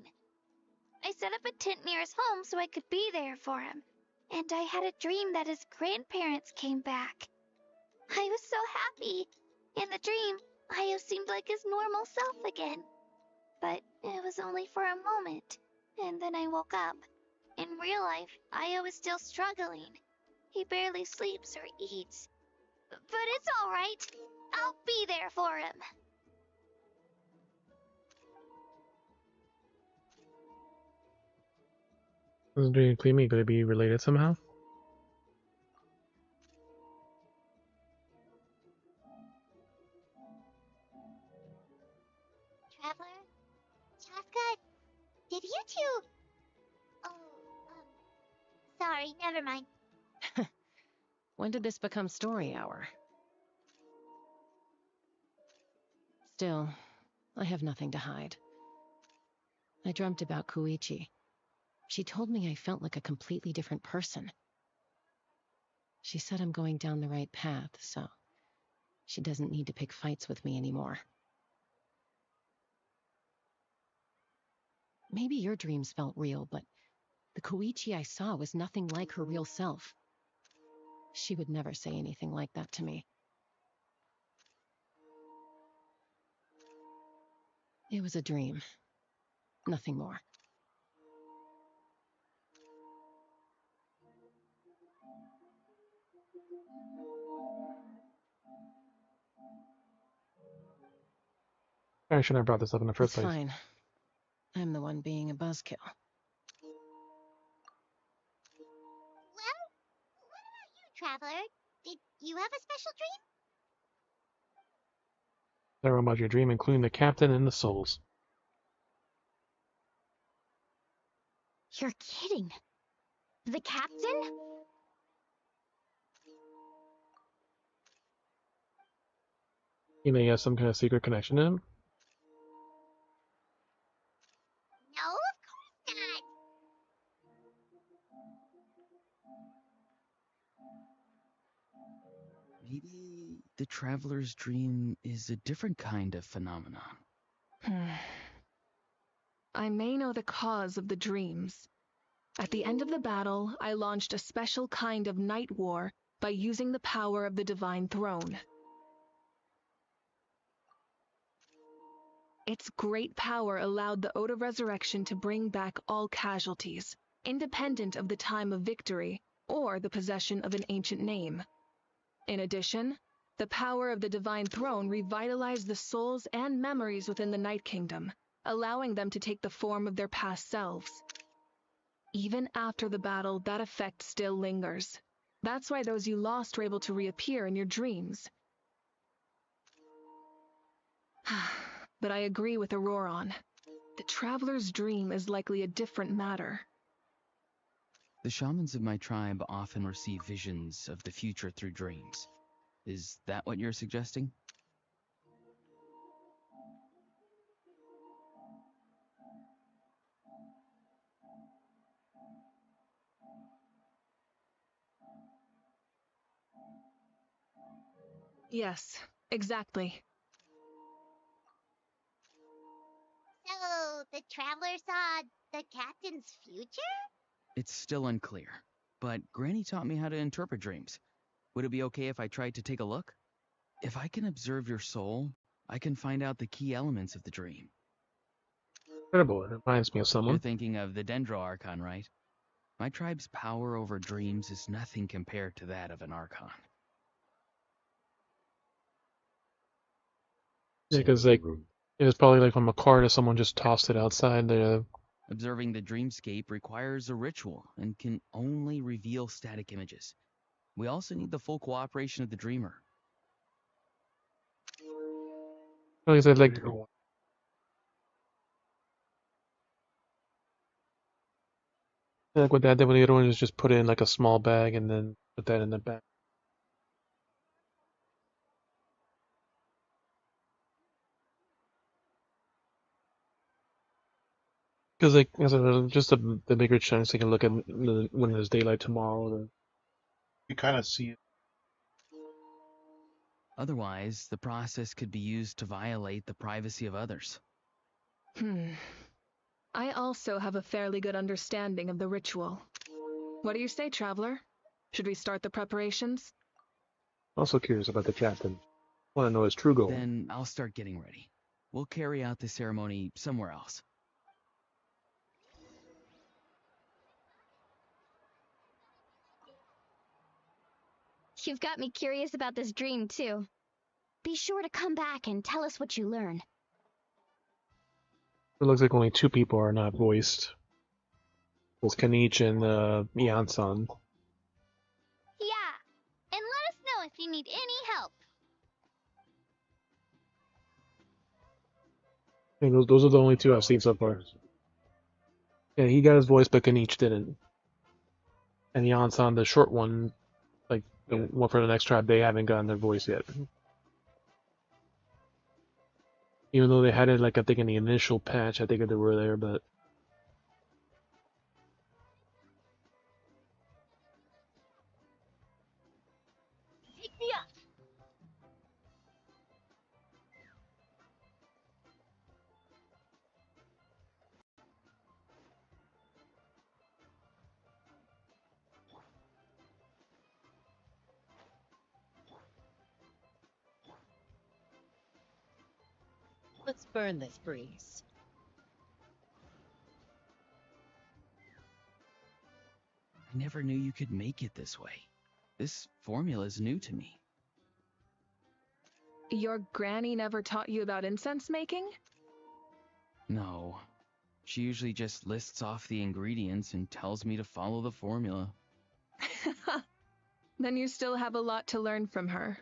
I set up a tent near his home so I could be there for him. And I had a dream that his grandparents came back. I was so happy. In the dream, Ayo seemed like his normal self again. But it was only for a moment, and then I woke up. In real life, Ayo is still struggling. He barely sleeps or eats. But it's alright. I'll be there for him. Is Dream Creamy going to be related somehow? Traveler? Chaska? Did you two... Oh, sorry, never mind. When did this become story hour? Still, I have nothing to hide. I dreamt about Koichi. She told me I felt like a completely different person. She said I'm going down the right path, so she doesn't need to pick fights with me anymore. Maybe your dreams felt real, but the Koichi I saw was nothing like her real self. She would never say anything like that to me. It was a dream. Nothing more. I shouldn't have brought this up in the first It's place. fine. I'm the one being a buzzkill. Well, what about you, Traveler? Did you have a special dream? Tell everyone about your dream, including the captain and the souls. You're kidding. The captain? You know, you have some kind of secret connection to him? No, of course not. Maybe the traveler's dream is a different kind of phenomenon. I may know the cause of the dreams. At the end of the battle, I launched a special kind of night war by using the power of the Divine Throne. Its great power allowed the Ode of Resurrection to bring back all casualties, independent of the time of victory or the possession of an ancient name. In addition, the power of the Divine Throne revitalized the souls and memories within the Night Kingdom, allowing them to take the form of their past selves. Even after the battle, that effect still lingers. That's why those you lost were able to reappear in your dreams. But I agree with Auroron. The Traveler's dream is likely a different matter. The shamans of my tribe often receive visions of the future through dreams. Is that what you're suggesting? Yes, exactly. So, the Traveler saw the captain's future? It's still unclear, but Granny taught me how to interpret dreams. Would it be okay if I tried to take a look? If I can observe your soul, I can find out the key elements of the dream. Incredible. It reminds me of You're someone. thinking of the Dendro Archon, right? My tribe's power over dreams is nothing compared to that of an Archon. Yeah, because like it was probably like from a card or someone just tossed it outside the. Observing the dreamscape requires a ritual and can only reveal static images. We also need the full cooperation of the dreamer. Like I said, like what that did when the other one is just put it in like a small bag and then put that in the bag. Because like I said, just the bigger chunks, they can look at when there's daylight tomorrow. You kind of see it. Otherwise, the process could be used to violate the privacy of others. I also have a fairly good understanding of the ritual. What do you say, Traveler? Should we start the preparations? Also curious about the captain. Want to know his true goal. Then I'll start getting ready. We'll carry out the ceremony somewhere else. You've got me curious about this dream, too. Be sure to come back and tell us what you learn. It looks like only two people are not voiced. It's Kanich and Mian-san. Yeah, and let us know if you need any help. I mean, those are the only two I've seen so far. Yeah, he got his voice, but Kanich didn't. And Mian-san, the short one, like the one for the next tribe, they haven't gotten their voice yet. Even though they had it, like I think in the initial patch, I think they were there, but Pick me up. Let's burn this breeze. I never knew you could make it this way. This formula is new to me. Your granny never taught you about incense making? No. She usually just lists off the ingredients and tells me to follow the formula. Then you still have a lot to learn from her.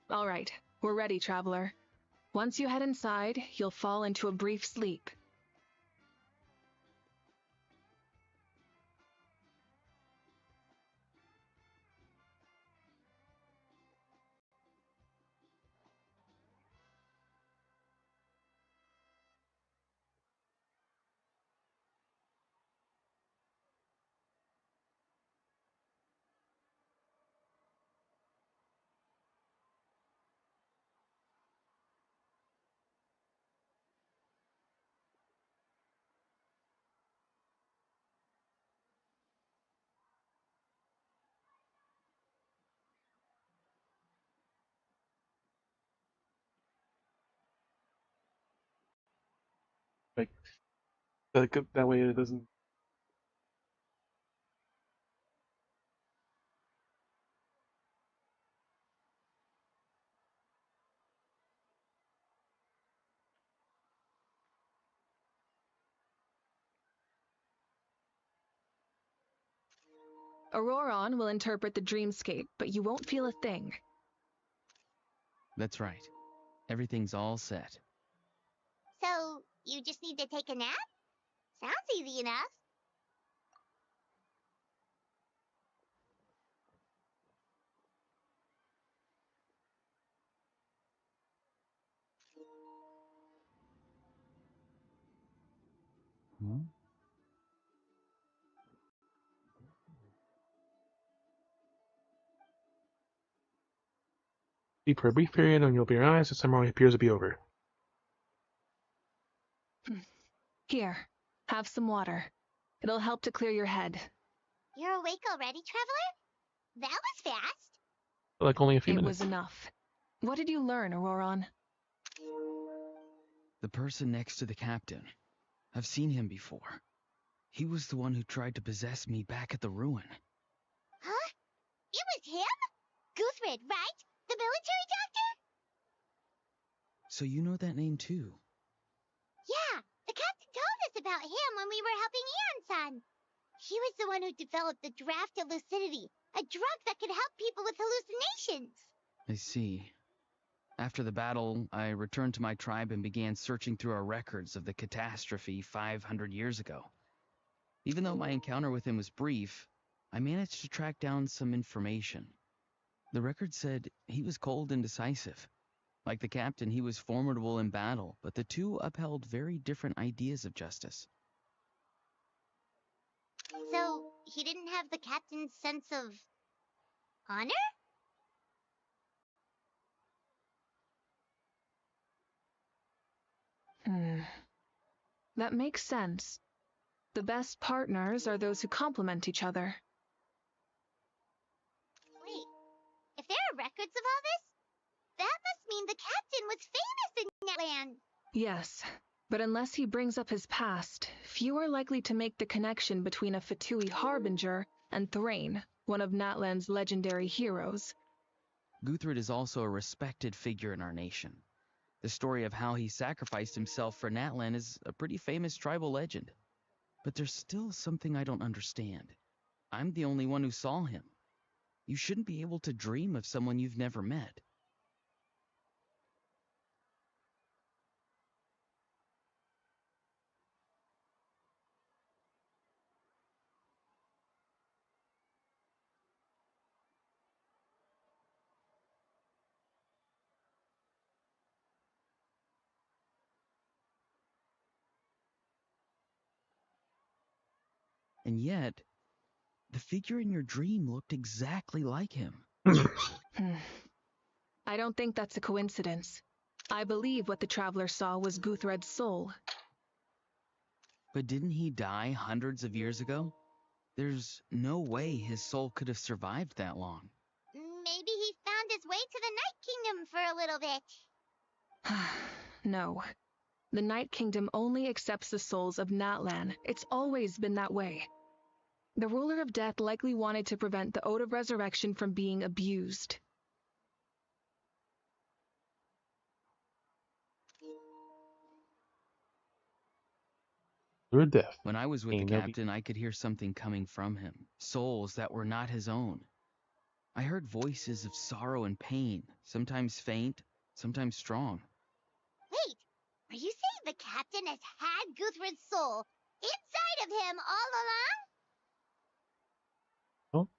All right, we're ready, traveler. Once you head inside, you'll fall into a brief sleep. Like, that way it doesn't. Auroron will interpret the dreamscape, but you won't feel a thing. That's right. Everything's all set. So, you just need to take a nap? Sounds easy enough. Hmm? Sleep for a brief period and you'll open your eyes. The ceremony appears to be over. Here, have some water. It'll help to clear your head. You're awake already, Traveler? That was fast. Like only a few It minutes. was enough. What did you learn, Auroron? The person next to the captain. I've seen him before. He was the one who tried to possess me back at the ruin. Huh? It was him? Guthred, right? The military doctor? So you know that name too? Yeah, the captain told us about him when we were helping Eon-san. He was the one who developed the draft of lucidity, a drug that could help people with hallucinations. I see. After the battle, I returned to my tribe and began searching through our records of the catastrophe 500 years ago. Even though my encounter with him was brief, I managed to track down some information. The record said he was cold and decisive. Like the captain, he was formidable in battle, but the two upheld very different ideas of justice. So, he didn't have the captain's sense of honor? That makes sense. The best partners are those who complement each other. Wait, if there are records of all this, that must mean the captain was famous in Netland. Yes, but unless he brings up his past, few are likely to make the connection between a Fatui harbinger and Thrain, one of Natlan's legendary heroes. Guthred is also a respected figure in our nation. The story of how he sacrificed himself for Natlan is a pretty famous tribal legend. But there's still something I don't understand. I'm the only one who saw him. You shouldn't be able to dream of someone you've never met. And yet, the figure in your dream looked exactly like him. I don't think that's a coincidence. I believe what the traveler saw was Guthred's soul. But didn't he die hundreds of years ago? There's no way his soul could have survived that long. Maybe he found his way to the Night Kingdom for a little bit. No. The Night Kingdom only accepts the souls of Natlan. It's always been that way. The ruler of death likely wanted to prevent the Ode of Resurrection from being abused. Through death. When I was with the Ain't no be- captain, I could hear something coming from him, souls that were not his own. I heard voices of sorrow and pain, sometimes faint, sometimes strong. Wait, are you saying the captain has had Guthred's soul inside of him all along? Oh,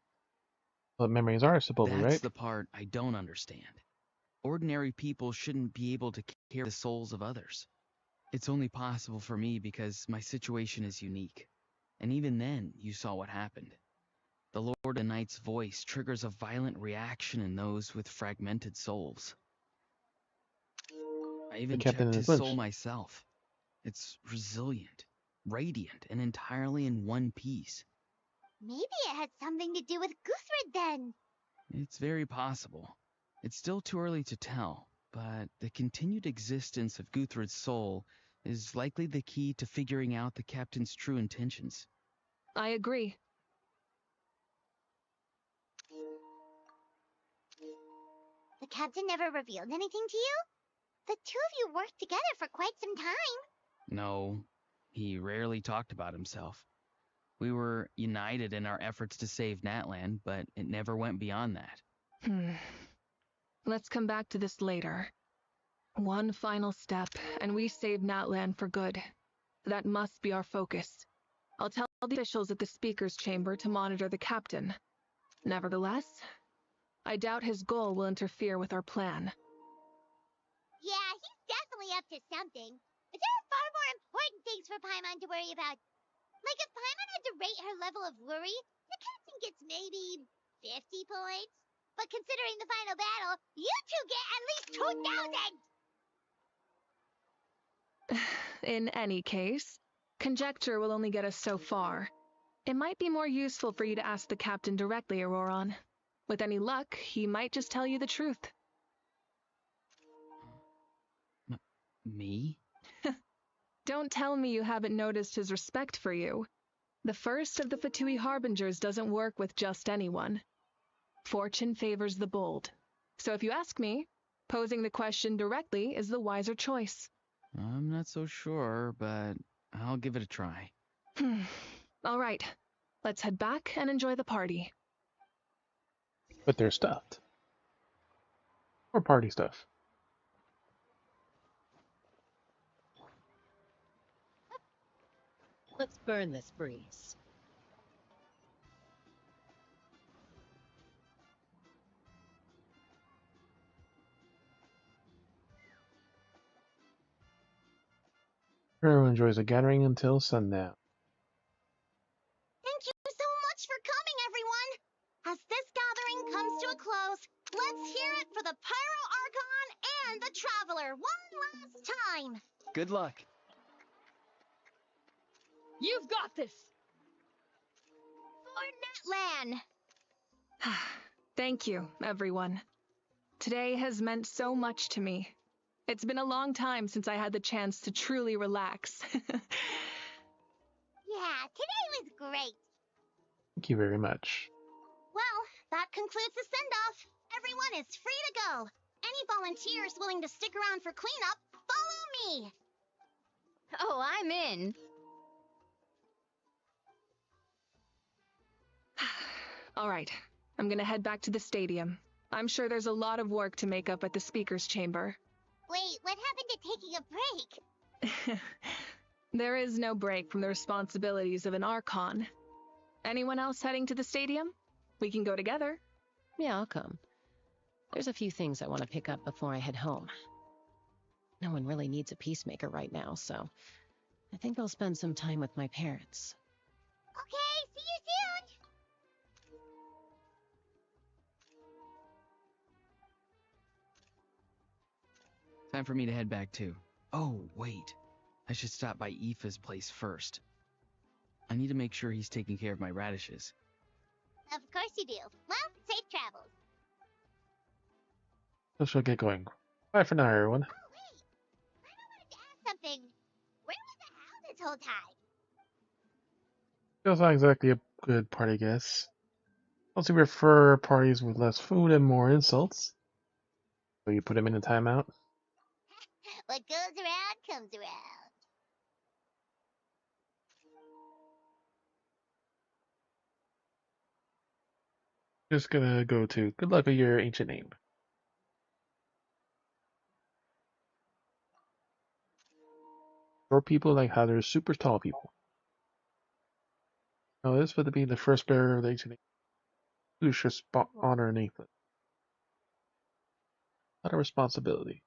what memories are supposedly, That's right? the part I don't understand. Ordinary people shouldn't be able to carry the souls of others. It's only possible for me because my situation is unique. And even then, you saw what happened. The Lord of the Night's voice triggers a violent reaction in those with fragmented souls. I even captain checked in his the soul flinch. myself. It's resilient, radiant, and entirely in one piece. Maybe it had something to do with Guthred then. It's very possible. It's still too early to tell, but the continued existence of Guthred's soul is likely the key to figuring out the captain's true intentions. I agree. The captain never revealed anything to you? The two of you worked together for quite some time. No, he rarely talked about himself. We were united in our efforts to save Natlan, but it never went beyond that. Let's come back to this later. One final step, and we save Natlan for good. That must be our focus. I'll tell the officials at the speaker's chamber to monitor the captain. Nevertheless, I doubt his goal will interfere with our plan. Yeah, he's definitely up to something. But there are far more important things for Paimon to worry about. Like if Paimon had to rate her level of worry, the captain gets maybe 50 points. But considering the final battle, you two get at least 2,000! In any case, conjecture will only get us so far. It might be more useful for you to ask the captain directly, Auroron. With any luck, he might just tell you the truth. Me? Don't tell me you haven't noticed his respect for you. The first of the Fatui Harbingers doesn't work with just anyone. Fortune favors the bold. So if you ask me, posing the question directly is the wiser choice. I'm not so sure, but I'll give it a try. All right, let's head back and enjoy the party. But they're stuffed. Or party stuff. Let's burn this breeze. Everyone enjoys a gathering until sundown. Thank you so much for coming, everyone! As this gathering comes to a close, let's hear it for the Pyro Archon and the Traveler one last time! Good luck! You've got this! For Natlan! Thank you, everyone. Today has meant so much to me. It's been a long time since I had the chance to truly relax. Yeah, today was great. Thank you very much. Well, that concludes the send-off. Everyone is free to go. Any volunteers willing to stick around for cleanup, follow me! Oh, I'm in. All right, I'm gonna head back to the stadium. I'm sure there's a lot of work to make up at the speaker's chamber. Wait, what happened to taking a break? There is no break from the responsibilities of an Archon. Anyone else heading to the stadium? We can go together. Yeah, I'll come. There's a few things I want to pick up before I head home. No one really needs a peacemaker right now, so I think I'll spend some time with my parents. Okay, see you soon! Time for me to head back too. Oh, wait. I should stop by Aoife's place first. I need to make sure he's taking care of my radishes. Of course you do. Well, safe travels. So she'll get going. Bye for now, everyone. Oh, wait! I wanted to ask something. Where was the owl this whole time? That's not exactly a good party guess. Also prefer parties with less food and more insults. So you put him in a timeout. What goes around comes around. Just gonna go to good luck with your ancient name. Short people like how there's super tall people. No, this would be the first bearer of the ancient name. Who should honor and England. A lot of responsibility.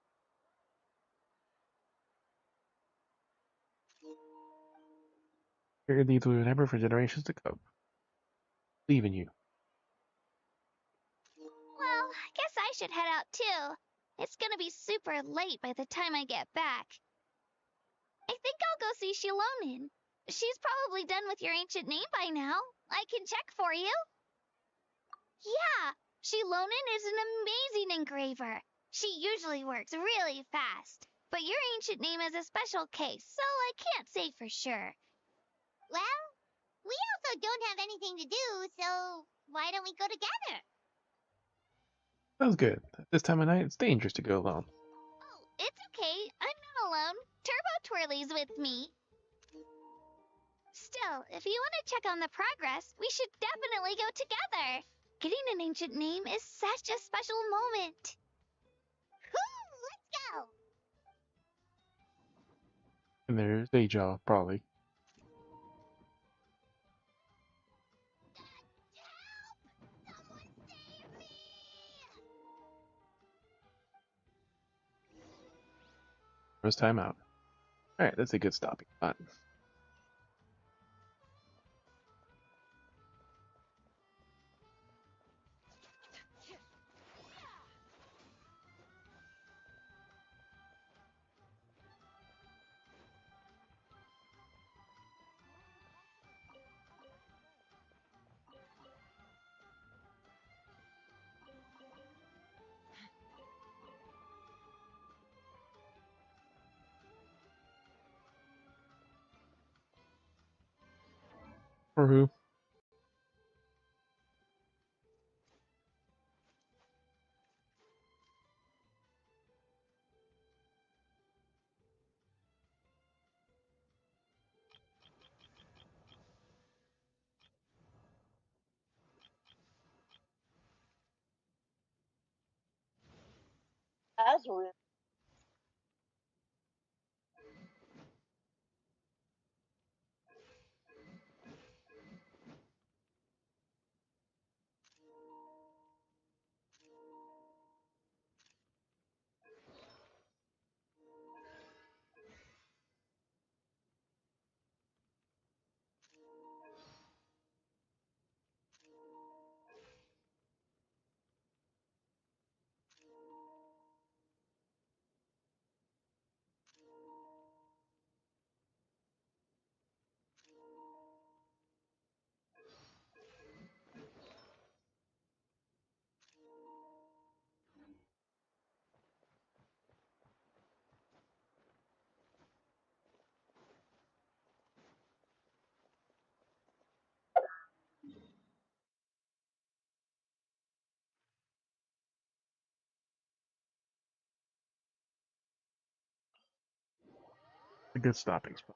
Your deeds will remember for generations to come. Believe in you. Well, I guess I should head out too. It's gonna be super late by the time I get back. I think I'll go see Shilonin. She's probably done with your ancient name by now. I can check for you. Yeah, Shilonin is an amazing engraver. She usually works really fast. But your ancient name is a special case, so I can't say for sure. Well, we also don't have anything to do, so why don't we go together? Sounds good. At this time of night, it's dangerous to go alone. Oh, it's okay. I'm not alone. Turbo Twirly's with me. Still, if you want to check on the progress, we should definitely go together. Getting an ancient name is such a special moment. Let's go! And there's Deja, probably. First time out. Alright, that's a good stopping spot. For who? That's weird. A good stopping spot.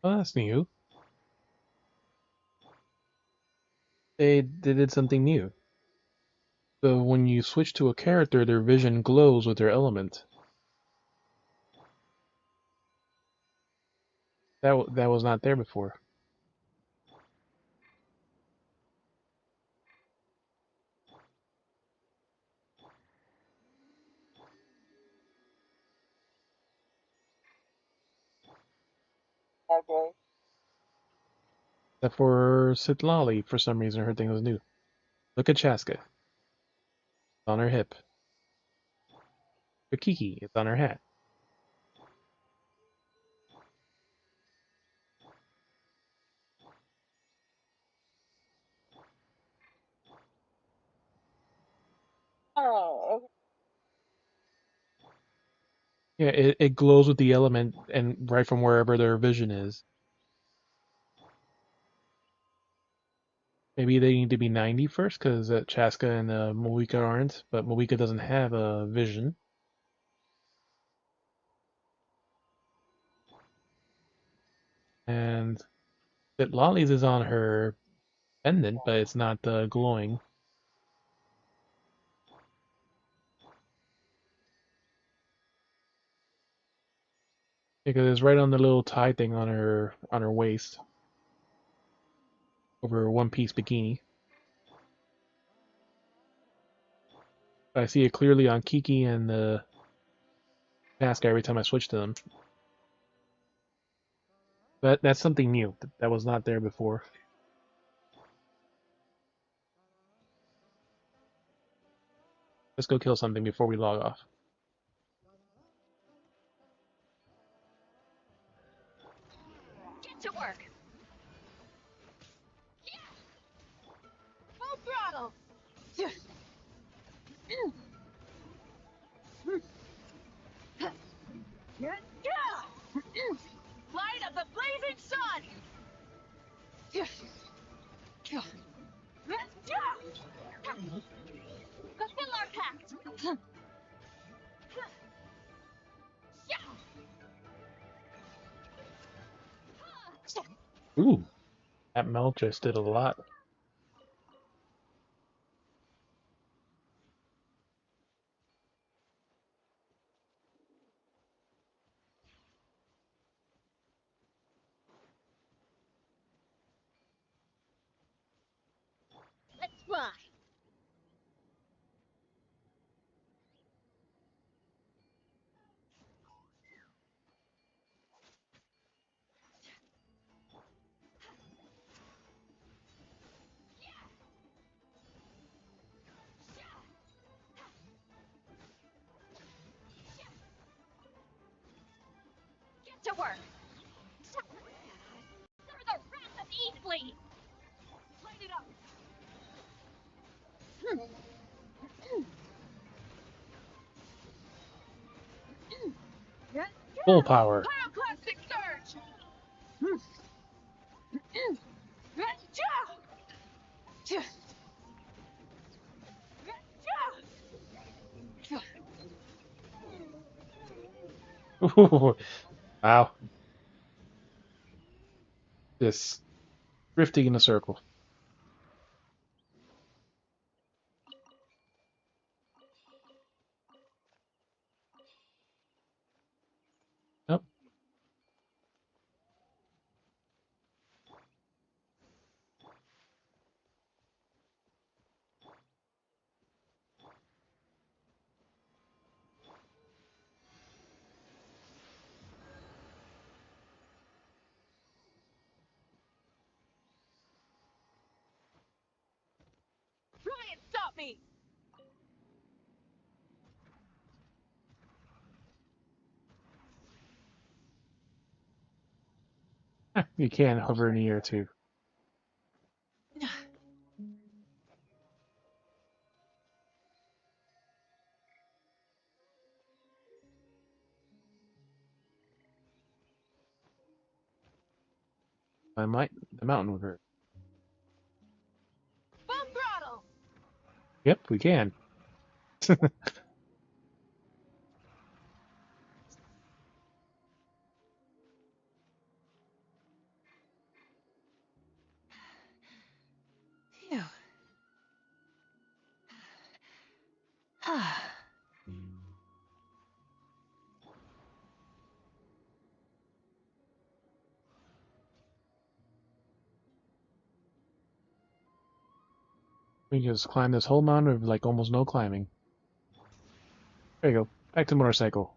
Oh, that's new. They did something new. So when you switch to a character, their vision glows with their element. That was not there before. Okay. Except for Citlali, for some reason, her thing was new. Look at Chaska. It's on her hip. For Kiki, it's on her hat. Oh, okay. Yeah, it glows with the element and right from wherever their vision is. Maybe they need to be 90 first, because Chaska and Mavuika aren't, but Mavuika doesn't have a vision. And Citlali's is on her pendant, but it's not glowing. Because it's right on the little tie thing on her waist. Over her one-piece bikini. I see it clearly on Kiki and Chaska every time I switch to them. But that's something new. That was not there before. Let's go kill something before we log off. Get to work. Full throttle. Light of the blazing sun. Fulfill our pact. Ooh, that melt just did a lot. Let's fly. Get to work. Stir the wrath of Eastleigh. Light it up. Full power. Pyroclastic surge. Wow. Just drifting in a circle. Nope. Try and stop me. You can hover in the air too. I might the mountain would hurt. Full throttle. Yep, we can. We can just climb this whole mountain with like almost no climbing. There you go. Back to the motorcycle.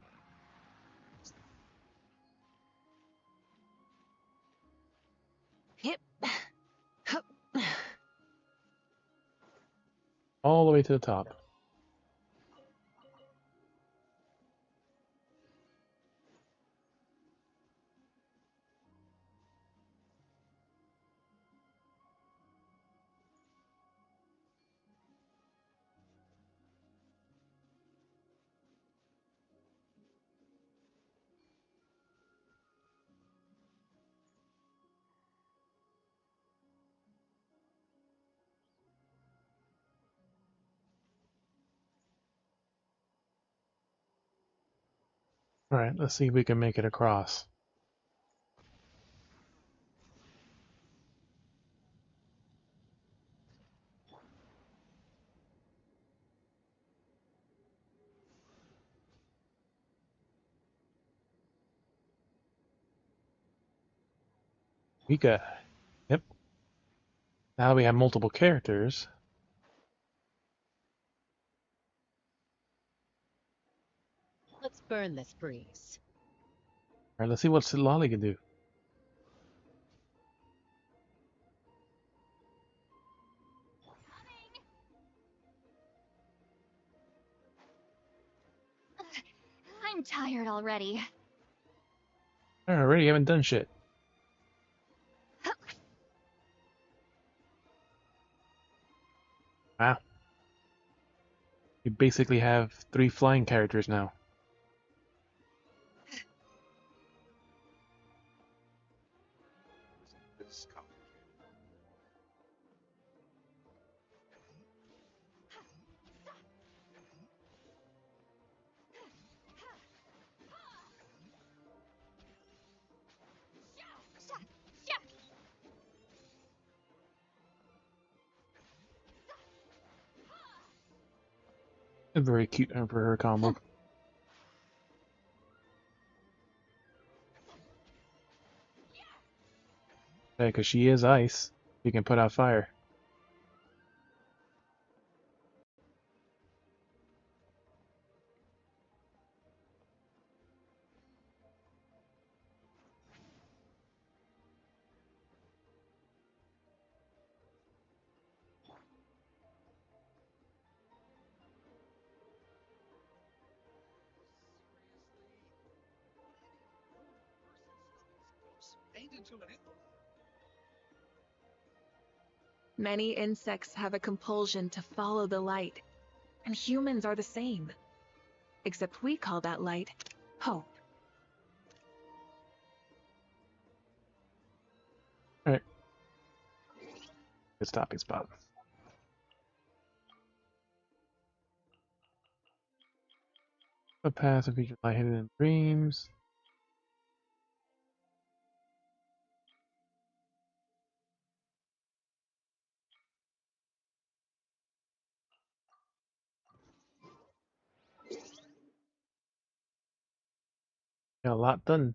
Yep. All the way to the top. Alright, let's see if we can make it across. Mika. Yep. Now we have multiple characters. Let's burn this breeze. Alright, let's see what Citlali can do. I'm tired already. Already haven't done shit. Wow. You basically have 3 flying characters now. A very cute for her combo. Yeah, because she is ice. She can put out fire. Many insects have a compulsion to follow the light, and humans are the same. Except we call that light hope. Alright. Good stopping spot. The path of featured light hidden in dreams. Got a lot done.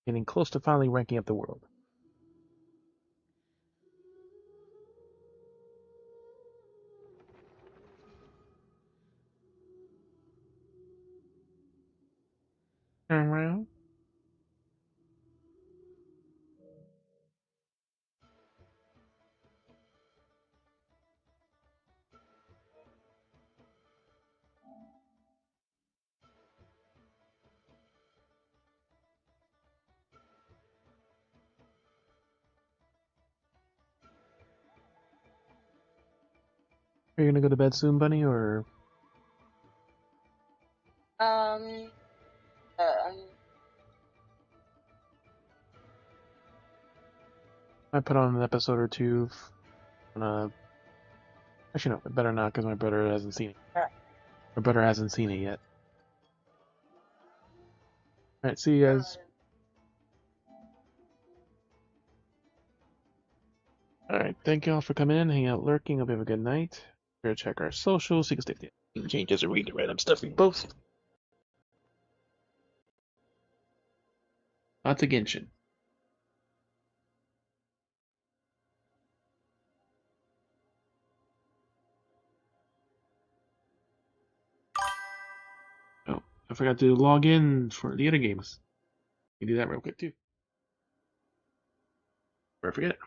Getting close to finally ranking up the world. Turn around. Are you gonna go to bed soon, Bunny, or Um, I put on an episode or two? Actually, no, better not, because my brother hasn't seen it. My brother hasn't seen it yet. Alright, see you guys. Alright, thank y'all for coming in, hanging out, lurking. Hope you have a good night. Sure to check our socials so you can stay updated. Changes or read the random stuff we post. Lots of Genshin. I forgot to log in for the other games. You do that real quick too. Before I forget.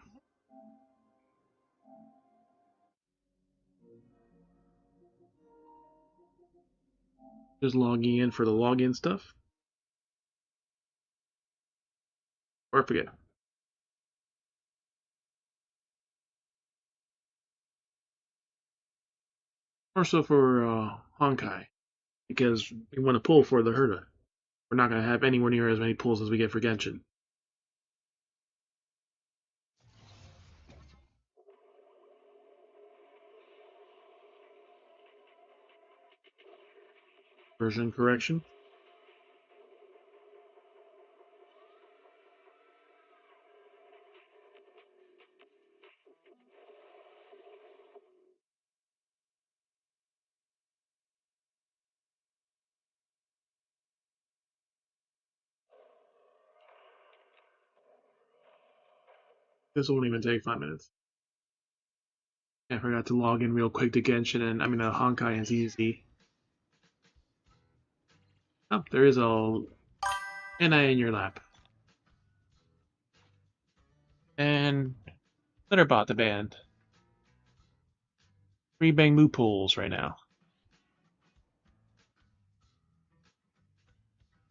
Just logging in for the login stuff. Or I forget. Also for Honkai, because we want to pull for the Herda. We're not going to have anywhere near as many pulls as we get for Genshin. Version correction. This won't even take 5 minutes. I forgot to log in real quick to Genshin and Honkai and ZZ. Oh, there is a NI in your lap. And Letterbot the band. 3 Bangmu pulls right now.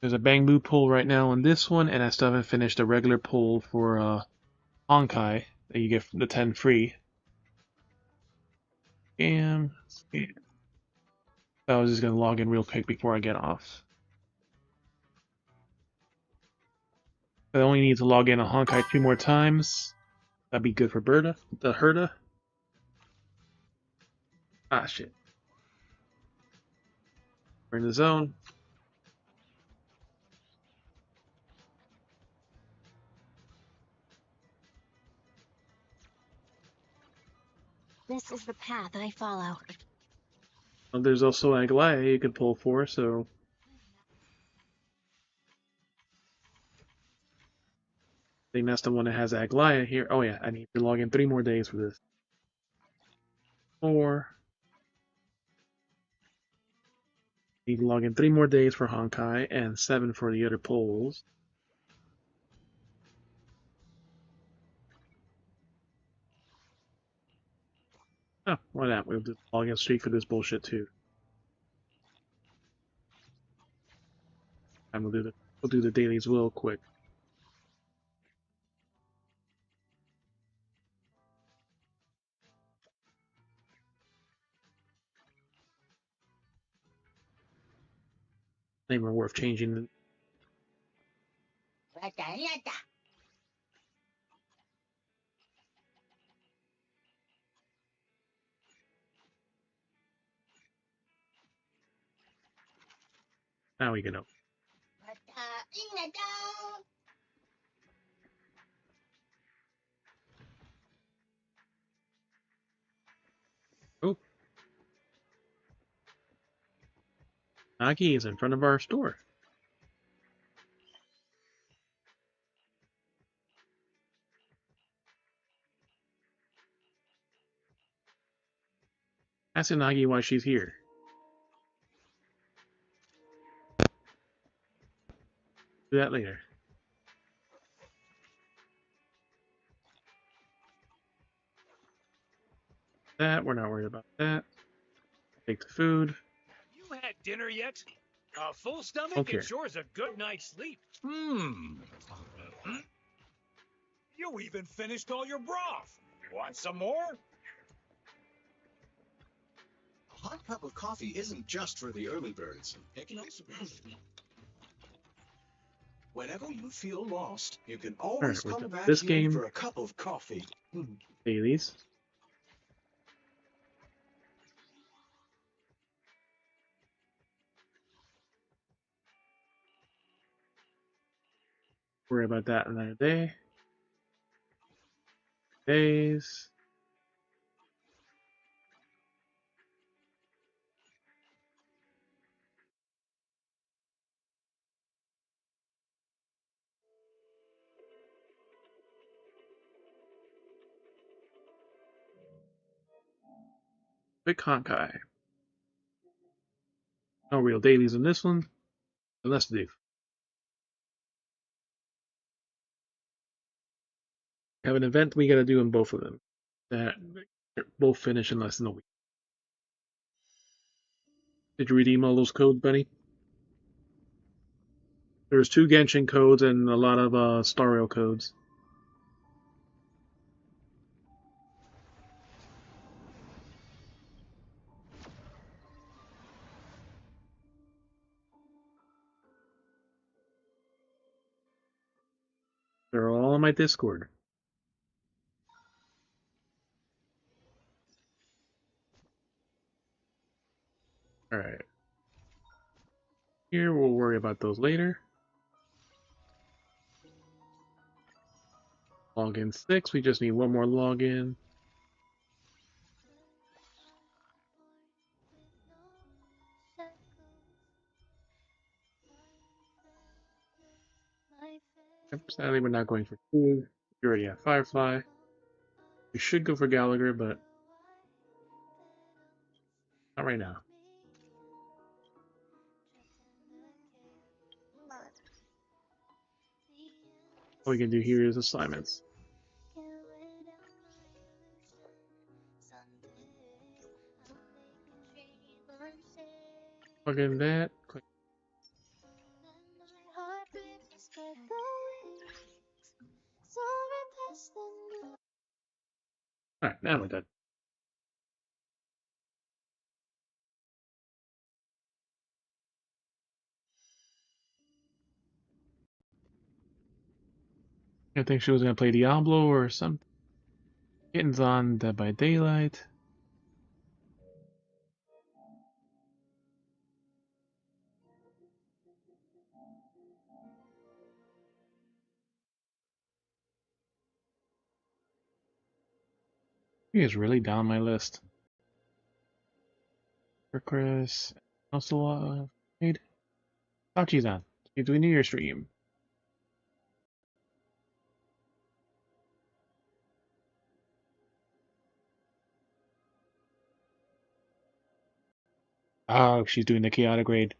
There's a Bangmu pull right now on this one, and I still haven't finished a regular pull for Honkai that you get the 10 free. And I was just gonna log in real quick before I get off. I only need to log in on Honkai 2 more times. That'd be good for the Herda. Ah, shit. We're in the zone. This is the path I follow. Well, there's also Aglaya you could pull for, so... I think that's the one that has Aglaya here. Oh yeah, I need to log in 3 more days for this. 4. Need to log in 3 more days for Honkai, and 7 for the other polls. Oh, why not? We'll just log in straight for this bullshit too. And we'll do the dailies real quick. They were worth changing. Now we can open. Oh. Nagi is in front of our store. Ask Nagi why she's here. Do that later. That, we're not worried about that. Take the food. You had dinner yet? A full stomach Okay. ensures a good night's sleep. You even finished all your broth. Want some more? A hot cup of coffee isn't just for the early birds. It can also be. Whenever you feel lost, you can always come back this here game for a cup of coffee. Dailies. Worry about that another day. Days. Big Honkai. No real dailies in this one. Let's do. Have an event we gotta do in both of them. That both finish in less than a week. Did you redeem all those codes, Benny? There's 2 Genshin codes and a lot of Stario codes. They're all on my Discord. Alright. Here, we'll worry about those later. Login 6, we just need one more login. Sadly, we're not going for 2. We already have Firefly. We should go for Gallagher, but not right now. All we can do here is assignments. Plug in that. Click. Alright, now we're done. I think she was gonna play Diablo or something. Kitten's on Dead by Daylight. He is really down my list. For Chris. Also, made. Sachi's on. He's doing New Year's stream. Oh, she's doing the chaotic raid.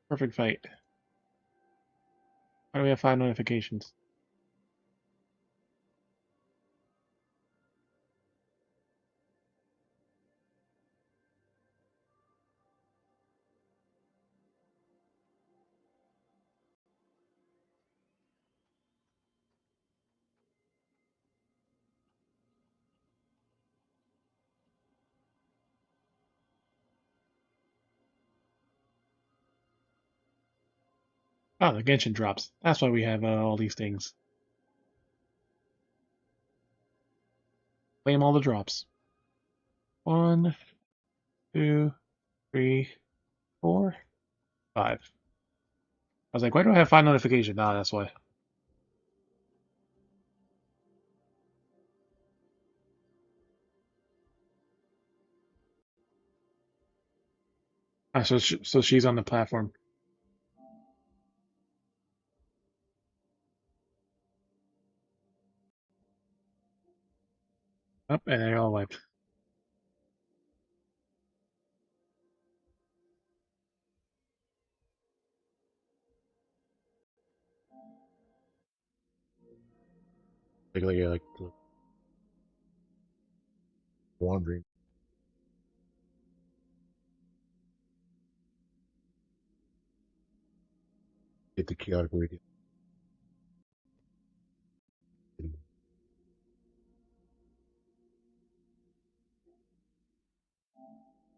Perfect fight. Why do we have 5 notifications? Oh, the Genshin drops. That's why we have all these things. Claim all the drops. 1, 2, 3, 4, 5. I was like, why do I have 5 notifications? Ah, that's why. Ah, so she's on the platform. Up, and they all wiped. Like wandering. Get the chaotic radio.